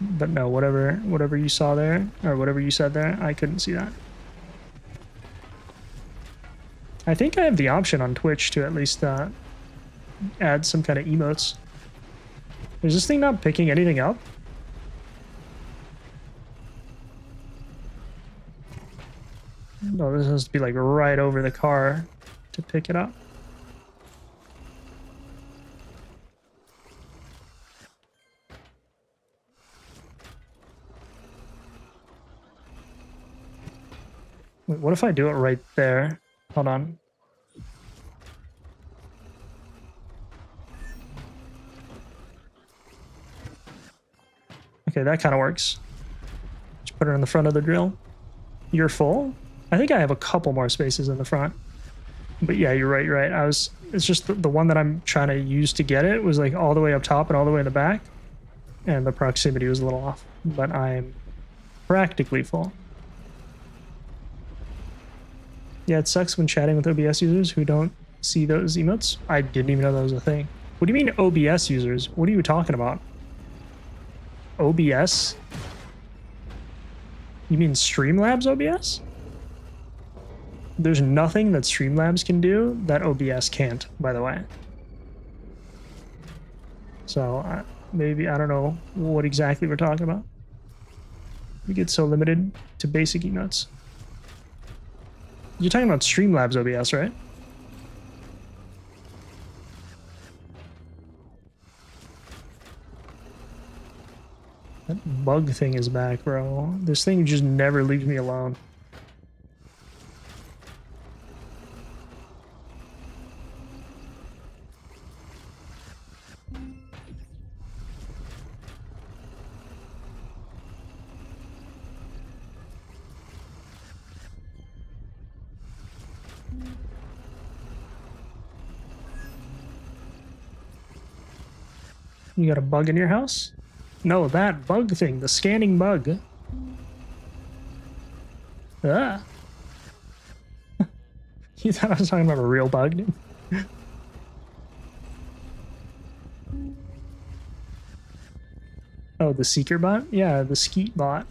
But no, whatever you saw there, or whatever you said there, I couldn't see that. I think I have the option on Twitch to at least add some kind of emotes. Is this thing not picking anything up? No, this has to be like right over the car to pick it up. Wait, what if I do it right there? Hold on. Okay, that kind of works. Just put it in the front of the drill. You're full? I think I have a couple more spaces in the front. But yeah, you're right. It's just the one that I'm trying to use to get it was like all the way up top and all the way in the back. And the proximity was a little off. But I'm practically full. Yeah, it sucks when chatting with OBS users who don't see those emotes. I didn't even know that was a thing. What do you mean OBS users? What are you talking about? OBS? You mean Streamlabs OBS? There's nothing that Streamlabs can do that OBS can't, by the way. So maybe, I don't know what exactly we're talking about. We get so limited to basic emotes. You're talking about Streamlabs OBS, right? That bug thing is back, bro. This thing just never leaves me alone. You got a bug in your house? No, that bug thing, the scanning bug. Ah. You thought I was talking about a real bug, dude? Oh, the seeker bot? Yeah, the skeet bot.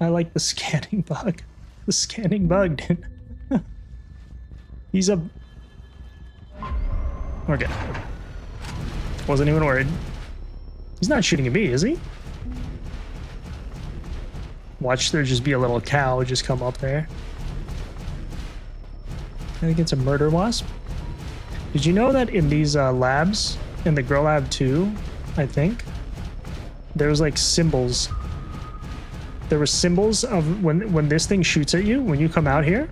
I like the scanning bug. The scanning bug, dude. He's a... Okay. Wasn't even worried. He's not shooting at me, is he? Watch there just be a little cow just come up there. I think it's a murder wasp. Did you know that in these labs, in the Grow Lab 2, I think, there was like symbols. There were symbols of when this thing shoots at you, when you come out here,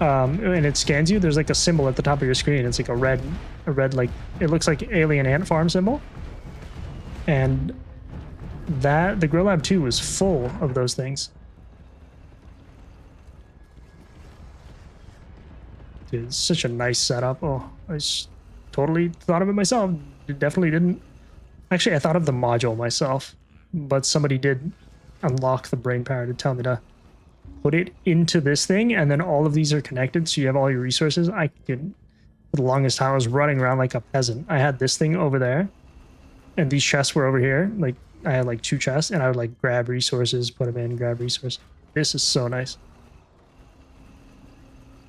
and it scans you, there's like a symbol at the top of your screen. It's like a red like, it looks like alien ant farm symbol. And the Grow Lab 2 was full of those things. Dude, it's such a nice setup. Oh, I totally thought of it myself. It definitely didn't. Actually, I thought of the module myself, but somebody did unlock the brain power to tell me to put it into this thing, and then all of these are connected, so you have all your resources. I could, for the longest time, I was running around like a peasant. I had this thing over there, and these chests were over here. Like, I had like 2 chests, and I would like grab resources, put them in, grab resources. This is so nice.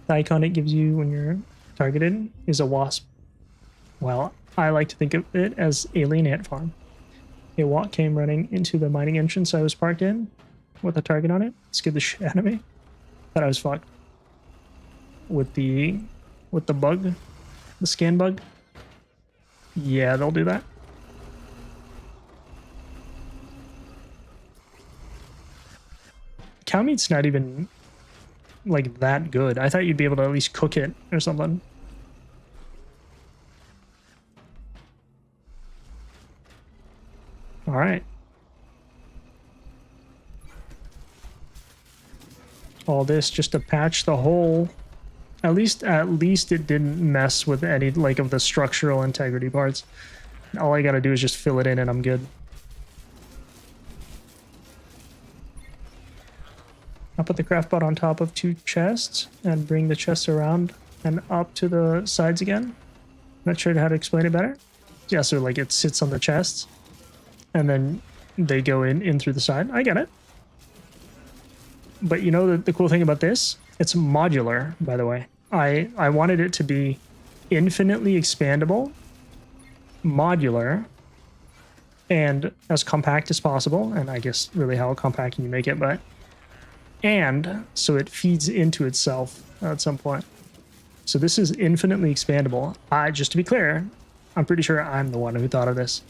The icon it gives you when you're targeted is a wasp. Well, I like to think of it as alien ant farm. A walk came running into the mining entrance I was parked in with a target on it. Scared the shit out of me. Thought I was fucked. With the bug, the scan bug. Yeah, they'll do that. Cow meat's not even like that good. I thought you'd be able to at least cook it or something. All right. All this just to patch the hole. At least it didn't mess with any like of the structural integrity parts. All I gotta do is just fill it in and I'm good. I'll put the craft pot on top of 2 chests and bring the chests around and up to the sides again. Not sure how to explain it better. Yeah, so like it sits on the chests and then they go in through the side. I get it. But you know the cool thing about this? It's modular, by the way. I wanted it to be infinitely expandable, modular, and as compact as possible. And I guess really how compact can you make it, but and so it feeds into itself at some point. So this is infinitely expandable. Just to be clear, I'm pretty sure I'm the one who thought of this.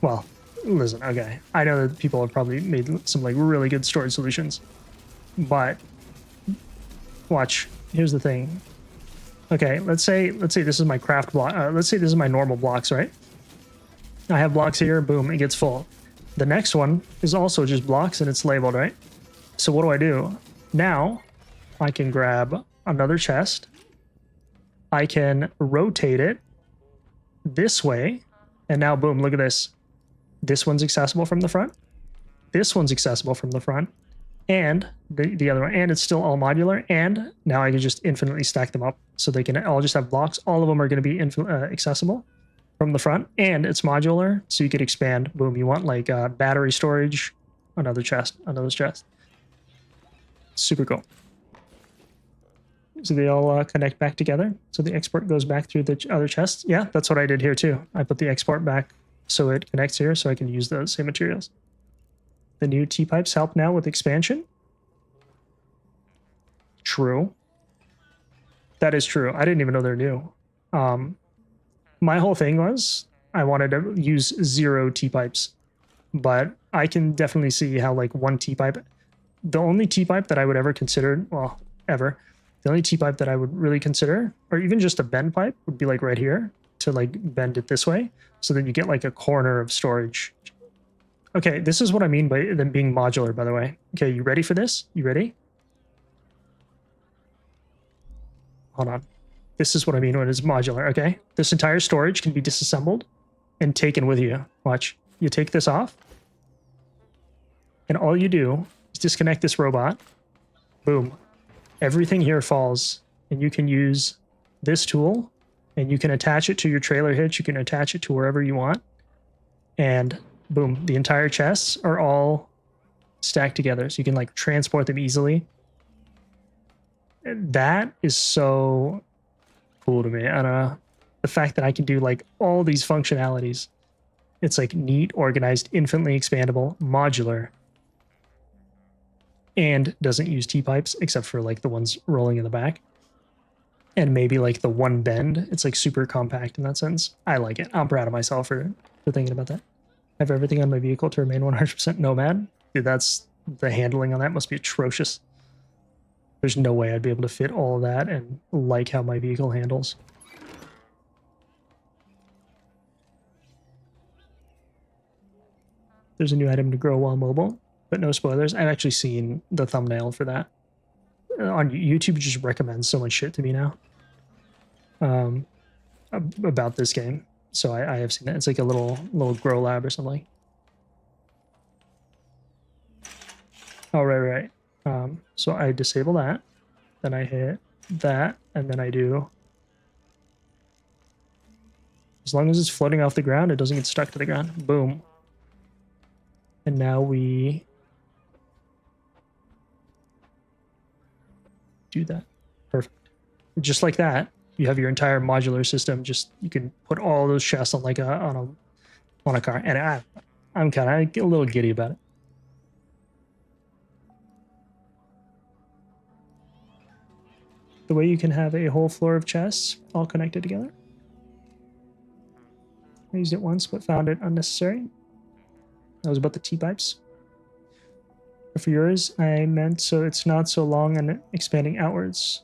Well, listen, okay. I know that people have probably made some like really good storage solutions, but watch. Here's the thing. Okay, let's say this is my craft block. Let's say this is my normal blocks, right? I have blocks here. Boom, it gets full. The next one is also just blocks and it's labeled, right? So what do I do? Now I can grab another chest. I can rotate it this way. And now, boom, look at this. This one's accessible from the front. This one's accessible from the front. And the other one. And it's still all modular. And now I can just infinitely stack them up. So they can all just have blocks. All of them are going to be accessible from the front. And it's modular. So you could expand. Boom, you want like battery storage. Another chest. Another chest. Super cool. So they all connect back together. So the export goes back through the other chests. Yeah, that's what I did here too. I put the export back so it connects here so I can use those same materials. The new T-pipes help now with expansion. True. That is true. I didn't even know they're new. My whole thing was I wanted to use 0 T-pipes, but I can definitely see how like 1 T-pipe. The only T-pipe that I would ever consider, well, ever, the only T-pipe that I would really consider, or even just a bend pipe, would be like right here to like bend it this way. So then you get like a corner of storage. Okay, this is what I mean by them being modular, by the way. Okay, you ready for this? You ready? Hold on. This is what I mean when it's modular, okay? This entire storage can be disassembled and taken with you. Watch. You take this off, and all you do is disconnect this robot. Boom. Everything here falls, and you can use this tool, and you can attach it to your trailer hitch. You can attach it to wherever you want, and boom, the entire chests are all stacked together, so you can like transport them easily. That is so cool to me. I don't know. The fact that I can do like all these functionalities. It's like neat, organized, infinitely expandable, modular, and doesn't use T-pipes except for like the ones rolling in the back. And maybe like the one bend. It's like super compact in that sense. I like it. I'm proud of myself for thinking about that. I have everything on my vehicle to remain 100% nomad. Dude, that's the handling on that must be atrocious. There's no way I'd be able to fit all of that and like how my vehicle handles. There's a new item to grow while mobile, but no spoilers. I've actually seen the thumbnail for that. On YouTube, it just recommends so much shit to me now about this game. So I have seen that. It's like a little grow lab or something. Oh, right. So I disable that. Then I hit that, and then I do. As long as it's floating off the ground, it doesn't get stuck to the ground. Boom. And now we do that. Perfect. Just like that, you have your entire modular system. Just you can put all those chests on like on a car, and I'm kind of a little giddy about it. The way you can have a whole floor of chests all connected together. I used it once, but found it unnecessary. That was about the T-pipes. For yours, I meant so it's not so long and expanding outwards.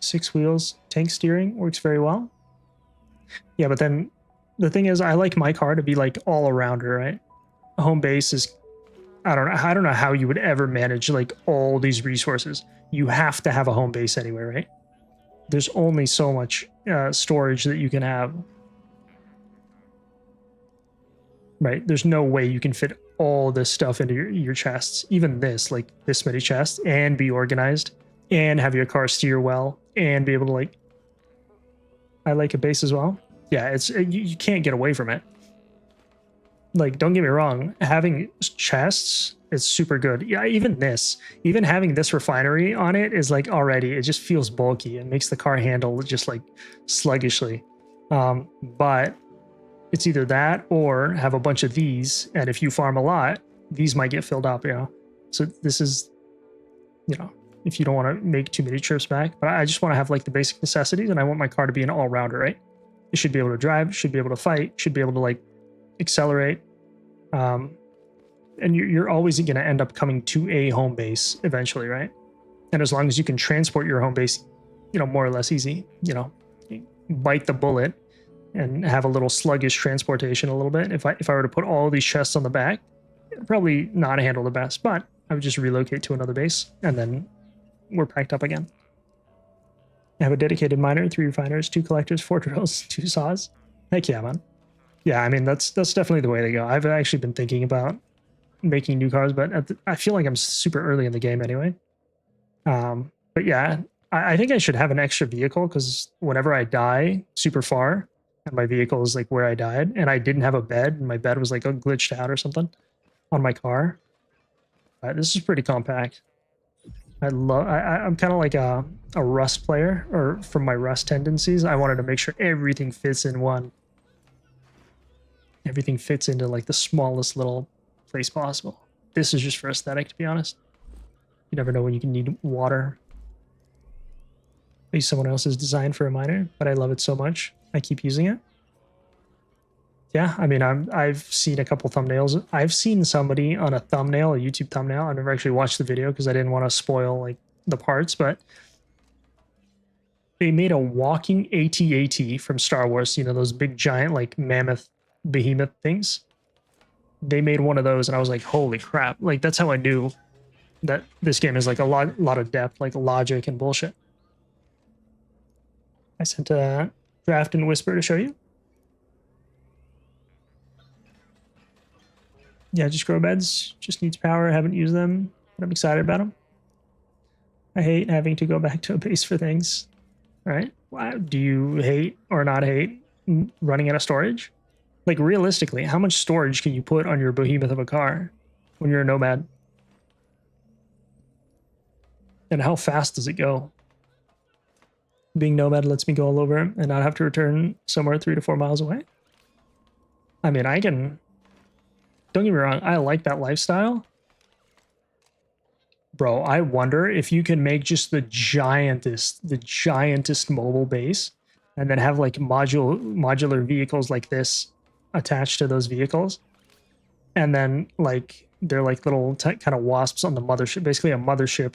6 wheels, tank steering works very well. Yeah, but then the thing is, I like my car to be like all arounder, right? A home base is, I don't know how you would ever manage like all these resources. You have to have a home base anyway, right? There's only so much storage that you can have. Right? There's no way you can fit all this stuff into your chests, even this, like this many chests, and be organized, and have your car steer well, and be able to like... I like a base as well. Yeah, it's you can't get away from it. Like, don't get me wrong, having chests is super good. Yeah, even having this refinery on it is like already, it just feels bulky. It makes the car handle just like sluggishly. But it's either that or have a bunch of these, and if you farm a lot, these might get filled up, you know? So this is, you know, if you don't want to make too many trips back, but I just want to have like the basic necessities, and I want my car to be an all-rounder, right? It should be able to drive, should be able to fight, should be able to like accelerate. And you're always going to end up coming to a home base eventually, right? And as long as you can transport your home base, you know, more or less easy, you know, bite the bullet and have a little sluggish transportation a little bit. If I were to put all these chests on the back, probably not handle the best, but I would just relocate to another base and then we're packed up again. I have a dedicated miner, 3 refiners, 2 collectors, 4 drills, 2 saws. Heck yeah, man. Yeah, I mean, that's definitely the way to go. I've actually been thinking about making new cars, but I feel like I'm super early in the game anyway. But yeah, I think I should have an extra vehicle, because whenever I die super far and my vehicle is like where I died and I didn't have a bed and my bed was like glitched out or something on my car. This is pretty compact. I'm kind of like a Rust player, or from my Rust tendencies, I wanted to make sure everything fits in one. Everything fits into like the smallest little place possible. This is just for aesthetic, to be honest. You never know when you can need water. At least someone else's design for a miner, but I love it so much. I keep using it. Yeah, I mean, I've seen a couple thumbnails. I've seen somebody on a thumbnail, a YouTube thumbnail. I never actually watched the video because I didn't want to spoil like the parts, but they made a walking AT-AT from Star Wars. You know, those big giant like mammoth behemoth things. They made one of those and I was like, holy crap. Like, that's how I knew that this game is like a lot of depth, like logic and bullshit. I sent a draft and whisper to show you. Yeah, just grow beds. Just needs power. I haven't used them, but I'm excited about them. I hate having to go back to a base for things. All right. Wow. Do you hate or not hate running out of storage? Like, realistically, how much storage can you put on your behemoth of a car when you're a nomad? And how fast does it go? Being nomad lets me go all over and not have to return somewhere 3 to 4 miles away. I mean, I can... Don't get me wrong, I like that lifestyle. Bro, I wonder if you can make just the giantest mobile base and then have like modular vehicles like this attached to those vehicles. And then like they're like little kind of wasps on the mothership, basically a mothership.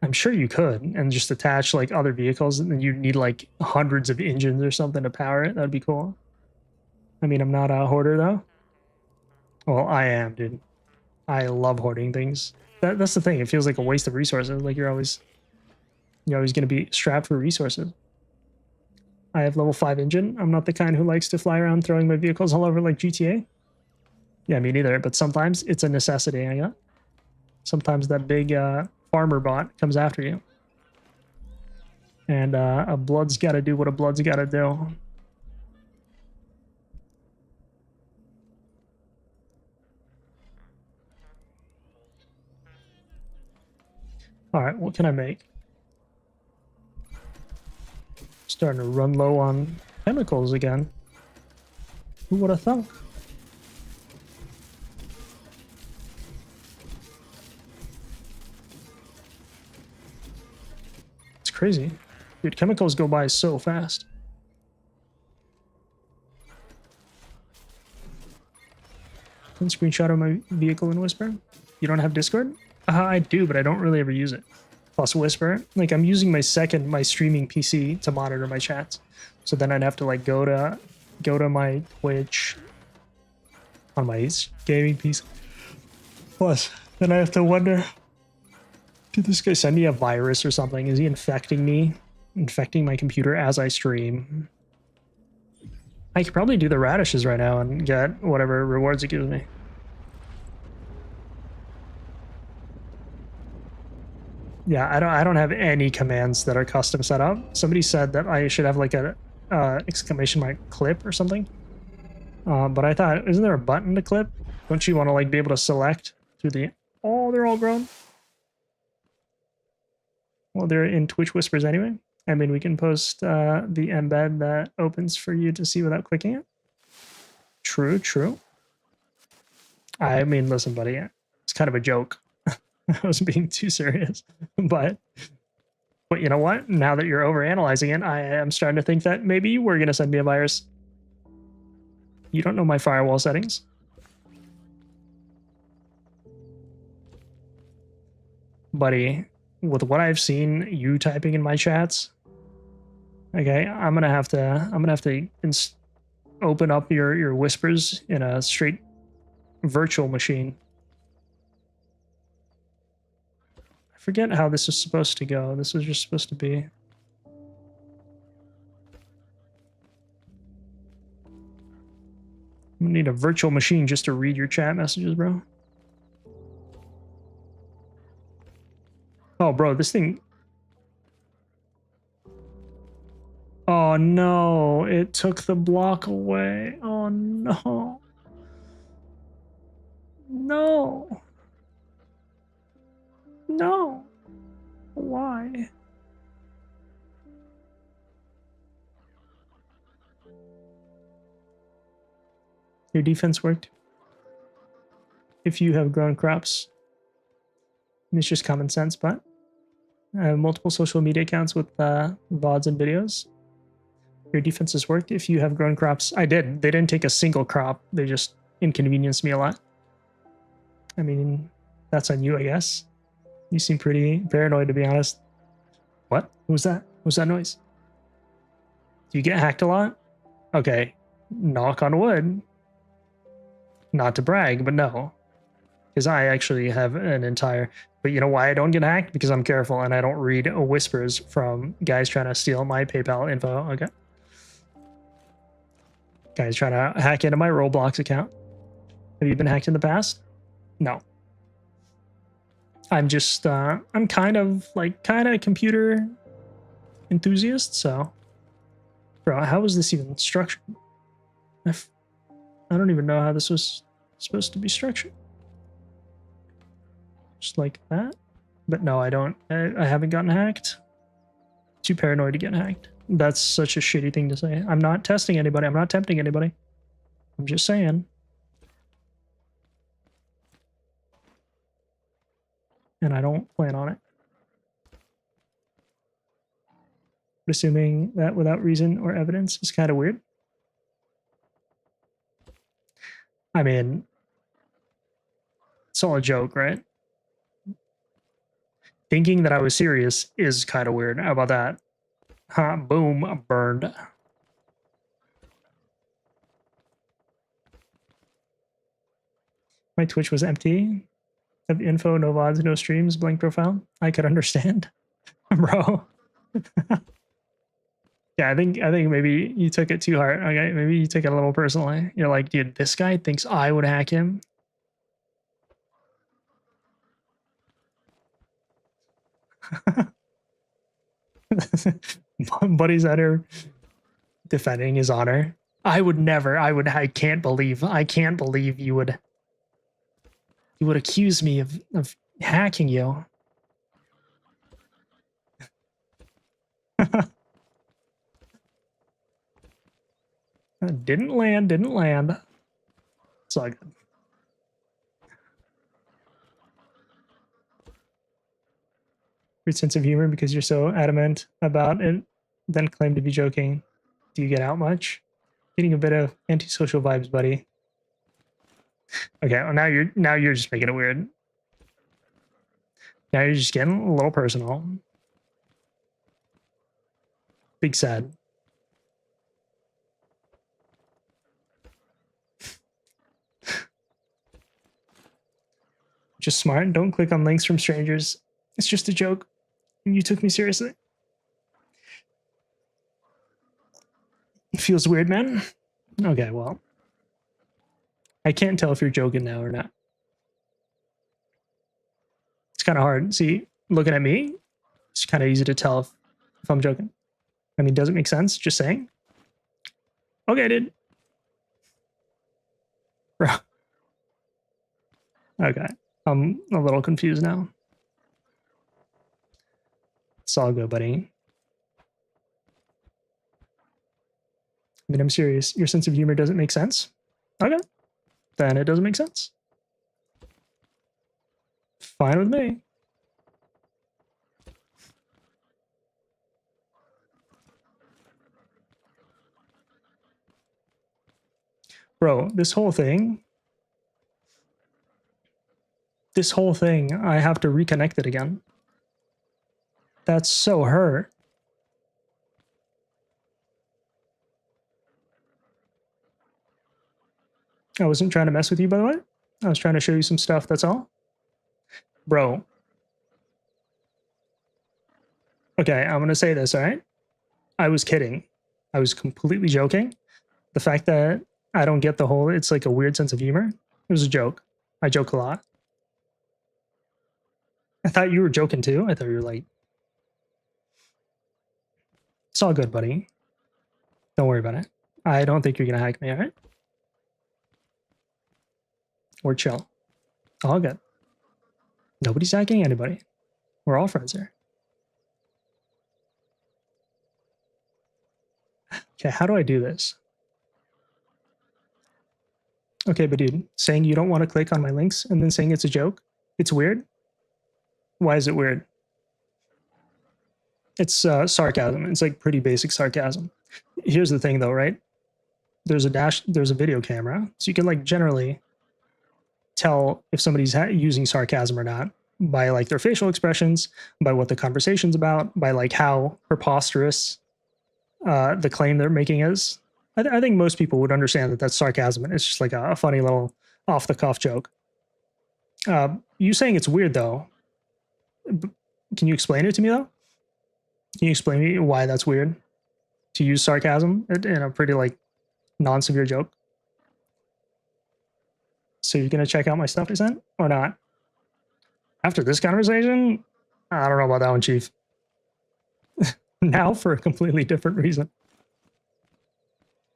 I'm sure you could, and just attach like other vehicles, and then you'd need like hundreds of engines or something to power it. That'd be cool. I mean, I'm not a hoarder though. Well, I am, dude. I love hoarding things. That's the thing. It feels like a waste of resources. Like you're always going to be strapped for resources. I have level 5 engine. I'm not the kind who likes to fly around throwing my vehicles all over like GTA. Yeah, me neither. But sometimes it's a necessity. I got. Sometimes that big farmer bot comes after you, and a blood's got to do what a blood's got to do. Alright, what can I make? Starting to run low on chemicals again. Who would have thought? It's crazy. Dude, chemicals go by so fast. One screenshot of my vehicle in Whisper. You don't have Discord? I do, but I don't really ever use it. Plus Whisper, like I'm using my streaming PC to monitor my chats. So then I'd have to like go to my Twitch on my gaming PC. Plus, then I have to wonder, did this guy send me a virus or something? Is he infecting me? Infecting my computer as I stream? I could probably do the radishes right now and get whatever rewards it gives me. Yeah, I don't have any commands that are custom set up. Somebody said that I should have like a exclamation mark clip or something. But I thought, isn't there a button to clip? Don't you want to like be able to select through the... Oh, they're all grown. Well, they're in Twitch Whispers anyway. I mean, we can post the embed that opens for you to see without clicking it. True, true. I mean, listen, buddy, it's kind of a joke. I wasn't being too serious, but you know what? Now that you're overanalyzing it, I am starting to think that maybe you were going to send me a virus. You don't know my firewall settings. Buddy, with what I've seen you typing in my chats, okay, I'm gonna have to open up your whispers in a straight virtual machine. I forget how this is supposed to go. This is just supposed to be... You need a virtual machine just to read your chat messages, bro. Oh, bro, this thing... Oh, no. It took the block away. Oh, no. No. No. Why? Your defense worked. If you have grown crops. It's just common sense, but I have multiple social media accounts with VODs and videos. Your defense has worked if you have grown crops. I did. They didn't take a single crop. They just inconvenienced me a lot. I mean, that's on you, I guess. You seem pretty paranoid, to be honest. What? What was that? What was that noise? Do you get hacked a lot? Okay. Knock on wood. Not to brag, but no. Because I actually have an entire... But you know why I don't get hacked? Because I'm careful and I don't read whispers from guys trying to steal my PayPal info. Okay. Guys trying to hack into my Roblox account. Have you been hacked in the past? No. I'm just, I'm kind of a computer enthusiast, so. Bro, how was this even structured? I don't even know how this was supposed to be structured. Just like that. But no, I don't. I haven't gotten hacked. Too paranoid to get hacked. That's such a shitty thing to say. I'm not testing anybody. I'm not tempting anybody. I'm just saying. And I don't plan on it. But assuming that without reason or evidence is kind of weird. I mean, it's all a joke, right? Thinking that I was serious is kind of weird. How about that? Huh, boom, burned. My Twitch was empty. Have info, no VODs, no streams, blank profile. I could understand. Bro. Yeah, I think maybe you took it too hard. Okay, maybe you took it a little personally. You're like, dude, this guy thinks I would hack him. Buddy's out here defending his honor. I would never. I can't believe you would accuse me of hacking you. Didn't land, didn't land. It's all good. Weird sense of humor because you're so adamant about it, then claim to be joking. Do you get out much? Getting a bit of antisocial vibes, buddy. Okay, well now you're just making it weird. Now you're just getting a little personal. Big sad. Just smart. Don't click on links from strangers. It's just a joke. You took me seriously. It feels weird, man. Okay, well. I can't tell if you're joking now or not. It's kind of hard. See, looking at me, it's kind of easy to tell if I'm joking. I mean, does it make sense? Just saying. Okay, dude. Bro. Okay. I'm a little confused now. It's all good, buddy. I mean, I'm serious. Your sense of humor doesn't make sense? Okay. Then it doesn't make sense. Fine with me. Bro, this whole thing, I have to reconnect it again. That's so hurt. I wasn't trying to mess with you, by the way. I was trying to show you some stuff, that's all. Bro. Okay, I'm gonna say this, all right? I was kidding. I was completely joking. The fact that I don't get the whole, it's like a weird sense of humor, it was a joke. I joke a lot. I thought you were joking too. I thought you were like, it's all good, buddy. Don't worry about it. I don't think you're gonna hack me, all right? We're chill. All good. Nobody's hacking anybody. We're all friends here. Okay, how do I do this? Okay, but dude, saying you don't want to click on my links and then saying it's a joke, it's weird. Why is it weird? It's sarcasm. It's like pretty basic sarcasm. Here's the thing though, right? There's a video camera, so you can like generally tell if somebody's using sarcasm or not by like their facial expressions, by what the conversation's about, by like how preposterous the claim they're making is. I think most people would understand that that's sarcasm. It's just like a funny little off the cuff joke. You saying it's weird though. Can you explain it to me though? Can you explain to me why that's weird to use sarcasm in a pretty like non-severe joke? So you're gonna check out my stuff I sent or not? After this conversation, I don't know about that one, Chief. Now for a completely different reason.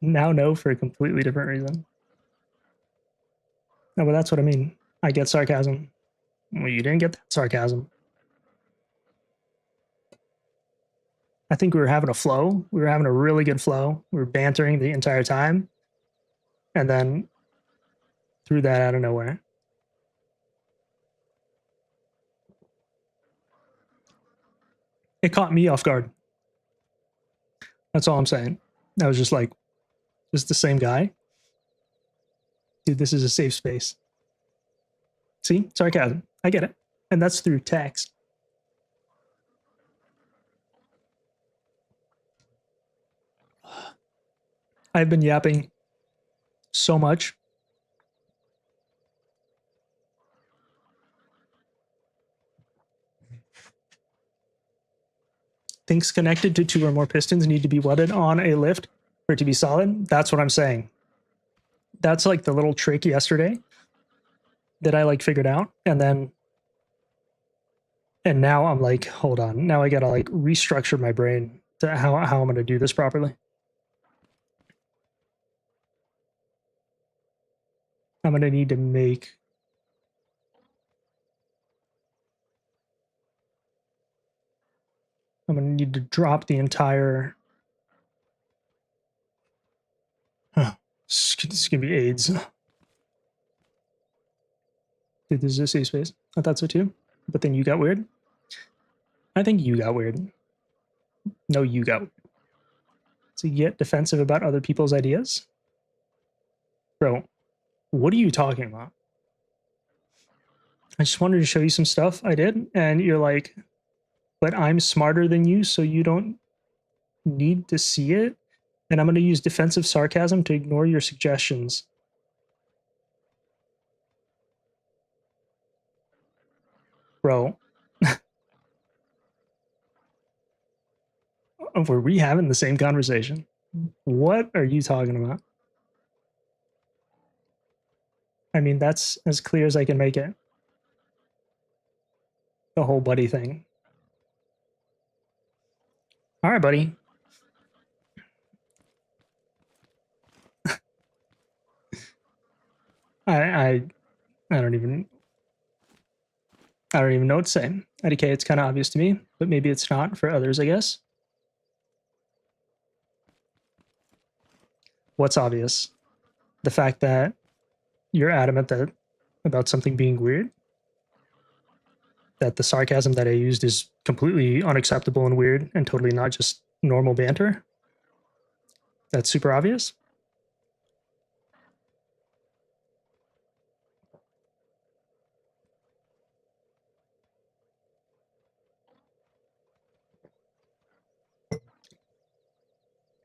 Now no for a completely different reason. No, but that's what I mean. I get sarcasm. Well, you didn't get that sarcasm. I think we were having a flow. We were having a really good flow. We were bantering the entire time. And then threw that out of nowhere. It caught me off guard. That's all I'm saying. I was just like, this is the same guy. Dude, this is a safe space. See? Sarcasm. I get it. And that's through text. I've been yapping so much. Things connected to 2 or more pistons need to be welded on a lift for it to be solid. That's what I'm saying. That's like the little trick yesterday that I like figured out. And now I'm like, hold on. Now I gotta like restructure my brain to how I'm gonna do this properly. I'm gonna need to make I'm gonna need to drop the entire. This is gonna be AIDS. Dude, this is a safe space. I thought so too. But then you got weird. I think you got weird. No, you got weird. So you get defensive about other people's ideas? Bro, what are you talking about? I just wanted to show you some stuff I did, and you're like, but I'm smarter than you, so you don't need to see it. And I'm going to use defensive sarcasm to ignore your suggestions. Bro. Were we having the same conversation? What are you talking about? I mean, that's as clear as I can make it. The whole buddy thing. All right, buddy. I don't even know what to say. IDK, it's kind of obvious to me, but maybe it's not for others, I guess. What's obvious? The fact that you're adamant that about something being weird, that the sarcasm that I used is completely unacceptable and weird and totally not just normal banter. That's super obvious.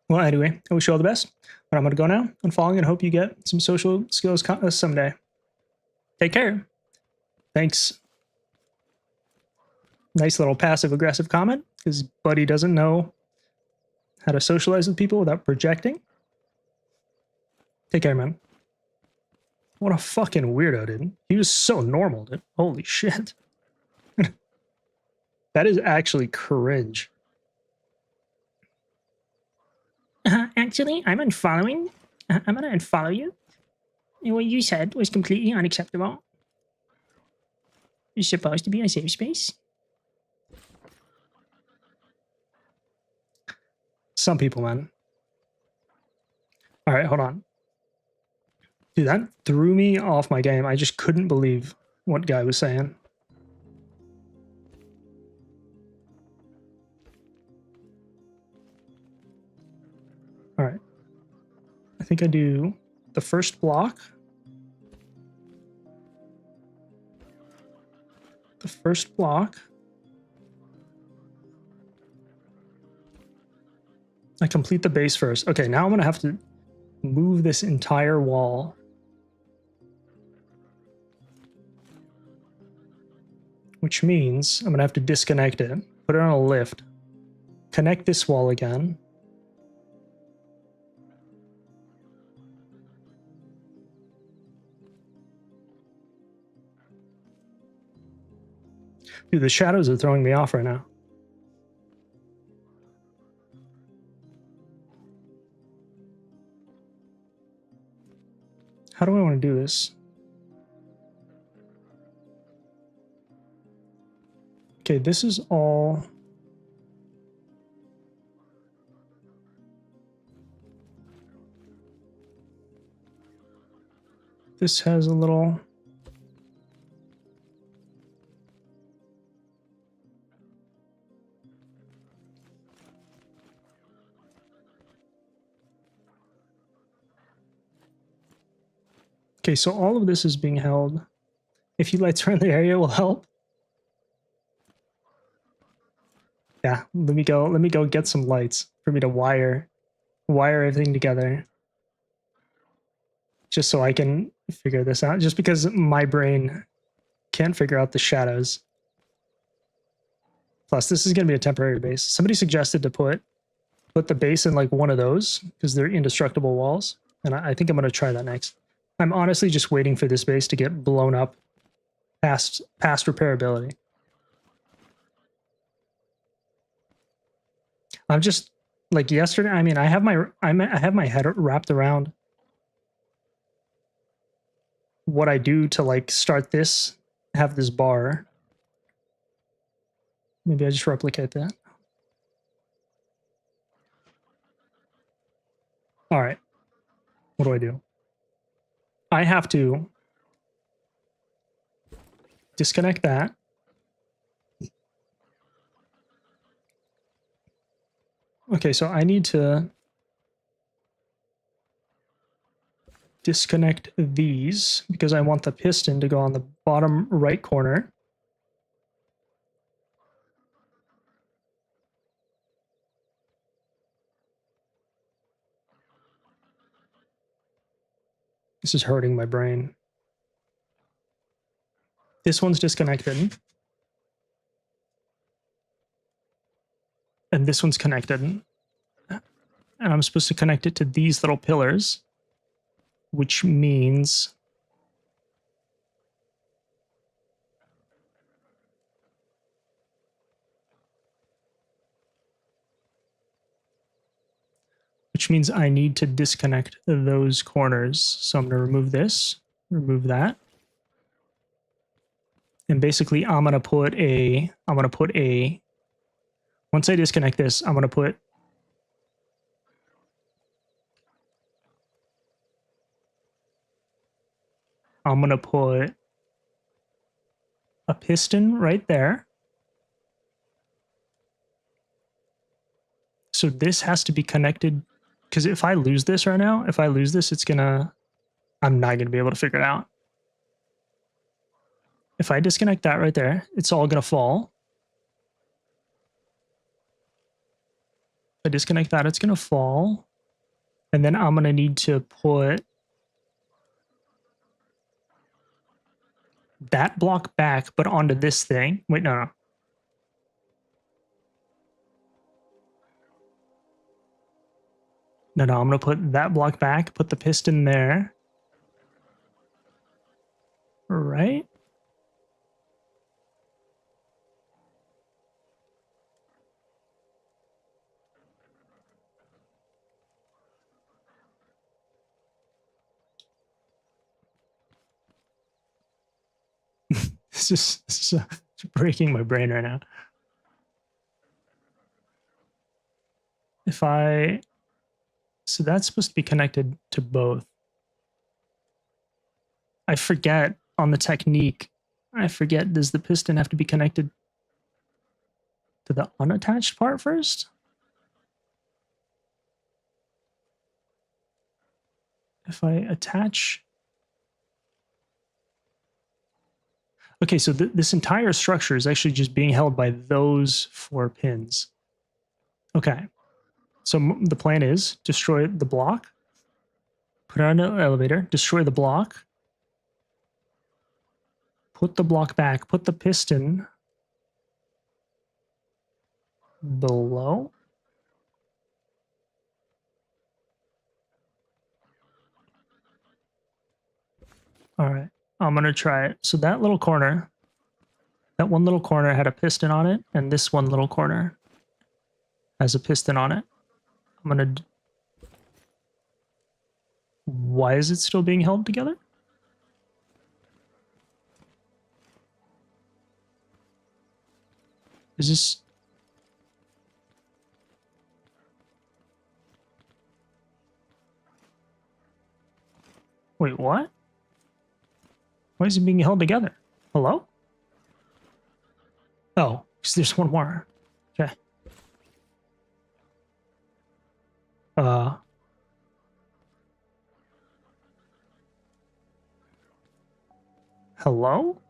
Well, anyway, I wish you all the best. But I'm going to go now. I'm following and hope you get some social skills someday. Take care. Thanks. Nice little passive aggressive comment because Buddy doesn't know how to socialize with people without projecting. Take care, man. What a fucking weirdo, dude. He was so normal, dude. Holy shit. That is actually cringe. Actually, I'm unfollowing. I'm gonna unfollow you. What you said was completely unacceptable. It's supposed to be a safe space. Some people, man. All right, hold on. Dude, that threw me off my game. I just couldn't believe what guy was saying. All right. I think I do the first block. The first block. I complete the base first. Okay, now I'm going to have to move this entire wall. Which means I'm going to have to disconnect it, put it on a lift, connect this wall again. Dude, the shadows are throwing me off right now. How do I want to do this? Okay, this is all... This has a little... Okay, so all of this is being held. A few lights around the area will help. Yeah, let me go get some lights for me to wire everything together. Just so I can figure this out. Just because my brain can't figure out the shadows. Plus, this is going to be a temporary base. Somebody suggested to put the base in like one of those because they're indestructible walls. And I think I'm going to try that next. I'm honestly just waiting for this base to get blown up past repairability. I'm just like yesterday. I mean, I have my head wrapped around what I do to like start this, have this bar. Maybe I just replicate that. All right. What do I do? I have to disconnect that. Okay, so I need to disconnect these because I want the piston to go on the bottom right corner. This is hurting my brain. This one's disconnected. And this one's connected. And I'm supposed to connect it to these little pillars, which means I need to disconnect those corners. So I'm going to remove this, remove that. And basically I'm going to put a, once I disconnect this, I'm going to put a piston right there. So this has to be connected, because if I lose this right now, I'm not gonna be able to figure it out. If I disconnect that right there, it's all gonna fall. If I disconnect that, it's gonna fall. And then I'm gonna need to put that block back, but onto this thing. Wait, no. No, I'm gonna put that block back, put the piston there. Right? This is breaking my brain right now. So that's supposed to be connected to both. I forget on the technique. Does the piston have to be connected to the unattached part first? If I attach... Okay, so this entire structure is actually just being held by those 4 pins. Okay, so the plan is destroy the block, put it on an elevator, destroy the block, put the block back, put the piston below. All right, I'm going to try it. So that little corner, that one little corner had a piston on it, and this one little corner has a piston on it. I'm going to... Why is it still being held together? Is this... Wait, what? Why is it being held together? Hello? Oh, because there's one more. Okay. Hello?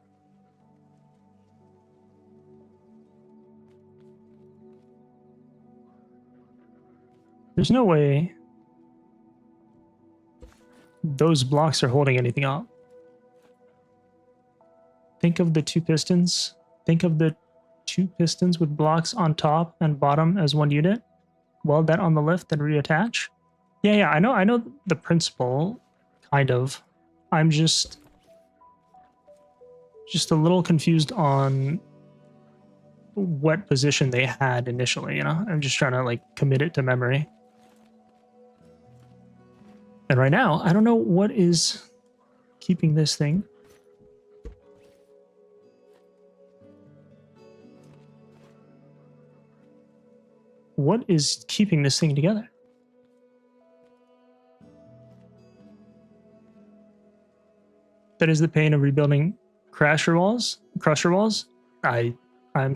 There's no way those blocks are holding anything up. Think of the 2 pistons. Think of the 2 pistons with blocks on top and bottom as one unit. Weld that on the lift, then reattach. Yeah, I know the principle, kind of. I'm just a little confused on what position they had initially, you know? I'm just trying to, like, commit it to memory. And right now, I don't know what is keeping this thing. What is keeping this thing together? that is the pain of rebuilding crusher walls. I'm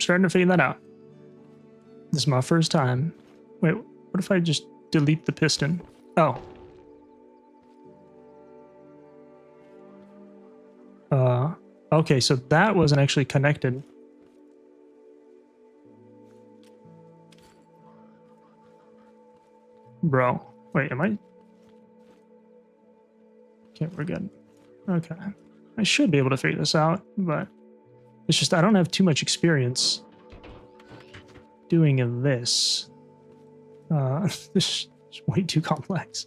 starting to figure that out. This is my first time. Wait, what if I just delete the piston? Oh. Okay, so that wasn't actually connected. Bro, wait, am I? Okay, we're good. Okay. I should be able to figure this out, but it's just I don't have too much experience doing this. This is way too complex.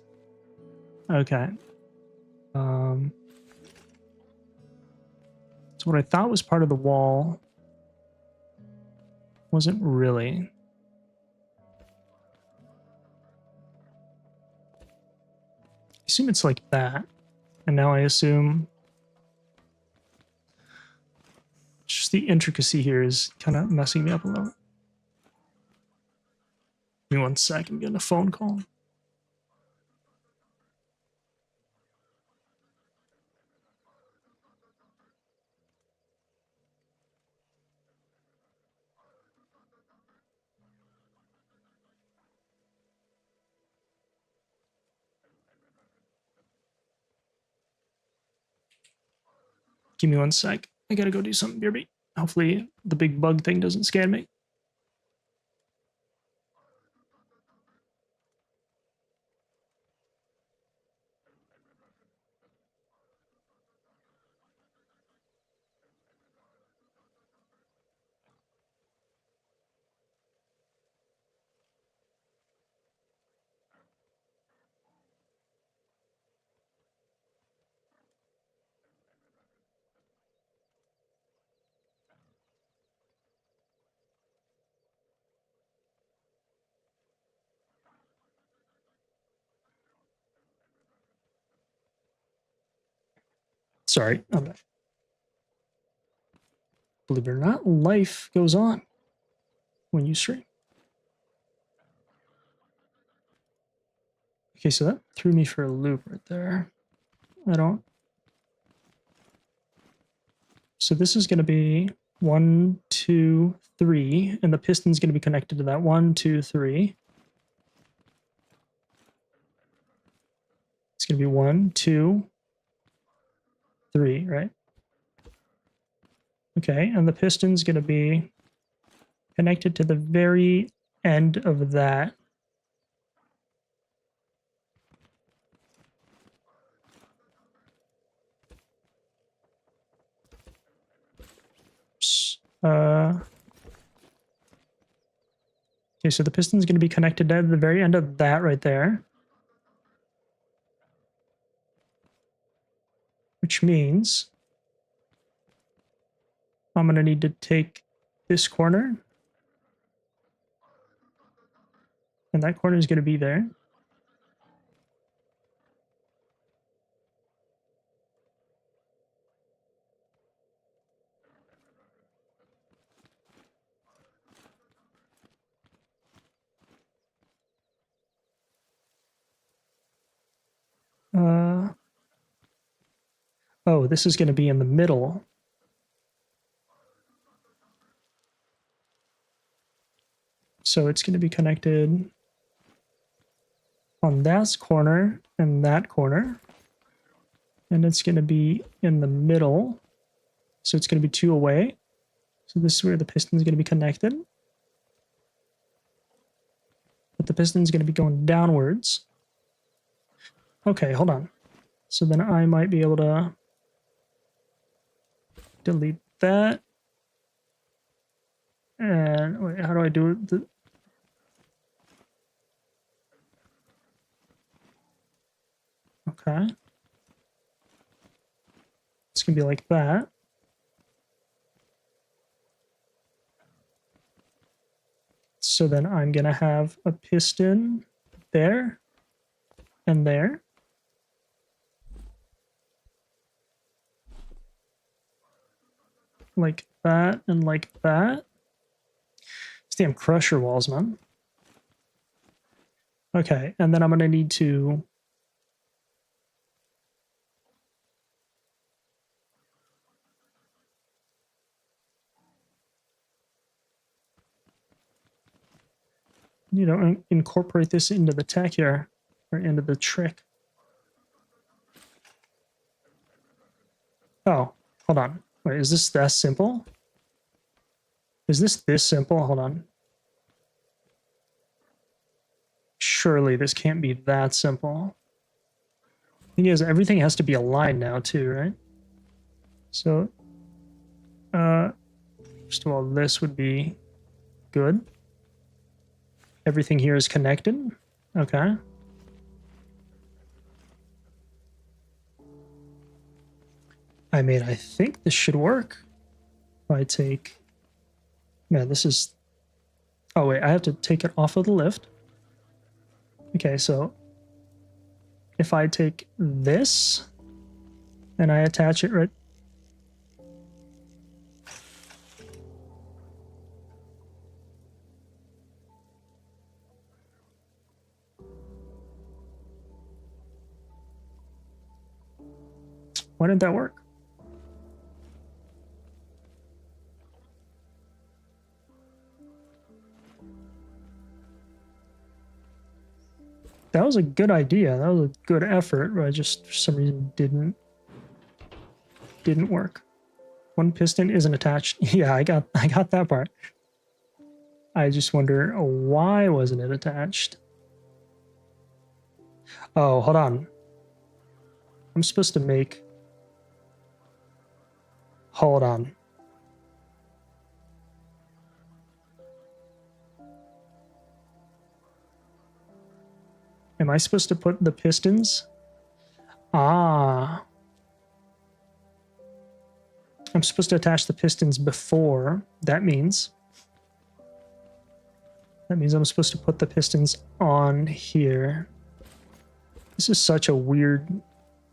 Okay. So what I thought was part of the wall wasn't really. I assume it's like that. And now I assume just the intricacy here is kind of messing me up a little. Give me 1 sec, I'm getting a phone call. Give me 1 sec. I gotta go do something, BRB. Hopefully the big bug thing doesn't scare me. Sorry, I'm back. Believe it or not, life goes on when you stream. Okay, so that threw me for a loop right there. I don't. So this is going to be 1, 2, 3, and the piston's going to be connected to that 1, 2, 3. It's going to be 1, 2, 3, right? Okay, and the piston's going to be connected to the very end of that. Okay, so the piston's going to be connected to the very end of that right there. Which means I'm going to need to take this corner. And that corner is going to be there. Oh, this is going to be in the middle. So it's going to be connected on that corner and that corner. And it's going to be in the middle. So it's going to be 2 away. So this is where the piston is going to be connected. But the piston is going to be going downwards. Okay, hold on. So then I might be able to delete that. And wait, how do I do it? Okay. It's going to be like that. So then I'm going to have a piston there and there. Like that and like that. These damn crusher walls, man. Okay, and then I'm going to need to you know, incorporate this into the tech here, or into the trick. Oh, hold on. Wait, is this that simple? Is this simple? Hold on. Surely this can't be that simple. Thing is, everything has to be aligned now too, right? So, first of all, this would be good. Everything here is connected. Okay. I mean, I think this should work. If I take... Yeah, this is... Oh, wait, I have to take it off of the lift. Okay, so if I take this and I attach it right... Why didn't that work? That was a good idea. That was a good effort, but I just for some reason didn't work. One piston isn't attached. Yeah, I got that part. I just wonder why wasn't it attached? Oh, hold on. I'm supposed to make... Hold on. Am I supposed to put the pistons? Ah. I'm supposed to attach the pistons before. That means I'm supposed to put the pistons on here. This is such a weird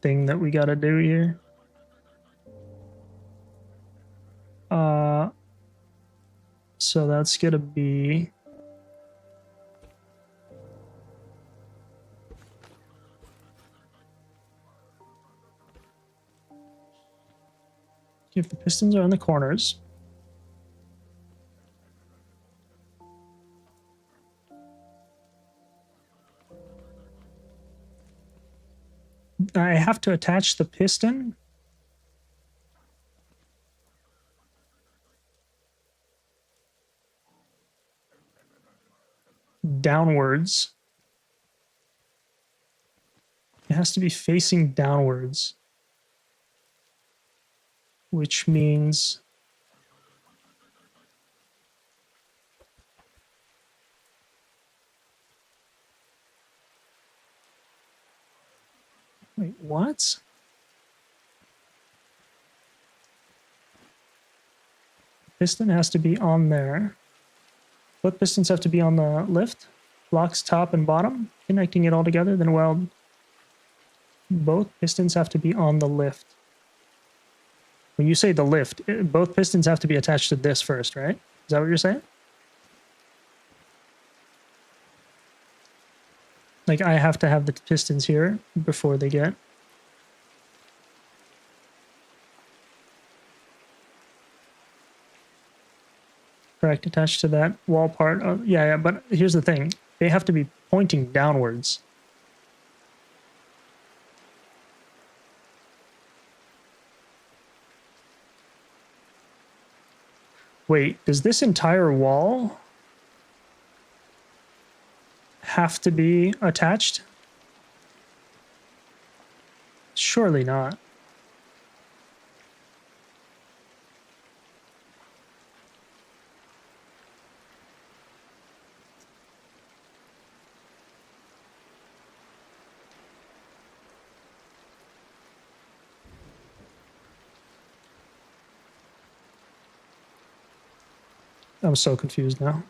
thing that we gotta do here. So that's gonna be... If the pistons are on the corners. I have to attach the piston. Downwards. It has to be facing downwards. Which means... Wait, what? Piston has to be on there. Both pistons have to be on the lift. Blocks top and bottom. Connecting it all together, then weld. Both pistons have to be on the lift. When you say the lift, both pistons have to be attached to this first, right? Is that what you're saying? Like, I have to have the pistons here before they get... Correct, attached to that wall part. Yeah, but here's the thing. They have to be pointing downwards. Wait, does this entire wall have to be attached? Surely not. I'm so confused now.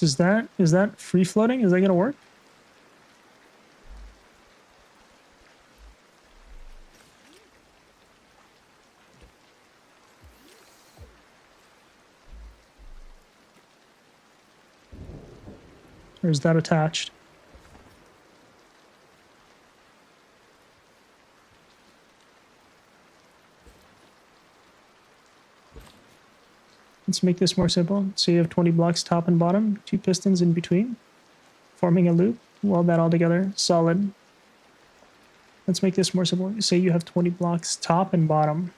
is that free floating? Is that gonna work? Or is that attached? Let's make this more simple. So you have 20 blocks top and bottom, 2 pistons in between, forming a loop. Weld that all together, solid. Let's make this more simple. Say you have 20 blocks top and bottom,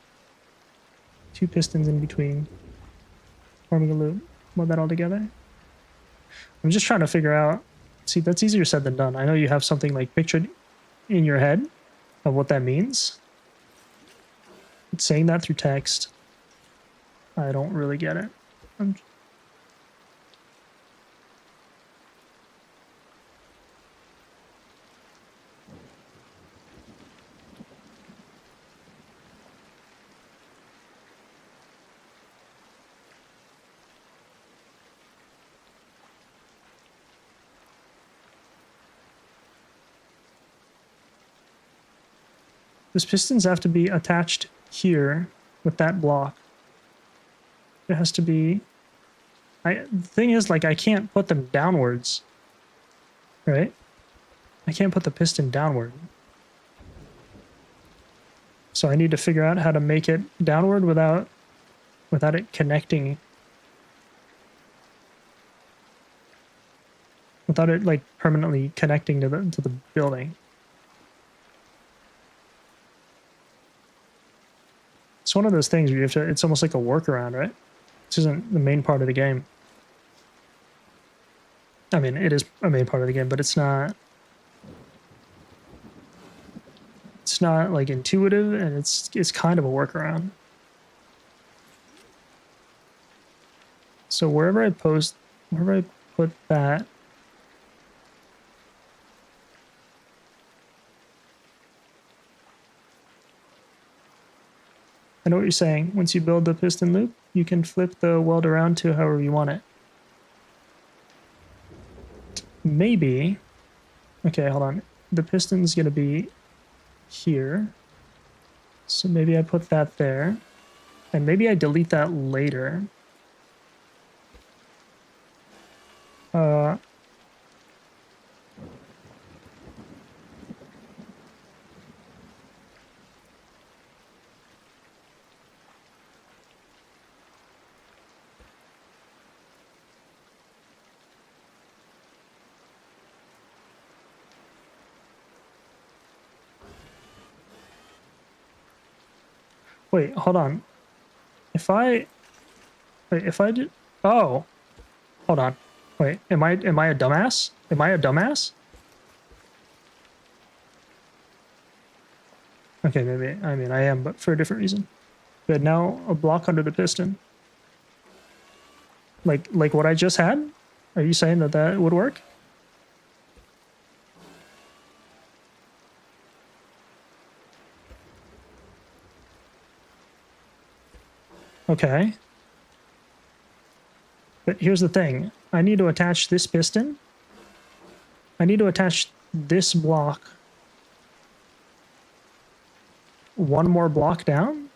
2 pistons in between, forming a loop. Weld that all together. I'm just trying to figure out. See, that's easier said than done. I know you have something like pictured in your head of what that means. But saying that through text, I don't really get it. Those pistons have to be attached here with that block. It has to be... the thing is, like, I can't put them downwards. Right? I can't put the piston downward. So I need to figure out how to make it downward without it connecting. Without it, like, permanently connecting to the building. It's one of those things where you have to, it's almost like a workaround, right? This isn't the main part of the game. I mean, it is a main part of the game, but it's not like intuitive, and it's kind of a workaround. So wherever I put that, I know what you're saying. Once you build the piston loop, you can flip the weld around to however you want it. Maybe. Okay, hold on. The piston's going to be here. So maybe I put that there. And maybe I delete that later. Wait, hold on. If I did, oh, hold on. Wait, am I a dumbass? Am I a dumbass? Okay, maybe. I mean, I am, but for a different reason. Good. Now a block under the piston. Like what I just had? Are you saying that would work? Okay. But here's the thing. I need to attach this piston. I need to attach this block one more block down.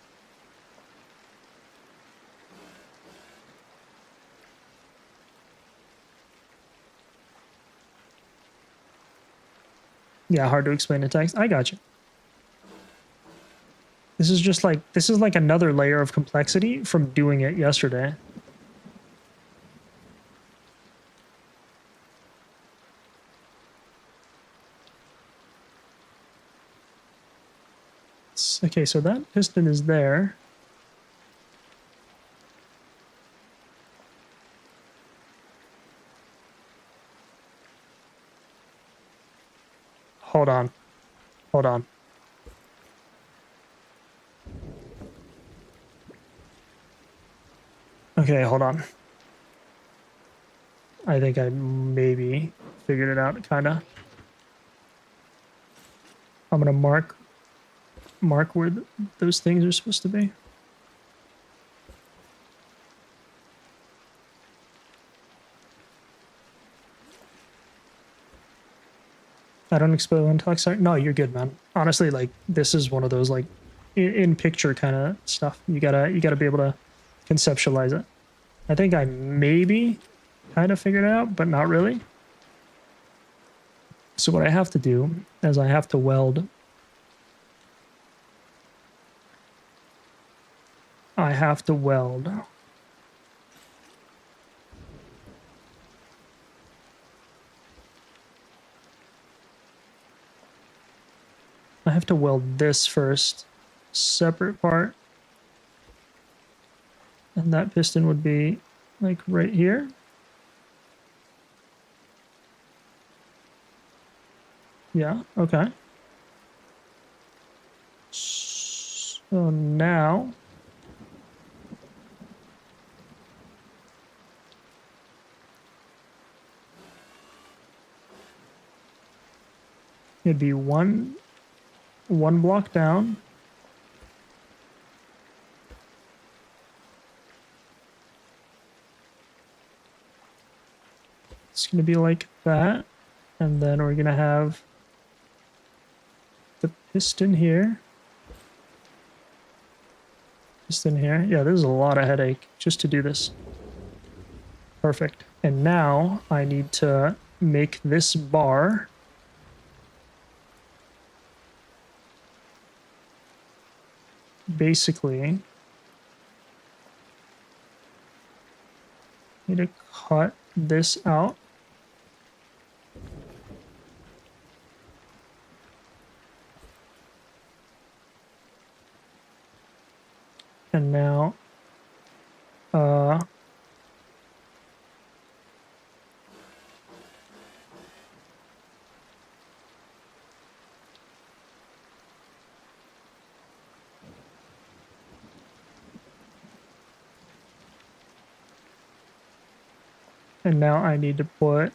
Yeah, hard to explain in text. I got you. This is like another layer of complexity from doing it yesterday. Okay, so that piston is there. Hold on. Hold on. Okay, hold on. I think I maybe figured it out, kinda. I'm gonna mark where those things are supposed to be. I don't explode intellect. Sorry. No, you're good, man. Honestly, like this is one of those like in picture kind of stuff. You gotta be able to conceptualize it. I think I maybe kind of figured it out, but not really. So what I have to do is I have to weld. I have to weld. I have to weld this first, separate part. And that piston would be like right here. Yeah, okay. So now it'd be one block down. It's going to be like that. And then we're going to have the piston here. Piston here. Yeah, this is a lot of headache just to do this. Perfect. And now I need to make this bar. Basically, need to cut this out. And now, I need to put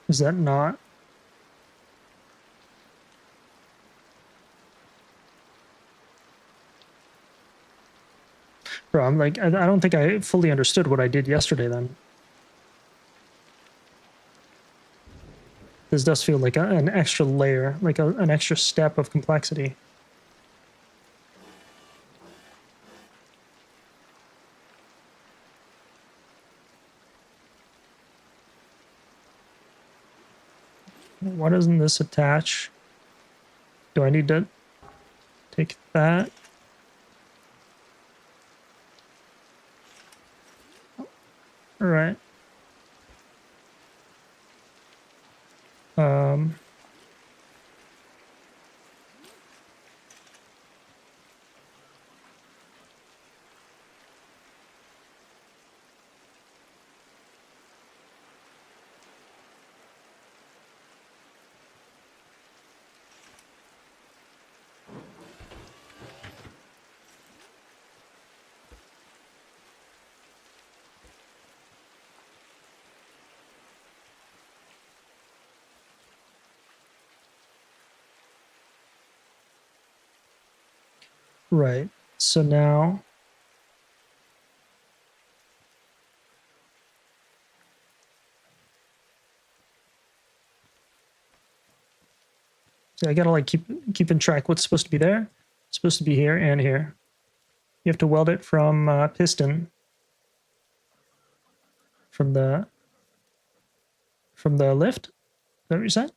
is that not? Bro, I'm like, I don't think I fully understood what I did yesterday then. This does feel like an extra layer, like an extra step of complexity. Why doesn't this attach? Do I need to take that? All right. Um, right. So now see, I gotta like keep in track what's supposed to be there. It's supposed to be here and here. You have to weld it from piston from the lift. Is that what you said?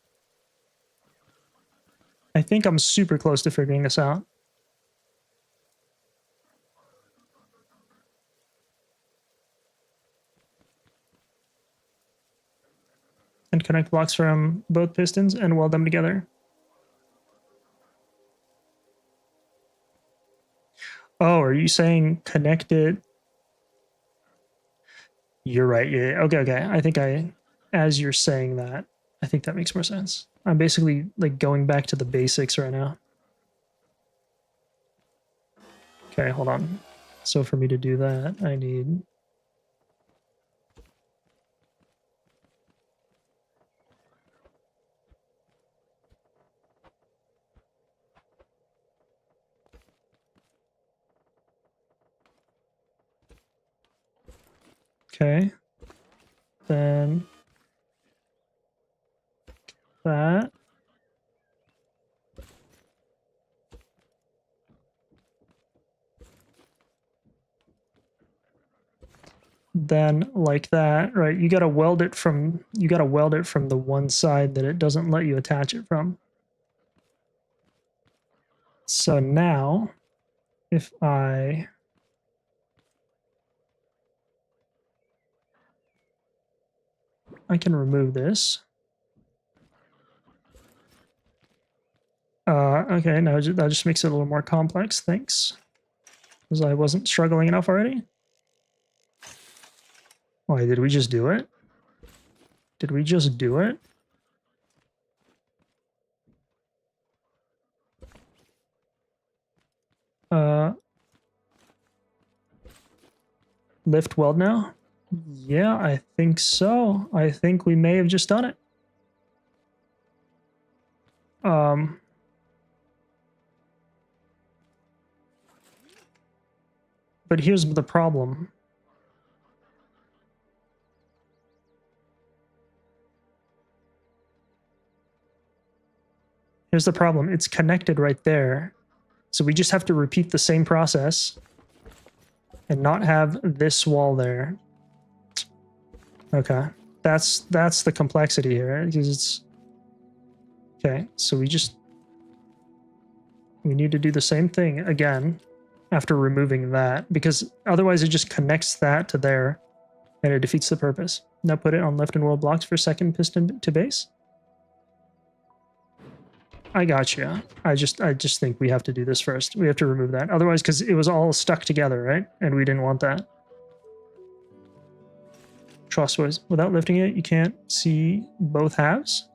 I think I'm super close to figuring this out. and connect blocks from both pistons and weld them together. Oh, are you saying connect it? You're right. Yeah. Okay. Okay. I think as you're saying that, I think that makes more sense. I'm basically like going back to the basics right now. Okay, hold on. So for me to do that, I need... Okay. Then that. Then like that, right? You gotta weld it from the one side that it doesn't let you attach it from. So now if I can remove this. Okay, now that just makes it a little more complex, thanks. Because I wasn't struggling enough already. Why, did we just do it? Did we just do it? Lift weld now? Yeah, I think so. I think we may have just done it. But here's the problem. Here's the problem. It's connected right there. So we just have to repeat the same process and not have this wall there. Okay. That's the complexity here, right? Because it's... Okay, so we need to do the same thing again after removing that, because otherwise it just connects that to there and it defeats the purpose. Now put it on left and weld blocks for second piston to base. I got you. I just think we have to do this first. We have to remove that. Otherwise, because it was all stuck together, right? And we didn't want that. Crossways. Without lifting it, you can't see both halves.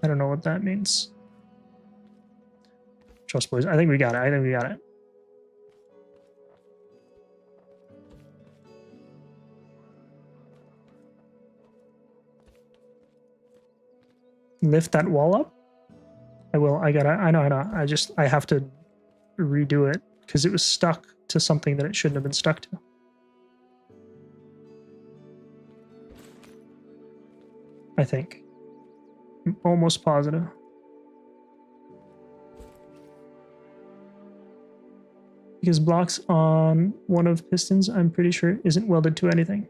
I don't know what that means. Trust boys. I think we got it. I think we got it. Lift that wall up. I will. I know. I have to redo it because it was stuck to something that it shouldn't have been stuck to. I think. I'm almost positive. Because blocks on one of pistons, I'm pretty sure, isn't welded to anything.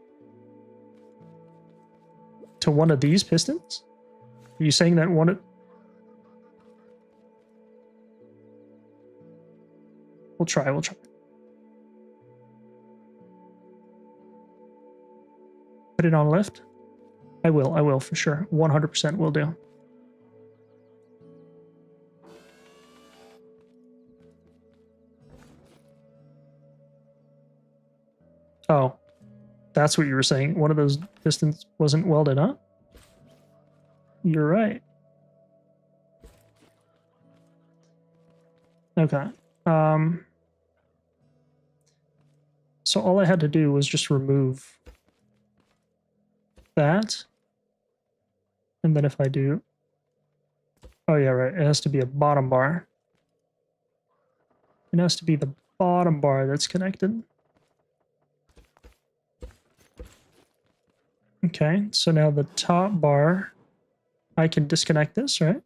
To one of these pistons? Are you saying that one of... We'll try. Put it on lift? I will for sure. 100% will do. Oh, that's what you were saying. One of those pistons wasn't welded, huh? You're right. Okay. So all I had to do was just remove that. And then if I do... Oh yeah, right. It has to be a bottom bar. It has to be the bottom bar that's connected. Okay, so now the top bar, I can disconnect this, right?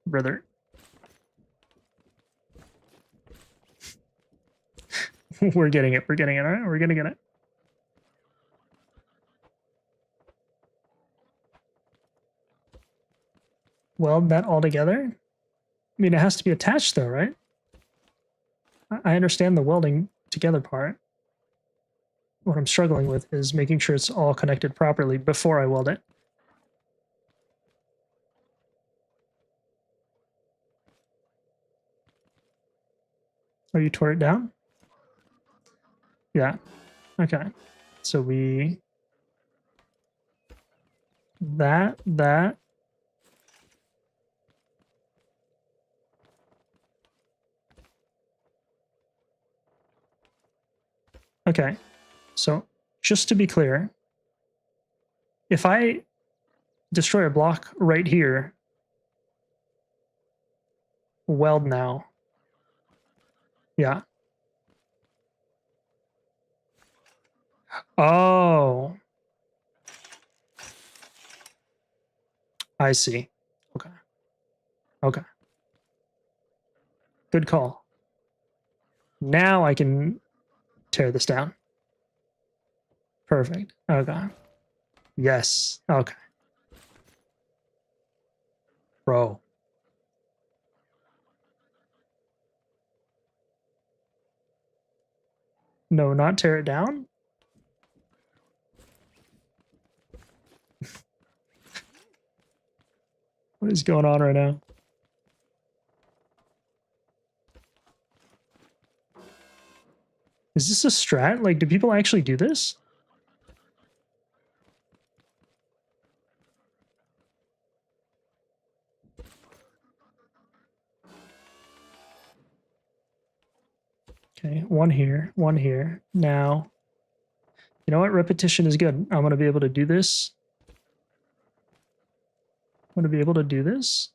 Brother. We're getting it, all right? We're gonna get it. Weld that all together? mean, it has to be attached though, right? I understand the welding together part. What I'm struggling with is making sure it's all connected properly before I weld it. Oh, you tore it down? Yeah. Okay. So we... That. Okay. So just to be clear, if I destroy a block right here, weld now. Yeah. Oh, I see. Okay. Okay. Good call. Now I can tear this down. Perfect. Okay. Yes. Okay. Bro. No, not tear it down? What is going on right now? Is this a strat? Like, do people actually do this? Okay, one here, one here. Now, you know what? Repetition is good. I'm going to be able to do this. I'm going to be able to do this.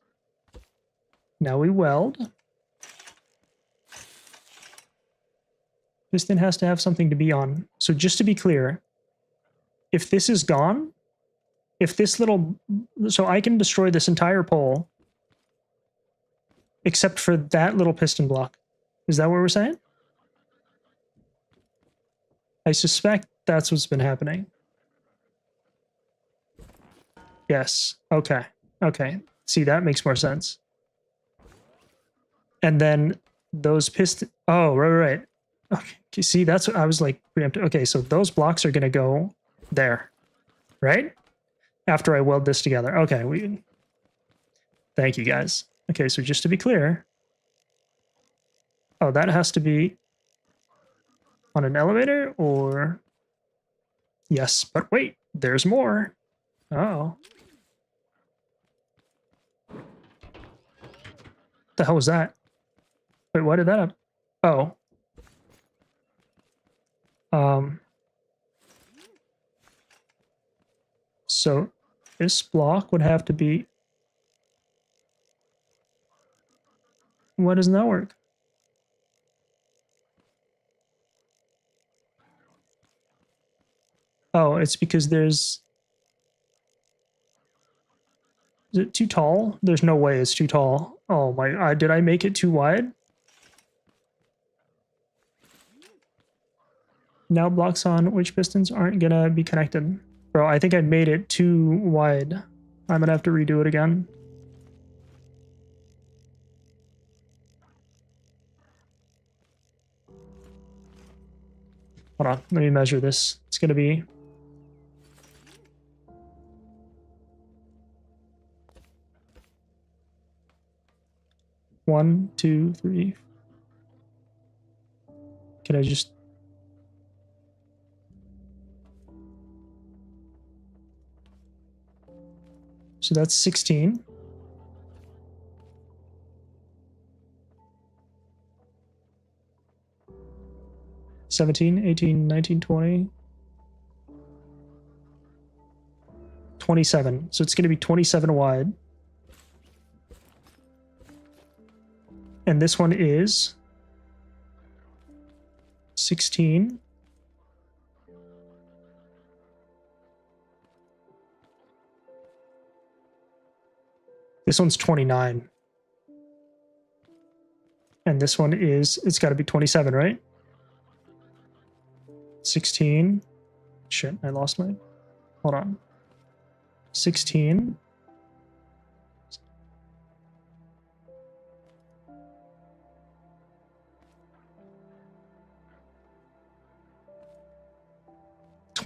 Now we weld. Piston has to have something to be on. So just to be clear, if this is gone, if this little... So I can destroy this entire pole except for that little piston block. Is that what we're saying? I suspect that's what's been happening. Yes. Okay. Okay. See, that makes more sense. And then those piston... Oh, right. Okay. See, that's what I was like preemptive. Okay, so those blocks are going to go there, right? After I weld this together. Okay, thank you, guys. Okay, so just to be clear... Oh, that has to be on an elevator, or... Yes, but wait, there's more. Oh. The hell was that? Wait, why did that happen? Oh. So this block would have to be... Why doesn't that work? Oh, it's because there's... Is it too tall? There's no way it's too tall. Oh my... did I make it too wide? Now blocks on which pistons aren't gonna be connected. Bro, I think I made it too wide. I'm gonna have to redo it again. Hold on, let me measure this. It's gonna be... One, two, three. Can I just... So that's 16. $17, $18, $19, $20, $27. So it's going to be 27 wide. And this one is 16. This one's 29. And this one is, it's got to be 27, right? 16. Shit, I lost my... Hold on. 16.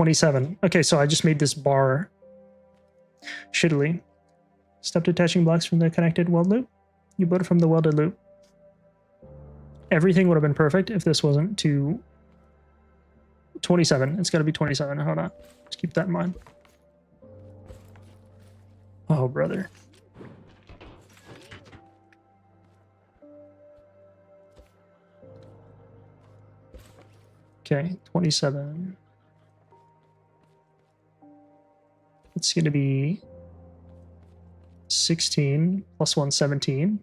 27. Okay, so I just made this bar shittily. Stop detaching blocks from the connected weld loop. You build it from the welded loop. Everything would have been perfect if this wasn't to 27. It's got to be 27. Hold on. Just keep that in mind. Oh, brother. Okay, 27. It's going to be 16 plus 1, 17.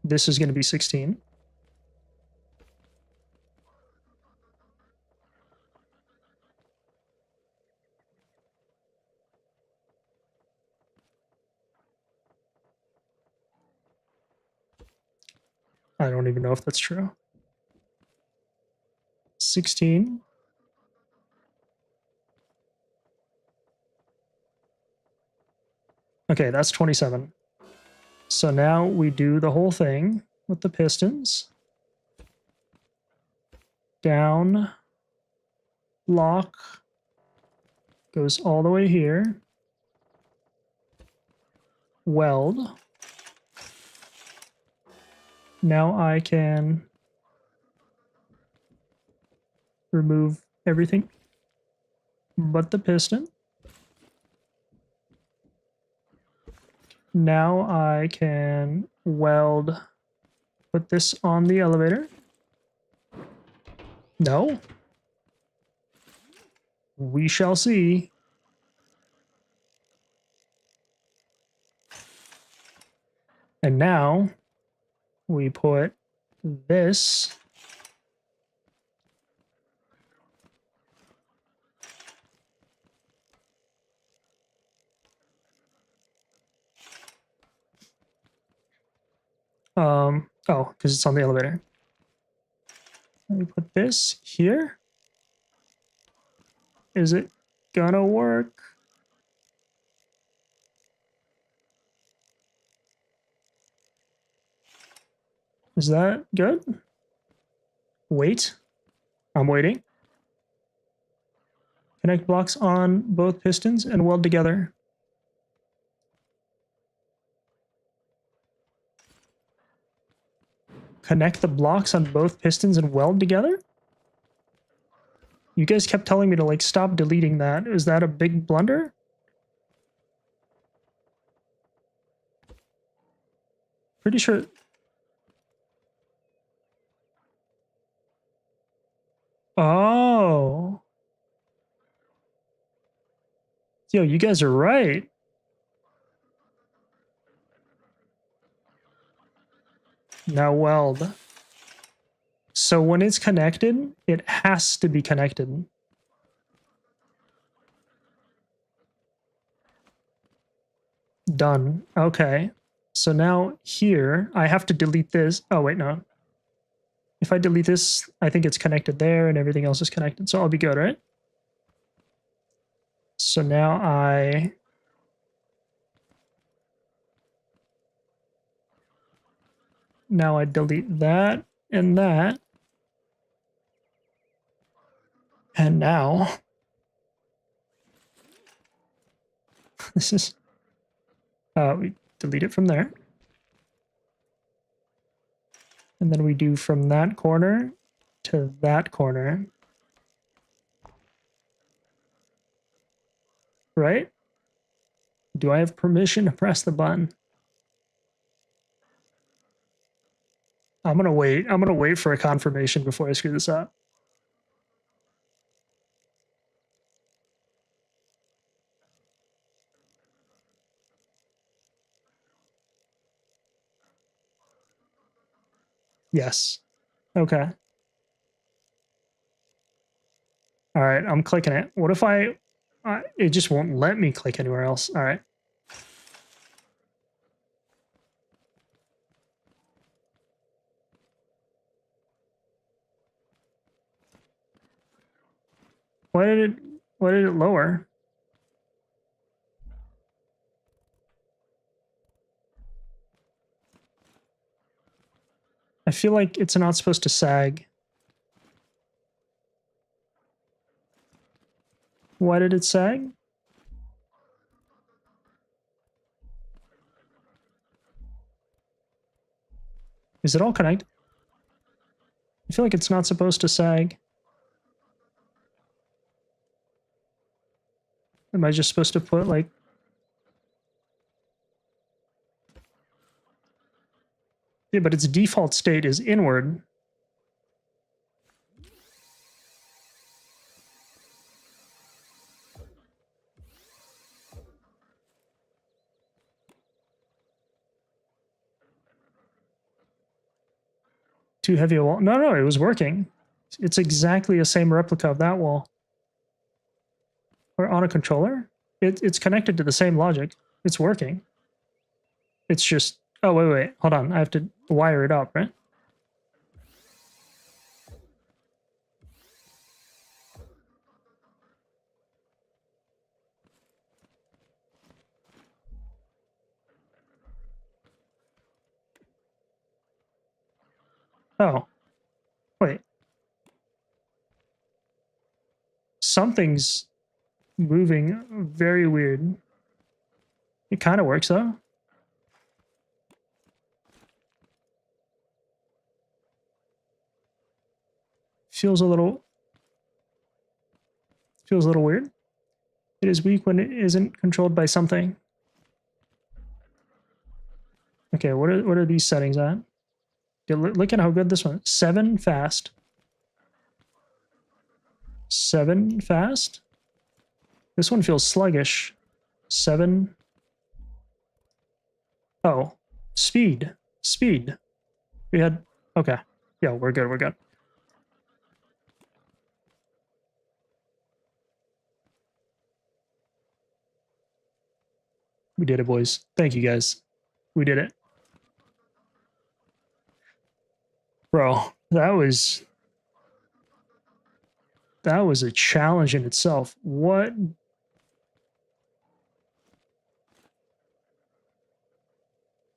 This is going to be 16. I don't even know if that's true. 16. Okay, that's 27. So now we do the whole thing with the pistons. Down, lock, goes all the way here. Weld. Now I can remove everything but the piston. Now I can weld, put this on the elevator. No. We shall see. And now we put this oh, because it's on the elevator. Let me put this here. Is it gonna work? Is that good? Wait. I'm waiting. Connect blocks on both pistons and weld together. Connect the blocks on both pistons and weld together? You guys kept telling me to like stop deleting that. Is that a big blunder? Pretty sure. Oh. Yo, you guys are right. Now weld. So when it's connected, it has to be connected. Done. Okay. So now here, I have to delete this. Oh, wait, no. If I delete this, I think it's connected there and everything else is connected. So I'll be good, right? So now I delete that and that. And now this is we delete it from there. And then we do from that corner to that corner. Right? Do I have permission to press the button? I'm gonna wait. I'm gonna wait for a confirmation before I screw this up. Yes. Okay. All right, I'm clicking it. What if it just won't let me click anywhere else? All right. Why did it lower? I feel like it's not supposed to sag. Why did it sag? Is it all connected? I feel like it's not supposed to sag. Am I just supposed to put like... Yeah, but its default state is inward. Too heavy a wall. No, no, it was working. It's exactly the same replica of that wall. Or on a controller. It's connected to the same logic. It's working. It's just... Oh, wait. Hold on. I have to wire it up, right? Oh. Wait. Something's moving very weird. It kind of works, though. Feels a little weird. It is weak when it isn't controlled by something. Okay, what are these settings at? Okay, look at how good this one is. 7 fast. 7 fast. This one feels sluggish. 7. Oh, speed. Speed. We had... Okay. Yeah, we're good. We're good. We did it, boys. Thank you, guys. We did it. Bro, that was a challenge in itself. What?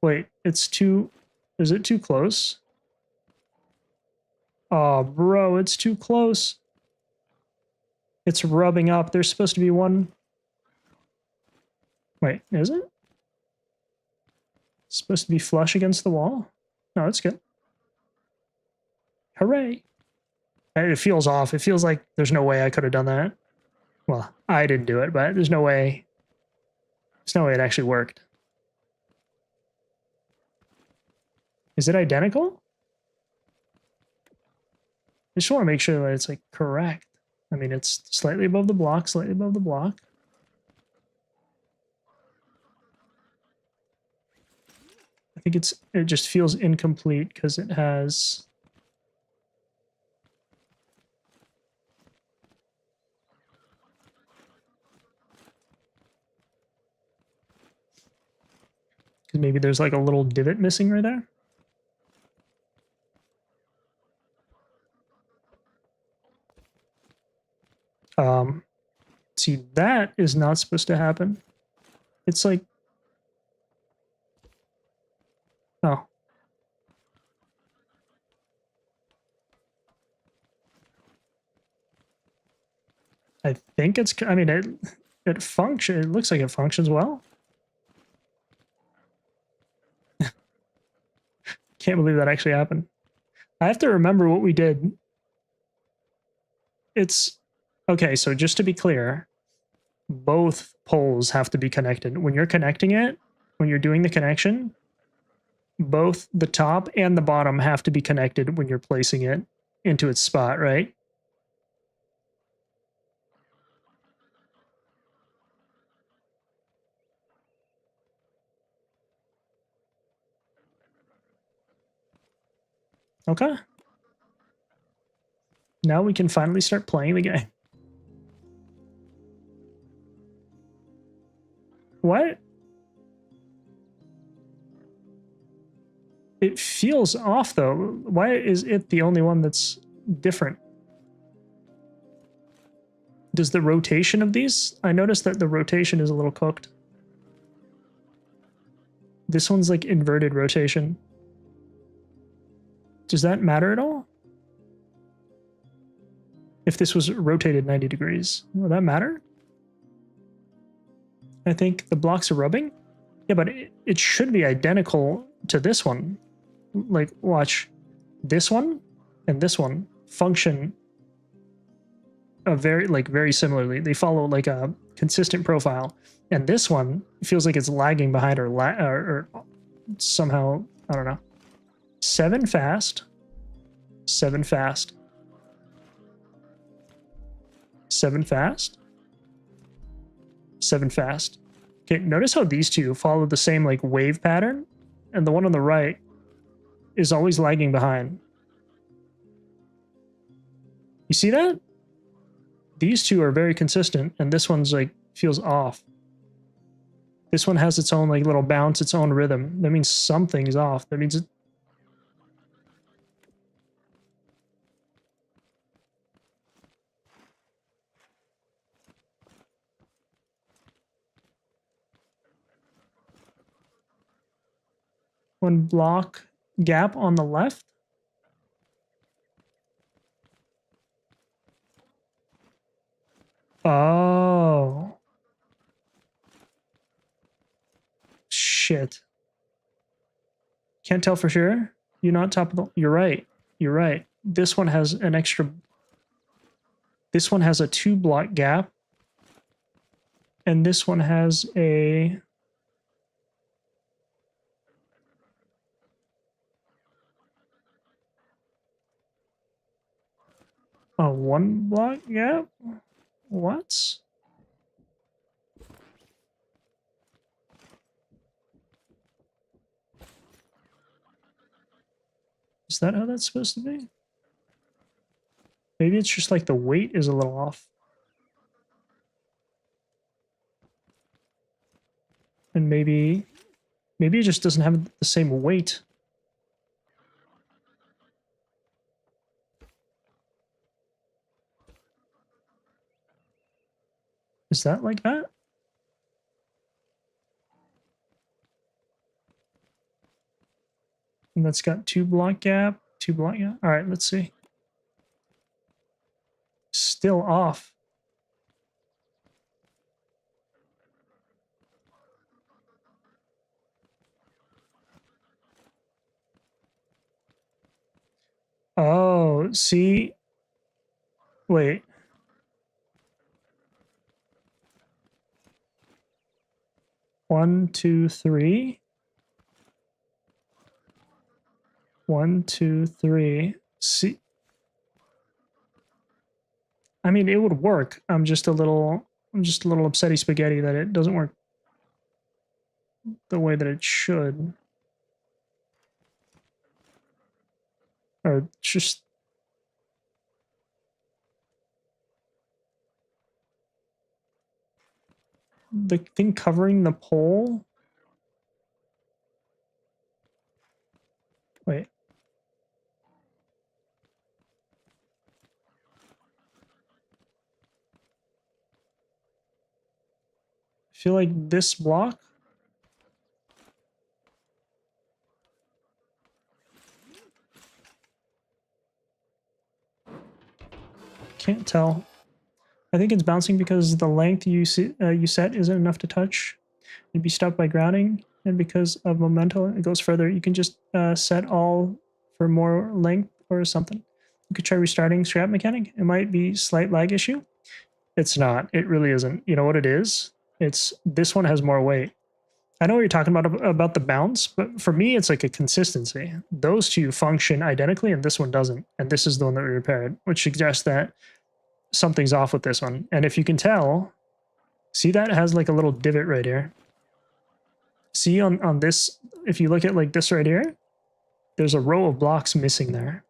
Wait, it's too... Is it too close? Oh, bro, it's too close. It's rubbing up. There's supposed to be one... Wait, is it? It's supposed to be flush against the wall? No, it's good. Hooray. It feels off. It feels like there's no way I could have done that. Well, I didn't do it, but there's no way it actually worked. Is it identical? I just want to make sure that it's like correct. I mean, it's slightly above the block, slightly above the block. I think it just feels incomplete because it has... Because maybe there's like a little divot missing right there. See, that is not supposed to happen. It's like... Oh. I think it's... I mean, it looks like it functions well. Can't believe that actually happened. I have to remember what we did. It's... Okay, so just to be clear, both poles have to be connected. When you're connecting it, when you're doing the connection, both the top and the bottom have to be connected when you're placing it into its spot, right? Okay. Now we can finally start playing the game. What? It feels off, though. Why is it the only one that's different? Does the rotation of these... I noticed that the rotation is a little cooked. This one's like inverted rotation. Does that matter at all? If this was rotated 90 degrees, will that matter? I think the blocks are rubbing. Yeah, but it should be identical to this one. Like, watch. This one and this one function very similarly. They follow like a consistent profile. And this one feels like it's lagging behind or somehow, I don't know. 7 fast. 7 fast. 7 fast. 7 fast. Okay, notice how these two follow the same like wave pattern, and the one on the right is always lagging behind. You see that? These two are very consistent, and this one's like feels off. This one has its own like little bounce, its own rhythm. That means something's off. That means it. One block gap on the left. Oh. Shit. Can't tell for sure. You're not top of the... You're right. You're right. This one has an extra... This one has a 2 block gap. And this one has a... A 1 block gap? What? Is that how that's supposed to be? Maybe it's just like the weight is a little off. And maybe it just doesn't have the same weight. Is that like that? And that's got 2 block gap, 2 block gap. All right, let's see. Still off. Oh, see? Wait. One, two, three. 1, 2, 3. See? I mean, it would work. I'm just a little upsetty spaghetti that it doesn't work the way that it should. Or just... The thing covering the pole? Wait. I feel like this block... Can't tell. I think it's bouncing because the length you set isn't enough to touch. It'd be stopped by grounding, and because of momentum, it goes further. You can just set all for more length or something. You could try restarting scrap mechanic. It might be slight lag issue. It's not. It really isn't. You know what it is? It's this one has more weight. I know what you're talking about the bounce, but for me, it's like a consistency. Those two function identically, and this one doesn't. And this is the one that we repaired, which suggests that something's off with this one. And if you can tell, see that it has like a little divot right here. See on this, if you look at like this right here, there's a row of blocks missing there.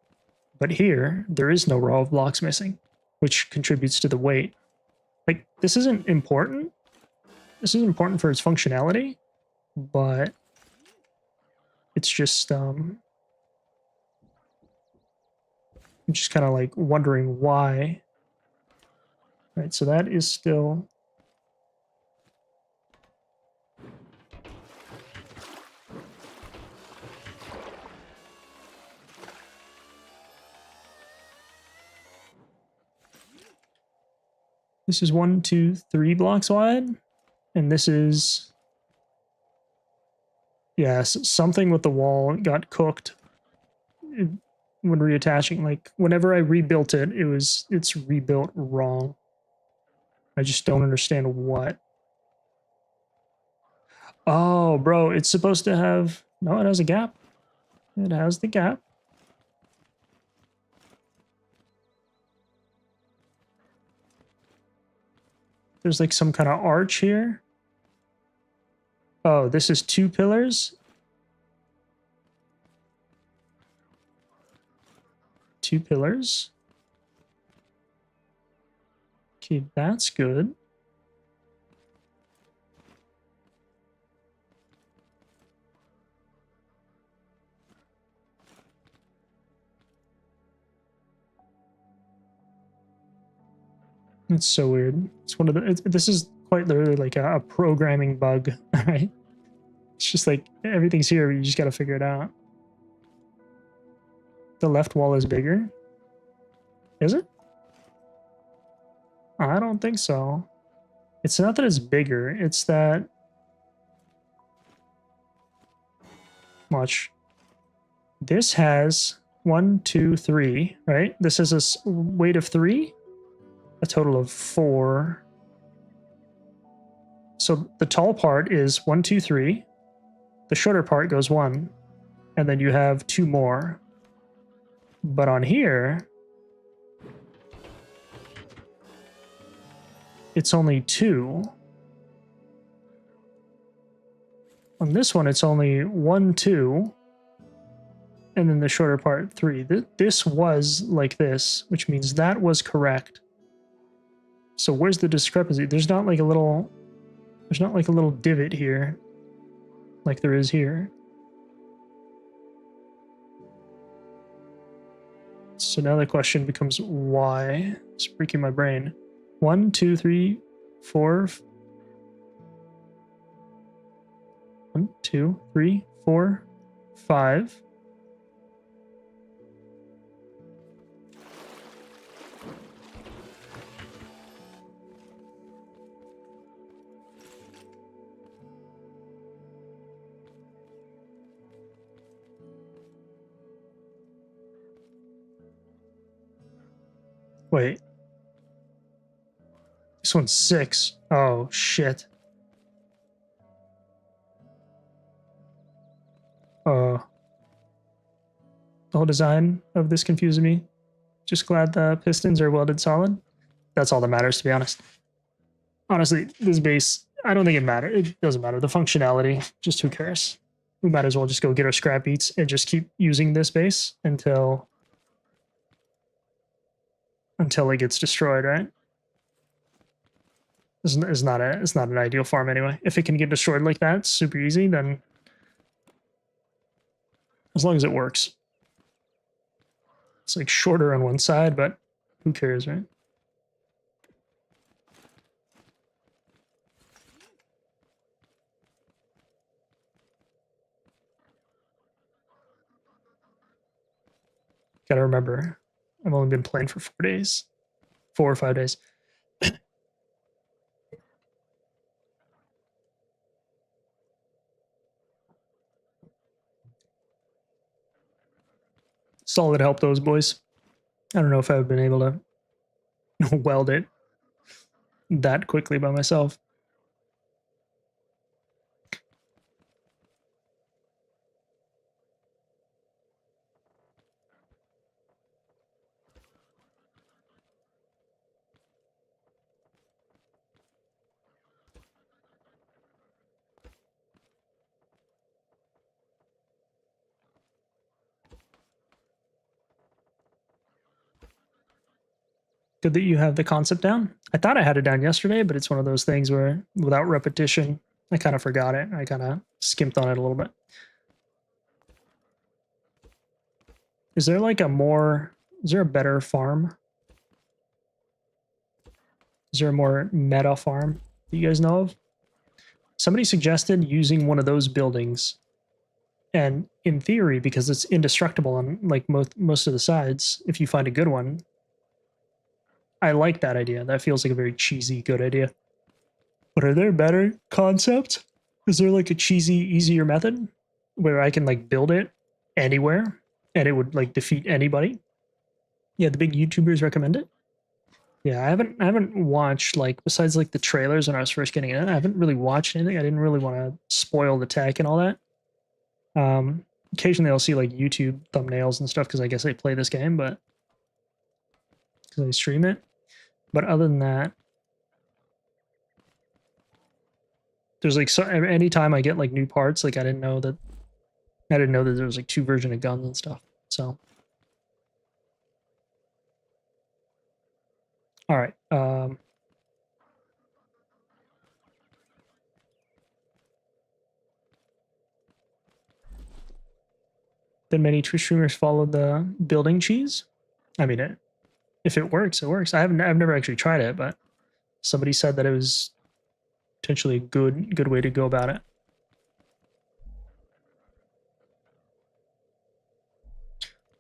But here, there is no row of blocks missing, which contributes to the weight. Like, this isn't important. This is important for its functionality, but it's just, I'm just kind of like wondering why. All right, so that is still... This is 1, 2, 3 blocks wide. And this is... Yes, something with the wall got cooked when reattaching. Like, whenever I rebuilt it, it's rebuilt wrong. I just don't understand what. Oh, bro, it's supposed to have... No, it has a gap. It has the gap. There's like some kind of arch here. Oh, this is 2 pillars. 2 pillars. Okay, that's good. It's so weird. It's one of the... this is quite literally like a programming bug, right? It's just like everything's here, you just gotta figure it out. The left wall is bigger. Is it? I don't think so. It's not that it's bigger, it's that... Watch. This has 1, 2, 3, right? This has a weight of 3. A total of 4. So the tall part is 1, 2, 3. The shorter part goes 1. And then you have 2 more. But on here, it's only 2. On this one, it's only 1, 2. And then the shorter part, 3. This was like this, which means that was correct. So where's the discrepancy? There's not like a little divot here like there is here. So now the question becomes why? It's breaking my brain. 1, 2, 3, 4. 1, 2, 3, 4, 5. Wait. This one's 6. Oh, shit. The whole design of this confuses me. Just glad the pistons are welded solid. That's all that matters, to be honest. Honestly, this base, I don't think it matters. It doesn't matter. The functionality, just who cares? We might as well just go get our scrap beats and just keep using this base until it gets destroyed, right? It's not an ideal farm anyway. If it can get destroyed like that, super easy, then as long as it works. It's like shorter on one side, but who cares, right? Gotta remember, I've only been playing for 4 days. 4 or 5 days. Solid help, those boys. I don't know if I've been able to weld it that quickly by myself. Good that you have the concept down. I thought I had it down yesterday, but it's one of those things where without repetition, I kind of forgot it. I kind of skimped on it a little bit. Is there like is there a better farm? Is there a more meta farm that you guys know of? Somebody suggested using one of those buildings. And in theory, because it's indestructible on like most of the sides, if you find a good one, I like that idea. That feels like a very cheesy, good idea. But are there better concepts? Is there like a cheesy, easier method where I can like build it anywhere and it would like defeat anybody? Yeah, the big YouTubers recommend it. Yeah, I haven't watched like besides like the trailers when I was first getting it. I haven't really watched anything. I didn't really want to spoil the tech and all that. Occasionally I'll see like YouTube thumbnails and stuff because I guess I play this game, but because I stream it. But other than that, there's like so anytime I get like new parts, like I didn't know that there was like 2 versions of guns and stuff. So all right. Then many Twitch streamers follow the building cheese. I mean, if it works, it works. I've never actually tried it, but somebody said that it was potentially a good way to go about it.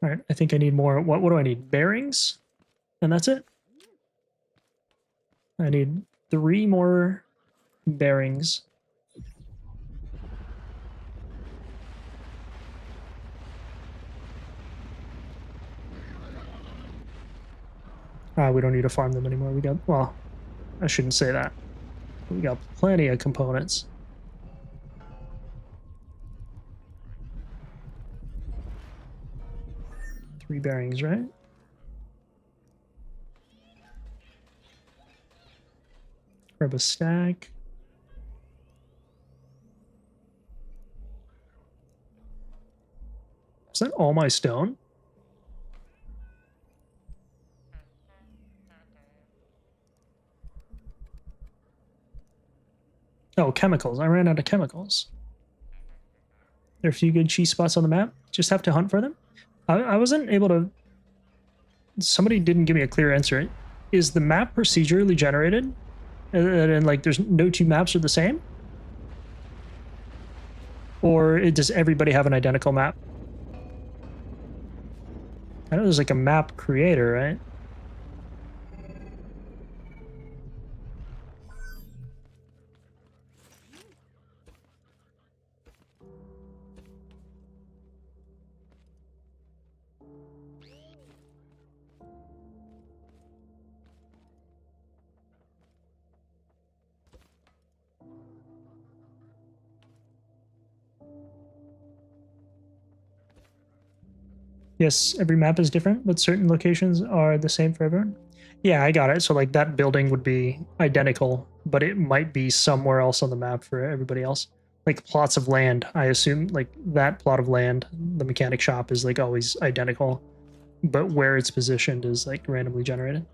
All right, I think I need more. What do I need? Bearings, and that's it. I need 3 more bearings. We don't need to farm them anymore. We got, well, I shouldn't say that. We got plenty of components. Three bearings, right? Grab a stack. Is that all my stone? Oh, chemicals. I ran out of chemicals. There are a few good cheese spots on the map. Just have to hunt for them. I wasn't able to... Somebody didn't give me a clear answer. Is the map procedurally generated? And like there's no 2 maps are the same? Or does everybody have an identical map? I know there's like a map creator, right? Yes, every map is different, but certain locations are the same for everyone. Yeah, I got it. So like that building would be identical, but it might be somewhere else on the map for everybody else. Like plots of land, I assume like that plot of land, the mechanic shop is like always identical, but where it's positioned is like randomly generated.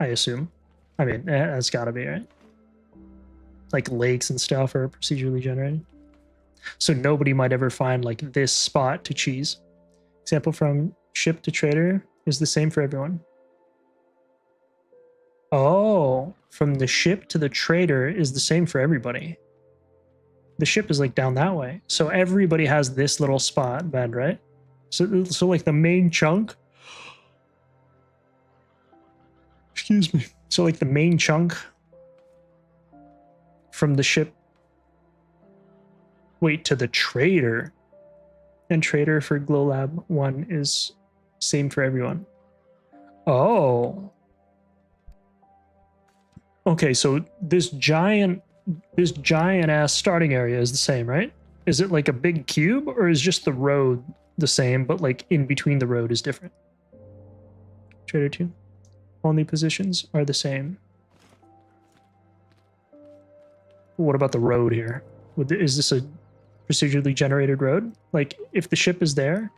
I assume. I mean, that's gotta be, right? Like lakes and stuff are procedurally generated. So nobody might ever find like this spot to cheese. Example from ship to trader is the same for everyone. Oh, from the ship to the trader is the same for everybody. The ship is like down that way. So everybody has this little spot bed, right? So like the main chunk. Excuse me. So like the main chunk from the ship. Wait, to the trader. And trader for Glow Lab 1 is same for everyone. Oh. Okay, so this giant ass starting area is the same, right? Is it like a big cube or is just the road the same, but like in between the road is different? Trader 2. Only positions are the same. What about the road here? Is this a procedurally generated road? Like if the ship is there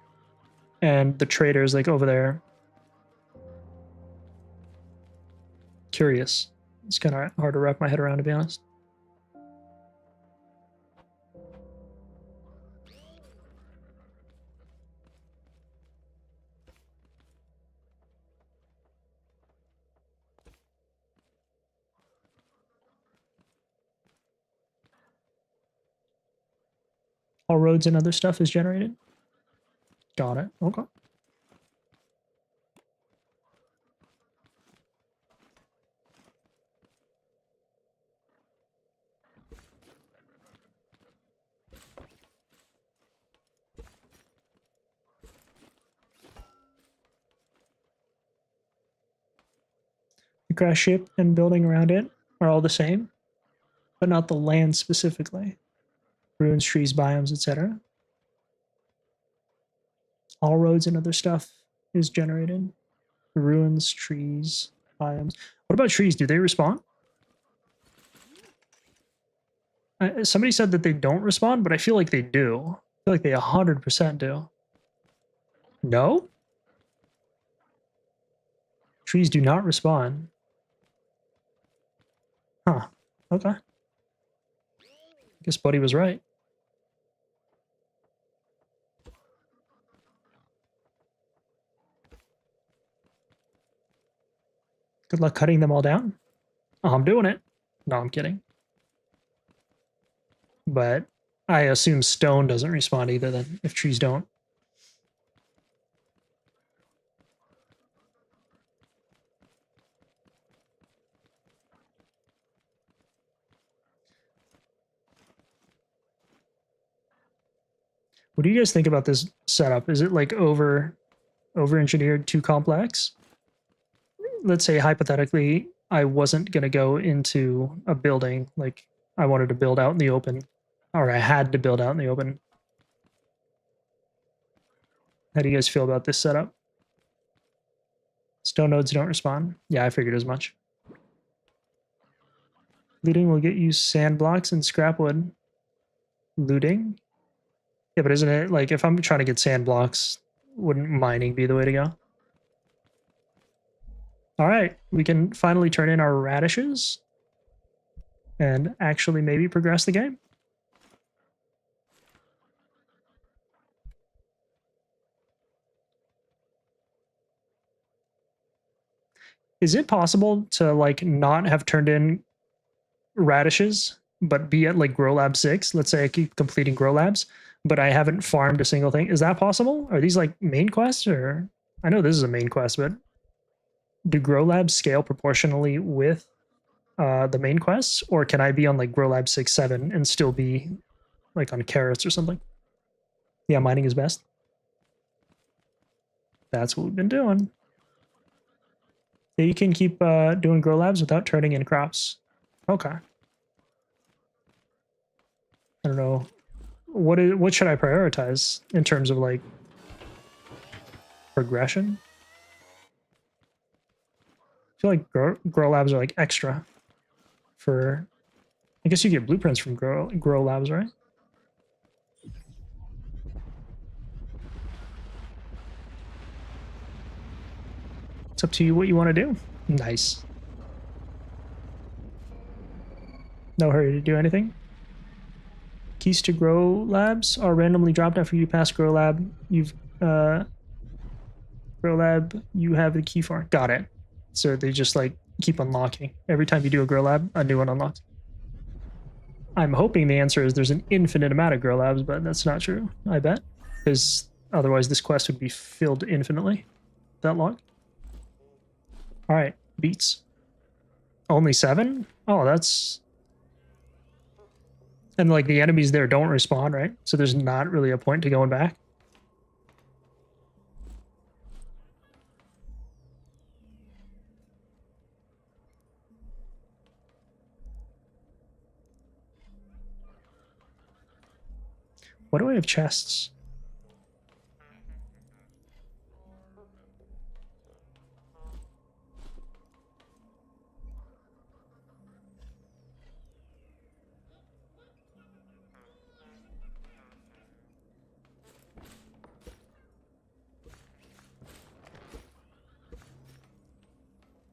and the trader is like over there. Curious. It's kind of hard to wrap my head around, to be honest. All roads and other stuff is generated. Got it. Okay. the crash ship and building around it are all the same, but not the land specifically. Ruins, trees, biomes, etc. All roads and other stuff is generated. Ruins, trees, biomes. What about trees? Do they respawn? Somebody said that they don't respawn, but I feel like they do. I feel like they 100% do. No? Trees do not respawn. Huh. Okay. I guess Buddy was right. Good luck cutting them all down. Oh, I'm doing it. No, I'm kidding. But I assume stone doesn't respawn either then, if trees don't. What do you guys think about this setup? Is it like over engineered, too complex? Let's say hypothetically, I wasn't going to go into a building, like I wanted to build out in the open, or I had to build out in the open. How do you guys feel about this setup? Stone nodes don't respond. Yeah, I figured as much. Looting will get you sand blocks and scrap wood. Looting? Yeah, but isn't it like if I'm trying to get sand blocks, wouldn't mining be the way to go? All right, we can finally turn in our radishes and actually maybe progress the game. Is it possible to like not have turned in radishes, but be at like Grow Lab 6? Let's say I keep completing Grow Labs, but I haven't farmed a single thing. Is that possible? Are these like main quests or? I know this is a main quest, but do Grow Labs scale proportionally with the main quests, or can I be on like Grow Lab 6, 7 and still be like on carrots or something? Yeah, mining is best. That's what we've been doing. Yeah, you can keep doing Grow Labs without turning in crops. Okay. I don't know. What should I prioritize in terms of like progression? I feel like grow labs are like extra for. I guess you get blueprints from grow labs, right? It's up to you what you want to do. Nice. No hurry to do anything. Keys to grow labs are randomly dropped after you pass grow lab. Grow lab you have the key for. Got it. So they just like keep unlocking. Every time you do a grow lab, a new one unlocks. I'm hoping the answer is there's an infinite amount of grow labs, but that's not true, I bet. Because otherwise this quest would be filled infinitely. That long. Alright, beats. Only 7? Oh, that's... And like the enemies there don't respawn, right? So there's not really a point to going back. What do I have chests?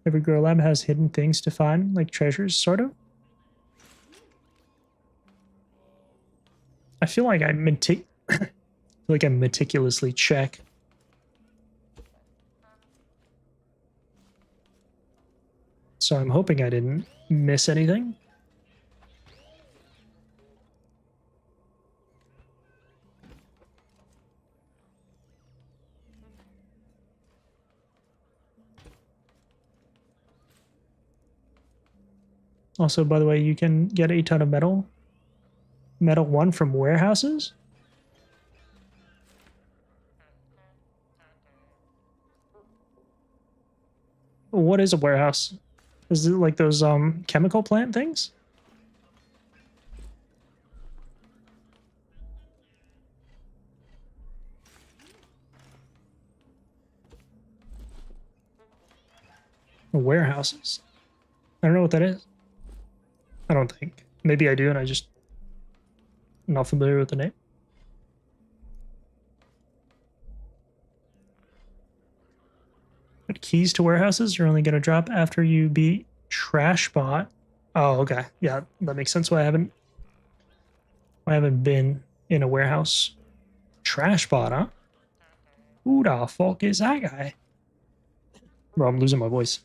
Every grow lab has hidden things to find, like treasures, sort of. I feel like I meticulously check. So I'm hoping I didn't miss anything. Also, by the way, you can get a ton of metal 1 from warehouses. What is a warehouse? Is it like those chemical plant things? Warehouses. I don't know what that is. I don't think. Maybe I do, and I just am not familiar with the name. But keys to warehouses are only going to drop after you beat Trash Bot. Oh, okay. Yeah, that makes sense. Why I haven't been in a warehouse. Trash Bot, huh? Who the fuck is that guy? Bro, I'm losing my voice.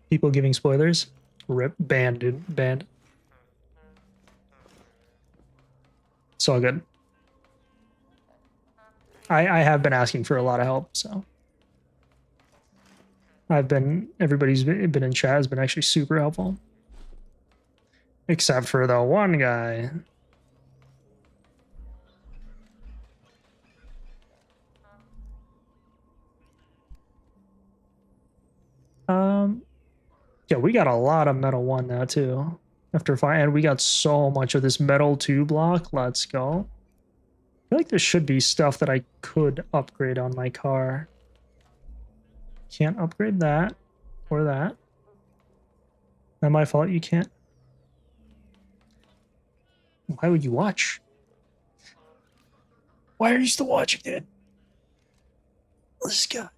People giving spoilers. Rip. Banned, dude. Banned. It's all good. I have been asking for a lot of help, so. Everybody's been in chat has been actually super helpful. Except for the one guy. Yeah, we got a lot of metal 1 now too. And we got so much of this metal 2 block. Let's go. I feel like there should be stuff that I could upgrade on my car. Can't upgrade that or that. Not my fault you can't. Why would you watch? Why are you still watching, dude? This guy.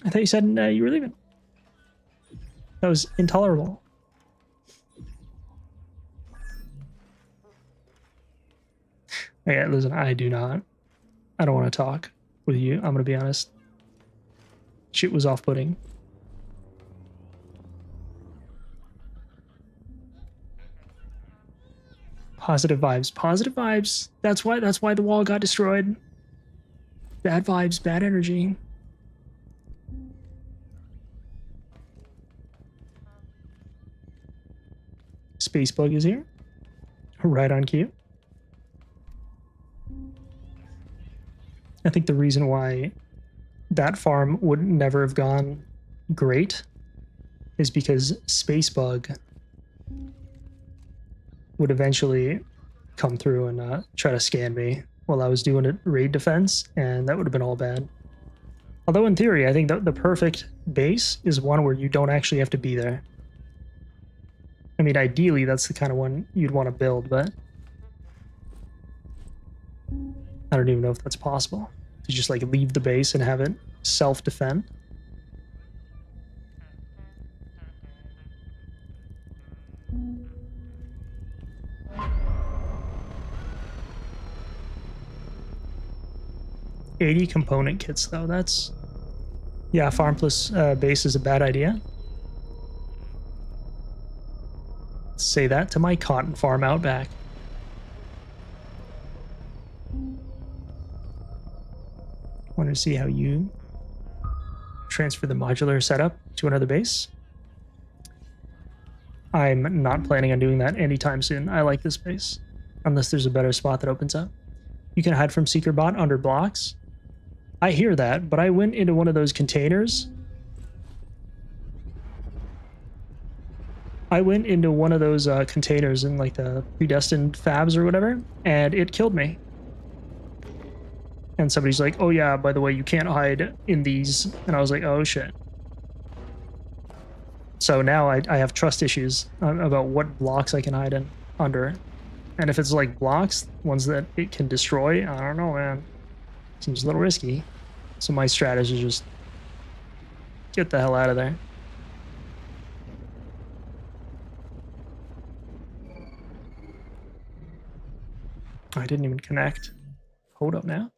I thought you said you were leaving. That was intolerable. Okay, listen, I don't want to talk with you. I'm going to be honest. Shit was off-putting. Positive vibes. Positive vibes. That's why the wall got destroyed. Bad vibes, bad energy. Space Bug is here. Right on cue. I think the reason why that farm would never have gone great is because Space Bug would eventually come through and try to scan me while I was doing a raid defense, and that would have been all bad. Although in theory, I think the perfect base is one where you don't actually have to be there. I mean, ideally, that's the kind of one you'd want to build, but I don't even know if that's possible. To just like leave the base and have it self-defend. $80 component kits though, that's... Yeah, farm plus base is a bad idea. Say that to my cotton farm out back. Want to see how you transfer the modular setup to another base? I'm not planning on doing that anytime soon. I like this base. Unless there's a better spot that opens up. You can hide from Seeker Bot under blocks. I hear that, but I went into one of those containers. I went into one of those containers in like the predestined fabs or whatever, and it killed me. And somebody's like, oh yeah, by the way, you can't hide in these. And I was like, oh shit. So now I have trust issues about what blocks I can hide in under. And if it's like blocks, ones that it can destroy, I don't know, man. Seems a little risky. So my strategy is just get the hell out of there. I didn't even connect. Hold up now.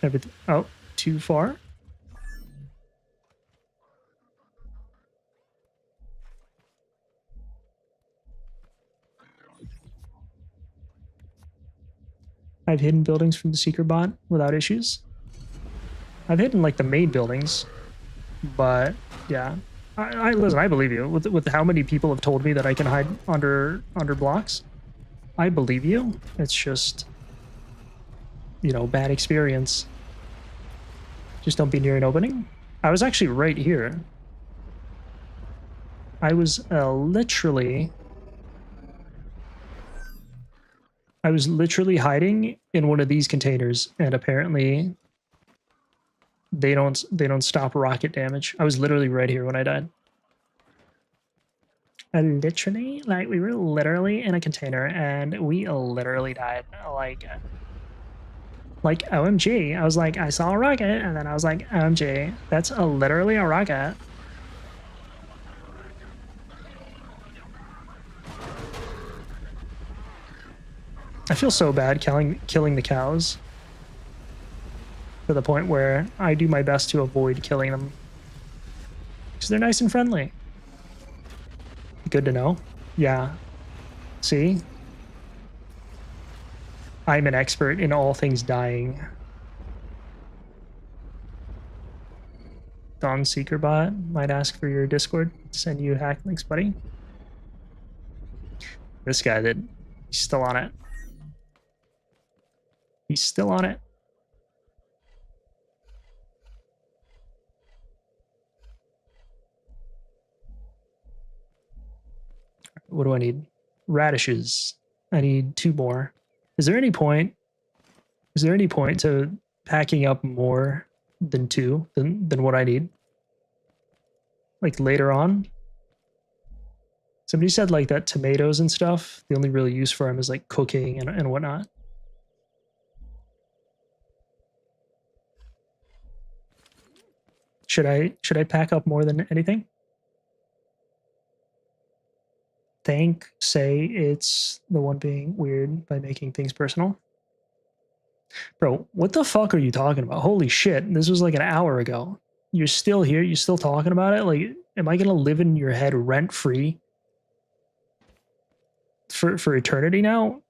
Everything. Oh, too far. I've hidden buildings from the Seeker Bot without issues. I've hidden like the main buildings, but yeah, I listen. I believe you. With how many people have told me that I can hide under blocks, I believe you. It's just, you know, bad experience. Just don't be near an opening. I was actually right here. I was literally hiding in one of these containers, and apparently they don't stop rocket damage. I was literally right here when I died. Literally, like, we were literally in a container and we literally died. Like OMG. I was like, I saw a rocket, and then I was like, OMG, that's literally a rocket. I feel so bad killing the cows, to the point where I do my best to avoid killing them, because they're nice and friendly. Good to know. Yeah. See? I'm an expert in all things dying. Dawn Seeker bot might ask for your Discord. Send you hack links, buddy. This guy did. He's still on it. He's still on it. What do I need? Radishes. I need 2 more. Is there any point to packing up more than 2 than what I need? Like later on? Somebody said like that tomatoes and stuff, the only real use for them is like cooking and whatnot. Should I pack up more than anything? Say it's the one being weird by making things personal. Bro, what the fuck are you talking about? Holy shit, this was like an hour ago. You're still here? You're still talking about it? Like, am I gonna live in your head rent-free for eternity now?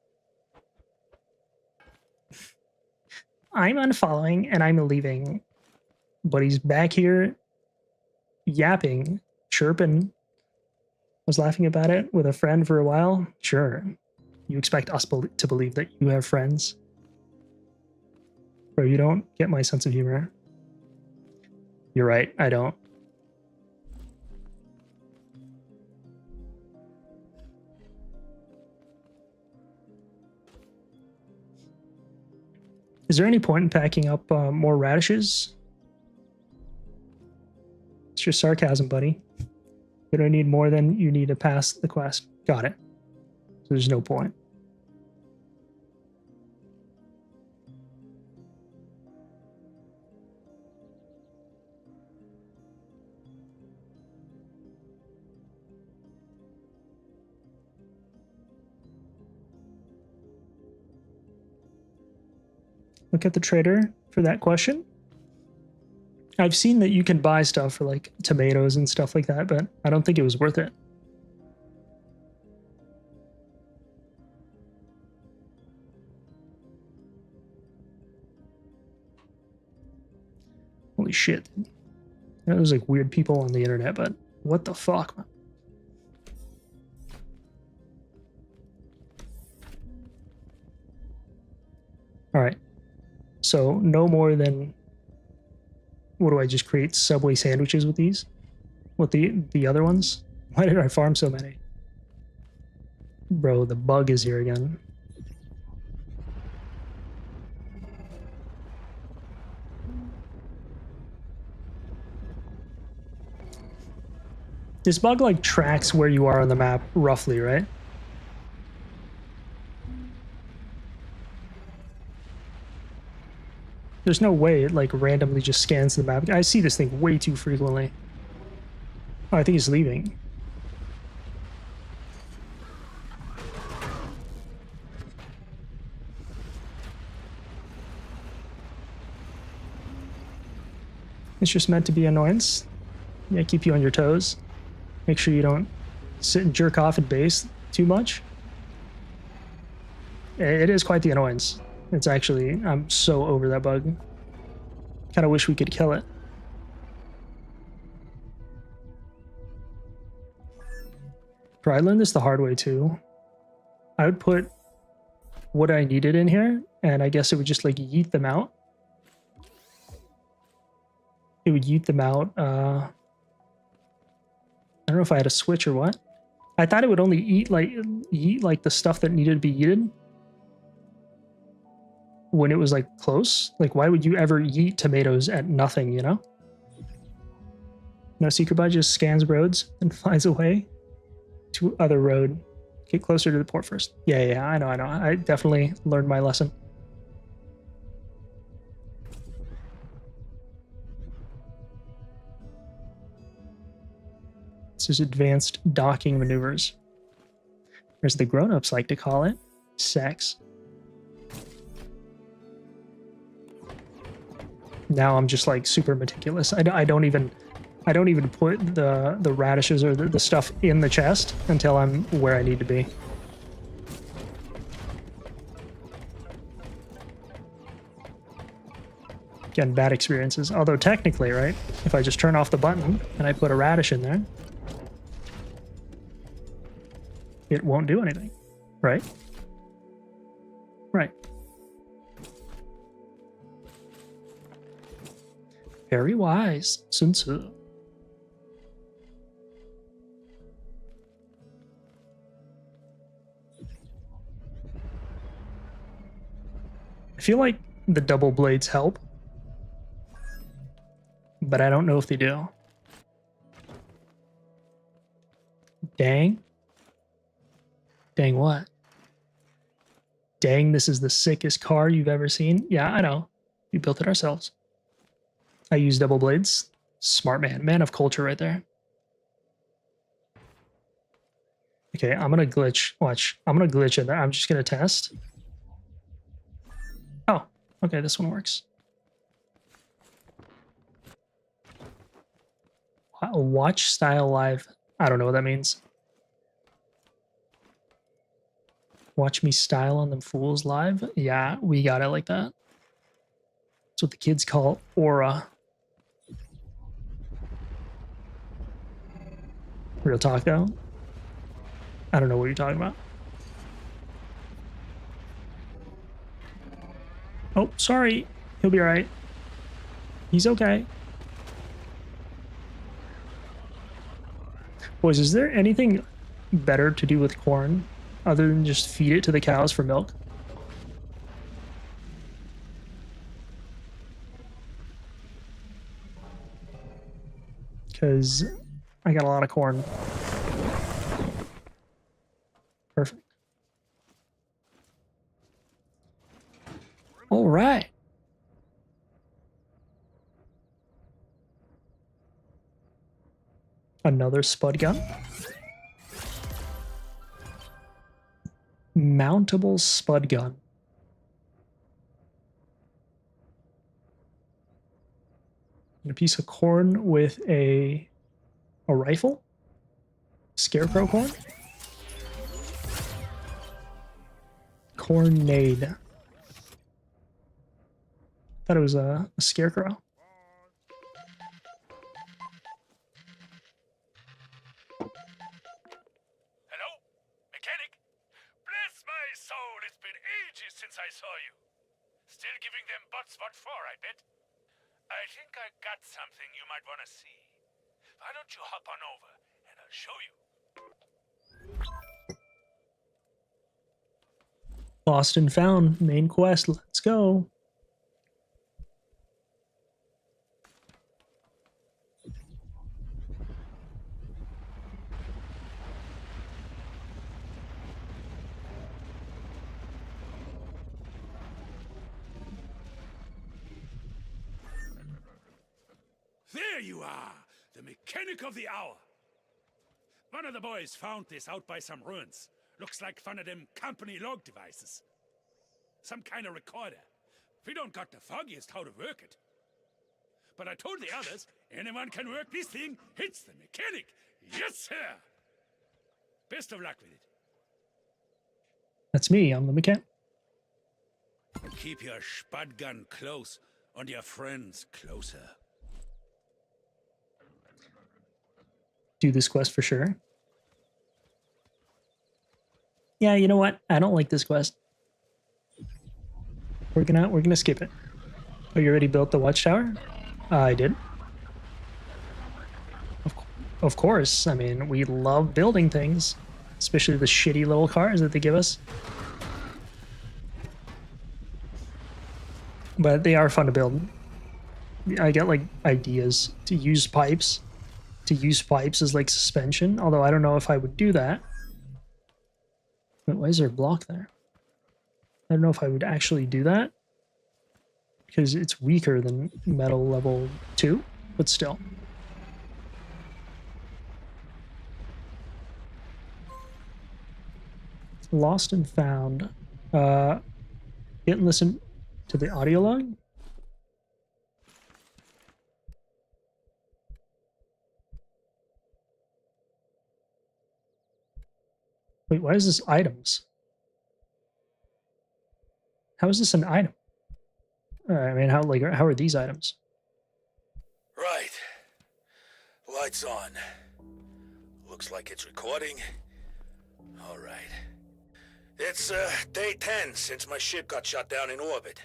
I'm unfollowing and I'm leaving. But he's back here yapping, chirping. Was laughing about it with a friend for a while. Sure. You expect us to believe that you have friends? Bro, you don't get my sense of humor. You're right, I don't. Is there any point in packing up more radishes? It's your sarcasm, buddy. You don't need more than you need to pass the quest. Got it. So there's no point. Look at the trader for that question. I've seen that you can buy stuff for like tomatoes and stuff like that, but I don't think it was worth it. Holy shit. There's like weird people on the internet, but what the fuck? All right. So no more than, what do I just create Subway sandwiches with these? With the other ones? Why did I farm so many? Bro, the bug is here again. This bug like tracks where you are on the map roughly, right? There's no way it like randomly just scans the map. I see this thing way too frequently. Oh, I think he's leaving. It's just meant to be annoyance. Yeah, keep you on your toes. Make sure you don't sit and jerk off at base too much. It is quite the annoyance. It's actually, I'm so over that bug. Kind of wish we could kill it. Bro, I learned this the hard way too. I would put what I needed in here, and I guess it would just like yeet them out. It would yeet them out. I don't know if I had a switch or what. I thought it would only yeet like the stuff that needed to be yeeted when it was like close. Like, why would you ever yeet tomatoes at nothing, you know? No, Secret Bud just scans roads and flies away to other road. Get closer to the port first. Yeah, I know. I definitely learned my lesson. This is advanced docking maneuvers. Or as the grown-ups like to call it, sex. Now I'm just like super meticulous. I don't even put the radishes or the stuff in the chest until I'm where I need to be. Again, bad experiences. Although technically, right, if I just turn off the button and I put a radish in there, it won't do anything, right? Right. Very wise, Sun Tzu. I feel like the double blades help, but I don't know if they do. Dang. Dang what? Dang, this is the sickest car you've ever seen? Yeah, I know. We built it ourselves. I use double blades. Smart man. Man of culture right there. Okay, I'm gonna glitch. Watch. I'm gonna glitch in there. I'm just gonna test. Oh, okay, this one works. Watch style live. I don't know what that means. Watch me style on them fools live. Yeah, we got it like that. That's what the kids call aura. Real talk though. I don't know what you're talking about. Oh, sorry. He'll be all right. He's okay. Boys, is there anything better to do with corn other than just feed it to the cows for milk? Because I got a lot of corn. Perfect. All right. Another spud gun. Mountable spud gun. And a piece of corn with a rifle. Scarecrow corn. Cornade. Thought it was a scarecrow. Hello? Mechanic? Bless my soul, it's been ages since I saw you. Still giving them butts what for, I bet. I think I got something you might want to see. Why don't you hop on over, and I'll show you. Lost and found. Main quest. Let's go. There you are, the mechanic of the hour. One of the boys found this out by some ruins. Looks like one of them company log devices. Some kind of recorder. We don't got the foggiest how to work it. But I told the others, anyone can work this thing, it's the mechanic. Yes, sir. Best of luck with it. That's me. I'm the mechanic. Keep your spud gun close and your friends closer. Do this quest for sure. Yeah, you know what? I don't like this quest. We're gonna skip it. Oh, you already built the watchtower? I did. Of course. I mean, we love building things, especially the shitty little cars that they give us. But they are fun to build. I get like ideas to use pipes. To use pipes as like suspension, although I don't know if I would do that. But why is there a block there? I don't know if I would actually do that. Because it's weaker than metal level 2, but still. Lost and found. Didn't listen to the audio log? Wait, why is this items? How is this an item? I mean, how are these items? Right. Lights on. Looks like it's recording. All right. It's day 10 since my ship got shot down in orbit.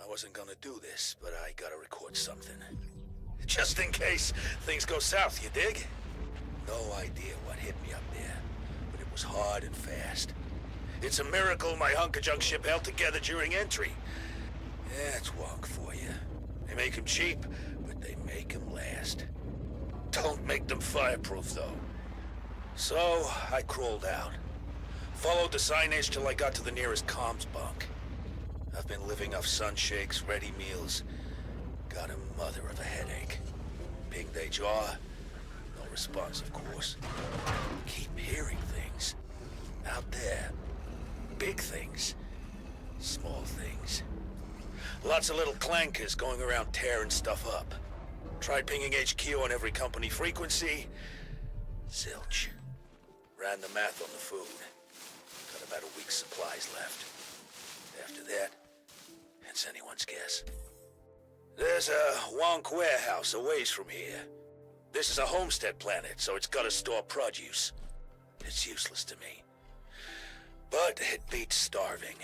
I wasn't gonna do this, but I gotta record something. Just in case things go south, you dig? No idea what hit me up there, but it was hard and fast. It's a miracle my hunk-of-junk ship held together during entry. Yeah, it's wonk for you. They make them cheap, but they make them last. Don't make them fireproof, though. So, I crawled out. Followed the signage till I got to the nearest comms bunk. I've been living off sunshakes, ready meals. Got a mother of a headache. Pinged HR. No response, of course. Keep hearing things. Out there. Big things. Small things. Lots of little clankers going around tearing stuff up. Tried pinging HQ on every company frequency. Zilch. Ran the math on the food. Got about a week's supplies left. After that, it's anyone's guess. There's a wonk warehouse a ways from here. This is a homestead planet, so it's gotta store produce. It's useless to me. But it beats starving.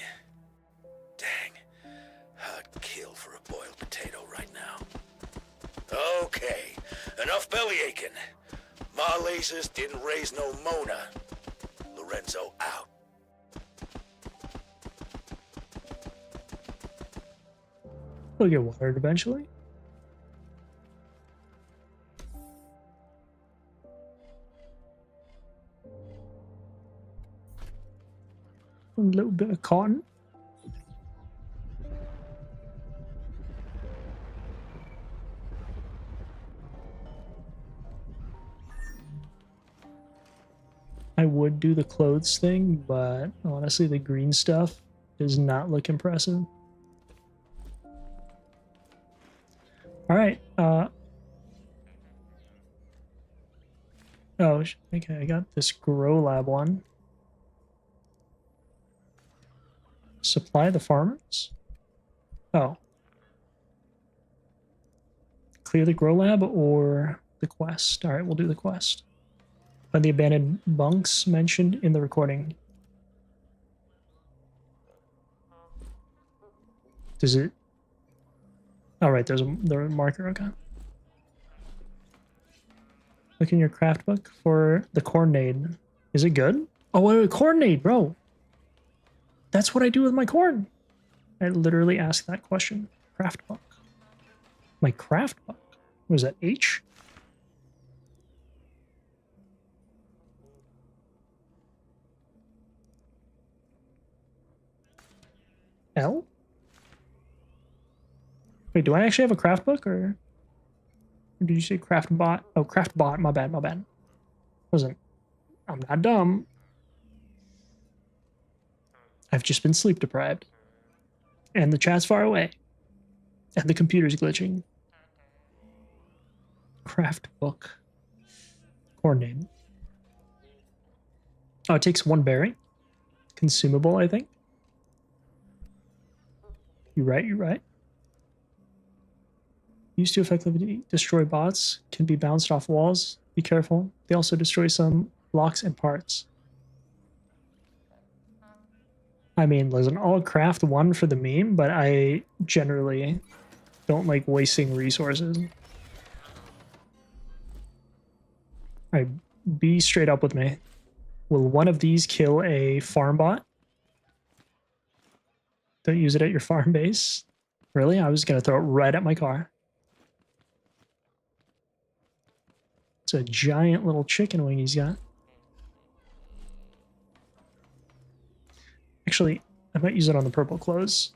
Dang. I'd kill for a boiled potato right now. Okay, enough belly aching. Ma lasers didn't raise no Mona. Lorenzo out. We'll get watered eventually. A little bit of cotton. I would do the clothes thing, but honestly, the green stuff does not look impressive. All right. Oh, okay. I got this Grow Lab one. Supply the farmers? Oh. Clear the Grow Lab or the quest? All right, we'll do the quest. By the abandoned bunks mentioned in the recording. Does it? Oh, right, there's a marker, okay. Look in your craft book for the cornade. Is it good? Oh, wait, cornade, bro. That's what I do with my corn. I literally asked that question. Craft book. My craft book. Was that H? L? Wait, do I actually have a craft book or did you say craft bot? Oh, craft bot. My bad, my bad. Wasn't. I'm not dumb. I've just been sleep deprived. And the chat's far away. And the computer's glitching. Craft book. Corn name. Oh, it takes one berry. Consumable, I think. You're right, you're right. Used to effectively destroy bots. Can be bounced off walls. Be careful. They also destroy some blocks and parts. I mean, listen, I'll craft one for the meme, but I generally don't like wasting resources. Alright, be straight up with me. Will one of these kill a farm bot? Don't use it at your farm base. Really? I was going to throw it right at my car. It's a giant little chicken wing he's got. Actually, I might use it on the purple clothes.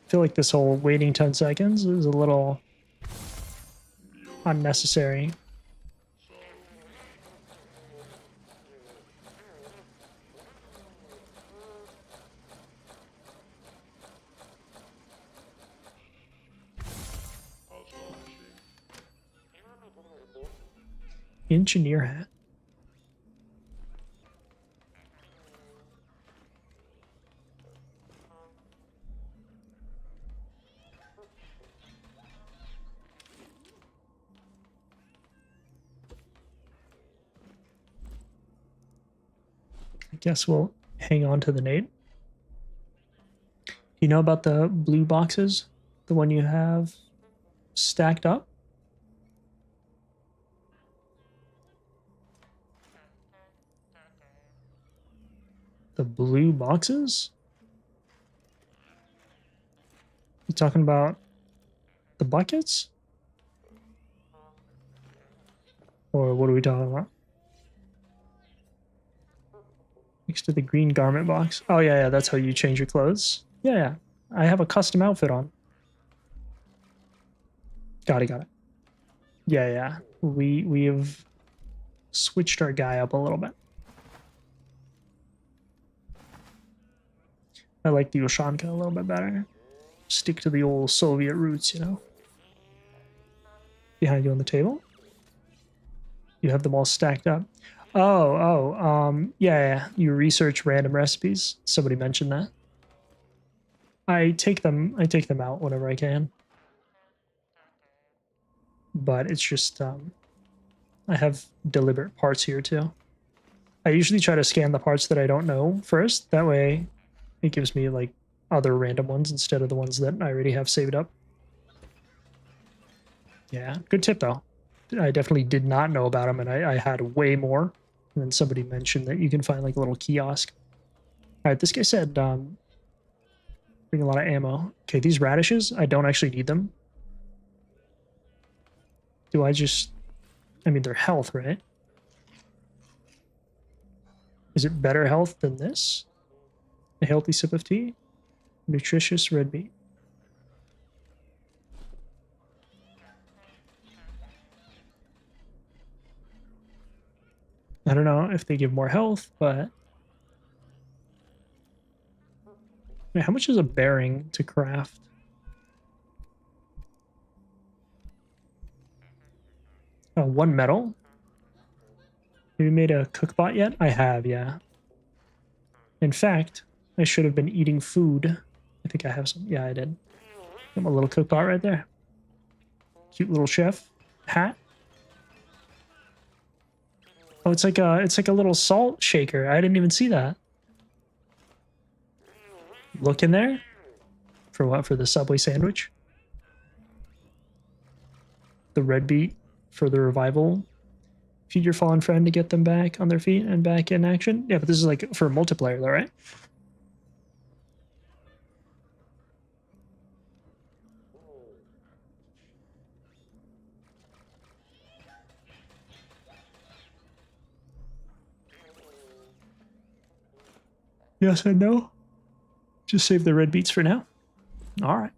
I feel like this whole waiting 10 seconds is a little unnecessary. Engineer hat. I guess we'll hang on to the nade. You know about the blue boxes? The one you have stacked up? The blue boxes? You talking about the buckets? Or what are we talking about? Next to the green garment box. Oh, yeah, that's how you change your clothes. Yeah. I have a custom outfit on. Got it. Yeah. We have switched our guy up a little bit. I like the Ushanka a little bit better. Stick to the old Soviet roots, you know? Behind you on the table? You have them all stacked up. Yeah. You research random recipes. Somebody mentioned that. I take them out whenever I can. But it's just, I have deliberate parts here too. I usually try to scan the parts that I don't know first. That way it gives me like other random ones instead of the ones that I already have saved up. Yeah, good tip though. I definitely did not know about them, and I had way more. And then somebody mentioned that you can find like a little kiosk. All right, this guy said bring a lot of ammo. Okay, these radishes, I don't actually need them. Do I just... I mean, they're health, right? Is it better health than this? A healthy sip of tea? Nutritious red meat. I don't know if they give more health, but... Wait, how much is a bearing to craft? Oh, 1 metal? Have you made a cookbot yet? I have, yeah. In fact, I should have been eating food. I think I have some. Yeah, I did. Got my little cookbot right there. Cute little chef hat. Oh, it's like a little salt shaker. I didn't even see that. Look in there. For what? For the Subway sandwich? The red beet for the revival. Feed your fallen friend to get them back on their feet and back in action. Yeah, but this is like for multiplayer though, right? Yes and no. Just save the red beets for now. All right.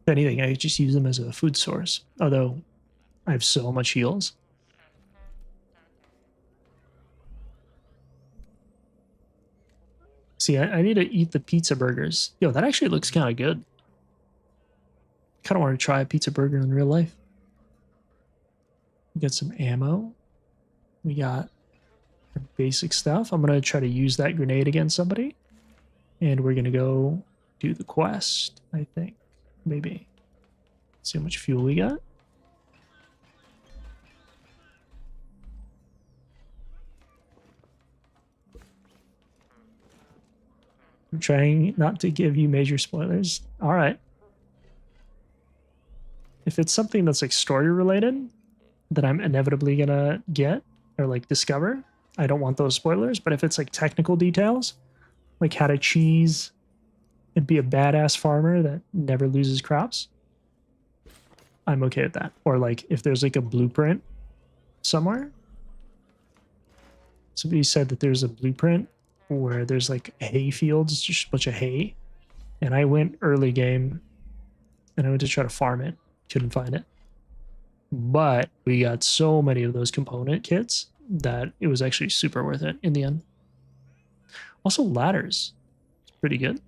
If anything, I could just use them as a food source. Although I have so much heals. See, I need to eat the pizza burgers. Yo, that actually looks kind of good. Kind of want to try a pizza burger in real life. We got some ammo. We got basic stuff. I'm going to try to use that grenade against somebody. And we're going to go do the quest, I think. Maybe. See how much fuel we got. I'm trying not to give you major spoilers. All right. If it's something that's like story related that I'm inevitably going to get or like discover, I don't want those spoilers. But if it's like technical details, like how to cheese and be a badass farmer that never loses crops, I'm okay with that. Or like if there's like a blueprint somewhere. Somebody said that there's a blueprint where there's like hay fields, just a bunch of hay. And I went early game and I went to try to farm it. Couldn't find it. But we got so many of those component kits that it was actually super worth it in the end. Also ladders. It's pretty good.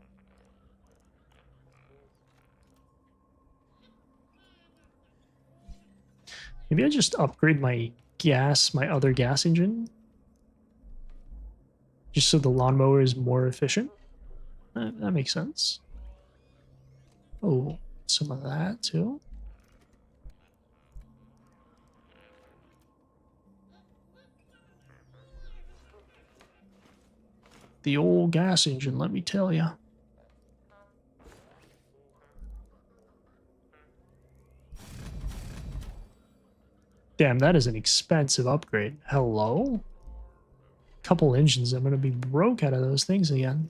Maybe I just upgrade my other gas engine. Just so the lawnmower is more efficient. That makes sense. Oh, some of that too. The old gas engine, let me tell you. Damn, that is an expensive upgrade. Hello? Couple engines, I'm gonna be broke out of those things again.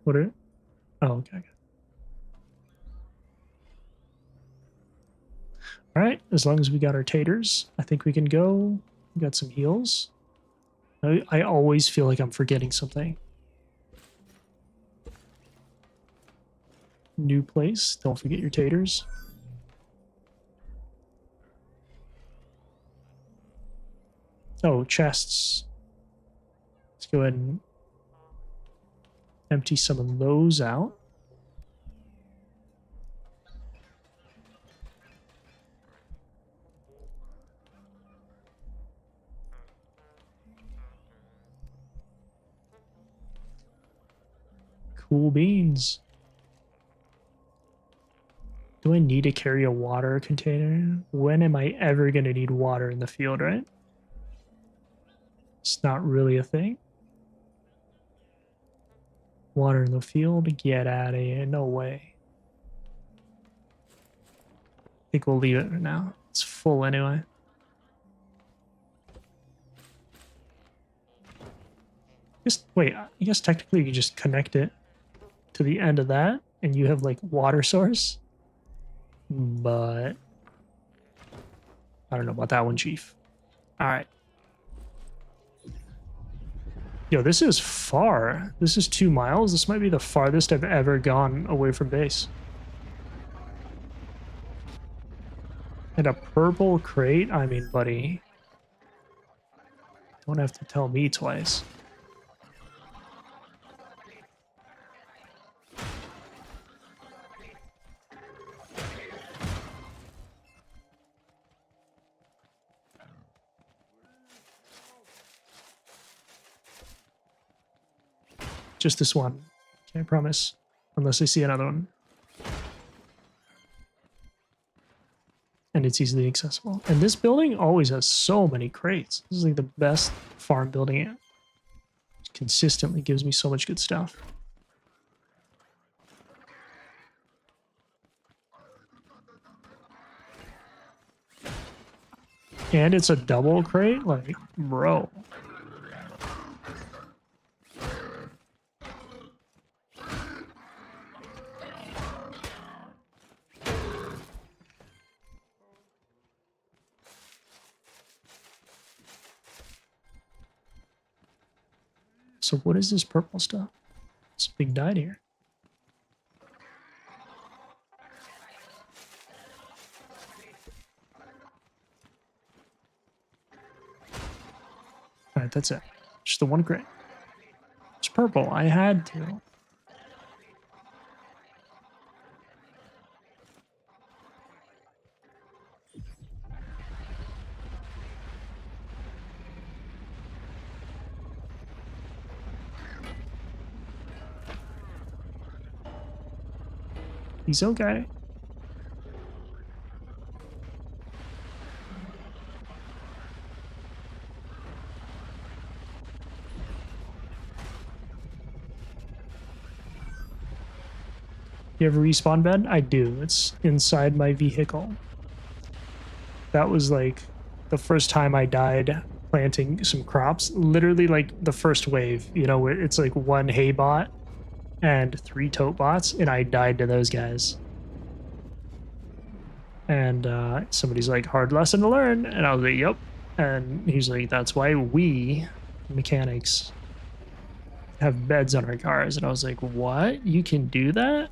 What are... Oh, okay. All right, as long as we got our taters, I think we can go. We got some heals. I always feel like I'm forgetting something. New place. Don't forget your taters. Oh, chests. Let's go ahead and empty some of those out. Cool beans. Do I need to carry a water container? When am I ever going to need water in the field, right? It's not really a thing. Water in the field? Get out of here. No way. I think we'll leave it for now. It's full anyway. Just wait, I guess technically you can just connect it to the end of that and you have like water source. But I don't know about that one, Chief. All right. Yo, this is far. This is 2 miles. This might be the farthest I've ever gone away from base. And a purple crate? I mean, buddy. Don't have to tell me twice. Just this one. Okay, I promise. Unless I see another one. And it's easily accessible. And this building always has so many crates. This is like the best farm building. It consistently gives me so much good stuff. And it's a double crate? Like, bro. So what is this purple stuff? Something died here. right, that's it. Just the one crate. It's purple. I had to. He's okay. You have a respawn bed? I do. It's inside my vehicle. That was like the first time I died planting some crops. Literally like the first wave, you know, where it's like one hay bot and 3 tote bots, and I died to those guys. And somebody's like, hard lesson to learn. And I was like, yep. And he's like, that's why we mechanics have beds on our cars. And I was like, what? You can do that?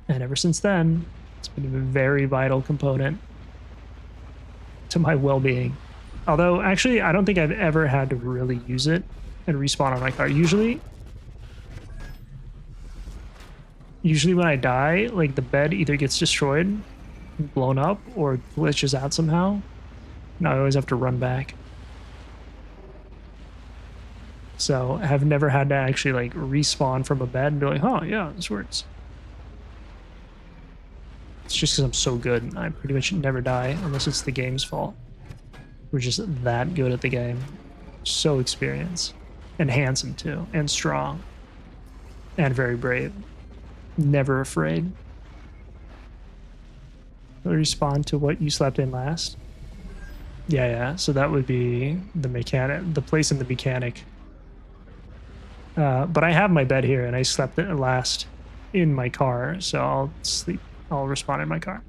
And ever since then, it's been a very vital component to my well-being. Although, actually, I don't think I've ever had to really use it and respawn on my car. Usually when I die, like the bed either gets destroyed, blown up, or glitches out somehow. And I always have to run back. So I have never had to actually like respawn from a bed and be like, oh yeah, this works. It's just because I'm so good. I pretty much never die unless it's the game's fault. We're just that good at the game. So experienced. And handsome too. And strong. And very brave. Never afraid. Will respond to what you slept in last? Yeah. So that would be the mechanic, the place in the mechanic. But I have my bed here and I slept it last in my car. So I'll respawn in my car.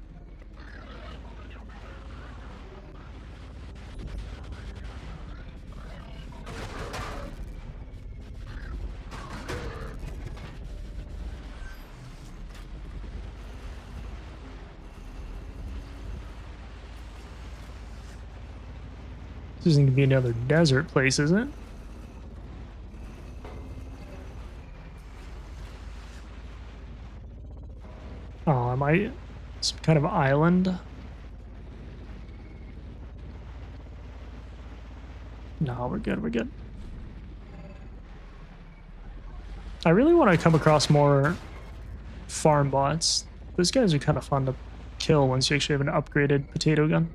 This isn't going to be another desert place, is it? Oh, am I some kind of island? No, we're good, we're good. I really want to come across more farm bots. Those guys are kind of fun to kill once you actually have an upgraded potato gun.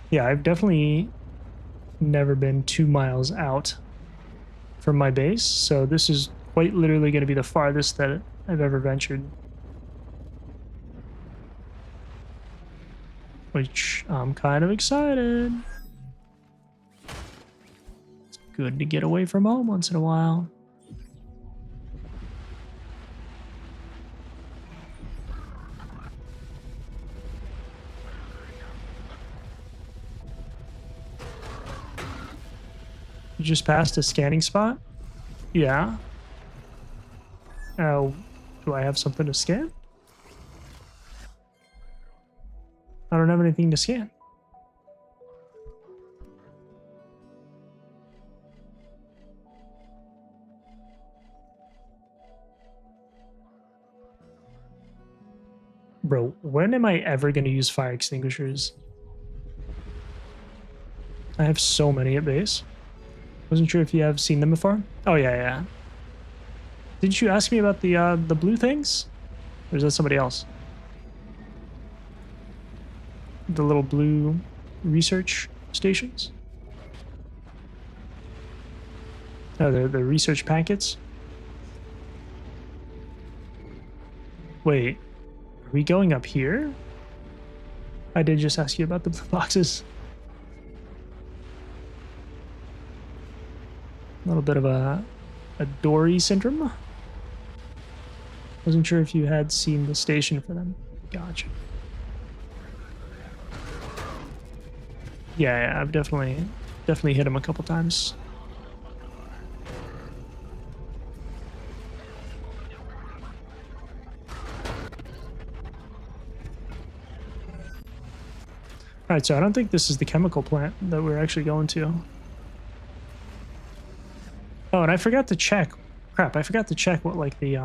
Yeah, I've definitely never been 2 miles out from my base, so this is quite literally going to be the farthest that I've ever ventured. Which I'm kind of excited. It's good to get away from home once in a while. You just passed a scanning spot? Yeah. Do I have something to scan? I don't have anything to scan. Bro, when am I ever going to use fire extinguishers? I have so many at base. Wasn't sure if you have seen them before. Oh yeah. Didn't you ask me about the blue things? Or is that somebody else? The little blue research stations? Oh, they're the research packets? Wait, are we going up here? I did just ask you about the blue boxes. A little bit of a Dory syndrome. Wasn't sure if you had seen the station for them. Gotcha. Yeah, I've definitely hit him a couple times. All right, so I don't think this is the chemical plant that we're actually going to. Oh, and I forgot to check. Crap, I forgot to check what like the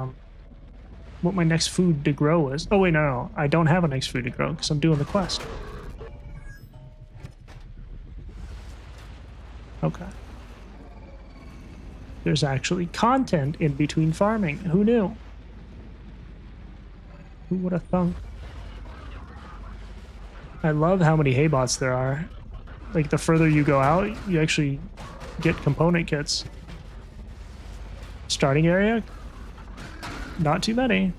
what my next food to grow is. Oh wait, no, I don't have a next food to grow because I'm doing the quest. Okay. There's actually content in between farming. Who knew? Who would have thunk? I love how many hay bots there are. Like, the further you go out, you actually get component kits. Starting area? Not too many.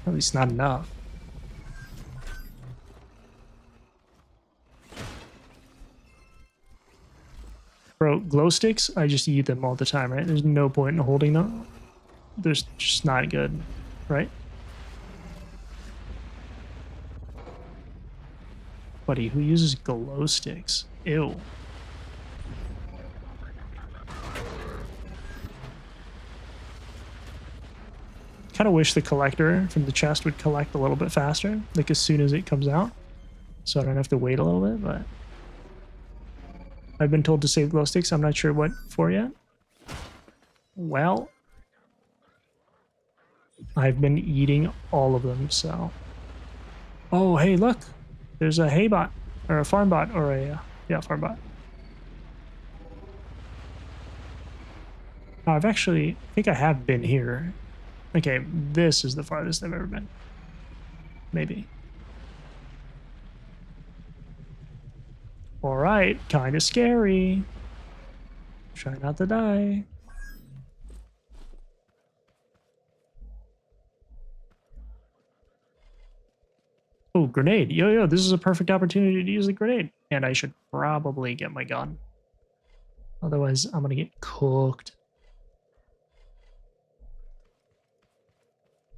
At least not enough. Bro, glow sticks, I just eat them all the time, right? There's no point in holding them. There's just not good, right? Buddy, who uses glow sticks? Ew. Kind of wish the collector from the chest would collect a little bit faster, like as soon as it comes out, so I don't have to wait a little bit, but I've been told to save glow sticks. I'm not sure what for yet. Well, I've been eating all of them, so. Oh, hey, look. There's a hay bot, or a farm bot, or a, yeah, farm bot. Oh, I think I have been here. Okay, this is the farthest I've ever been. Maybe. All right, kind of scary. Try not to die. Oh, grenade. Yo, this is a perfect opportunity to use the grenade. And I should probably get my gun. Otherwise, I'm going to get cooked.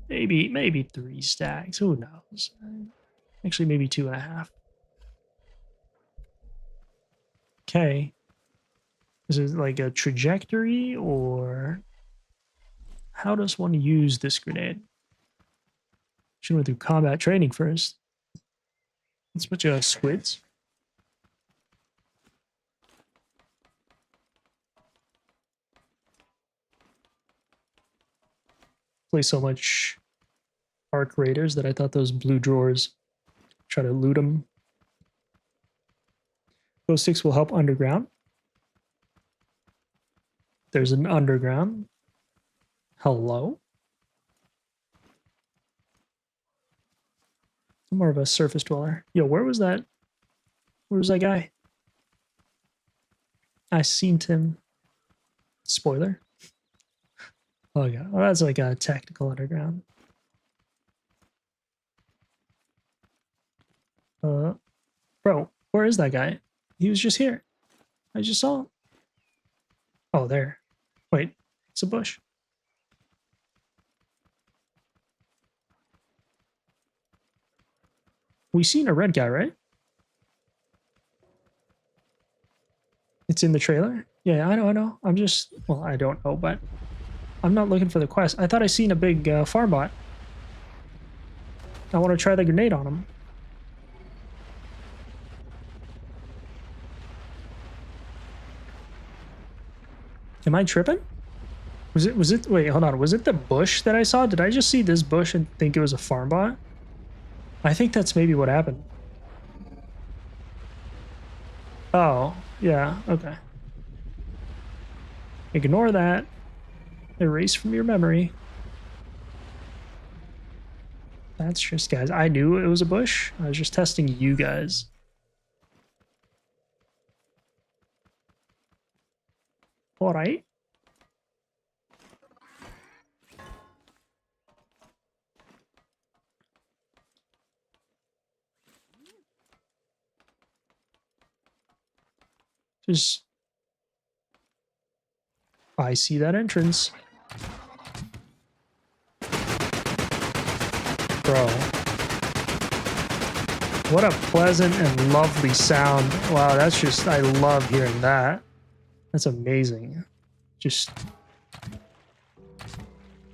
Maybe 3 stacks. Who knows? Actually, maybe 2.5. Okay. Is it like a trajectory, or how does one use this grenade? Should have went through combat training first. Let's put you squids. Play so much Arc Raiders that I thought those blue drawers, try to loot them. Those 6 will help underground. There's an underground. Hello? I'm more of a surface dweller. Yo, where was that? Where was that guy? I seen him. Spoiler. Oh yeah, well, that's like a tactical underground. Bro, where is that guy? He was just here. I just saw him. Oh, there. Wait, it's a bush. We seen a red guy, right? It's in the trailer? Yeah, I know. I'm just, well, I don't know, but I'm not looking for the quest. I thought I seen a big farm bot. I want to try the grenade on him. Am I tripping? Was it, wait, hold on. Was it the bush that I saw? Did I just see this bush and think it was a farm bot? I think that's maybe what happened. Oh, yeah, okay. Ignore that. Erase from your memory. That's just, guys, I knew it was a bush. I was just testing you guys. All right. Just, I see that entrance. Bro. What a pleasant and lovely sound. Wow, that's just, I love hearing that. That's amazing. Just,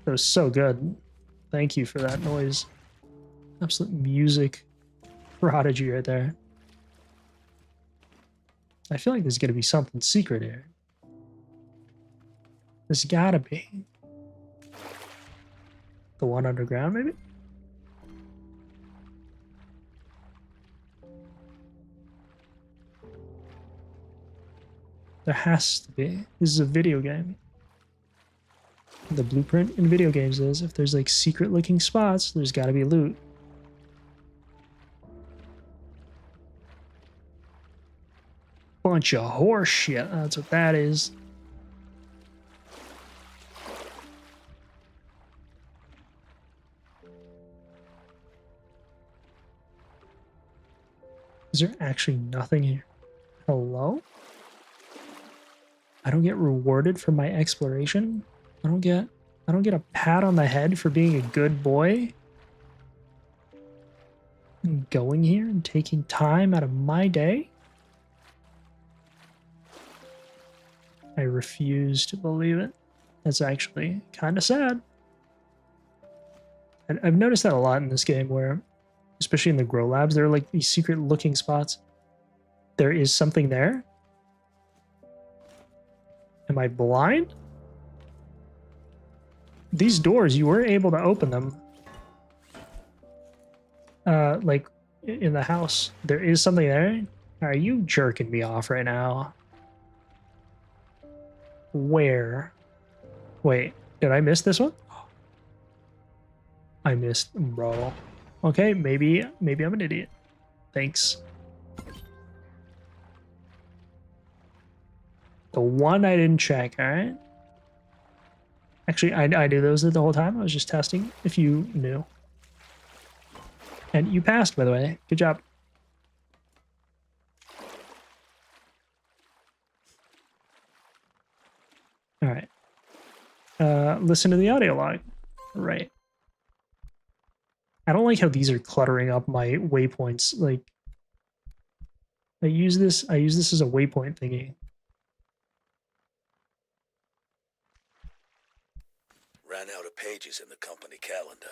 that was so good. Thank you for that noise. Absolute music prodigy right there. I feel like there's gonna be something secret here. There's gotta be. The one underground, maybe? There has to be. This is a video game. The blueprint in video games is if there's like secret looking spots, there's gotta be loot. Bunch of horse shit, that's what that is. Is there actually nothing here? Hello? I don't get rewarded for my exploration? I don't get a pat on the head for being a good boy? And going here and taking time out of my day? I refuse to believe it. That's actually kind of sad. And I've noticed that a lot in this game where, especially in the grow labs, there are like these secret looking spots. There is something there. Am I blind? These doors, you were able to open them. Like in the house. There is something there. Are you jerking me off right now? Where? Wait, did I miss this one? I missed, bro. Okay, maybe I'm an idiot. Thanks. The one I didn't check, alright? Actually, I do those the whole time. I was just testing if you knew. And you passed, by the way. Good job. Alright. Listen to the audio log. Right. I don't like how these are cluttering up my waypoints. Like, I use this as a waypoint thingy. Ran out of pages in the company calendar.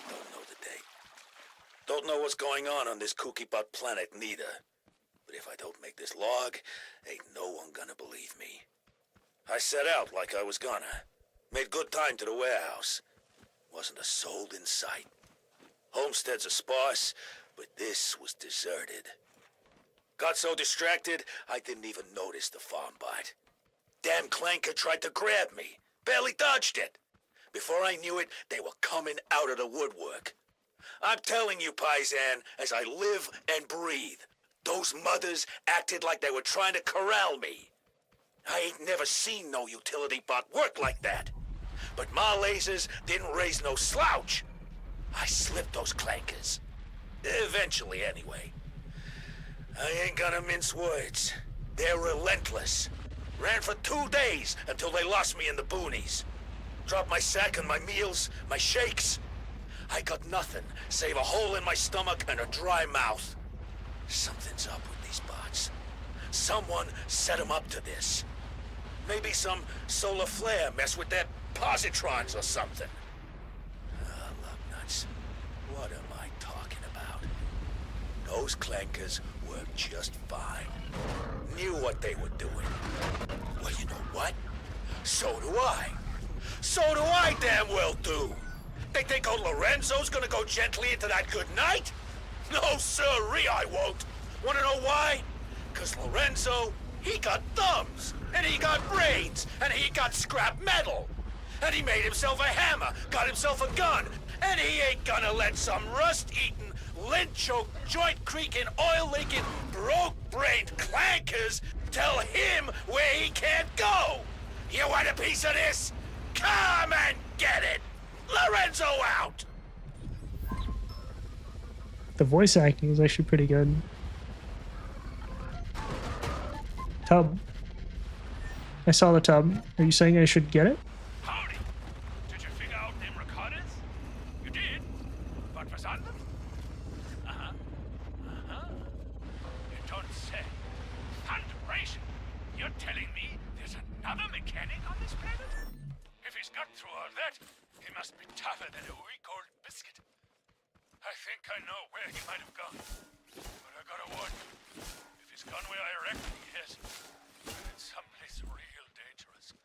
Don't know the date. Don't know what's going on this kooky butt planet neither. But if I don't make this log, ain't no one gonna believe me. I set out like I was gonna. Made good time to the warehouse. Wasn't a soul in sight. Homesteads are sparse, but this was deserted. Got so distracted, I didn't even notice the farm bite. Damn clanker tried to grab me. Barely dodged it. Before I knew it, they were coming out of the woodwork. I'm telling you, Paisan, as I live and breathe, those mothers acted like they were trying to corral me. I ain't never seen no utility bot work like that. But my lasers didn't raise no slouch. I slipped those clankers. Eventually, anyway. I ain't gonna mince words. They're relentless. Ran for 2 days until they lost me in the boonies. Dropped my sack and my meals, my shakes. I got nothing save a hole in my stomach and a dry mouth. Something's up with these bots. Someone set them up to this. Maybe some solar flare mess with their positrons or something. Love nuts. What am I talking about? Those clankers worked just fine. Knew what they were doing. Well, you know what? So do I. So do I damn well do. They think old Lorenzo's gonna go gently into that good night? No, sirree, I won't. Wanna know why? 'Cause Lorenzo, he got thumbs, and he got brains, and he got scrap metal. And he made himself a hammer, got himself a gun, and he ain't gonna let some rust-eaten, lint-choked, joint-creaking, oil-leaking, broke-brained clankers tell him where he can't go. You want a piece of this? Come and get it! Lorenzo out! The voice acting is actually pretty good. Tub. I saw the tub. Are you saying I should get it? Howdy. Did you figure out them recordings? You did? What was on them? Uh-huh. Uh-huh. You don't say. Thunderation! You're telling me there's another mechanic on this planet? If he's got through all that, he must be tougher than a week-old biscuit. I think I know where he might have gone. But I gotta warn you, if he's gone where I reckon he is, then it's someplace real dangerous.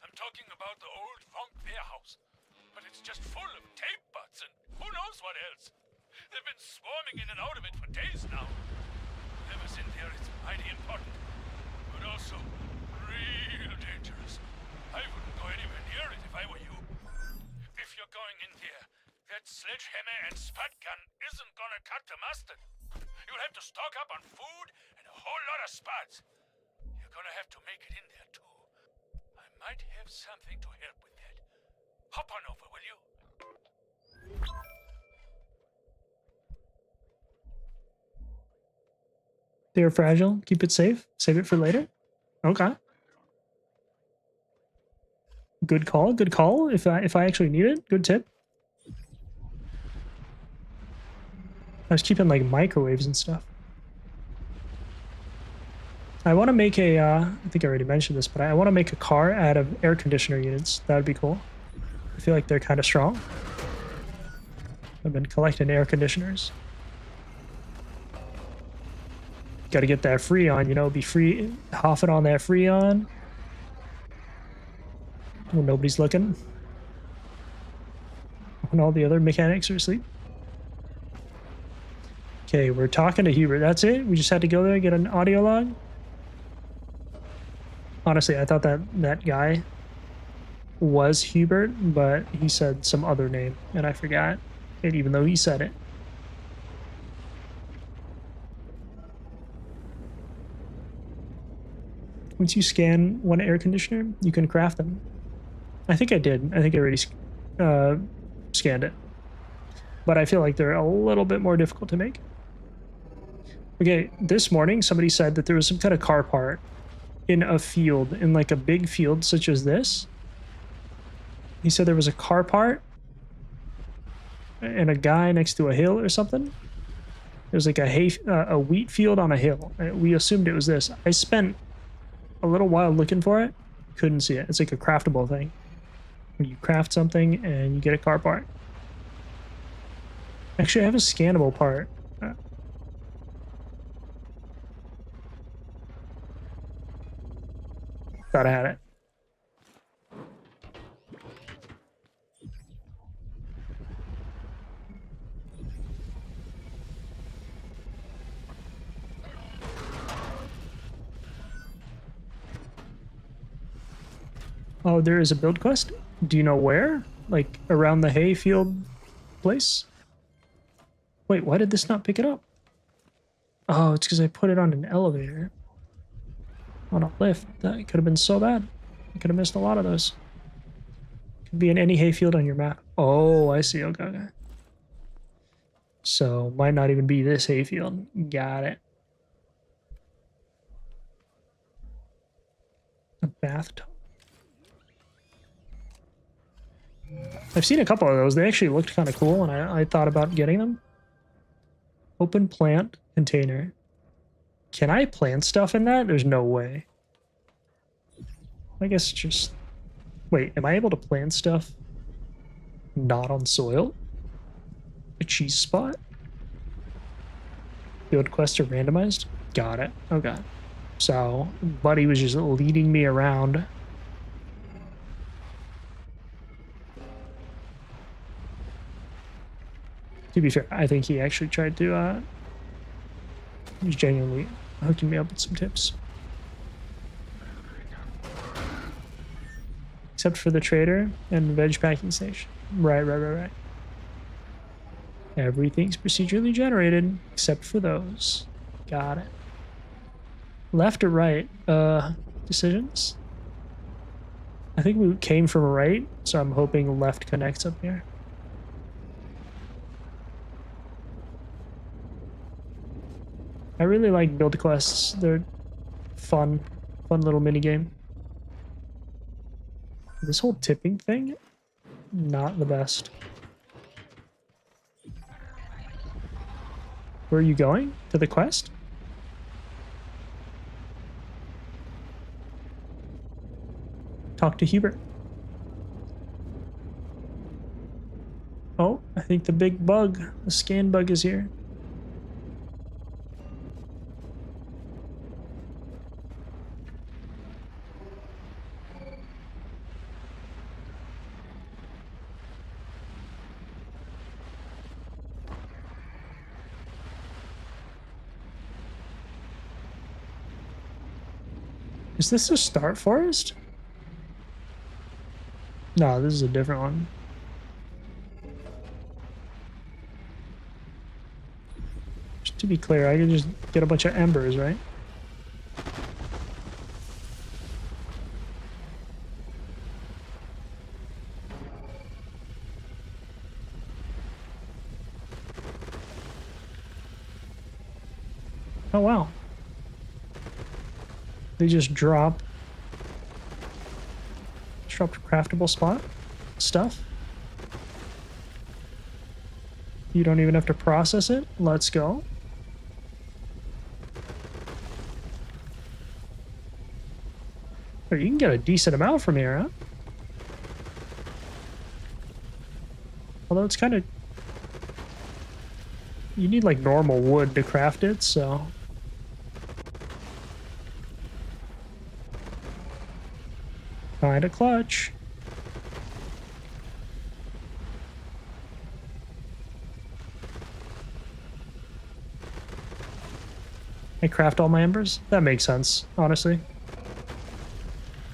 I'm talking about the old funk warehouse. But it's just full of tape butts and who knows what else. They've been swarming in and out of it for days now. Whoever's in there is mighty important, but also real dangerous. I wouldn't go anywhere near it if I were you. If you're going in there, that sledgehammer and spud gun isn't gonna cut the mustard. You'll have to stock up on food and a whole lot of spuds. You're gonna have to make it in there too. I might have something to help with that. Hop on over, will you? They're fragile. Keep it safe. Save it for later. Okay. Good call. Good call. If I actually need it, good tip. I was keeping like microwaves and stuff. I want to make a. I think I already mentioned this, but I want to make a car out of air conditioner units. That would be cool. I feel like they're kind of strong. I've been collecting air conditioners. Got to get that Freon, you know, be free, hoffing on that Freon when nobody's looking. When all the other mechanics are asleep. Okay, we're talking to Hubert. That's it? We just had to go there and get an audio log? Honestly, I thought that guy was Hubert, but he said some other name, and I forgot it even though he said it. Once you scan one air conditioner, you can craft them. I think I did. I think I already scanned it. But I feel like they're a little bit more difficult to make. Okay, this morning somebody said that there was some kind of car part in a field, in like a big field such as this. He said there was a car part and a guy next to a hill or something. It was like a wheat field on a hill. We assumed it was this. I spent a little while looking for it. Couldn't see it. It's like a craftable thing. Where you craft something and you get a car part. Actually, I have a scannable part. Thought I had it. Oh, there is a build quest? Do you know where? Like, around the hayfield place? Wait, why did this not pick it up? Oh, it's because I put it on an elevator. On a lift. That could have been so bad. I could have missed a lot of those. Could be in any hayfield on your map. Oh, I see. Okay, okay. So, might not even be this hayfield. Got it. A bathtub. I've seen a couple of those. They actually looked kind of cool, and I thought about getting them. Open plant container. Can I plant stuff in that? There's no way. I guess just... Wait, am I able to plant stuff not on soil? A cheese spot? Field quests are randomized? Got it. Okay. So, Buddy was just leading me around. To be fair, I think he actually tried to, he was genuinely hooking me up with some tips. Except for the trader and veg packing station. Right. Everything's procedurally generated, except for those. Got it. Left or right? Decisions? I think we came from right, so I'm hoping left connects up here. I really like build quests. They're fun little mini game. This whole tipping thing, not the best. Where are you going? To the quest? Talk to Hubert. Oh, I think the big bug, the scan bug is here. Is this a start forest? No, this is a different one. Just to be clear, I can just get a bunch of embers, right? Oh, wow. They just dropped craftable spot stuff. You don't even have to process it. Let's go. Or you can get a decent amount from here, huh? Although it's kind of... You need like normal wood to craft it, so... Find a clutch. I craft all my embers? That makes sense, honestly.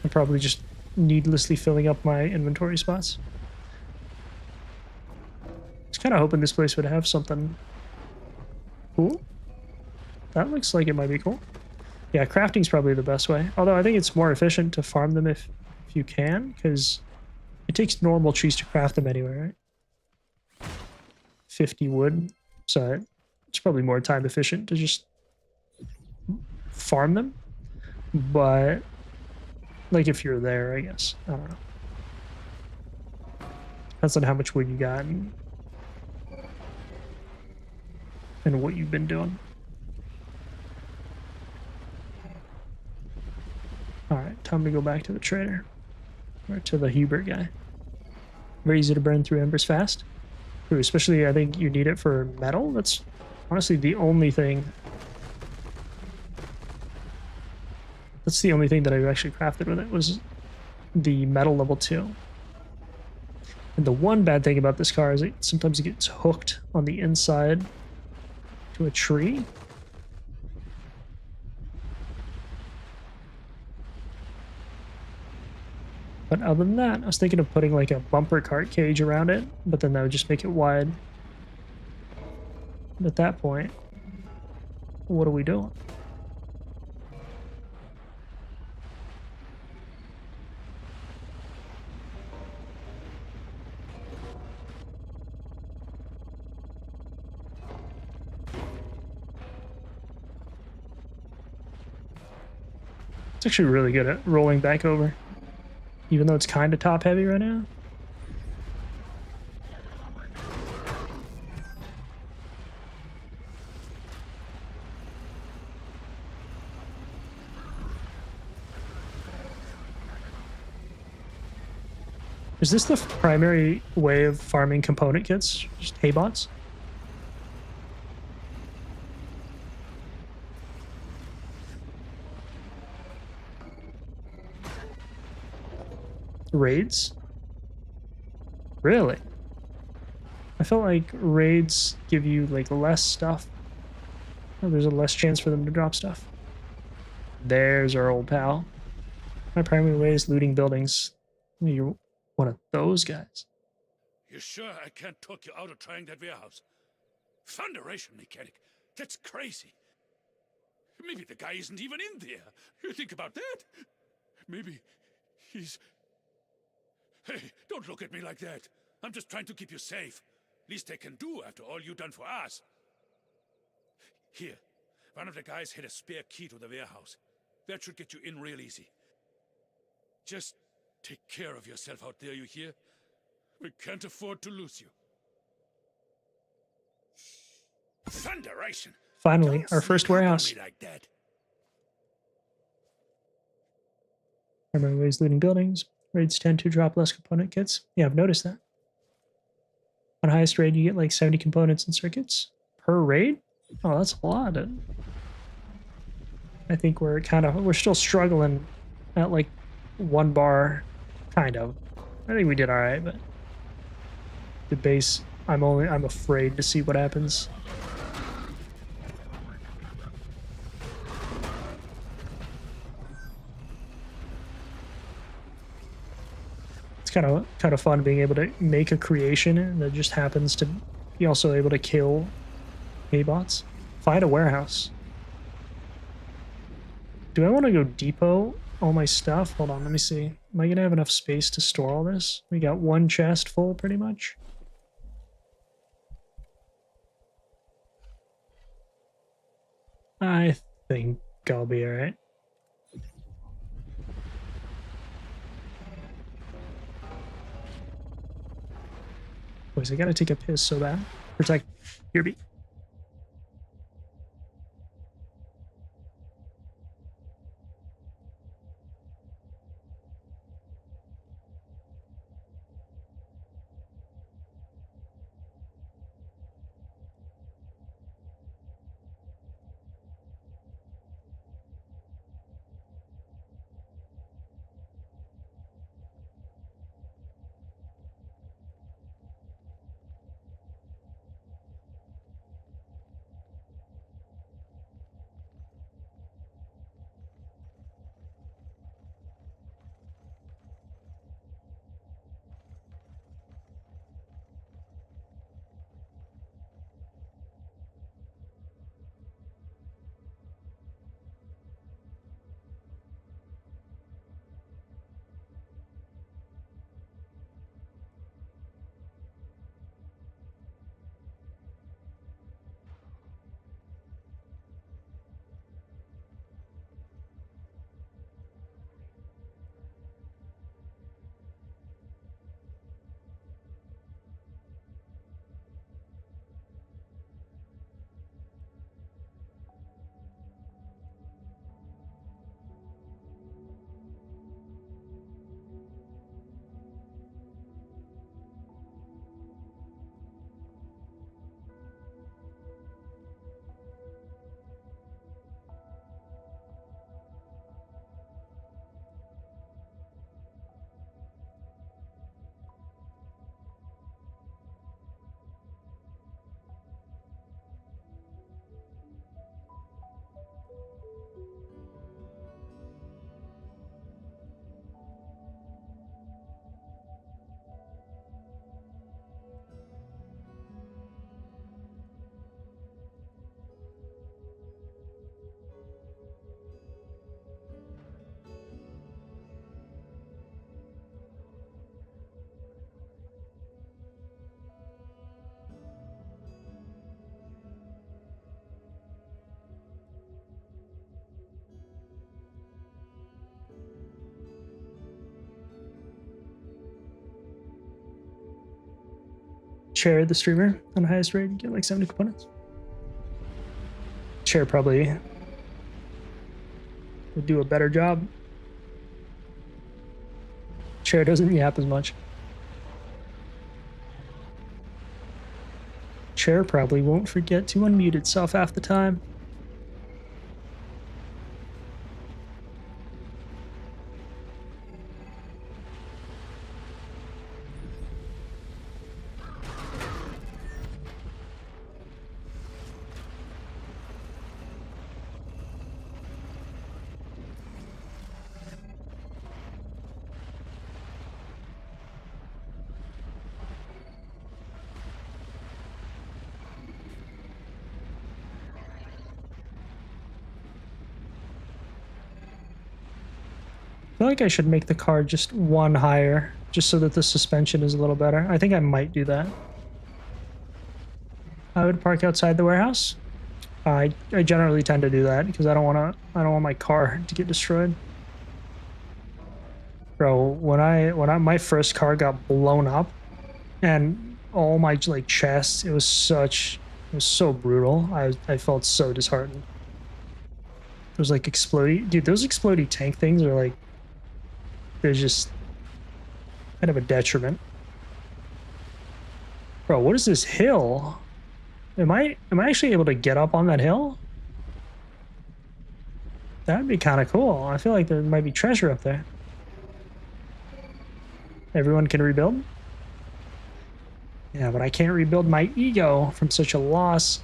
I'm probably just needlessly filling up my inventory spots. I was kind of hoping this place would have something cool. That looks like it might be cool. Yeah, crafting's probably the best way. Although I think it's more efficient to farm them if you can, because it takes normal trees to craft them anyway, right? 50 wood. So it's probably more time efficient to just farm them. But like if you're there, I guess. I don't know. Depends on how much wood you got and what you've been doing. Alright, time to go back to the trader. Or to the Hubert guy. Very easy to burn through embers fast. Ooh, especially, I think you need it for metal. That's honestly the only thing. That's the only thing that I've actually crafted with it, was the metal level 2. And the one bad thing about this car is sometimes it gets hooked on the inside to a tree. But other than that, I was thinking of putting like a bumper cart cage around it, but then that would just make it wide. And at that point, what are we doing? It's actually really good at rolling back over, even though it's kind of top heavy right now. Is this the primary way of farming component kits? Just hay bots? Raids? Really? I felt like raids give you like less stuff. Oh, there's a less chance for them to drop stuff. There's our old pal. My primary way is looting buildings. You're one of those guys. You sure I can't talk you out of trying that warehouse? Thunderation mechanic. That's crazy. Maybe the guy isn't even in there. You think about that? Maybe he's... Hey, don't look at me like that. I'm just trying to keep you safe. Least I can do after all you've done for us. Here, one of the guys had a spare key to the warehouse. That should get you in real easy. Just take care of yourself out there, you hear? We can't afford to lose you. Thunderation! Finally, Don't our first sneak up on warehouse. me like that. Primary ways looting buildings. Raids tend to drop less component kits. Yeah, I've noticed that. On highest raid, you get like 70 components and circuits per raid. Oh, that's a lot. I think we're still struggling at like 1 bar, kind of. I think we did all right, but the base, I'm afraid to see what happens. It's kind of fun being able to make a creation and that just happens to be also able to kill K-bots. Find a warehouse. Do I want to go depot all my stuff? Hold on, let me see. Am I going to have enough space to store all this? We got 1 chest full, pretty much. I think I'll be alright. Boys, I gotta take a piss so bad. Protect your beat. Chair the streamer on highest rate, you get like 70 components. Chair probably would do a better job. Chair doesn't yap as much. Chair probably won't forget to unmute itself half the time. I feel like I should make the car just 1 higher, just so that the suspension is a little better. I think I might do that. I would park outside the warehouse. I generally tend to do that because I don't want my car to get destroyed. Bro, when my first car got blown up and all my like chests, it was It was so brutal. I felt so disheartened. Those like explodey, dude. Those explodey tank things are like, they're just kind of a detriment. Bro, what is this hill? Am I actually able to get up on that hill? That'd be kind of cool. I feel like there might be treasure up there. Everyone can rebuild? Yeah, but I can't rebuild my ego from such a loss.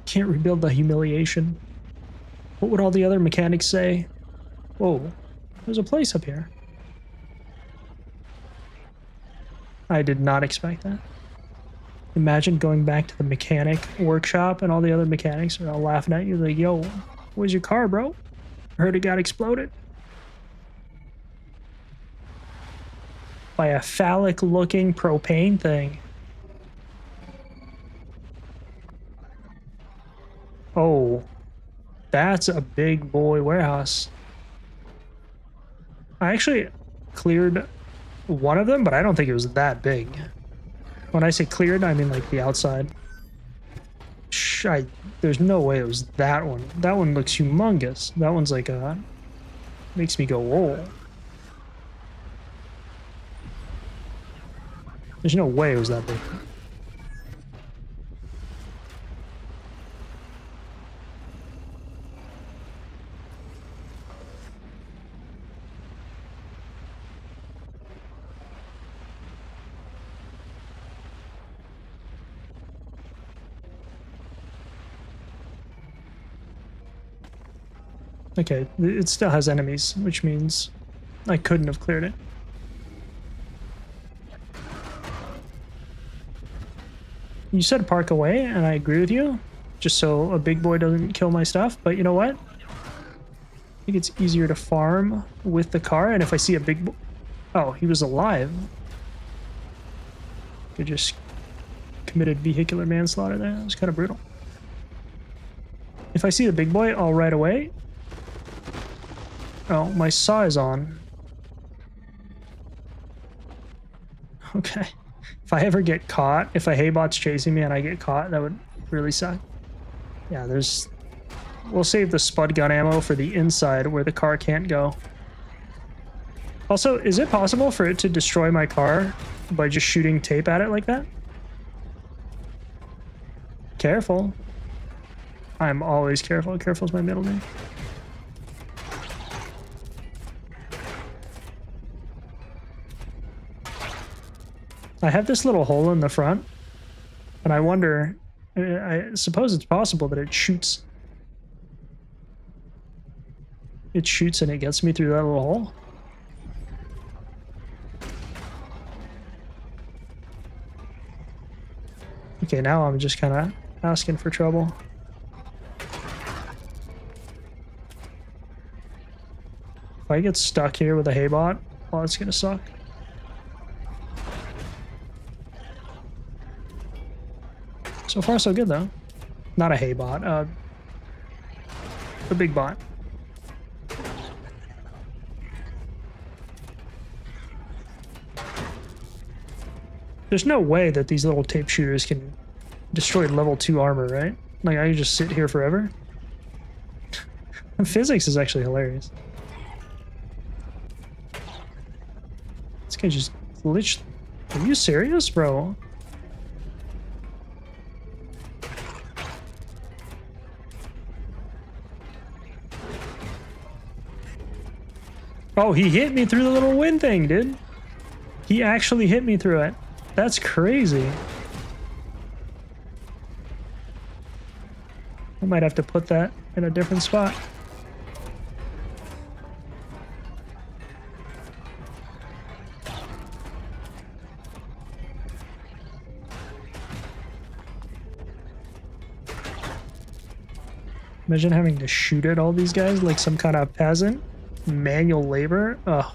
Can't rebuild the humiliation. What would all the other mechanics say? Whoa, there's a place up here. I did not expect that. Imagine going back to the mechanic workshop and all the other mechanics are all laughing at you like, yo, where's your car, bro? I heard it got exploded. By a phallic-looking propane thing. Oh, that's a big boy warehouse. I actually cleared one of them, but I don't think it was that big. When I say cleared, I mean like the outside. There's no way it was that one. That one looks humongous. That one's like makes me go, whoa. There's no way it was that big. Okay, it still has enemies, which means I couldn't have cleared it. You said park away, and I agree with you, just so a big boy doesn't kill my stuff, but you know what? I think it's easier to farm with the car, and if I see a big boy... Oh, he was alive. I just committed vehicular manslaughter there. That was kind of brutal. If I see the big boy, I'll right away. Oh, my saw is on. Okay. If I ever get caught, if a haybot's chasing me and I get caught, that would really suck. Yeah, there's... We'll save the spud gun ammo for the inside where the car can't go. Also, is it possible for it to destroy my car by just shooting tape at it like that? Careful. I'm always careful. Careful is my middle name. I have this little hole in the front, and I wonder, I suppose it's possible that it shoots. It shoots and it gets me through that little hole. Okay, now I'm just kind of asking for trouble. If I get stuck here with a haybot, oh, it's gonna suck. So far, so good, though. Not a hay bot, a big bot. There's no way that these little tape shooters can destroy level 2 armor, right? Like, I can just sit here forever? Physics is actually hilarious. This guy just glitched. Are you serious, bro? Oh, he hit me through the little wind thing, dude. He actually hit me through it. That's crazy. I might have to put that in a different spot. Imagine having to shoot at all these guys like some kind of peasant. Manual labor. Ugh.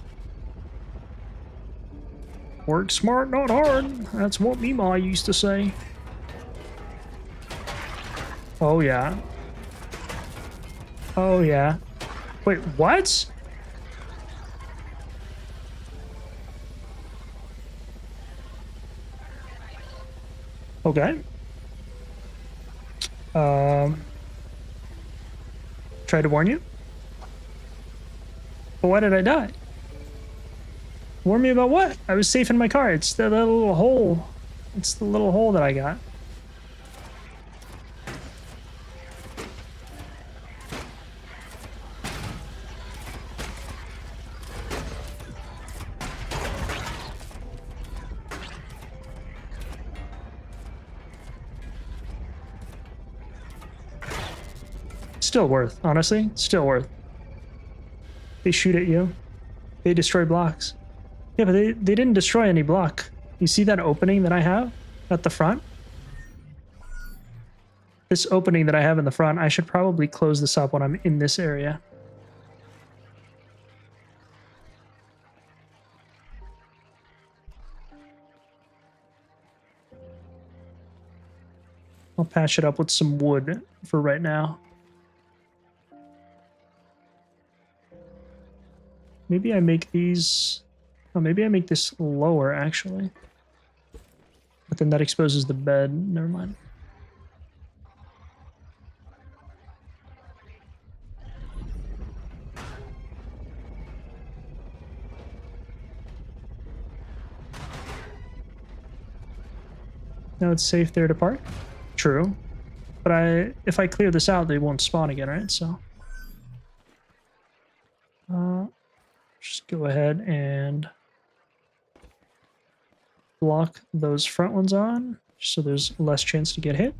Work smart, not hard. That's what me ma used to say. Oh yeah. Oh yeah. Wait, what? Okay. Tried to warn you? But why did I die? Warn me about what? I was safe in my car. It's that little hole. It's the little hole that I got. Still worth, honestly. Still worth. They shoot at you. They destroy blocks. Yeah, but they didn't destroy any block. You see that opening that I have at the front? This opening that I have in the front, I should probably close this up when I'm in this area. I'll patch it up with some wood for right now. Maybe I make these... Oh, maybe I make this lower, actually. But then that exposes the bed. Never mind. Now it's safe there to park? True. But if I clear this out, they won't spawn again, right? So... just go ahead and block those front ones on, so there's less chance to get hit.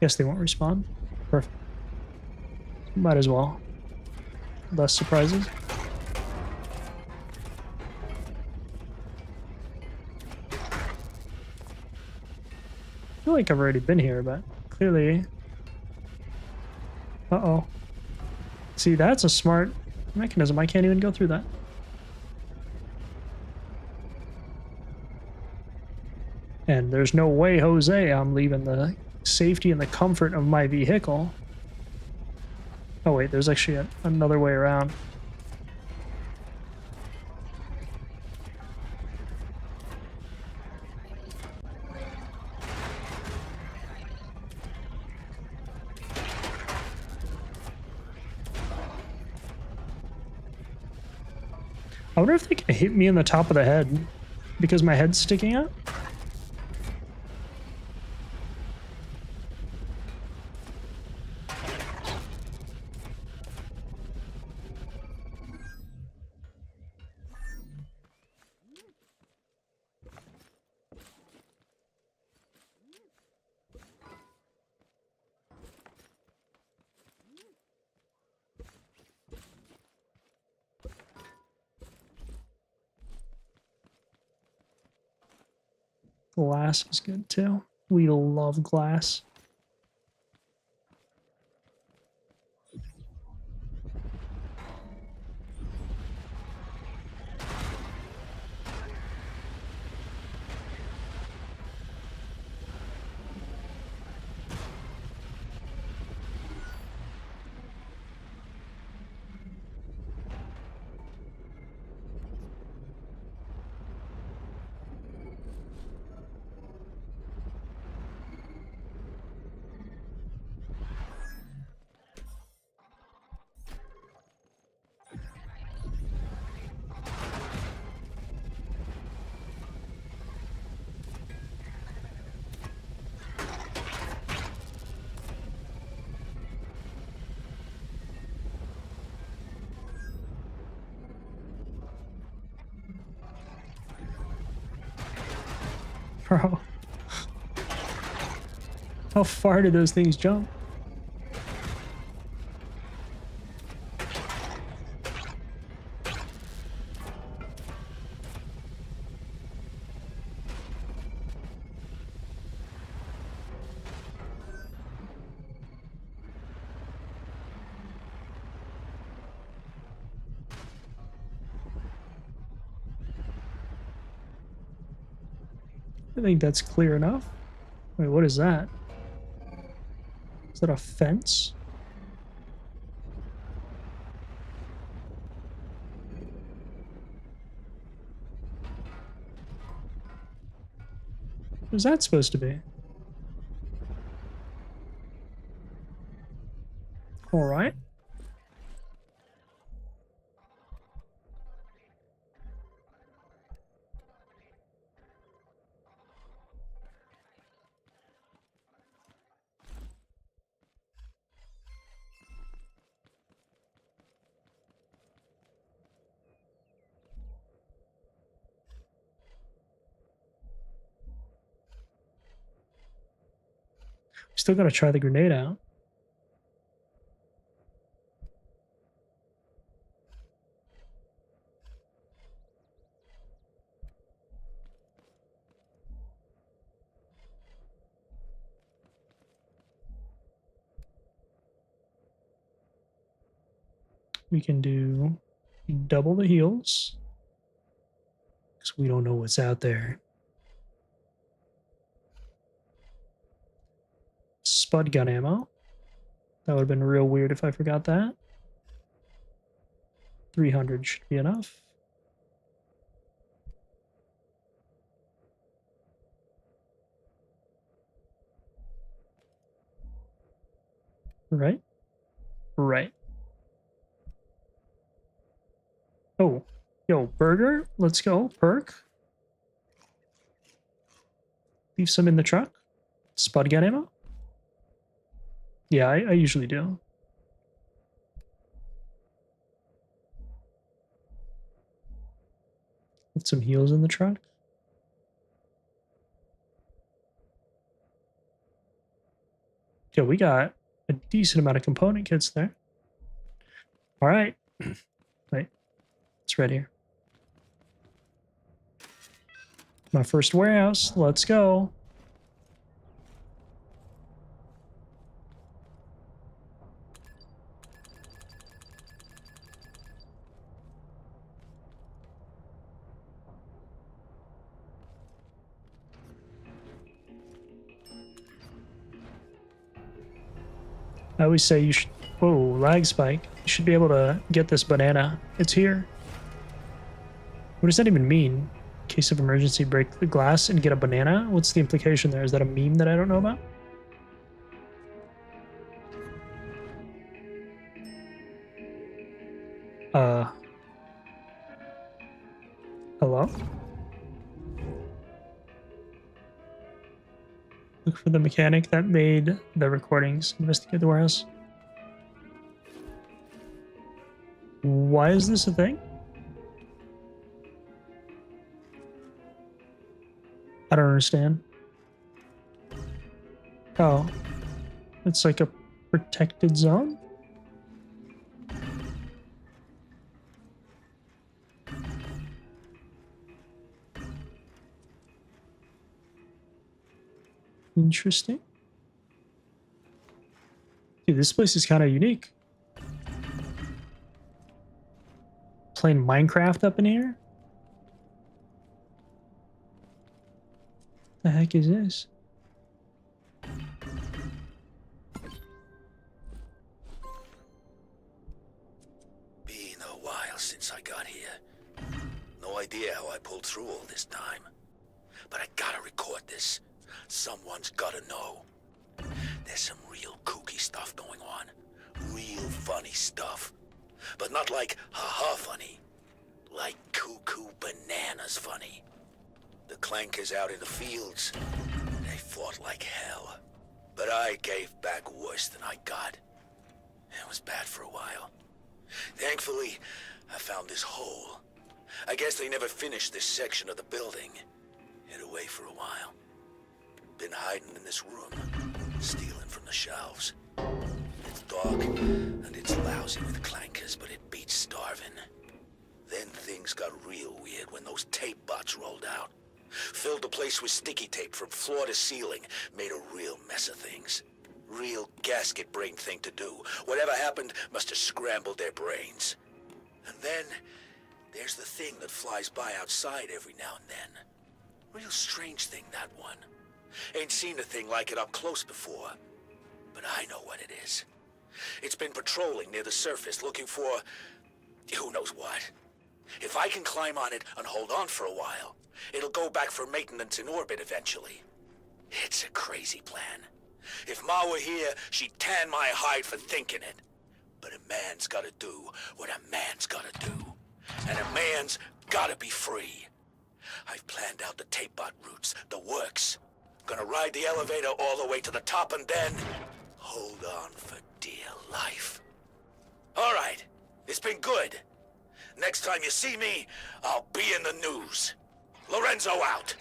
Guess they won't respawn. Perfect. Might as well. Less surprises. I feel like I've already been here, but clearly... Uh-oh. See, that's a smart mechanism. I can't even go through that. And there's no way, Jose, I'm leaving the safety and the comfort of my vehicle. Oh wait, there's actually another way around. I wonder if they can hit me in the top of the head because my head's sticking out. Glass is good too. We love glass. Bro. How far do those things jump? I think that's clear enough. Wait, what is that? Is that a fence? What is that supposed to be? All right. Still got to try the grenade out. We can do double the heals because we don't know what's out there. Spud gun ammo. That would have been real weird if I forgot that. 300 should be enough. Right? Right. Oh, yo, burger. Let's go. Perk. Leave some in the truck. Spud gun ammo. Yeah, I usually do. Put some heals in the truck. Yeah, we got a decent amount of component kits there. All right. Wait, it's right here. My first warehouse. Let's go. I always say you should... Whoa, lag spike. You should be able to get this banana. It's here. What does that even mean? In case of emergency, break the glass and get a banana? What's the implication there? Is that a meme that I don't know about? Hello? Look for the mechanic that made the recordings. Investigate the warehouse. Why is this a thing? I don't understand. Oh. It's like a protected zone? Interesting. Dude, this place is kind of unique. Playing Minecraft up in here? The heck is this? Been a while since I got here. No idea how I pulled through all this time. But I gotta record this. Someone's gotta know. There's some real kooky stuff going on. Real funny stuff. But not like ha-ha funny. Like cuckoo bananas funny. The clankers out in the fields, they fought like hell. But I gave back worse than I got. It was bad for a while. Thankfully, I found this hole. I guess they never finished this section of the building. Hid away for a while. Been hiding in this room, stealing from the shelves. It's dark, and it's lousy with clankers, but it beats starving. Then things got real weird when those tape bots rolled out. Filled the place with sticky tape from floor to ceiling, made a real mess of things. Real gasket brain thing to do. Whatever happened must have scrambled their brains. And then, there's the thing that flies by outside every now and then. Real strange thing, that one. Ain't seen a thing like it up close before. But I know what it is. It's been patrolling near the surface looking for... who knows what. If I can climb on it and hold on for a while, it'll go back for maintenance in orbit eventually. It's a crazy plan. If Ma were here, she'd tan my hide for thinking it. But a man's gotta do what a man's gotta do. And a man's gotta be free. I've planned out the tape bot routes, the works. Gonna ride the elevator all the way to the top and then hold on for dear life. All right, it's been good. Next time you see me, I'll be in the news. Lorenzo out.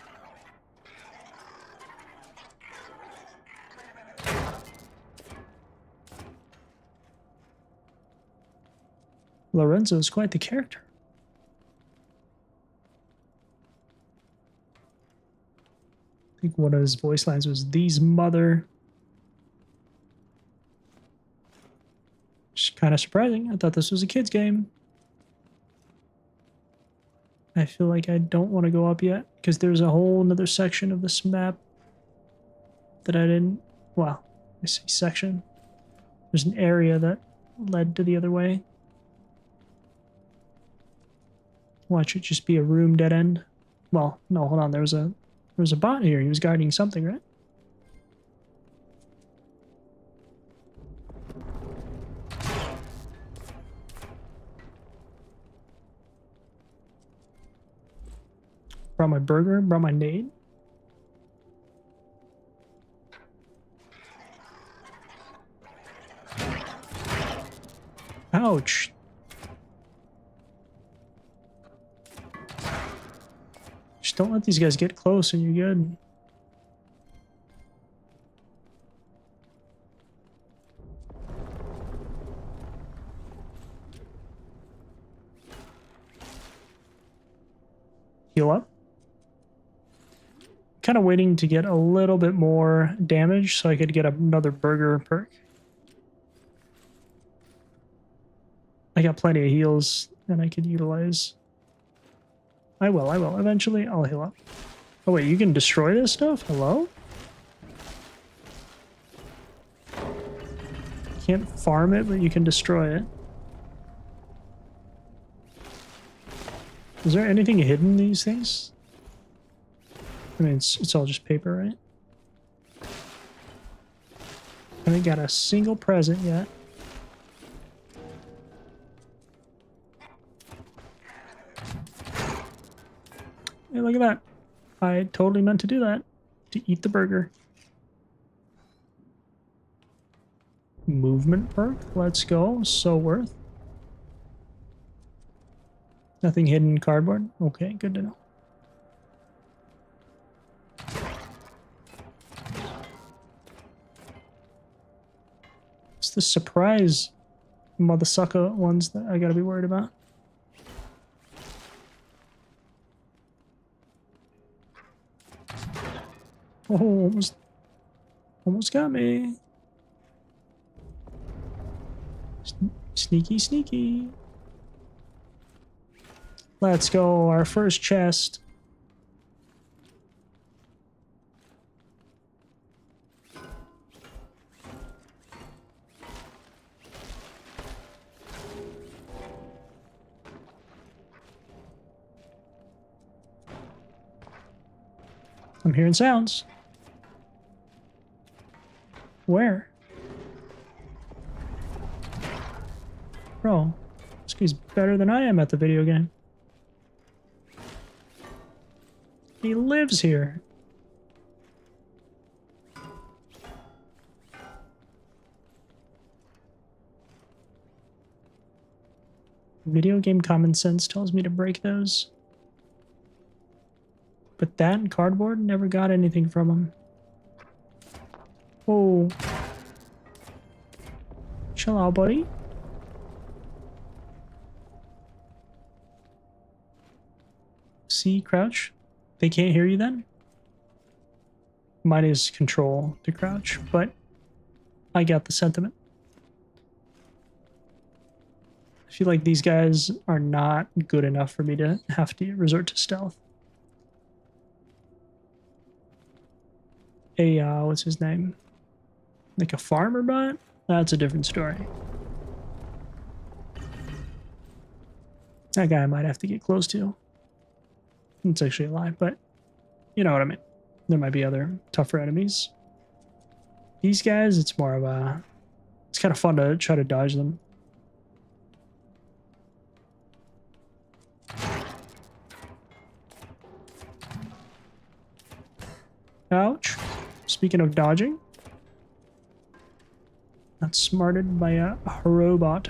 Lorenzo is quite the character. I think one of his voice lines was, "These mother." Which is kind of surprising. I thought this was a kid's game. I feel like I don't want to go up yet because there's a whole another section of this map that I didn't. Well, I say section. There's an area that led to the other way. Watch it just be a room dead end. Well, no, hold on. There was a bot here. He was guarding something, right? Brought my burger, brought my nade. Ouch. Just don't let these guys get close and you're good. Heal up. Kind of waiting to get a little bit more damage so I could get another burger perk. I got plenty of heals that I could utilize. I will. Eventually, I'll heal up. Oh wait, you can destroy this stuff? Hello? Can't farm it, but you can destroy it. Is there anything hidden in these things? I mean, it's all just paper, right? I haven't got a single present yet. Hey, look at that. I totally meant to do that. To eat the burger. Movement perk. Let's go. So worth. Nothing hidden in cardboard? Okay, good to know. It's the surprise mother sucker ones that I gotta be worried about. Oh, almost got me. Sneaky, sneaky. Let's go, our first chest. I'm hearing sounds. Where? Bro, this guy's better than I am at the video game. He lives here. Video game common sense tells me to break those. But that and cardboard, never got anything from him. Oh. Chill out, buddy. See, crouch. They can't hear you then? Mine is control to crouch, but I got the sentiment. I feel like these guys are not good enough for me to have to resort to stealth. What's his name? Like a farmer bot? That's a different story. That guy I might have to get close to. It's actually alive, but you know what I mean. There might be other tougher enemies. These guys, it's more of a... It's kind of fun to try to dodge them. Ouch. Speaking of dodging. Not smarted by a robot.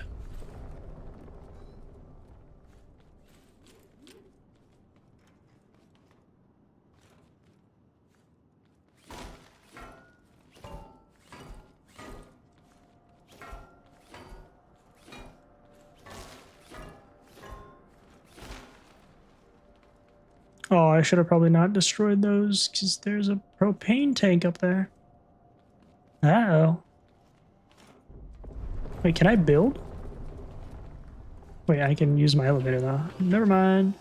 Oh, I should have probably not destroyed those because there's a propane tank up there. Uh-oh. Wait, can I build? Wait, I can use my elevator though. Never mind.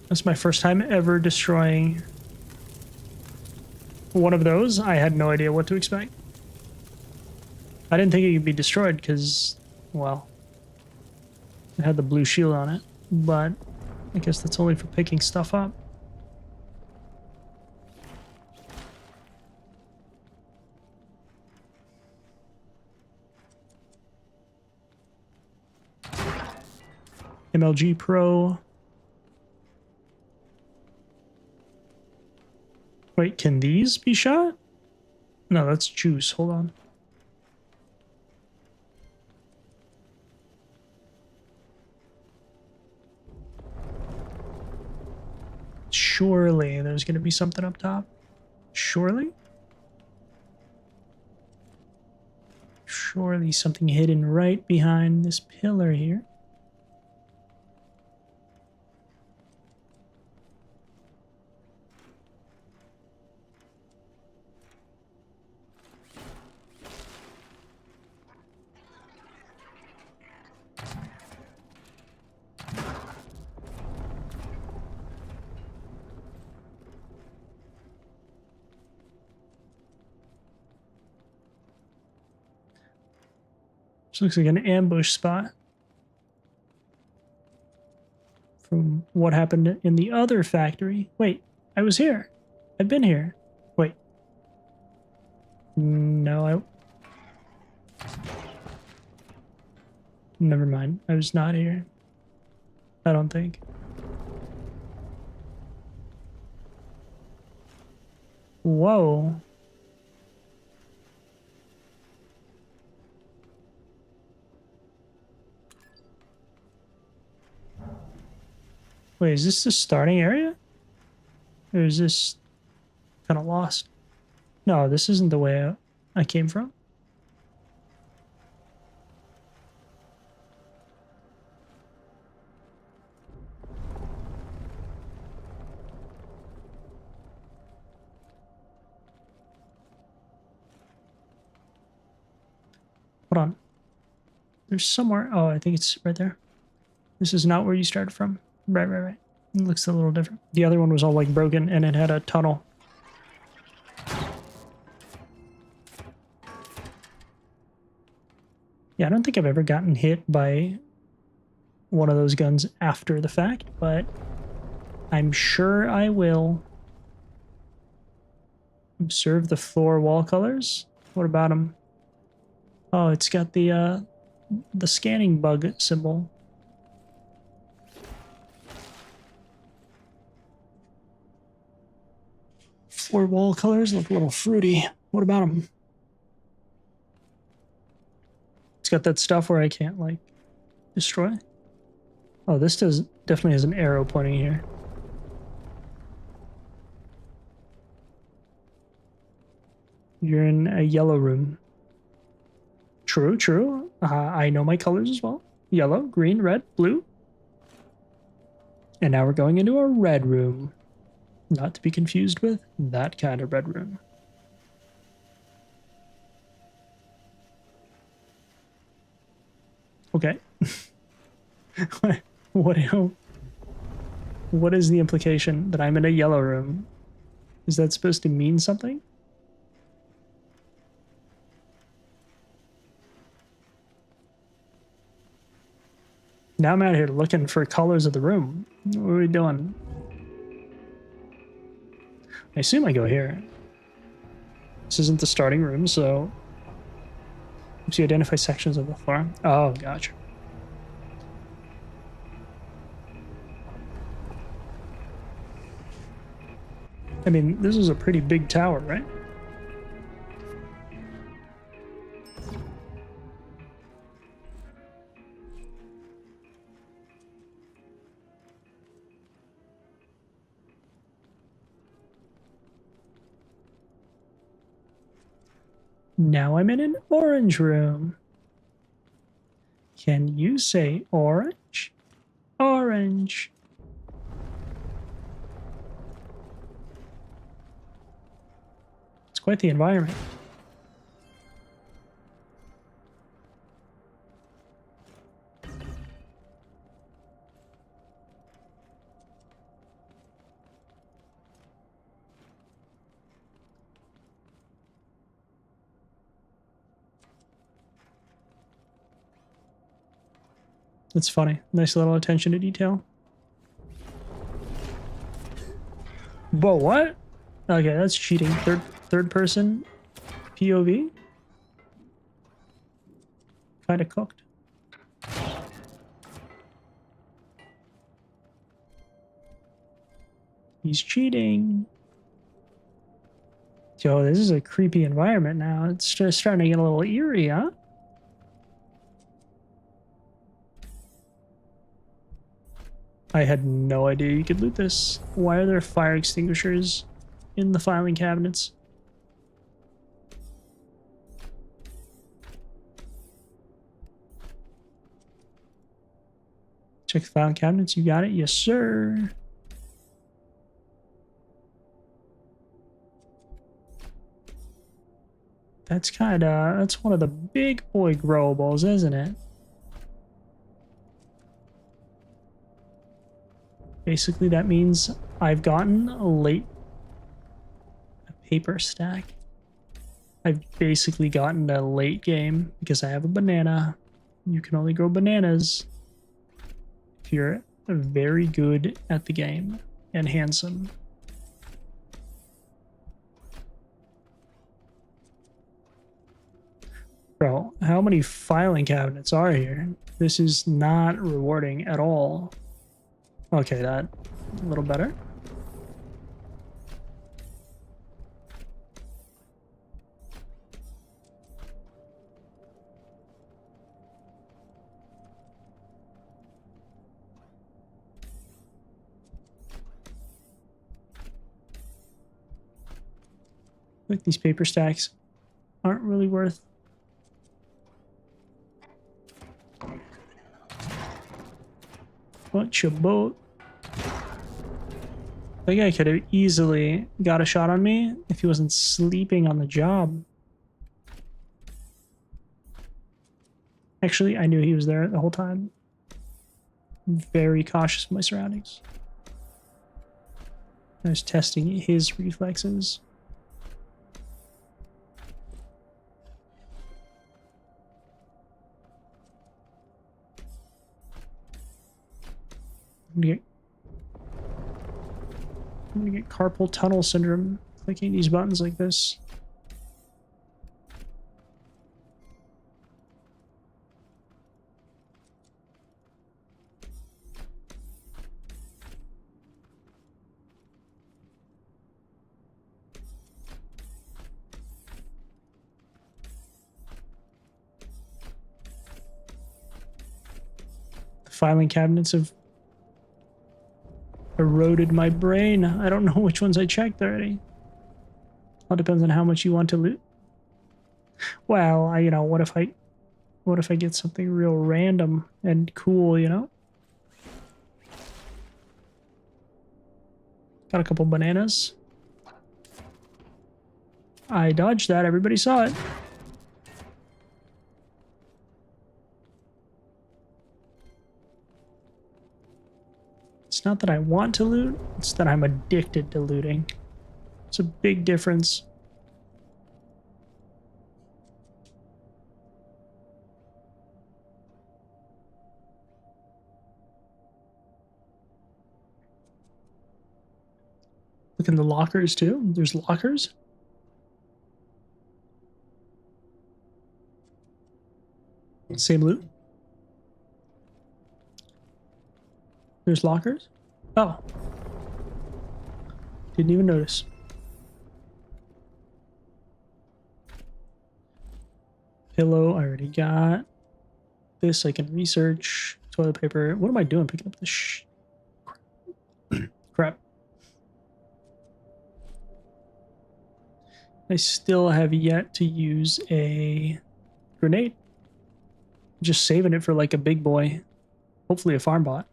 That's my first time ever destroying one of those. I had no idea what to expect. I didn't think it could be destroyed because, well, it had the blue shield on it, but I guess that's only for picking stuff up. MLG Pro. Wait, can these be shot? No, that's juice. Hold on. Surely there's going to be something up top. Surely? Surely something hidden right behind this pillar here. This looks like an ambush spot from what happened in the other factory. Wait, I was here. I've been here. Wait. No, never mind. I was not here. I don't think. Whoa. Wait, is this the starting area? Or is this kind of lost? No, this isn't the way I came from. Hold on. There's somewhere. Oh, I think it's right there. This is not where you started from. Right. It looks a little different. The other one was all like broken and it had a tunnel. Yeah, I don't think I've ever gotten hit by one of those guns after the fact, but I'm sure I will. Observe the floor wall colors. What about them? Oh, it's got the scanning bug symbol. Floor wall colors look a little fruity. What about them? It's got that stuff where I can't, like, destroy. Oh, this definitely has an arrow pointing here. You're in a yellow room. True. I know my colors as well. Yellow, green, red, blue. And now we're going into a red room. Not to be confused with that kind of red room. Okay. What is the implication that I'm in a yellow room? Is that supposed to mean something? Now I'm out here looking for colors of the room. What are we doing? I assume I go here. This isn't the starting room, so Helps you identify sections of the floor. Oh, gotcha. I mean, this is a pretty big tower, right? Now I'm in an orange room. Can you say orange? Orange. It's quite the environment. It's funny. Nice little attention to detail. Whoa, what? Okay, that's cheating. Third person POV? Kinda cooked. He's cheating. Yo, this is a creepy environment now. It's just starting to get a little eerie, huh? I had no idea you could loot this. Why are there fire extinguishers in the filing cabinets? Check the filing cabinets. You got it? Yes, sir. That's one of the big boy growables, isn't it? Basically, that means I've gotten a paper stack. I've basically gotten a late game because I have a banana. You can only grow bananas if you're very good at the game and handsome. Bro, how many filing cabinets are here? This is not rewarding at all. Okay, that a little better. Like these paper stacks aren't really worth. What's your boat? That guy could have easily got a shot on me if he wasn't sleeping on the job. Actually, I knew he was there the whole time. I'm very cautious of my surroundings. I was testing his reflexes. I'm gonna get carpal tunnel syndrome clicking these buttons like this. The filing cabinets have eroded my brain. I don't know which ones I checked already. All depends on how much you want to loot. Well, you know, what if I get something real random and cool, you know? Got a couple bananas. I dodged that. Everybody saw it. It's not that I want to loot, it's that I'm addicted to looting. It's a big difference. Look in the lockers too. There's lockers. Same loot. There's lockers. Oh. Didn't even notice. Pillow, I already got. This I can research. Toilet paper. What am I doing picking up this crap? I still have yet to use a grenade. Just saving it for like a big boy. Hopefully a farm bot.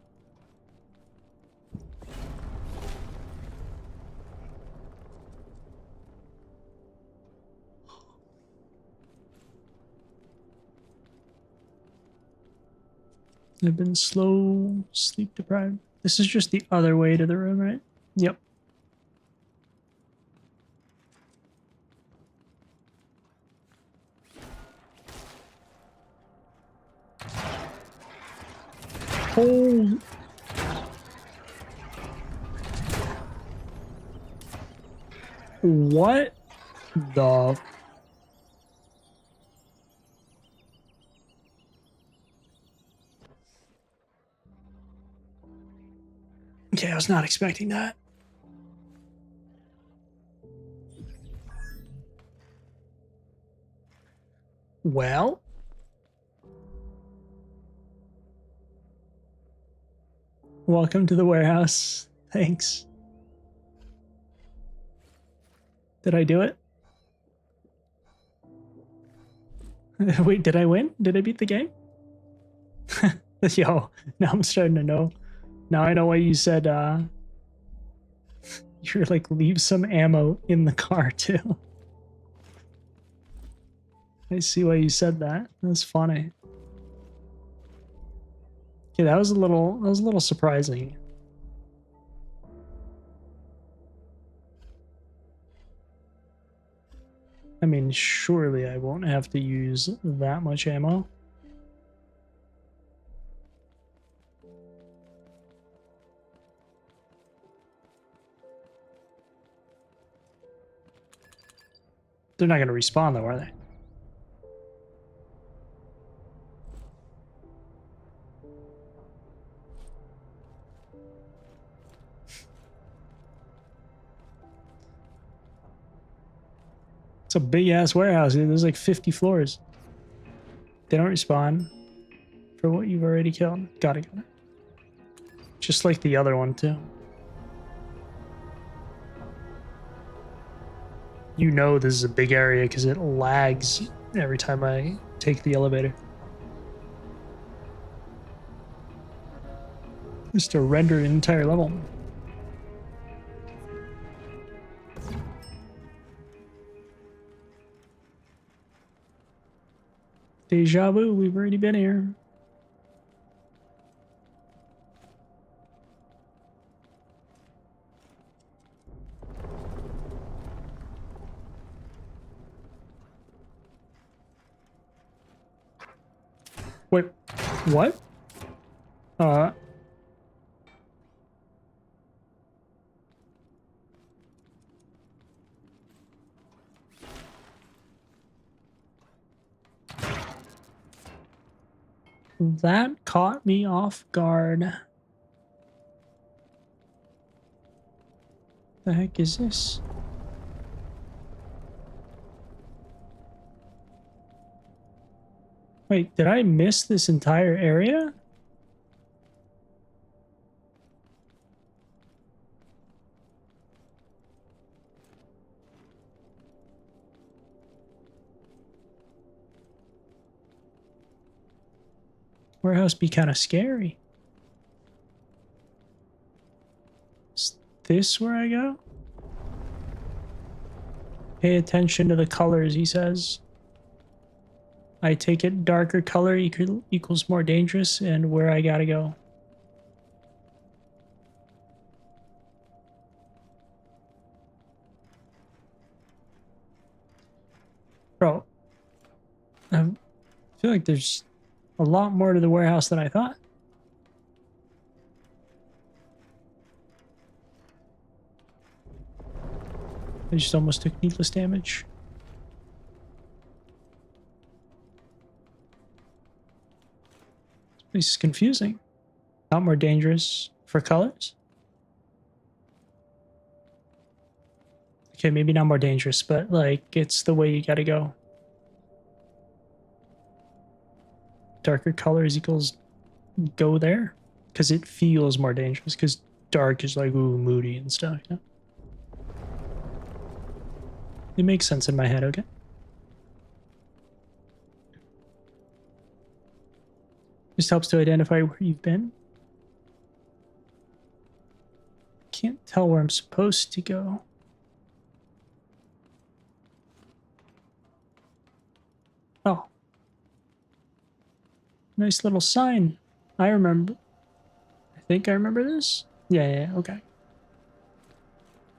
I've been slow, sleep deprived. This is just the other way to the room, right? Yep. Oh. What the... Okay, I was not expecting that. Well. Welcome to the warehouse. Thanks. Did I do it? Wait, did I win? Did I beat the game? Yo, now I'm starting to know. Now I know why you said you're like leave some ammo in the car too. I see why you said that. That's funny. Okay, that was a little surprising. I mean, surely I won't have to use that much ammo. They're not going to respawn though, are they? It's a big ass warehouse, dude. There's like 50 floors. They don't respawn for what you've already killed. Got it. Just like the other one too. You know this is a big area because it lags every time I take the elevator. Just to render an entire level. Deja vu, we've already been here. Wait, what? That caught me off guard. The heck is this? Wait, did I miss this entire area? Warehouse be kind of scary. Is this where I go? Pay attention to the colors, he says. I take it darker color equals more dangerous, and where I gotta go. Bro, I feel like there's a lot more to the warehouse than I thought. I just almost took needless damage. This is confusing. Not more dangerous for colors? Okay, maybe not more dangerous, but like it's the way you gotta go. Darker colors equals go there because it feels more dangerous because dark is like ooh moody and stuff. You know? It makes sense in my head, okay? Just helps to identify where you've been. Can't tell where I'm supposed to go. Oh. Nice little sign. I remember. I think I remember this. Yeah, okay.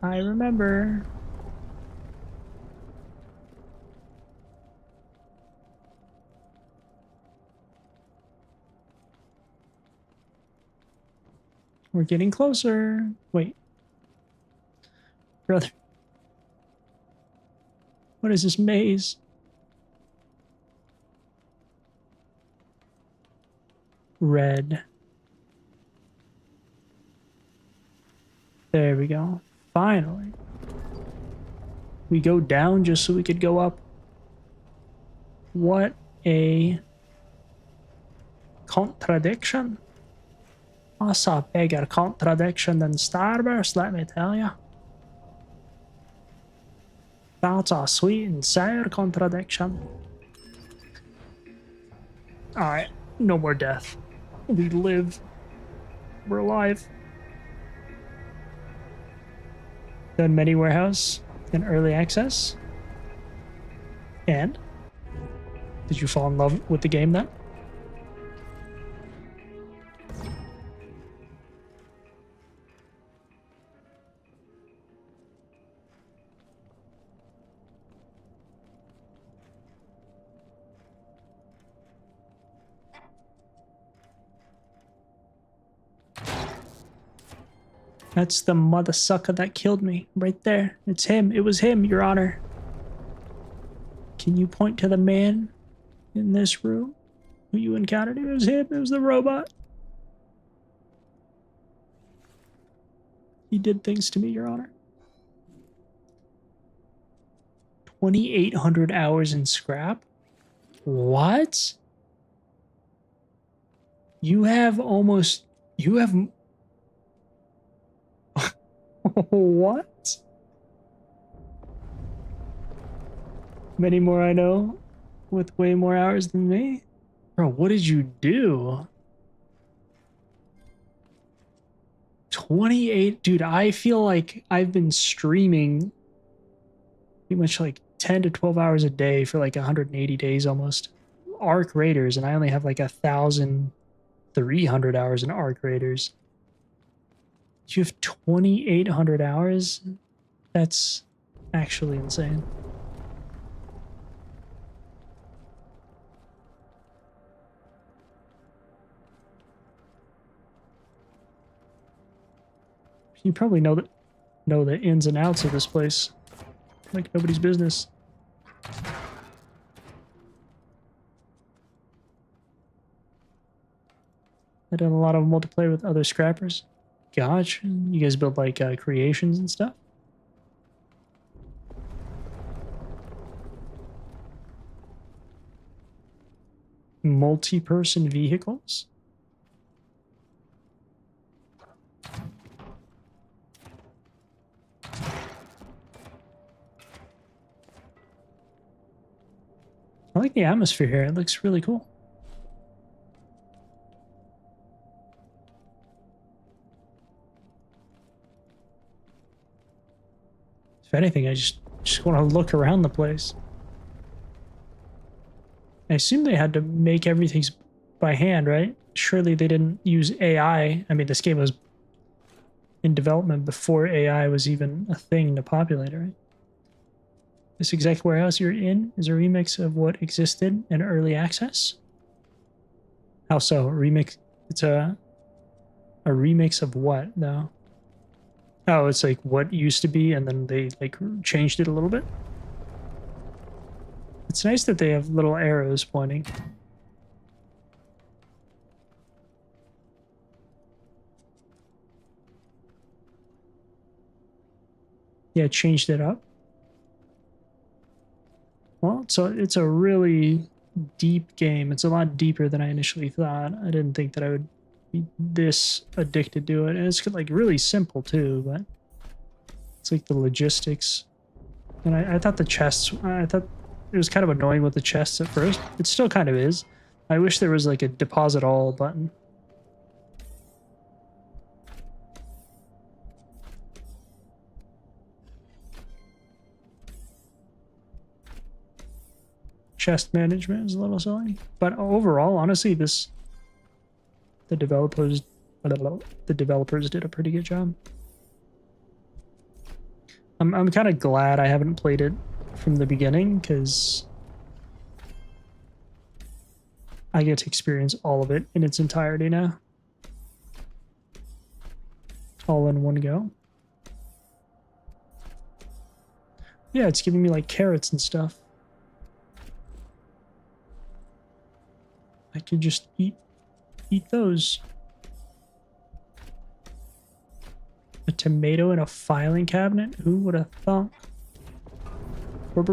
I remember. We're getting closer. Wait. Brother. What is this maze? Red. There we go. Finally. We go down just so we could go up. What a contradiction. What's a bigger contradiction than Starburst, let me tell you. That's a sweet and sour contradiction. Alright, no more death. We live. We're alive. Done many warehouse in early access. And? Did you fall in love with the game then? That's the mother sucker that killed me. Right there. It's him. It was him, Your Honor. Can you point to the man in this room who you encountered? It was him. It was the robot. He did things to me, Your Honor. 2,800 hours in scrap? What? You have almost... You have... What? Many more I know with way more hours than me? Bro, what did you do? 28, dude, I feel like I've been streaming pretty much like 10 to 12 hours a day for like 180 days almost. Arc Raiders, and I only have like 1,300 hours in Arc Raiders. You have 2,800 hours? That's actually insane. You probably know the ins and outs of this place like nobody's business. I've done a lot of multiplayer with other scrappers. Gotcha. You guys build like creations and stuff? Multi-person vehicles? I like the atmosphere here. It looks really cool. If anything, I just want to look around the place. I assume they had to make everything by hand, right? Surely they didn't use AI. I mean, this game was in development before AI was even a thing to populate it, right? This exact warehouse you're in is a remix of what existed in early access? How so? Remix? It's a remix of what, though? Oh, it's like what used to be, and then they like changed it a little bit. It's nice that they have little arrows pointing. Yeah, changed it up. Well, so it's a really deep game. It's a lot deeper than I initially thought. I didn't think that I would be this addicted to it. And it's like really simple too, but it's like the logistics. And I thought the chests, I thought it was kind of annoying with the chests at first. It still kind of is. I wish there was like a deposit all button. Chest management is a little silly, but overall, honestly, the developers did a pretty good job. I'm kind of glad I haven't played it from the beginning because I get to experience all of it in its entirety now, all in one go. Yeah, it's giving me like carrots and stuff. I could just eat those. A tomato in a filing cabinet? Who would have thought? It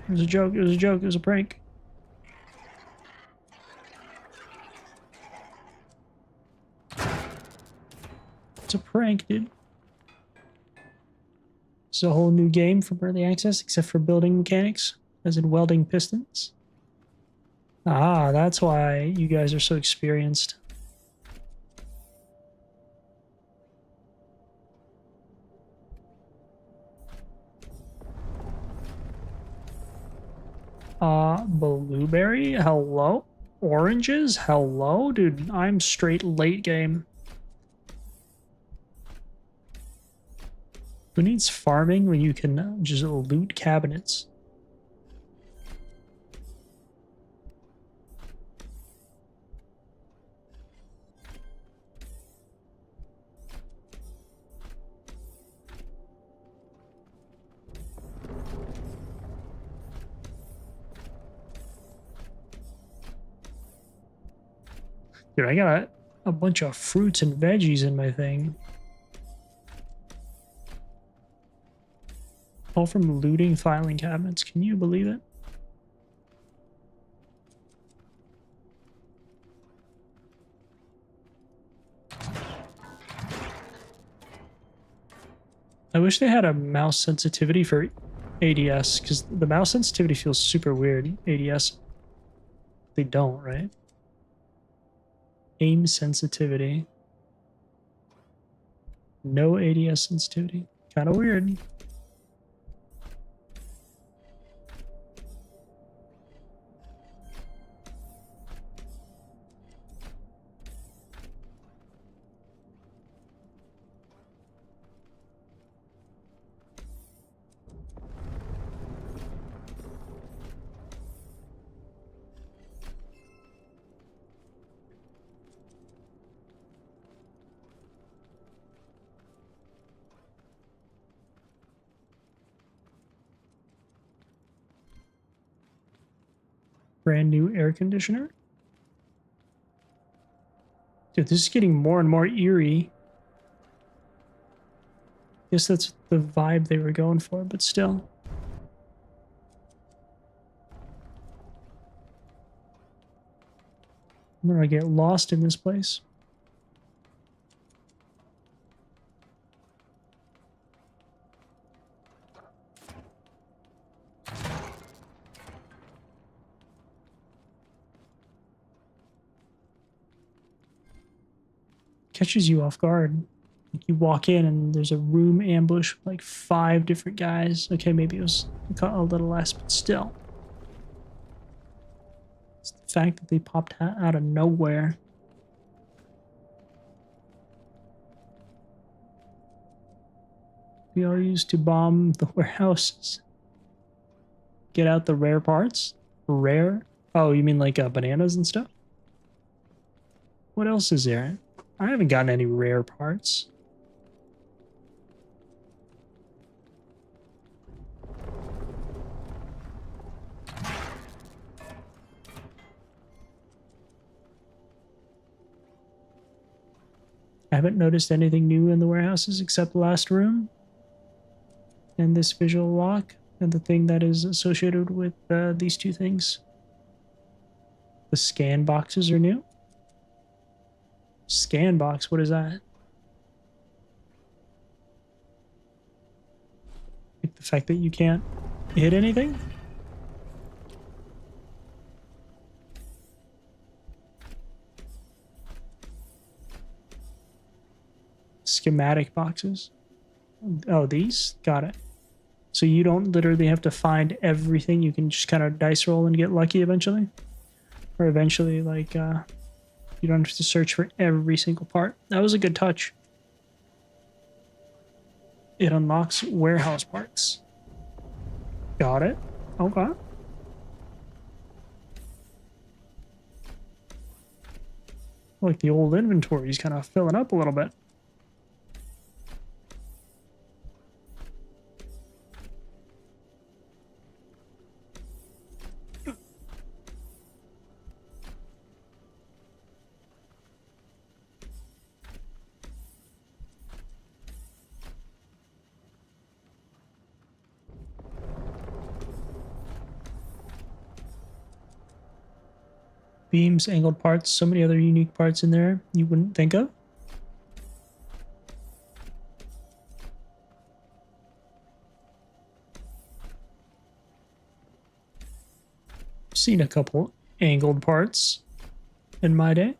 was a joke. It was a joke. It was a prank. It's a prank, dude. It's a whole new game for early access, except for building mechanics, as in welding pistons. Ah, that's why you guys are so experienced. Blueberry? Hello? Oranges? Hello? Dude, I'm straight late game. Who needs farming when you can just loot cabinets? Dude, I got a bunch of fruits and veggies in my thing. All from looting filing cabinets. Can you believe it? I wish they had a mouse sensitivity for ADS, because the mouse sensitivity feels super weird. ADS, they don't, right? Aim sensitivity. No ADS sensitivity. Kind of weird. Brand new air conditioner. Dude, this is getting more and more eerie. Guess that's the vibe they were going for, but still. I'm gonna get lost in this place. Catches you off guard. You walk in and there's a room ambush with like 5 different guys. Okay, maybe it was a little less, but still. It's the fact that they popped out of nowhere. We all used to bomb the warehouses. Get out the rare parts? Rare? Oh, you mean like bananas and stuff? What else is there? I haven't gotten any rare parts. I haven't noticed anything new in the warehouses except the last room. and this visual lock and the thing that is associated with these two things. The scan boxes are new. Scan box, what is that? Like the fact that you can't hit anything? Schematic boxes. Oh, these? Got it. So you don't literally have to find everything. You can just kind of dice roll and get lucky eventually. Or eventually, like, you don't have to search for every single part. That was a good touch. It unlocks warehouse parts. Got it. Okay. Like the old inventory is kind of filling up a little bit. Beams, angled parts, so many other unique parts in there you wouldn't think of. Seen a couple angled parts in my day.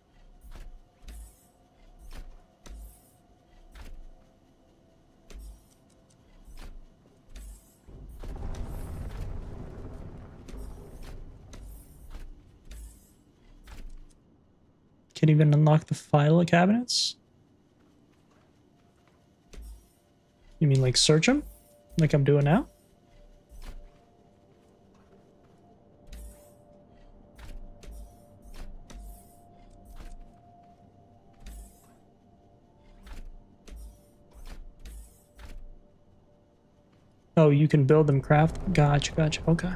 Can even unlock the file cabinets. You mean like search them? Like I'm doing now? Oh, you can build them, craft. Gotcha, gotcha. Okay.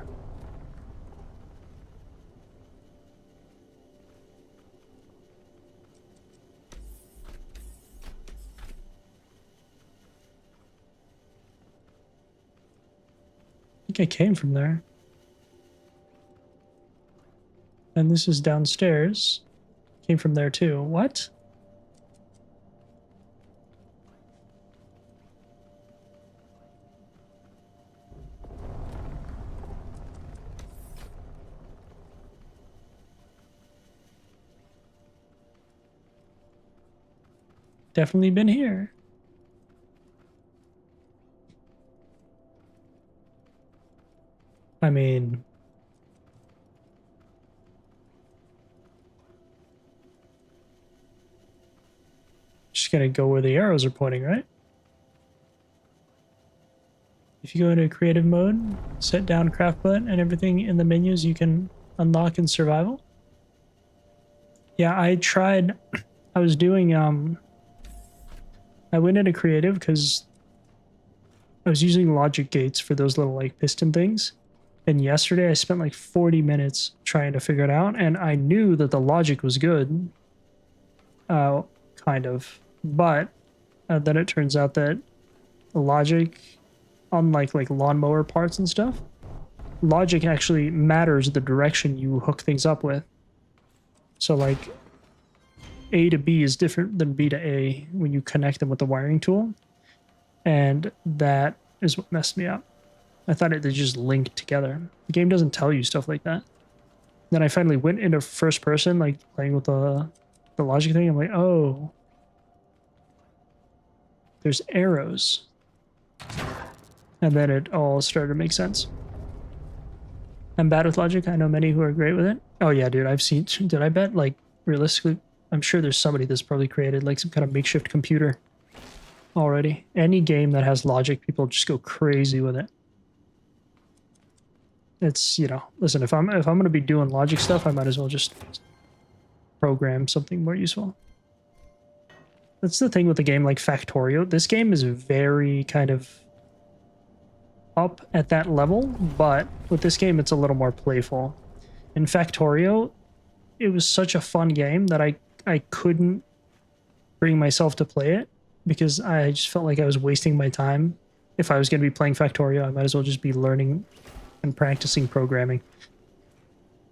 I think I came from there. And this is downstairs. Came from there too. What? Definitely been here. I mean, just gonna go where the arrows are pointing, right? If you go into creative mode, set down craft button and everything in the menus you can unlock in survival. Yeah, I tried, I was doing, I went into creative because I was using logic gates for those little like piston things. And yesterday I spent like 40 minutes trying to figure it out, and I knew that the logic was good, kind of, but then it turns out that the logic, unlike like lawnmower parts and stuff, logic actually matters the direction you hook things up with. So like A to B is different than B to A when you connect them with the wiring tool, and that is what messed me up. I thought they just linked together. The game doesn't tell you stuff like that. Then I finally went into first person, like playing with the logic thing. I'm like, oh, there's arrows. And then it all started to make sense. I'm bad with logic. I know many who are great with it. Oh yeah, dude, I've seen, did I bet like realistically, I'm sure there's somebody that's probably created like some kind of makeshift computer already. Any game that has logic, people just go crazy with it. It's, you know, listen, if I'm going to be doing logic stuff, I might as well just program something more useful. That's the thing with a game like Factorio. This game is very kind of up at that level, but with this game, it's a little more playful. In Factorio, it was such a fun game that I couldn't bring myself to play it because I just felt like I was wasting my time if I was going to be playing Factorio, I might as well just be learning and practicing programming.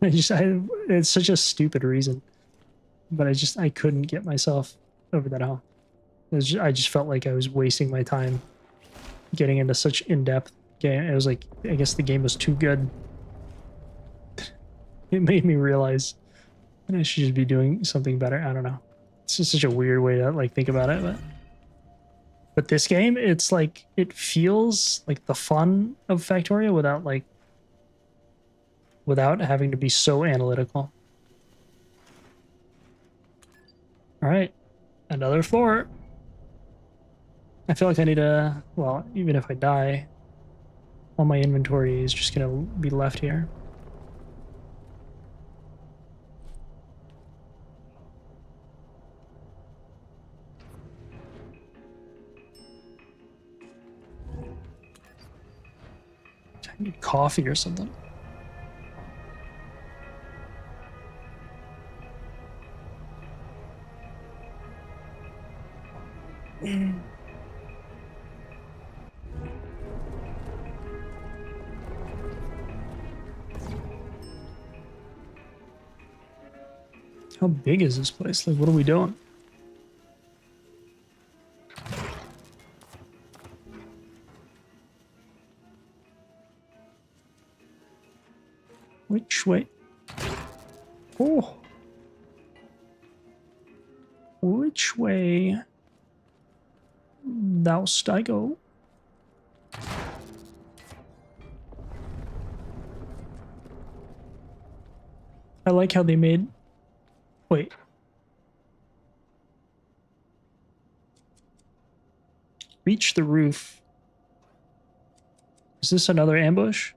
It's such a stupid reason, but I couldn't get myself over that hump. I just felt like I was wasting my time getting into such in-depth game. It was like, I guess the game was too good. It made me realize that I should just be doing something better. I don't know. It's just such a weird way to like think about it, but this game, it's like it feels like the fun of Factorio without having to be so analytical. All right, another floor. I feel like I need to, well, even if I die, all my inventory is just gonna be left here. I need coffee or something. How big is this place? Like, what are we doing? Which way? Oh. Which way thou'st I go? I like how they made... Wait. Reach the roof. Is this another ambush?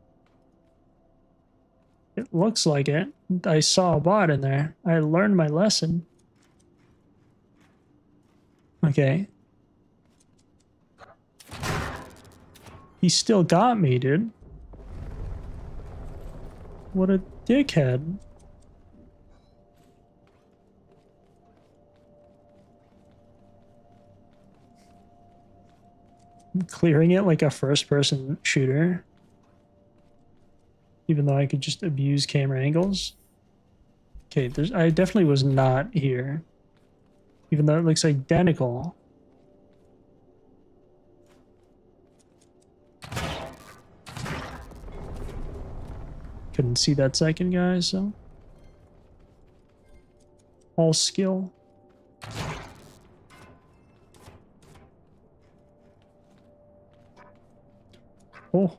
It looks like it. I saw a bot in there. I learned my lesson. Okay. He still got me, dude. What a dickhead. I'm clearing it like a first-person shooter. Even though I could just abuse camera angles. Okay, I definitely was not here. Even though it looks identical. Couldn't see that second guy, so. All skill. Oh.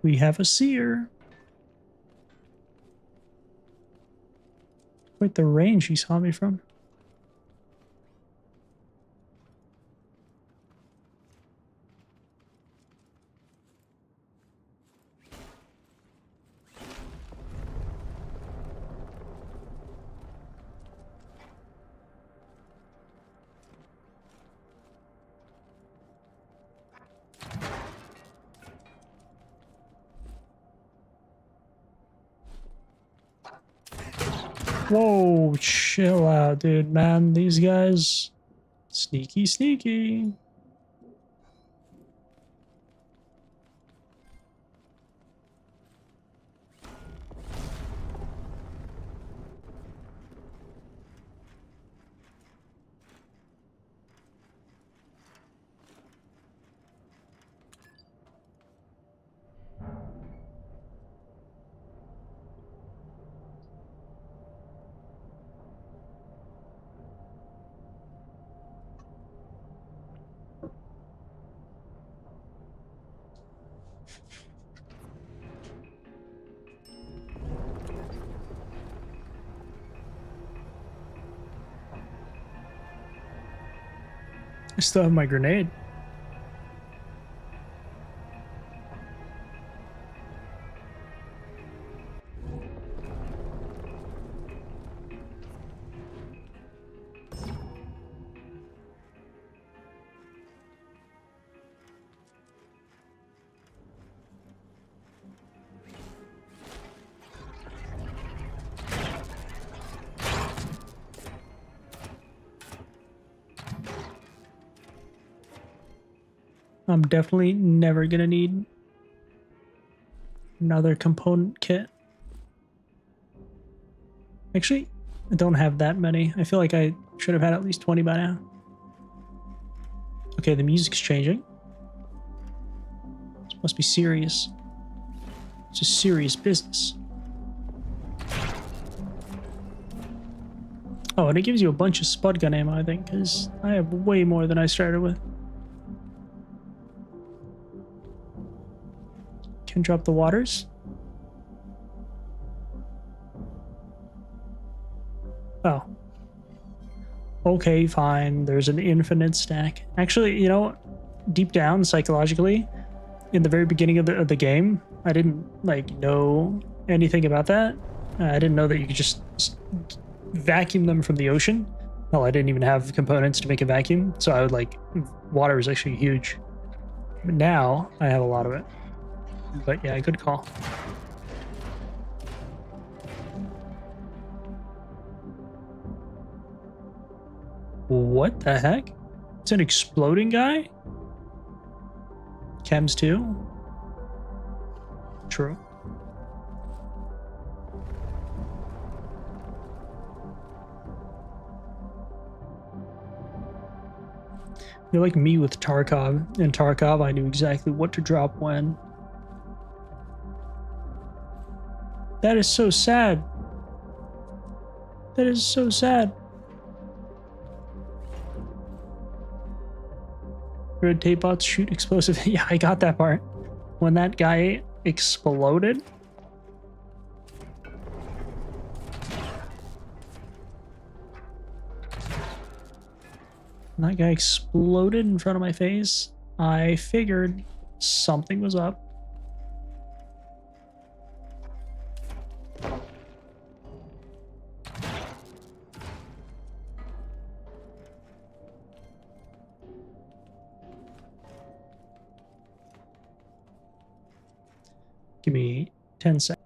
We have a seer. Quite the range he saw me from. Whoa, chill out, dude, man. These guys, sneaky, sneaky. I still have my grenade. I'm definitely never gonna need another component kit. Actually, I don't have that many. I feel like I should have had at least 20 by now. Okay, the music's changing. This must be serious. It's a serious business. Oh, and it gives you a bunch of spud gun ammo, I think, because I have way more than I started with. Can drop the waters. Oh. Okay, fine. There's an infinite stack. Actually, you know, deep down, psychologically, in the very beginning of the game, I didn't, like, know anything about that. I didn't know that you could just vacuum them from the ocean. Hell, I didn't even have components to make a vacuum, so I would, like, water is actually huge. But now, I have a lot of it. But yeah, good call. What the heck? It's an exploding guy? Chems too? True. You're like me with Tarkov. In Tarkov, I knew exactly what to drop when. That is so sad. That is so sad. Red tape bots shoot explosive. Yeah, I got that part. When that guy exploded. When that guy exploded in front of my face, I figured something was up. Give me 10 seconds.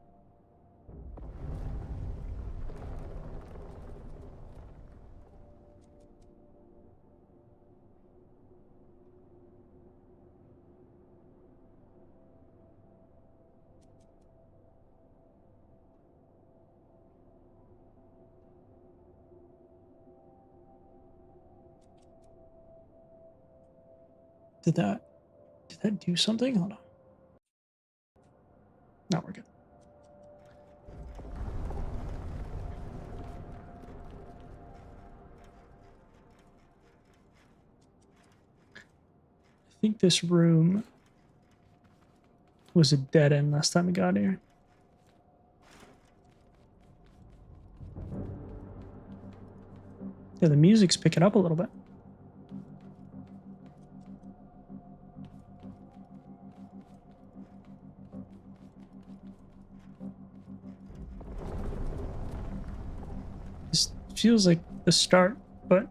Did that do something? Hold on. No, we're good. I think this room was a dead end last time we got here. Yeah, the music's picking up a little bit. This feels like the start, but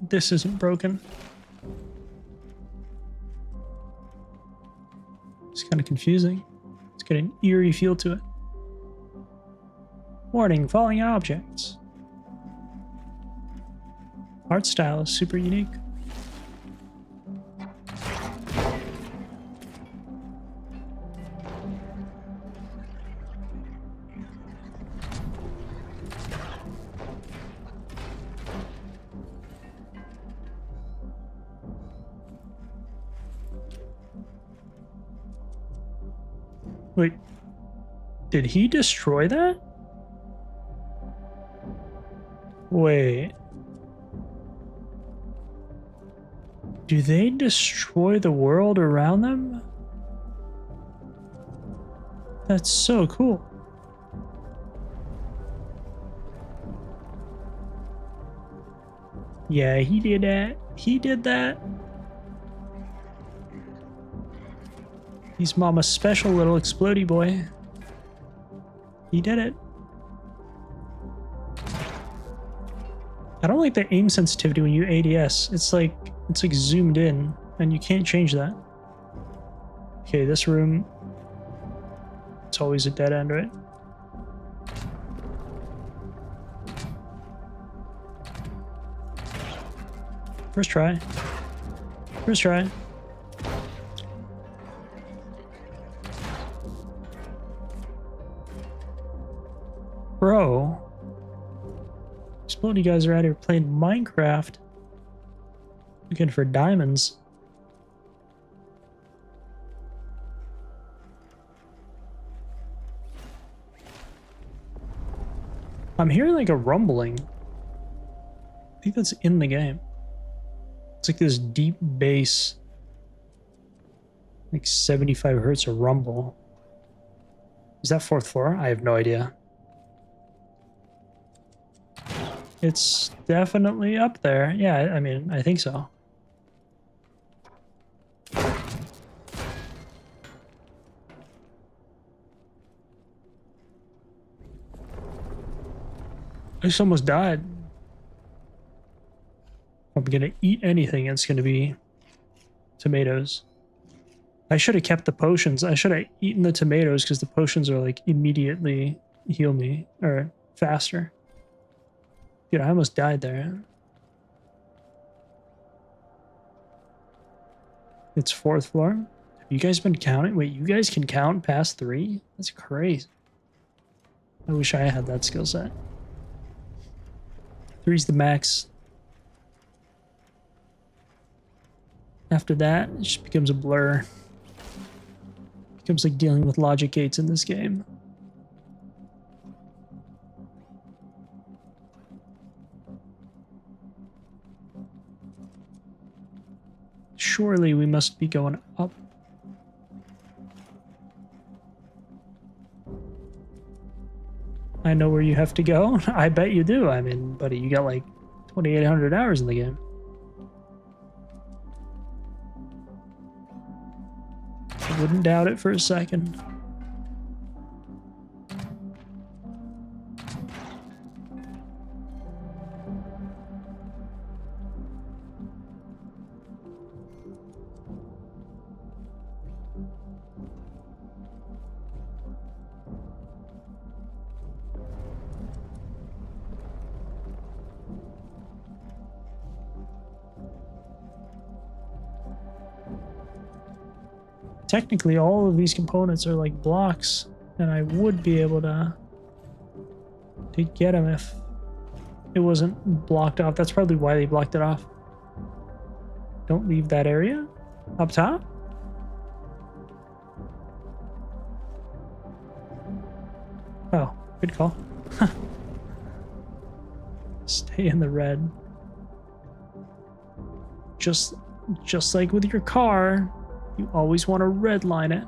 this isn't broken. It's kind of confusing. It's got an eerie feel to it. Warning, falling objects. Art style is super unique. Wait, did he destroy that? Wait. Do they destroy the world around them? That's so cool. Yeah, he did that. He did that. He's Mama's special little explodey boy. He did it. I don't like the aim sensitivity when you ADS. It's like zoomed in and you can't change that. Okay, this room, it's always a dead end, right? First try. First try. Bro. Explodey guys are out here playing Minecraft. Looking for diamonds. I'm hearing like a rumbling. I think that's in the game. It's like this deep bass. Like 75 hertz of rumble. Is that 4th floor? I have no idea. It's definitely up there. Yeah, I mean, I think so. I just almost died. If I'm gonna eat anything, it's gonna be tomatoes. I should have kept the potions. I should have eaten the tomatoes because the potions are like immediately heal me or faster. Dude, I almost died there. It's 4th floor. Have you guys been counting? Wait, you guys can count past 3? That's crazy. I wish I had that skill set. 3's the max. After that, it just becomes a blur. Becomes like dealing with logic gates in this game. Surely we must be going up. I know where you have to go. I bet you do. I mean, buddy, you got like 2,800 hours in the game. I wouldn't doubt it for a second. Technically, all of these components are like blocks, and I would be able to get them if it wasn't blocked off. That's probably why they blocked it off. Don't leave that area. Up top? Oh, good call. Stay in the red. Just like with your car. You always want to redline it.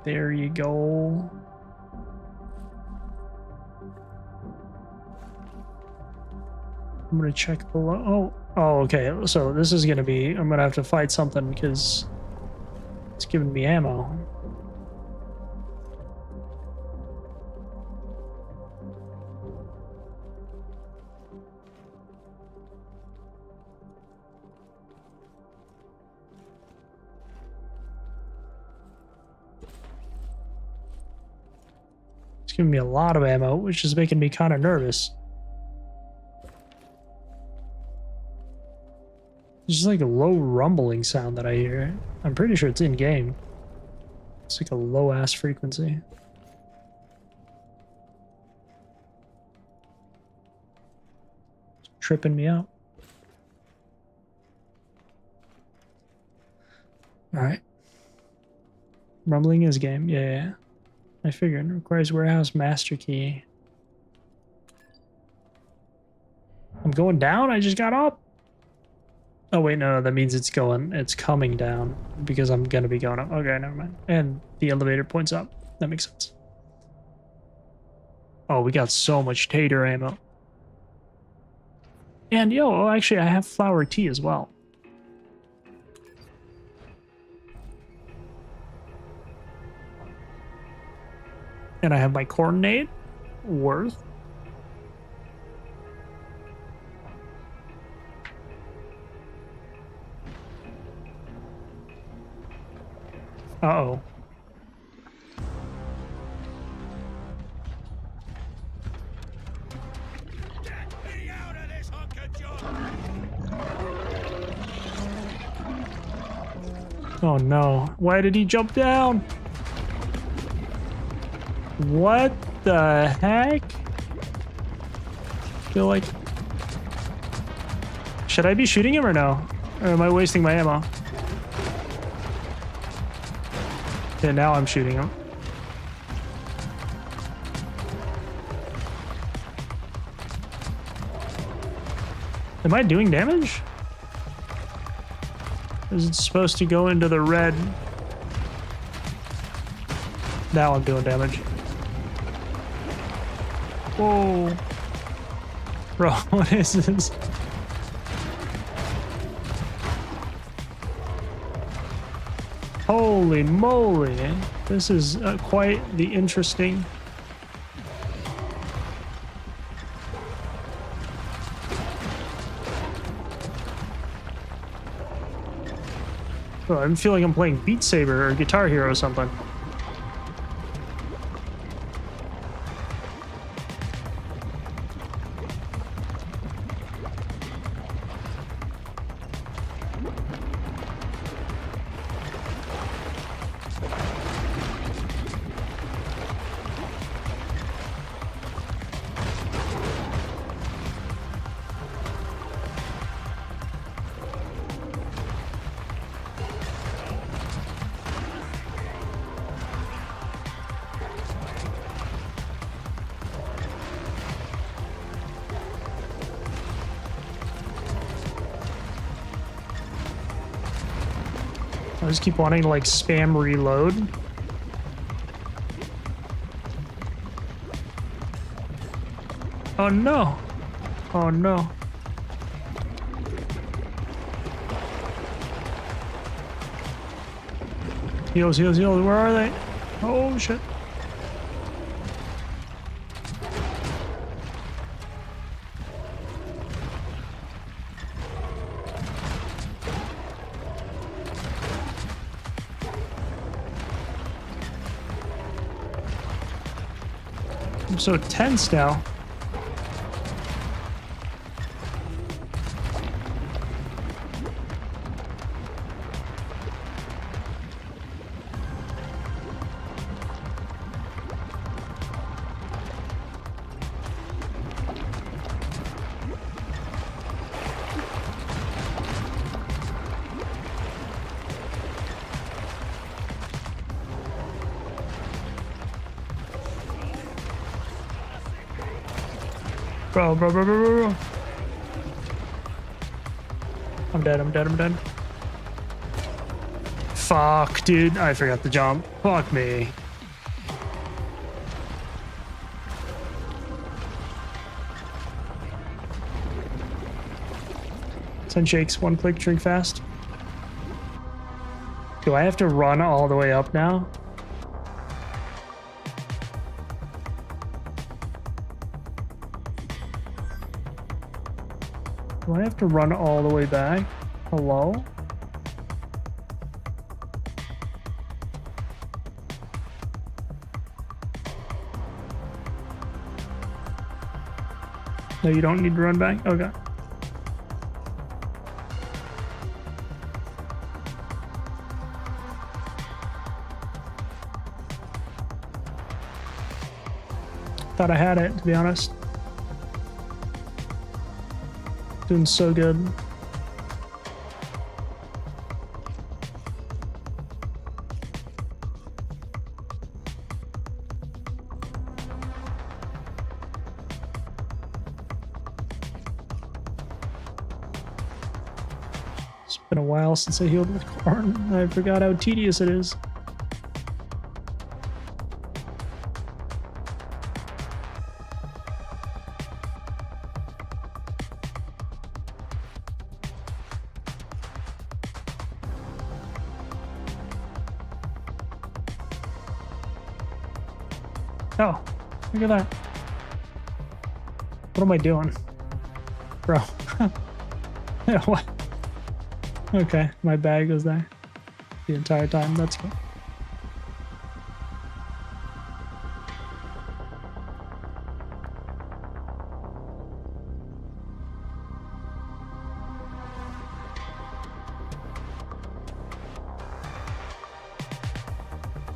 There you go. I'm gonna check below. Oh, okay. So this is gonna be. I'm gonna have to fight something because it's giving me ammo. Giving me a lot of ammo, which is making me kind of nervous. There's just like a low rumbling sound that I hear. I'm pretty sure it's in game. It's like a low ass frequency. It's tripping me out. All right. Rumbling is game. Yeah. I figured. Requires warehouse master key. I'm going down? I just got up? Oh wait, no, that means it's coming down because I'm gonna be going up. Okay, never mind. And the elevator points up. That makes sense. Oh, we got so much tater ammo. And yo, actually, I have flower tea as well. And I have my coordinate worth. Uh-oh. Get me out of this hunk of junk! Oh no. Why did he jump down? What the heck? I feel like... Should I be shooting him or no? Or am I wasting my ammo? Okay, now I'm shooting him. Am I doing damage? Is it supposed to go into the red? Now I'm doing damage. Whoa. Bro, what is this? Holy moly. This is quite the interesting... Bro, I'm feeling I'm playing Beat Saber or Guitar Hero or something. I just keep wanting to like spam reload. Oh no. Oh no. Heals, heals, heals. Where are they? Oh shit. I'm so tense now. Bro. I'm dead, I'm dead, I'm dead. Fuck, dude. I forgot to jump. Fuck me. Send shakes, one click, drink fast. Do I have to run all the way up now? Do I have to run all the way back? Hello? No, you don't need to run back? Okay. Thought I had it, to be honest. Doing so good. It's been a while since I healed with corn. I forgot how tedious it is. Oh, look at that. What am I doing? Bro. Yeah, what? Okay, my bag was there the entire time. That's cool.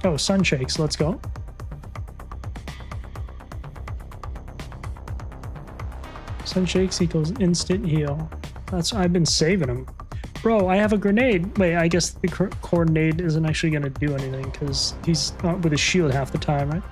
Oh, sun shakes. Let's go. Sun shakes equals instant heal. That's I've been saving them. Bro, I have a grenade. Wait, I guess the coordinate isn't actually going to do anything because he's not with his shield half the time, right?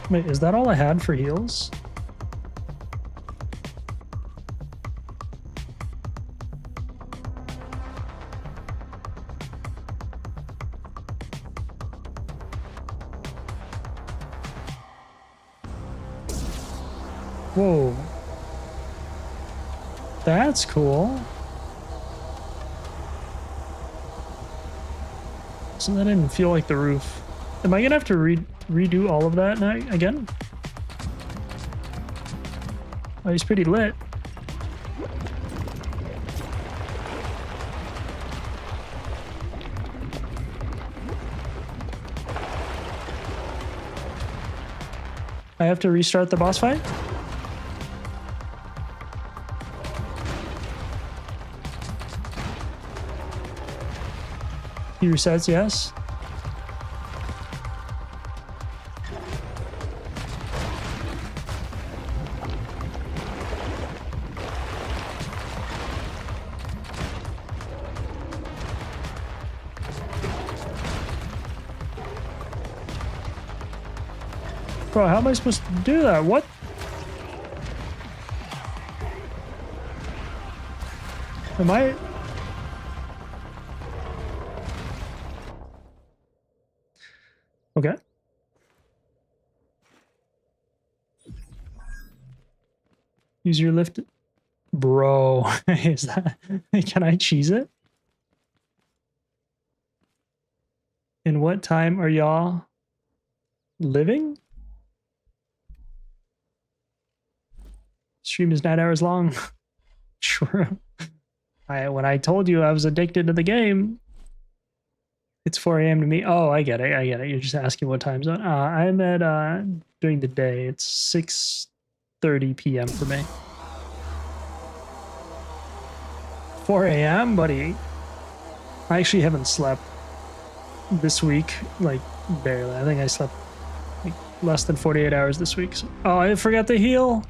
Wait, is that all I had for heals? Whoa. That's cool. So that didn't feel like the roof. Am I gonna have to redo all of that now again? Oh, he's pretty lit. I have to restart the boss fight? He resets, yes. Bro, how am I supposed to do that? What? Am I... Okay. Use your lift. Bro, is that... Can I cheese it? In what time are y'all living? Stream is 9 hours long. True. When I told you I was addicted to the game, it's 4 a.m. to me. Oh, I get it. I get it. You're just asking what time zone. I'm at during the day. It's 6:30 p.m. for me. 4 a.m., buddy. I actually haven't slept this week, like barely. I think I slept like less than 48 hours this week. So. Oh, I forgot to heal.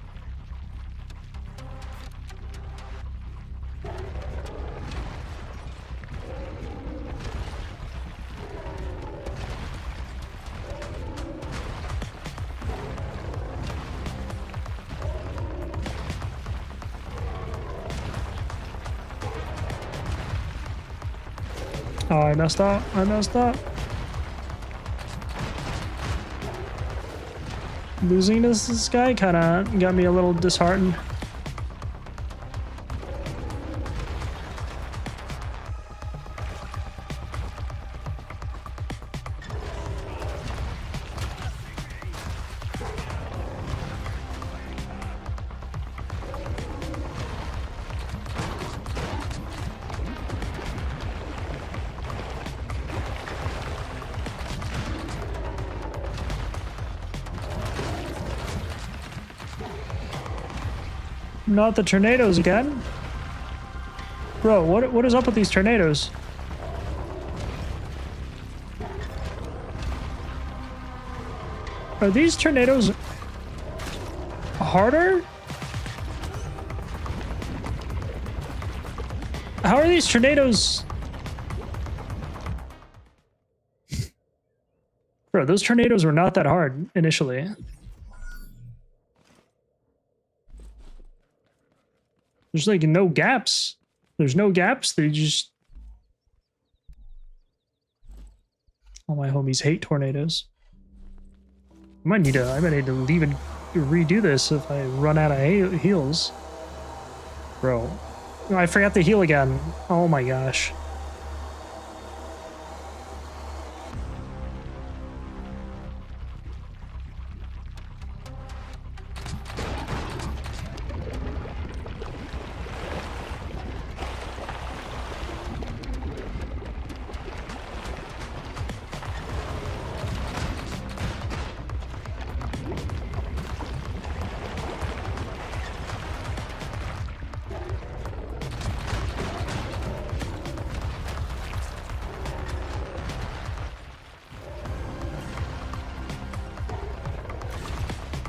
Oh, I messed up. I messed up. Losing this guy kind of got me a little disheartened. Not the tornadoes again. Bro, what is up with these tornadoes? Are these tornadoes harder? How are these tornadoes? Bro, those tornadoes were not that hard initially. There's like no gaps. There's no gaps. They just... All my homies hate tornadoes. I might need to leave and redo this if I run out of heals. Bro. I forgot to heal again. Oh my gosh.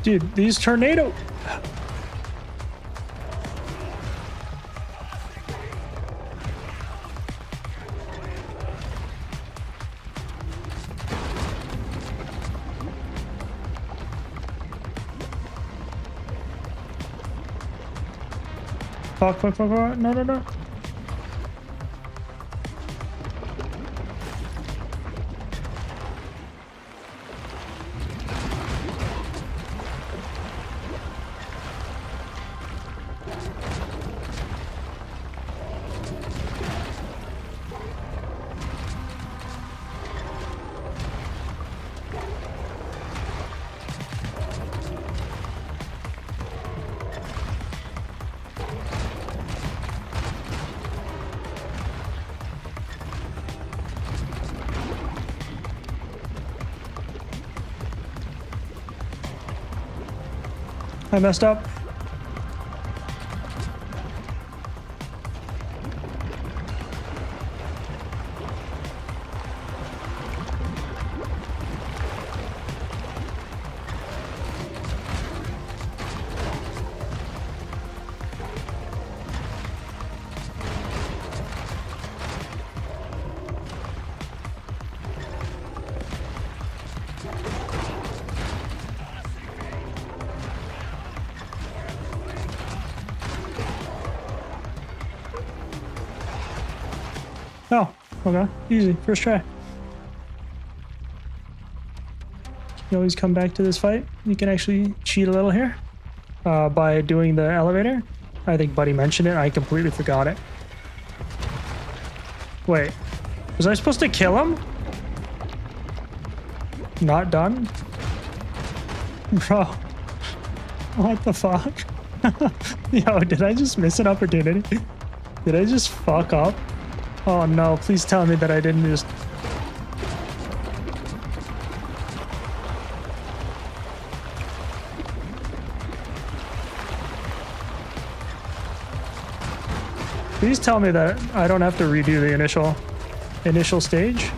Dude, these tornadoes. Fuck, fuck, fuck, fuck. No, no, no. I messed up. Oh, okay. Easy. First try. You always come back to this fight. You can actually cheat a little here by doing the elevator. I think Buddy mentioned it. I completely forgot it. Wait. Was I supposed to kill him? Not done? Bro. What the fuck? Yo, did I just miss an opportunity? Did I just fuck up? Oh no, please tell me that I didn't just... Please tell me that I don't have to redo the initial stage.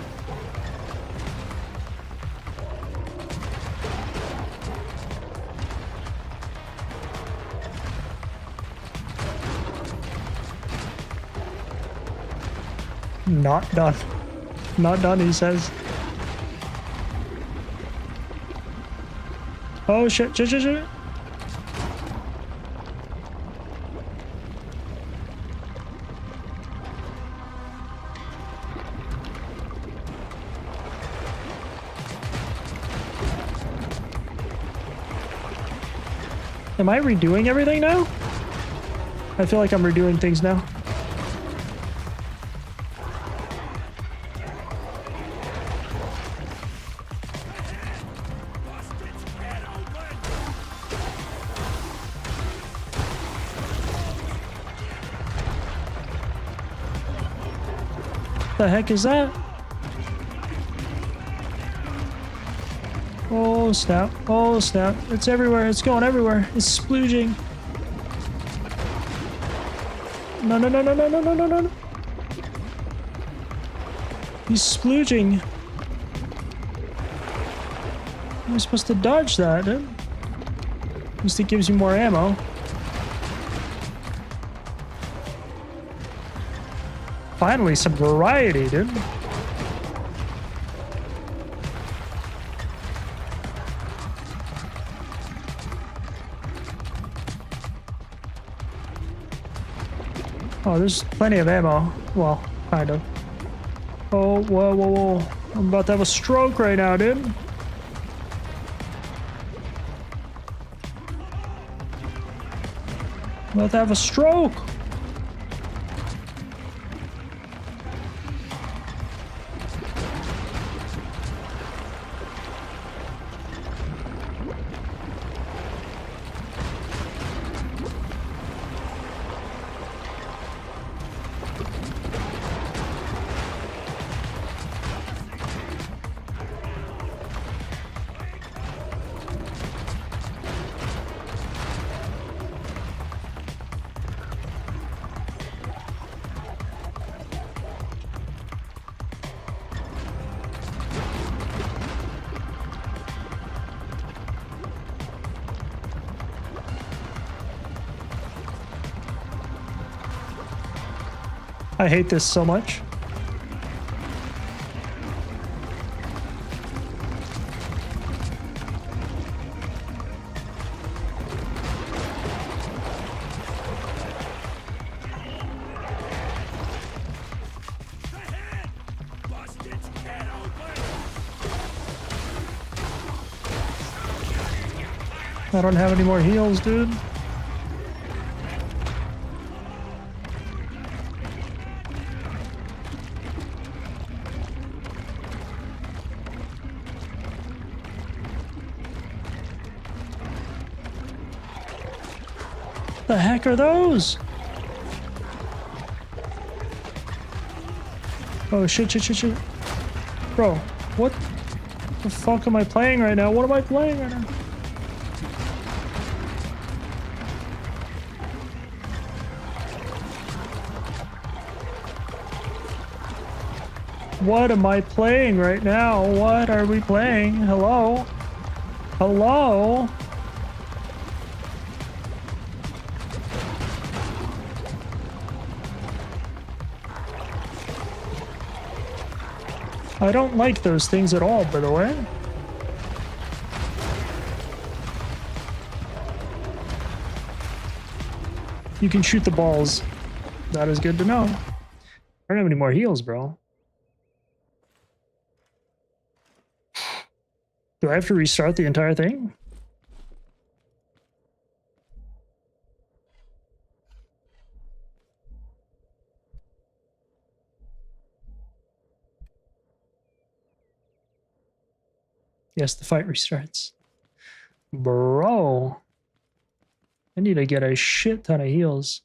Not done. Not done, he says. Oh shit, shit, shit, shit. Am I redoing everything now? I feel like I'm redoing things now. The heck is that? Oh snap, oh snap. It's everywhere, it's going everywhere. It's splooging. No, no, no, no, no, no, no, no, no. He's splooging. Am I supposed to dodge that, dude? At least it gives you more ammo. Finally, some variety, dude. Oh, there's plenty of ammo. Well, kind of. Oh, whoa, whoa, whoa. I'm about to have a stroke right now, dude. I'm about to have a stroke. I hate this so much. I don't have any more heals, dude. The heck are those? Oh shit, shit, shit, shit. Bro, what the fuck am I playing right now? What am I playing right now? What am I playing right now? What are we playing? Hello? Hello? I don't like those things at all, by the way. You can shoot the balls. That is good to know. I don't have any more heals, bro. Do I have to restart the entire thing? Yes, the fight restarts. Bro. I need to get a shit ton of heals.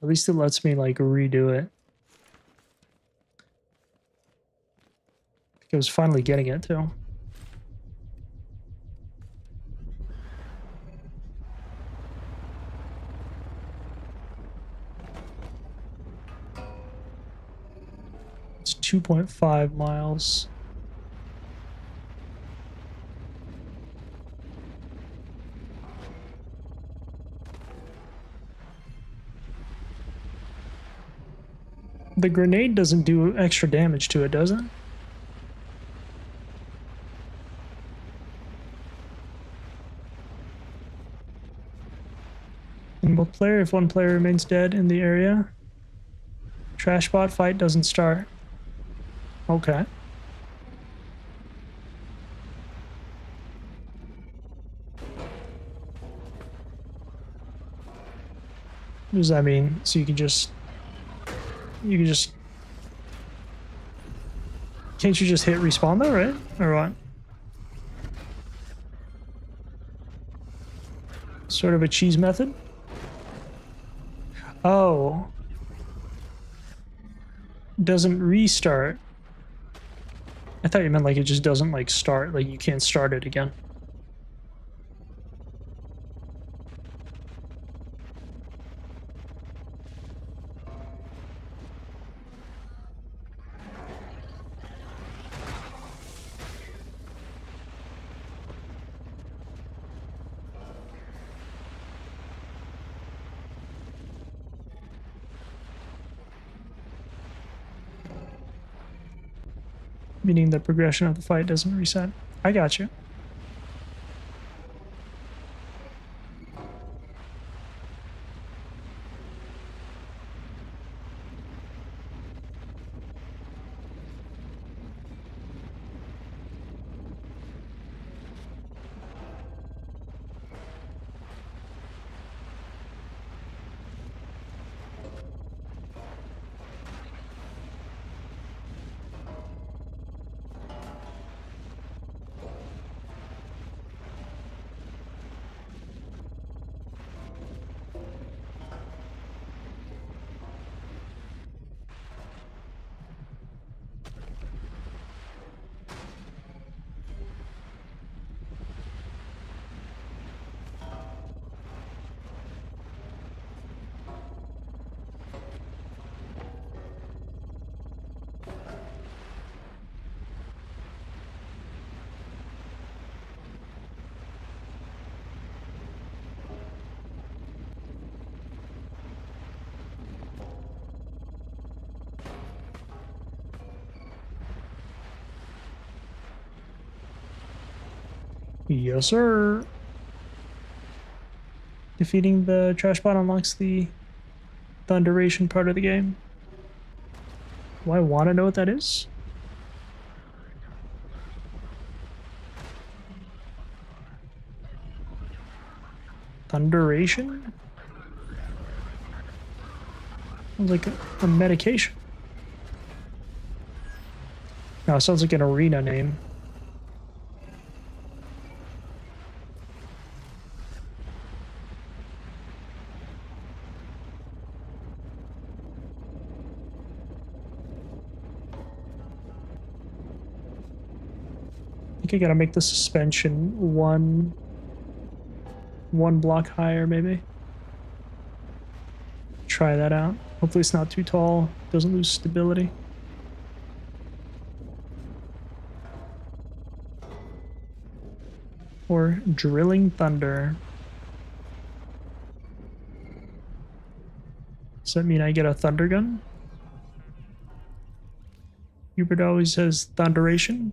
At least it lets me, like, redo it. I was finally getting it, too. It's 2.5 miles. The grenade doesn't do extra damage to it, does it? In multiplayer, if one player remains dead in the area, trash bot fight doesn't start. Okay. What does that mean? So you can just... Can't you just hit respawn though, right? Or what? Sort of a cheese method? Oh. Doesn't restart. I thought you meant like it just doesn't like start, like you can't start it again. Meaning the progression of the fight doesn't reset. I got you. Yes, sir. Defeating the trash bot unlocks the Thunderation part of the game. Do I want to know what that is? Thunderation? Sounds like a medication. No, it sounds like an arena name. I think I gotta make the suspension one block higher, maybe. Try that out. Hopefully it's not too tall. Doesn't lose stability. Or drilling thunder. Does that mean I get a thunder gun? Hubert always says thunderation.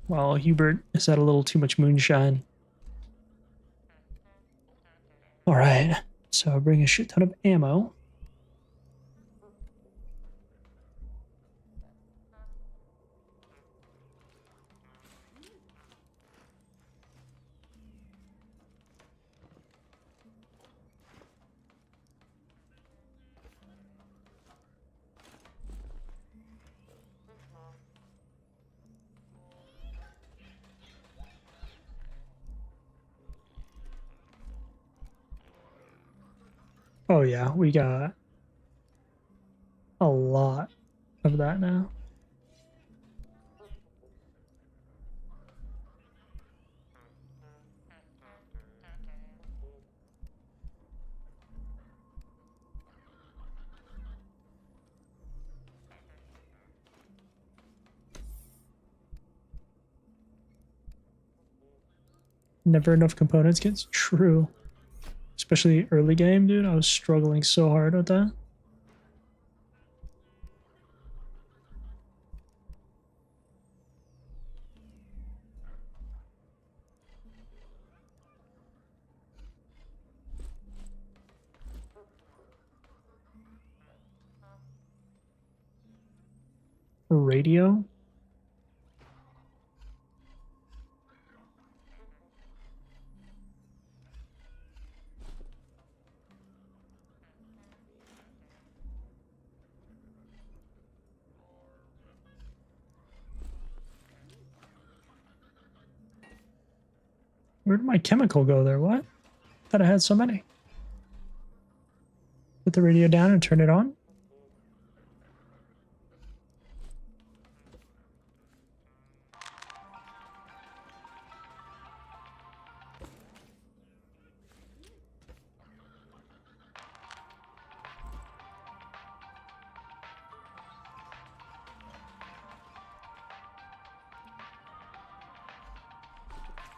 Well, Hubert has had a little too much moonshine. Alright, so bring a shit ton of ammo. Oh yeah, we got a lot of that now. Never enough components gets true. Especially early game, dude. I was struggling so hard with that. Radio. Where did my chemical go there? What? Thought I had so many. Put the radio down and turn it on.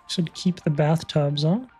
Should keep the bathtubs on.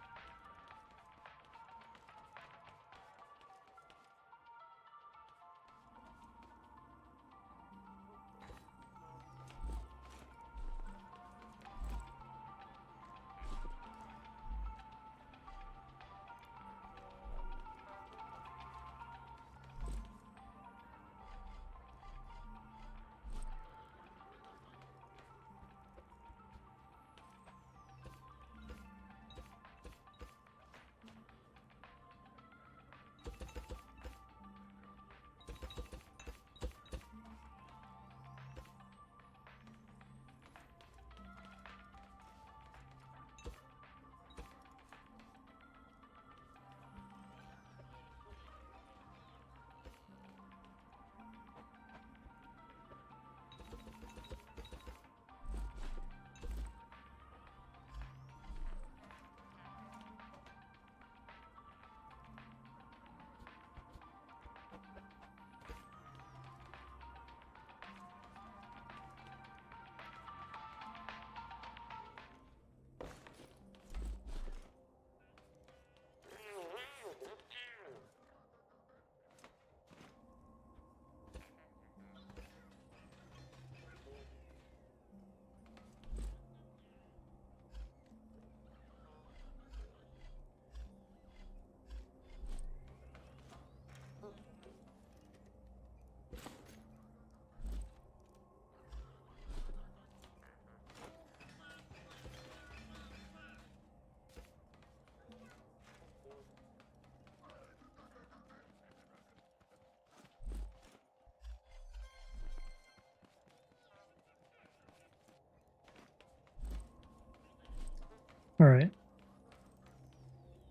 All right.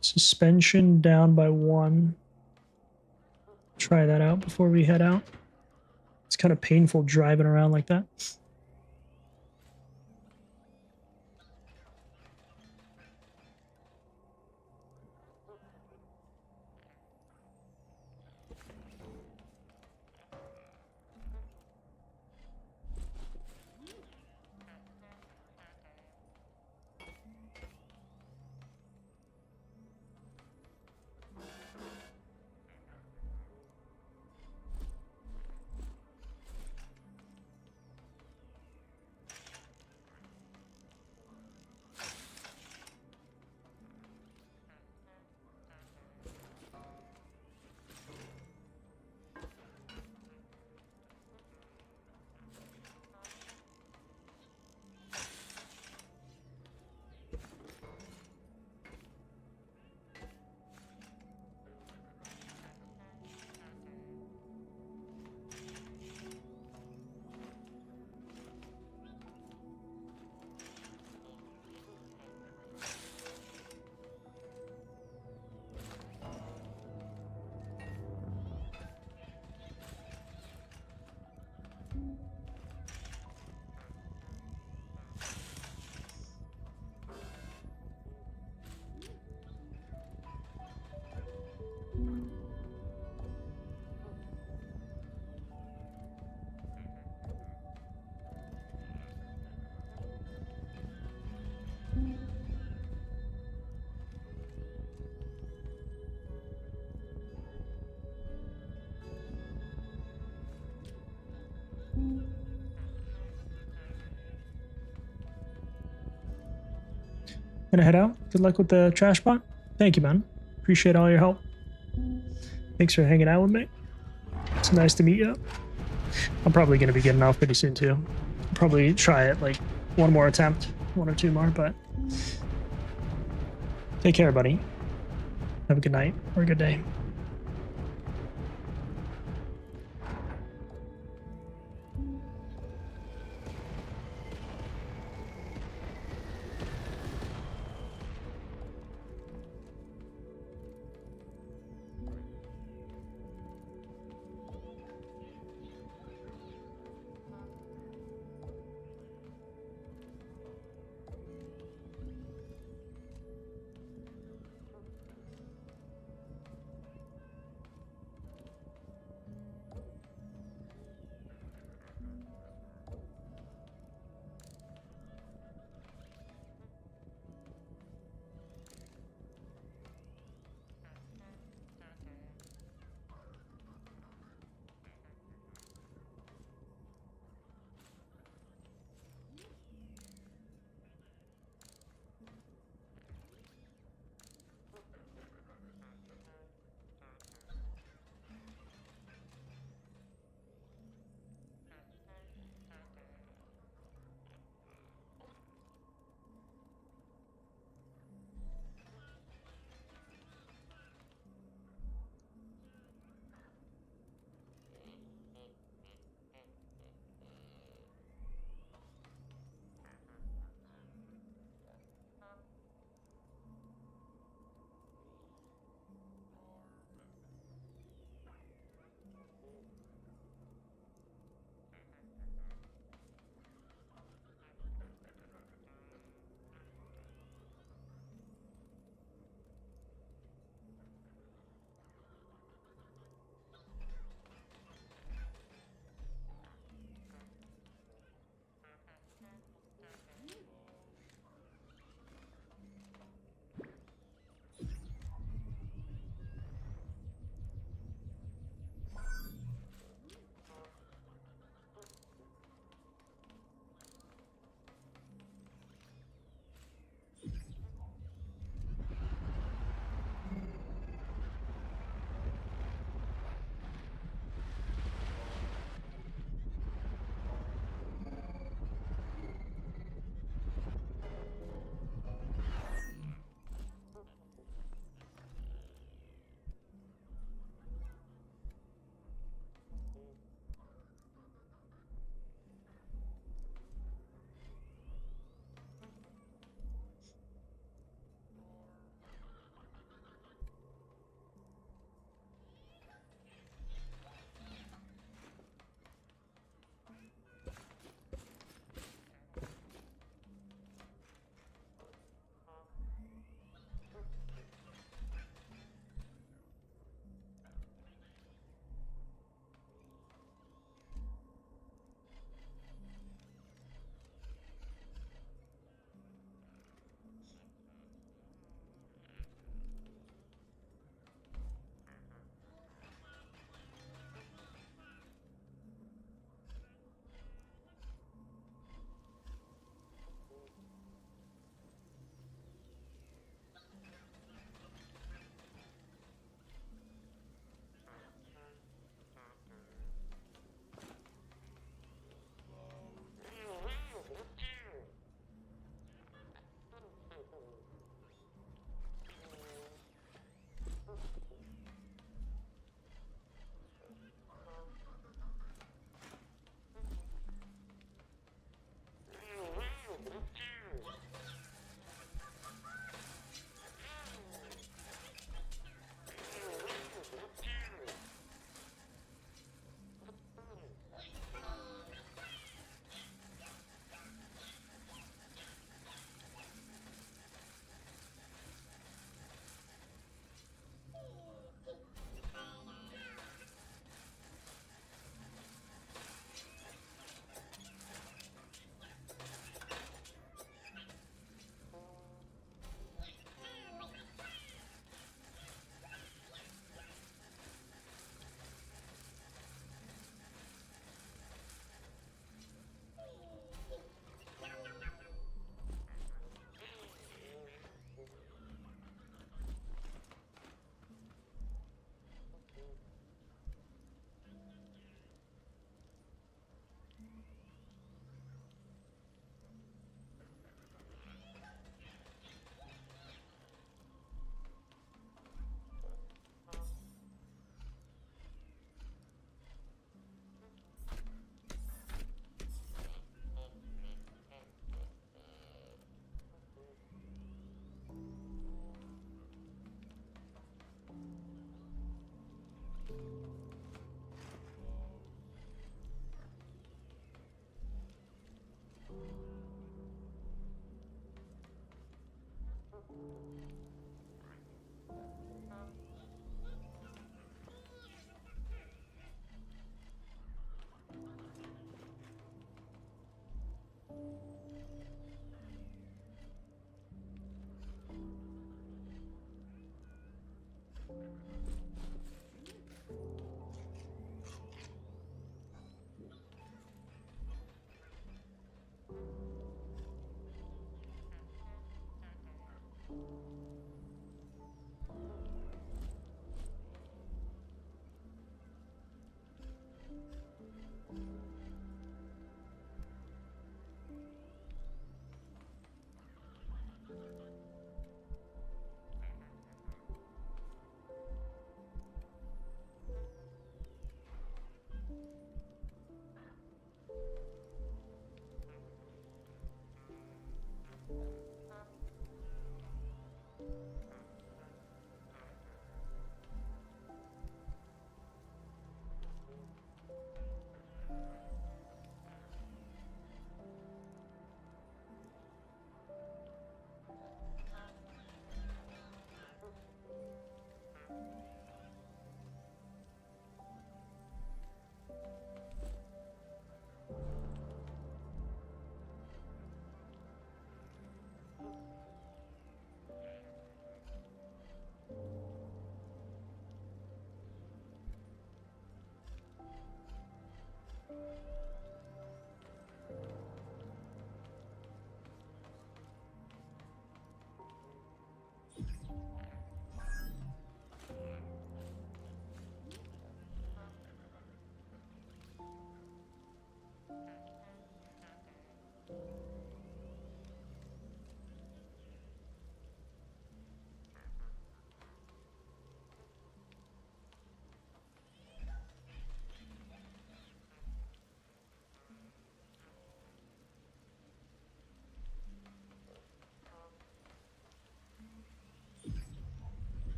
Suspension down by 1. Try that out before we head out. It's kind of painful driving around like that. Gonna head out. Good luck with the trash bot. Thank you, man. Appreciate all your help. Thanks for hanging out with me. It's nice to meet you. I'm probably gonna be getting off pretty soon too. Probably try it like one more attempt, 1 or 2 more, but take care, buddy. Have a good night or a good day.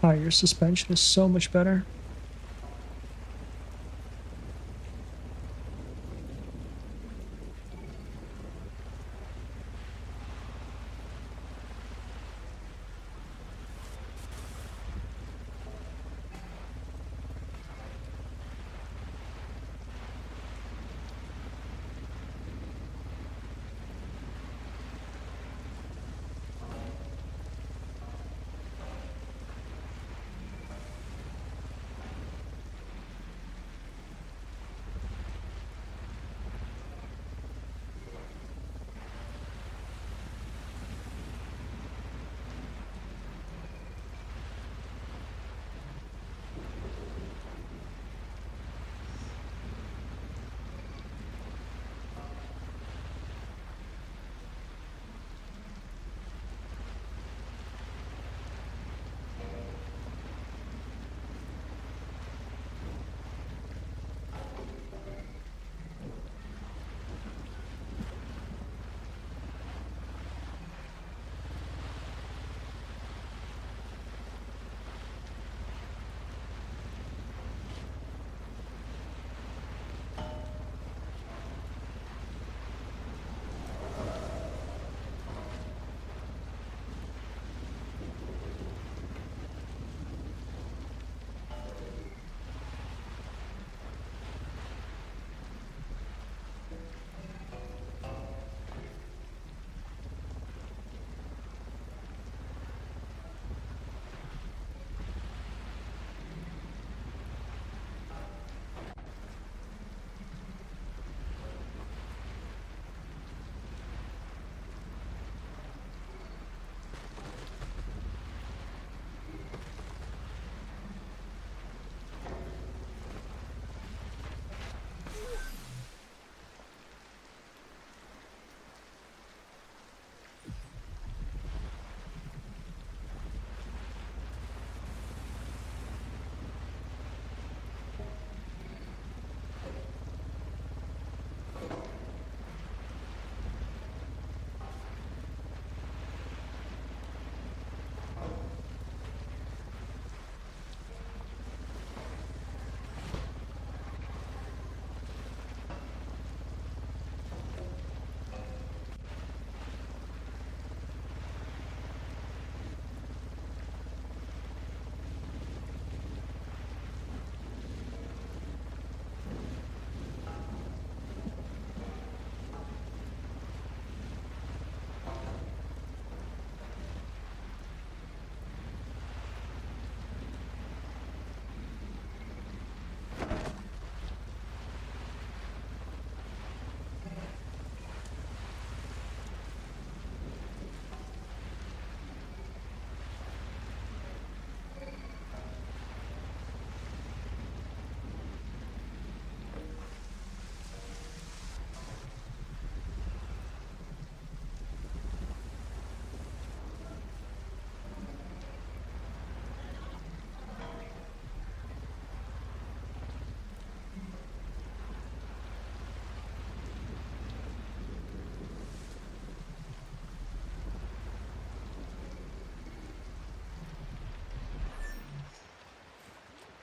Oh, your suspension is so much better.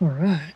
All right.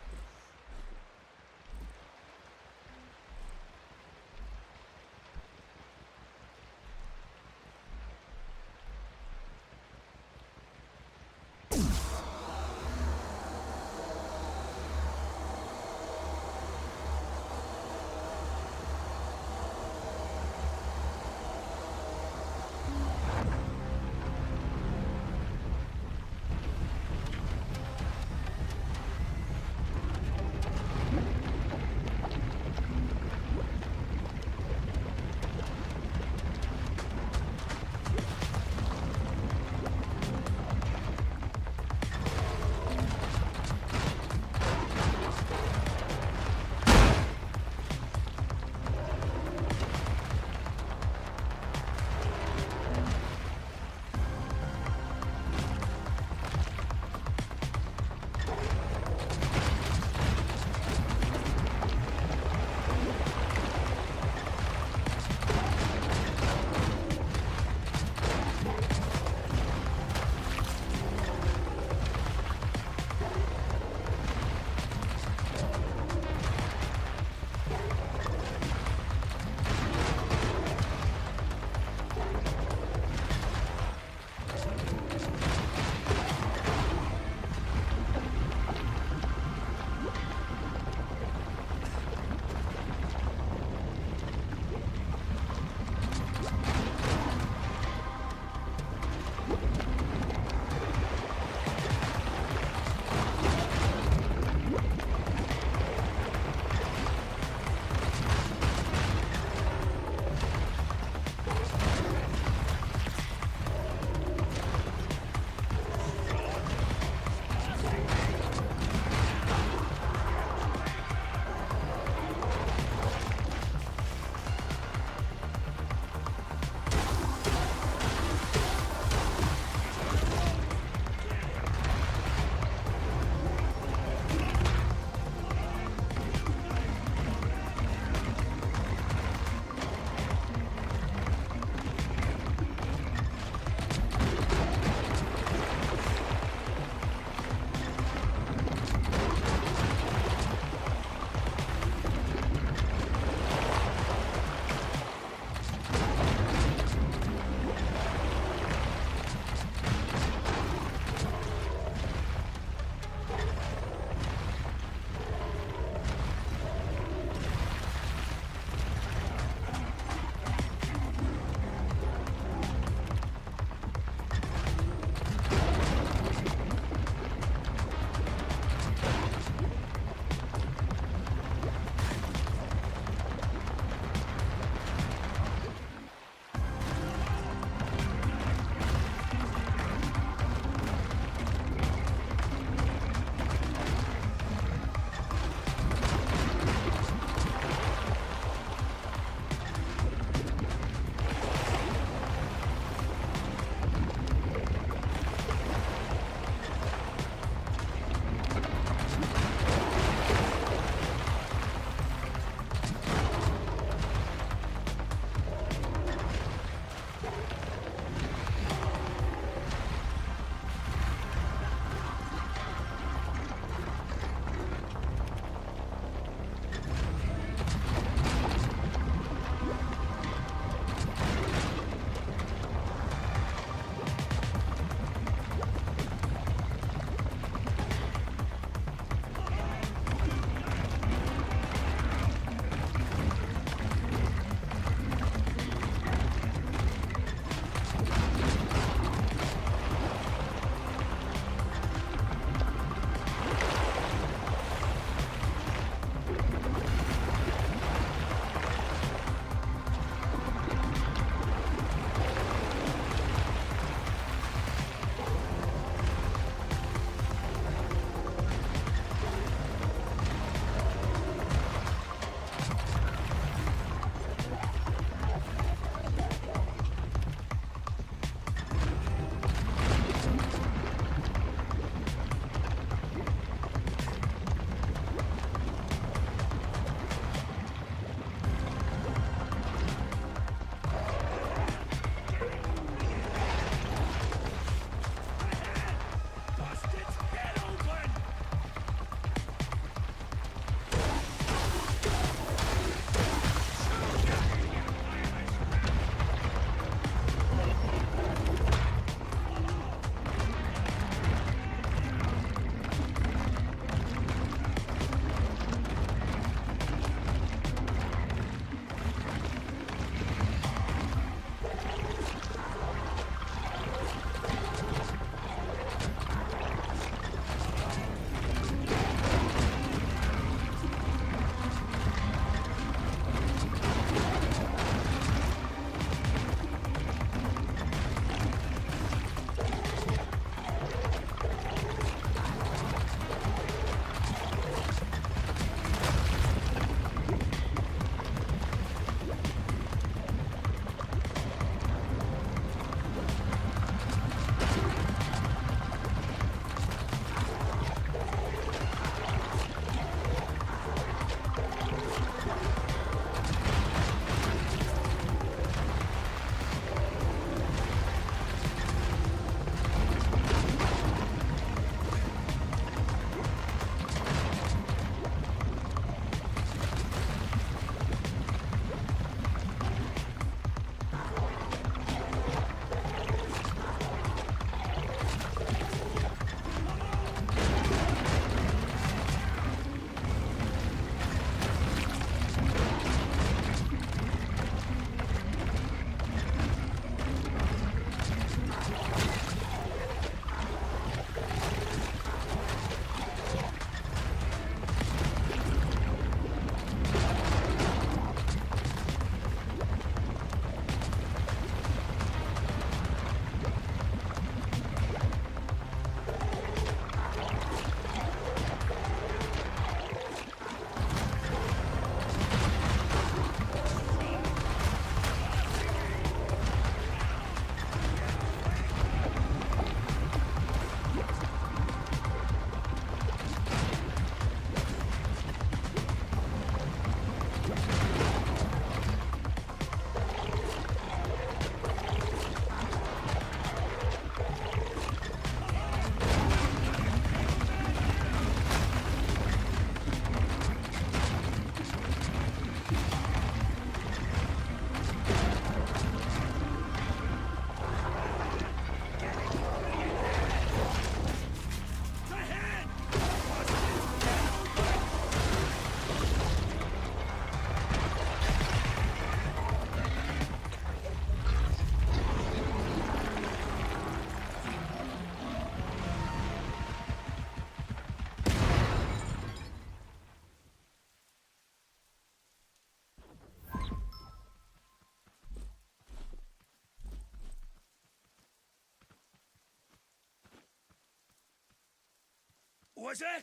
was that?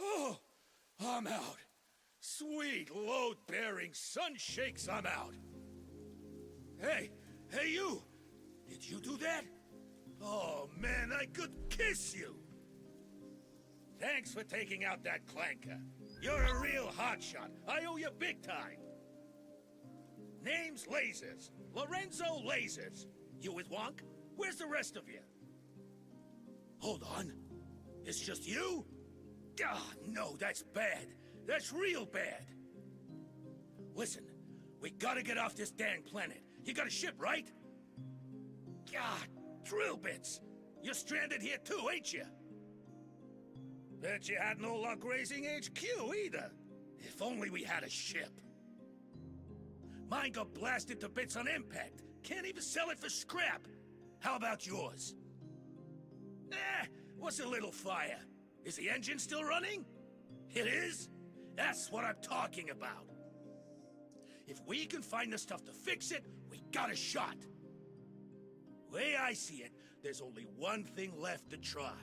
Oh, I'm out. Sweet load-bearing sun shakes, I'm out. Hey, you! Did you do that? Oh man, I could kiss you! Thanks for taking out that clanker. You're a real hotshot. I owe you big time. Name's Lasers. Lorenzo Lasers. You with Wonk? Where's the rest of you? Hold on. It's just you? Ah, no, that's bad. That's real bad. Listen, we gotta get off this damn planet. You got a ship, right? God, drill bits. You're stranded here too, ain't you? Bet you had no luck raising HQ either. If only we had a ship. Mine got blasted to bits on impact. Can't even sell it for scrap. How about yours? What's a little fire? Is the engine still running? It is? That's what I'm talking about. If we can find the stuff to fix it, we got a shot. Way I see it, there's only one thing left to try.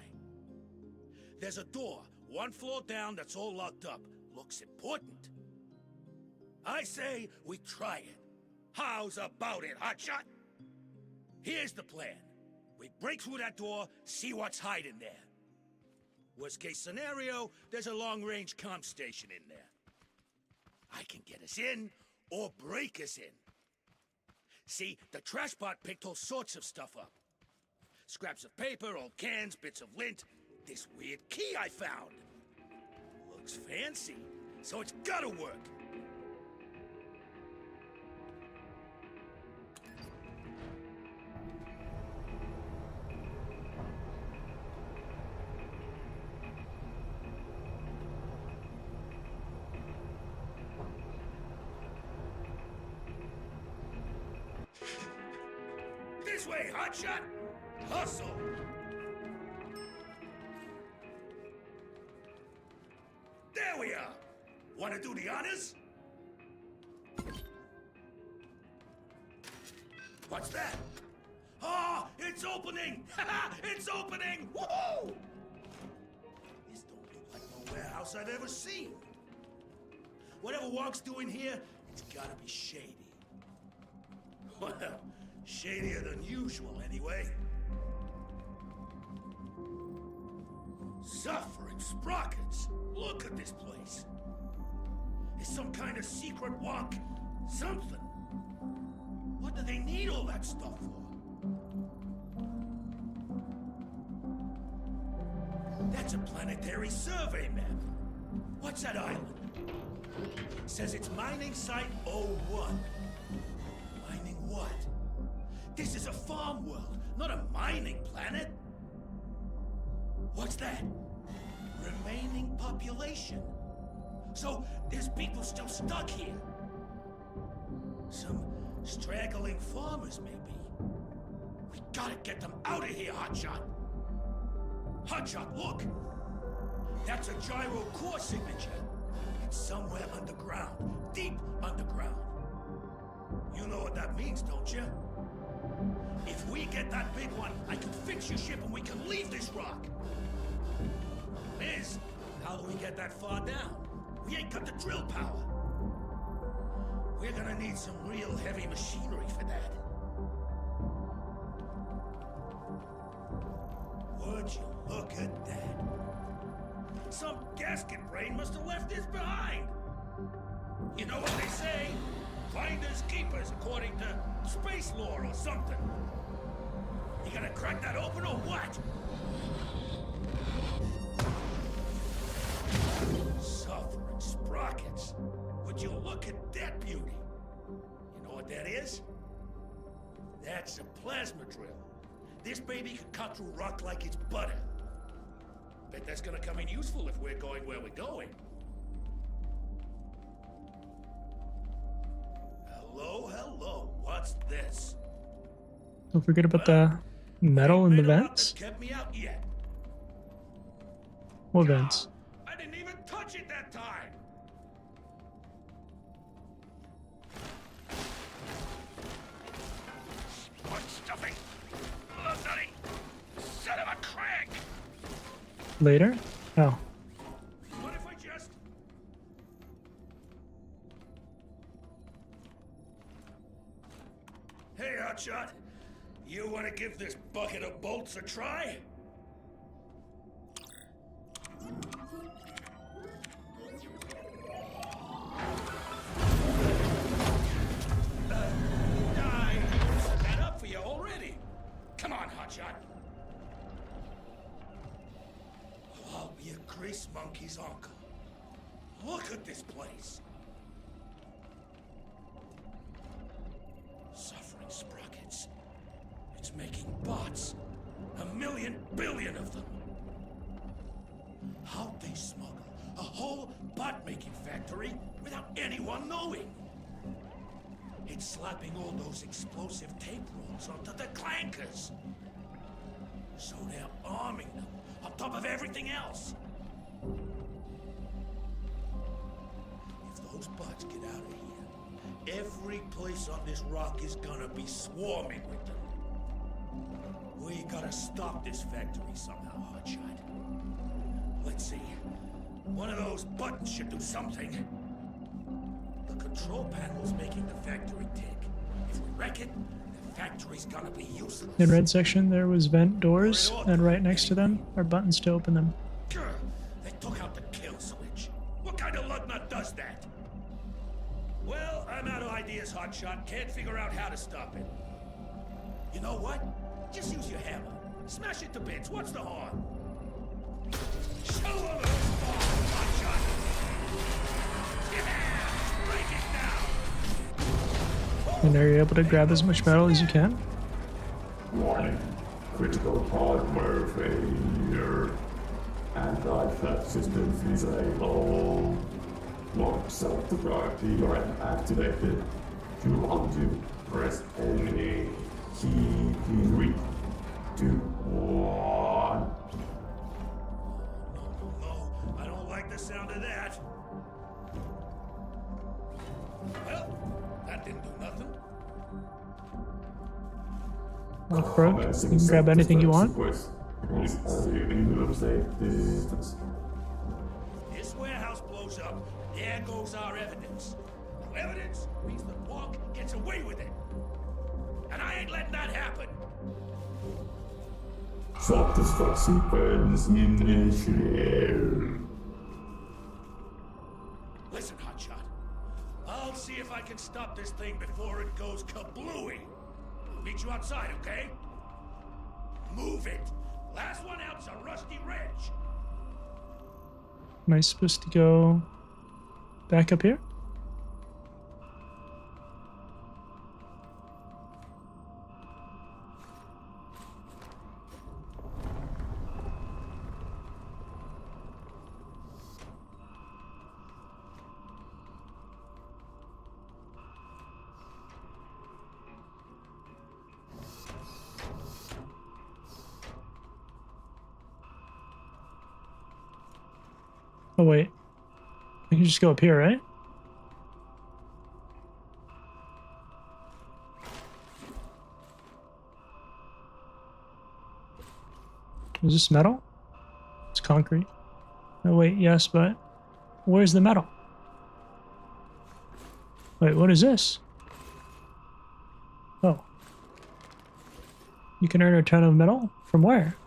There's a door, 1 floor down that's all locked up. Looks important. I say we try it. How's about it, hotshot? Here's the plan. We break through that door, see what's hiding there. Worst case scenario, there's a long-range comm station in there. I can get us in, or break us in. See, the trash bot picked all sorts of stuff up. Scraps of paper, old cans, bits of lint, this weird key I found. Looks fancy, so it's gotta work. This way, hotshot! Hustle! There we are! Wanna do the honors? What's that? Ah, it's opening! It's opening! Woohoo! This don't look like no warehouse I've ever seen. Whatever Wonk's doing here, it's gotta be shady. Well, shadier than usual, anyway. Suffering sprockets! Look at this place! It's some kind of secret Wonk... something. What do they need all that stuff for? That's a planetary survey map. What's that island? Says it's mining site 01. Mining what? This is a farm world, not a mining planet. What's that? Remaining population. So, there's people still stuck here. Some straggling farmers, maybe. We gotta get them out of here, Hotshot. Hotshot, look! That's a gyro core signature. It's somewhere underground, deep underground. You know what that means, don't you? If we get that big one, I can fix your ship and we can leave this rock. Liz, how do we get that far down? We ain't got the drill power. We're gonna need some real heavy machinery for that. Would you look at that? Some gasket brain must have left this behind. You know what they say? Finders keepers, according to space lore or something. You gonna crack that open or what? Suffering sprockets. Would you look at that beauty? You know what that is? That's a plasma drill. This baby can cut through rock like it's butter. Bet that's gonna come in useful if we're going where we're going. Hello, hello. What's this? Don't forget about the metal in the vents. Kept me out yet. What vents? I didn't even touch it that time. What stuffing? Bloody son of a crank! Later? Oh, What if I just... Hey, Hotshot. You want to give this bucket of bolts a try? I set that up for you already. Come on, Hotshot. I'll be a grease monkey's uncle. Look at this place. Suffering sprockets. It's making bots. 1,000,000 billion of them. How'd they smuggle a whole bot-making factory without anyone knowing? It's slapping all those explosive tape rolls onto the clankers. So they're arming them on top of everything else. If those bots get out of here, every place on this rock is gonna be swarming with them. We gotta stop this factory somehow, Hotshot. Let's see. One of those buttons should do something. The control panel's making the factory tick. If we wreck it, the factory's gonna be useless. in red section there was vent doors, and right next to them are buttons to open them. Grr, they took out the kill switch. What kind of lug nut does that? Well, I'm out of ideas, Hotshot. Can't figure out how to stop it. You know what? Just use your hammer. Smash it to bits. What's the harm? Show them who's boss, Hotshot. Yeah, break it down. And are you able to grab as much metal as you can? Warning. Critical hardware failure. Anti-theft systems disabled. Lock self-destruct are activated. To undo, press any key 3, 2, 1. No, I don't like the sound of that. Well, that didn't do nothing. Lock broke. You can grab anything you want. This warehouse blows up. There goes our evidence. No evidence means the walk gets away with it. And I ain't letting that happen. Self-destruct sequence initiated. Listen, Hotshot. I'll see if I can stop this thing before it goes kablooey. I'll meet you outside, okay? Move it. Last one out's a rusty wrench. Am I supposed to go back up here? Oh wait, I can just go up here, right? Is this metal? It's concrete. Oh wait, yes, but where's the metal? Wait, what is this? Oh. You can earn a ton of metal? From where?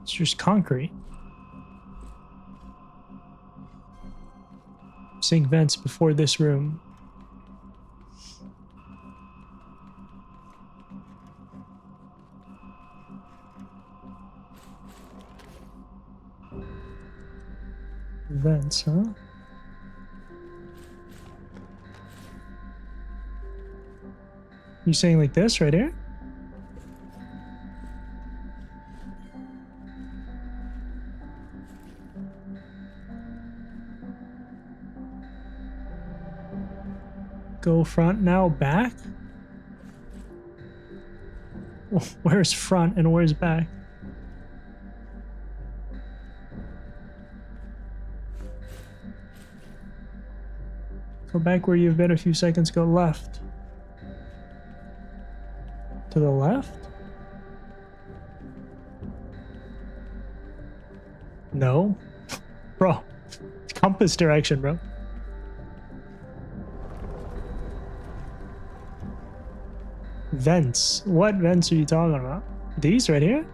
It's just concrete. Seeing vents before this room. Vents, huh? You saying like this right here? Go front now, back? Where's front and where's back? Go back where you've been a few seconds, go left. To the left? No. Bro. Compass direction, bro. Vents. What vents are you talking about? These right here?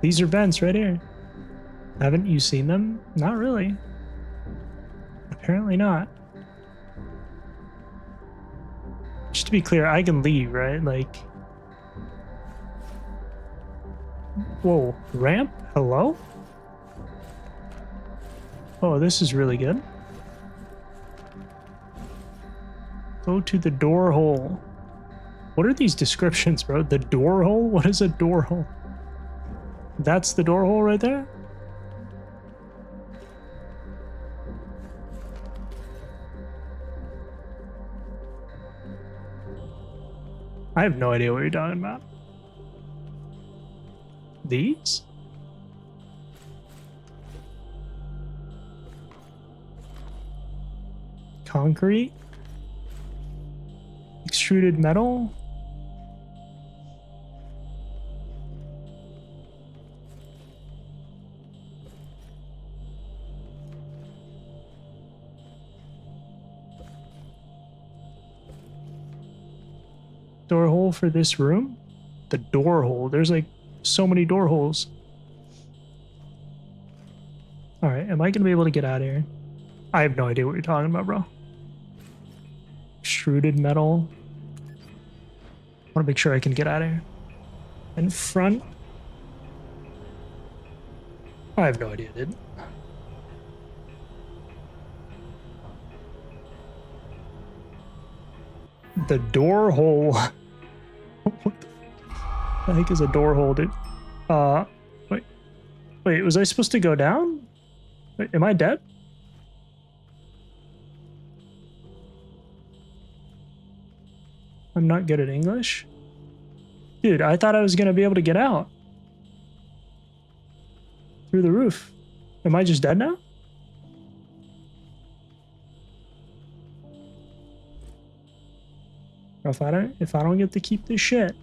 These are vents right here. Haven't you seen them? Not really. Apparently not. Just to be clear, I can leave, right? Like... Whoa. Ramp? Hello? Oh, this is really good. Go to the door hole. What are these descriptions, bro? The door hole? What is a door hole? That's the door hole right there? I have no idea what you're talking about. These? Concrete? Extruded metal? Door hole for this room? The door hole. There's like so many door holes. Alright, am I going to be able to get out of here? I have no idea what you're talking about, bro. Extruded metal. I want to make sure I can get out of here. In front. I have no idea, dude. The door hole. What the heck is a door hole, dude? Wait, was I supposed to go down? Wait, am I dead? I'm not good at English. Dude, I thought I was gonna be able to get out. Through the roof. Am I just dead now? If I don't get to keep this shit.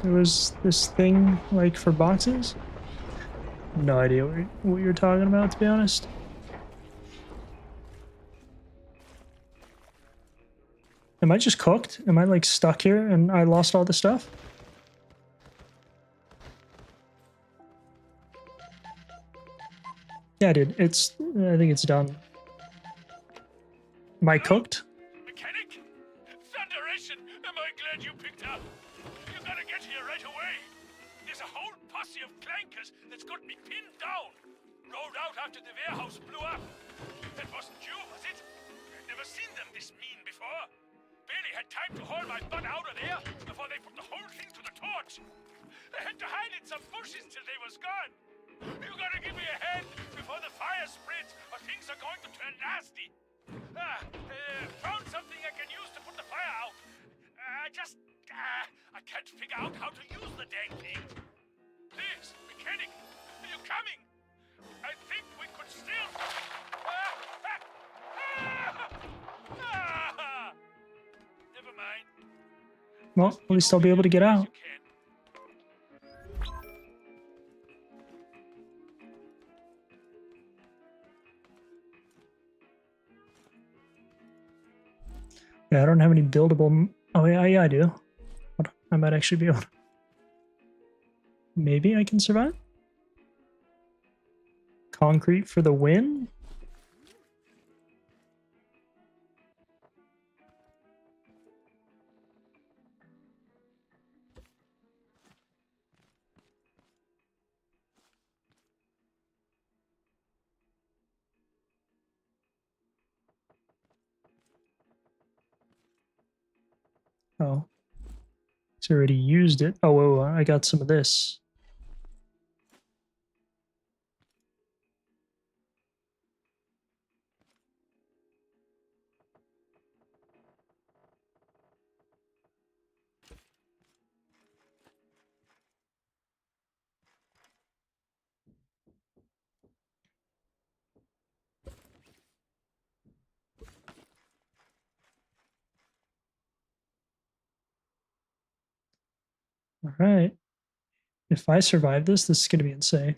There was this thing, like, for boxes? No idea what you're talking about, to be honest. Am I just cooked? Am I, like, stuck here and I lost all the stuff? Yeah, dude, I think it's done. Am I cooked? Mechanic? Thunderation! Am I glad you picked up? You gotta get here right away. There's a whole posse of clankers that's got me pinned down. Rolled out after the warehouse blew up. That wasn't you, was it? I've never seen them this mean before. Barely had time to haul my butt out of there before they put the whole thing to the torch. I had to hide in some bushes till they was gone. You gotta give me a hand before the fire spreads or things are going to turn nasty. Found something I can use to put the fire out. I can't figure out how to use the dang thing. Please, mechanic, are you coming? I think we could still... Never mind. Well, at least I'll be able to get out. Yeah, I don't have any buildable... Oh, yeah, I do. Hold on. I might actually be able to... Maybe I can survive? Concrete for the win? It's already used it. Oh, whoa, I got some of this. All right. If I survive this, this is going to be insane.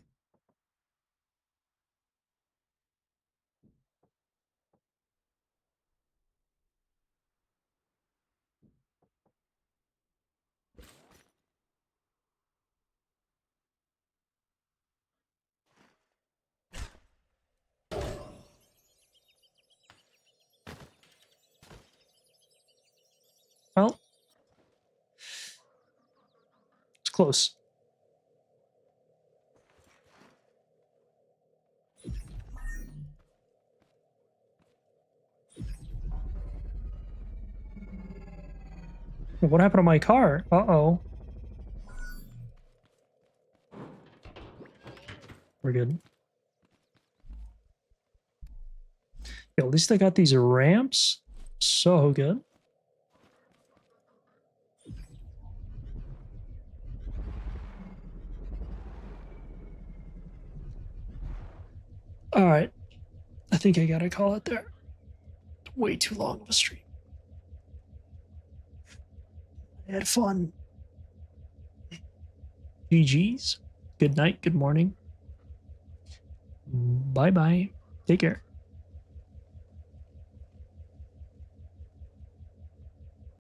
Well, it's close. What happened to my car? Uh-oh. We're good. Yeah, at least I got these ramps. So good. All right. I think I gotta call it there. Way too long of a stream. I had fun. GG's. Good night. Good morning. Bye bye. Take care.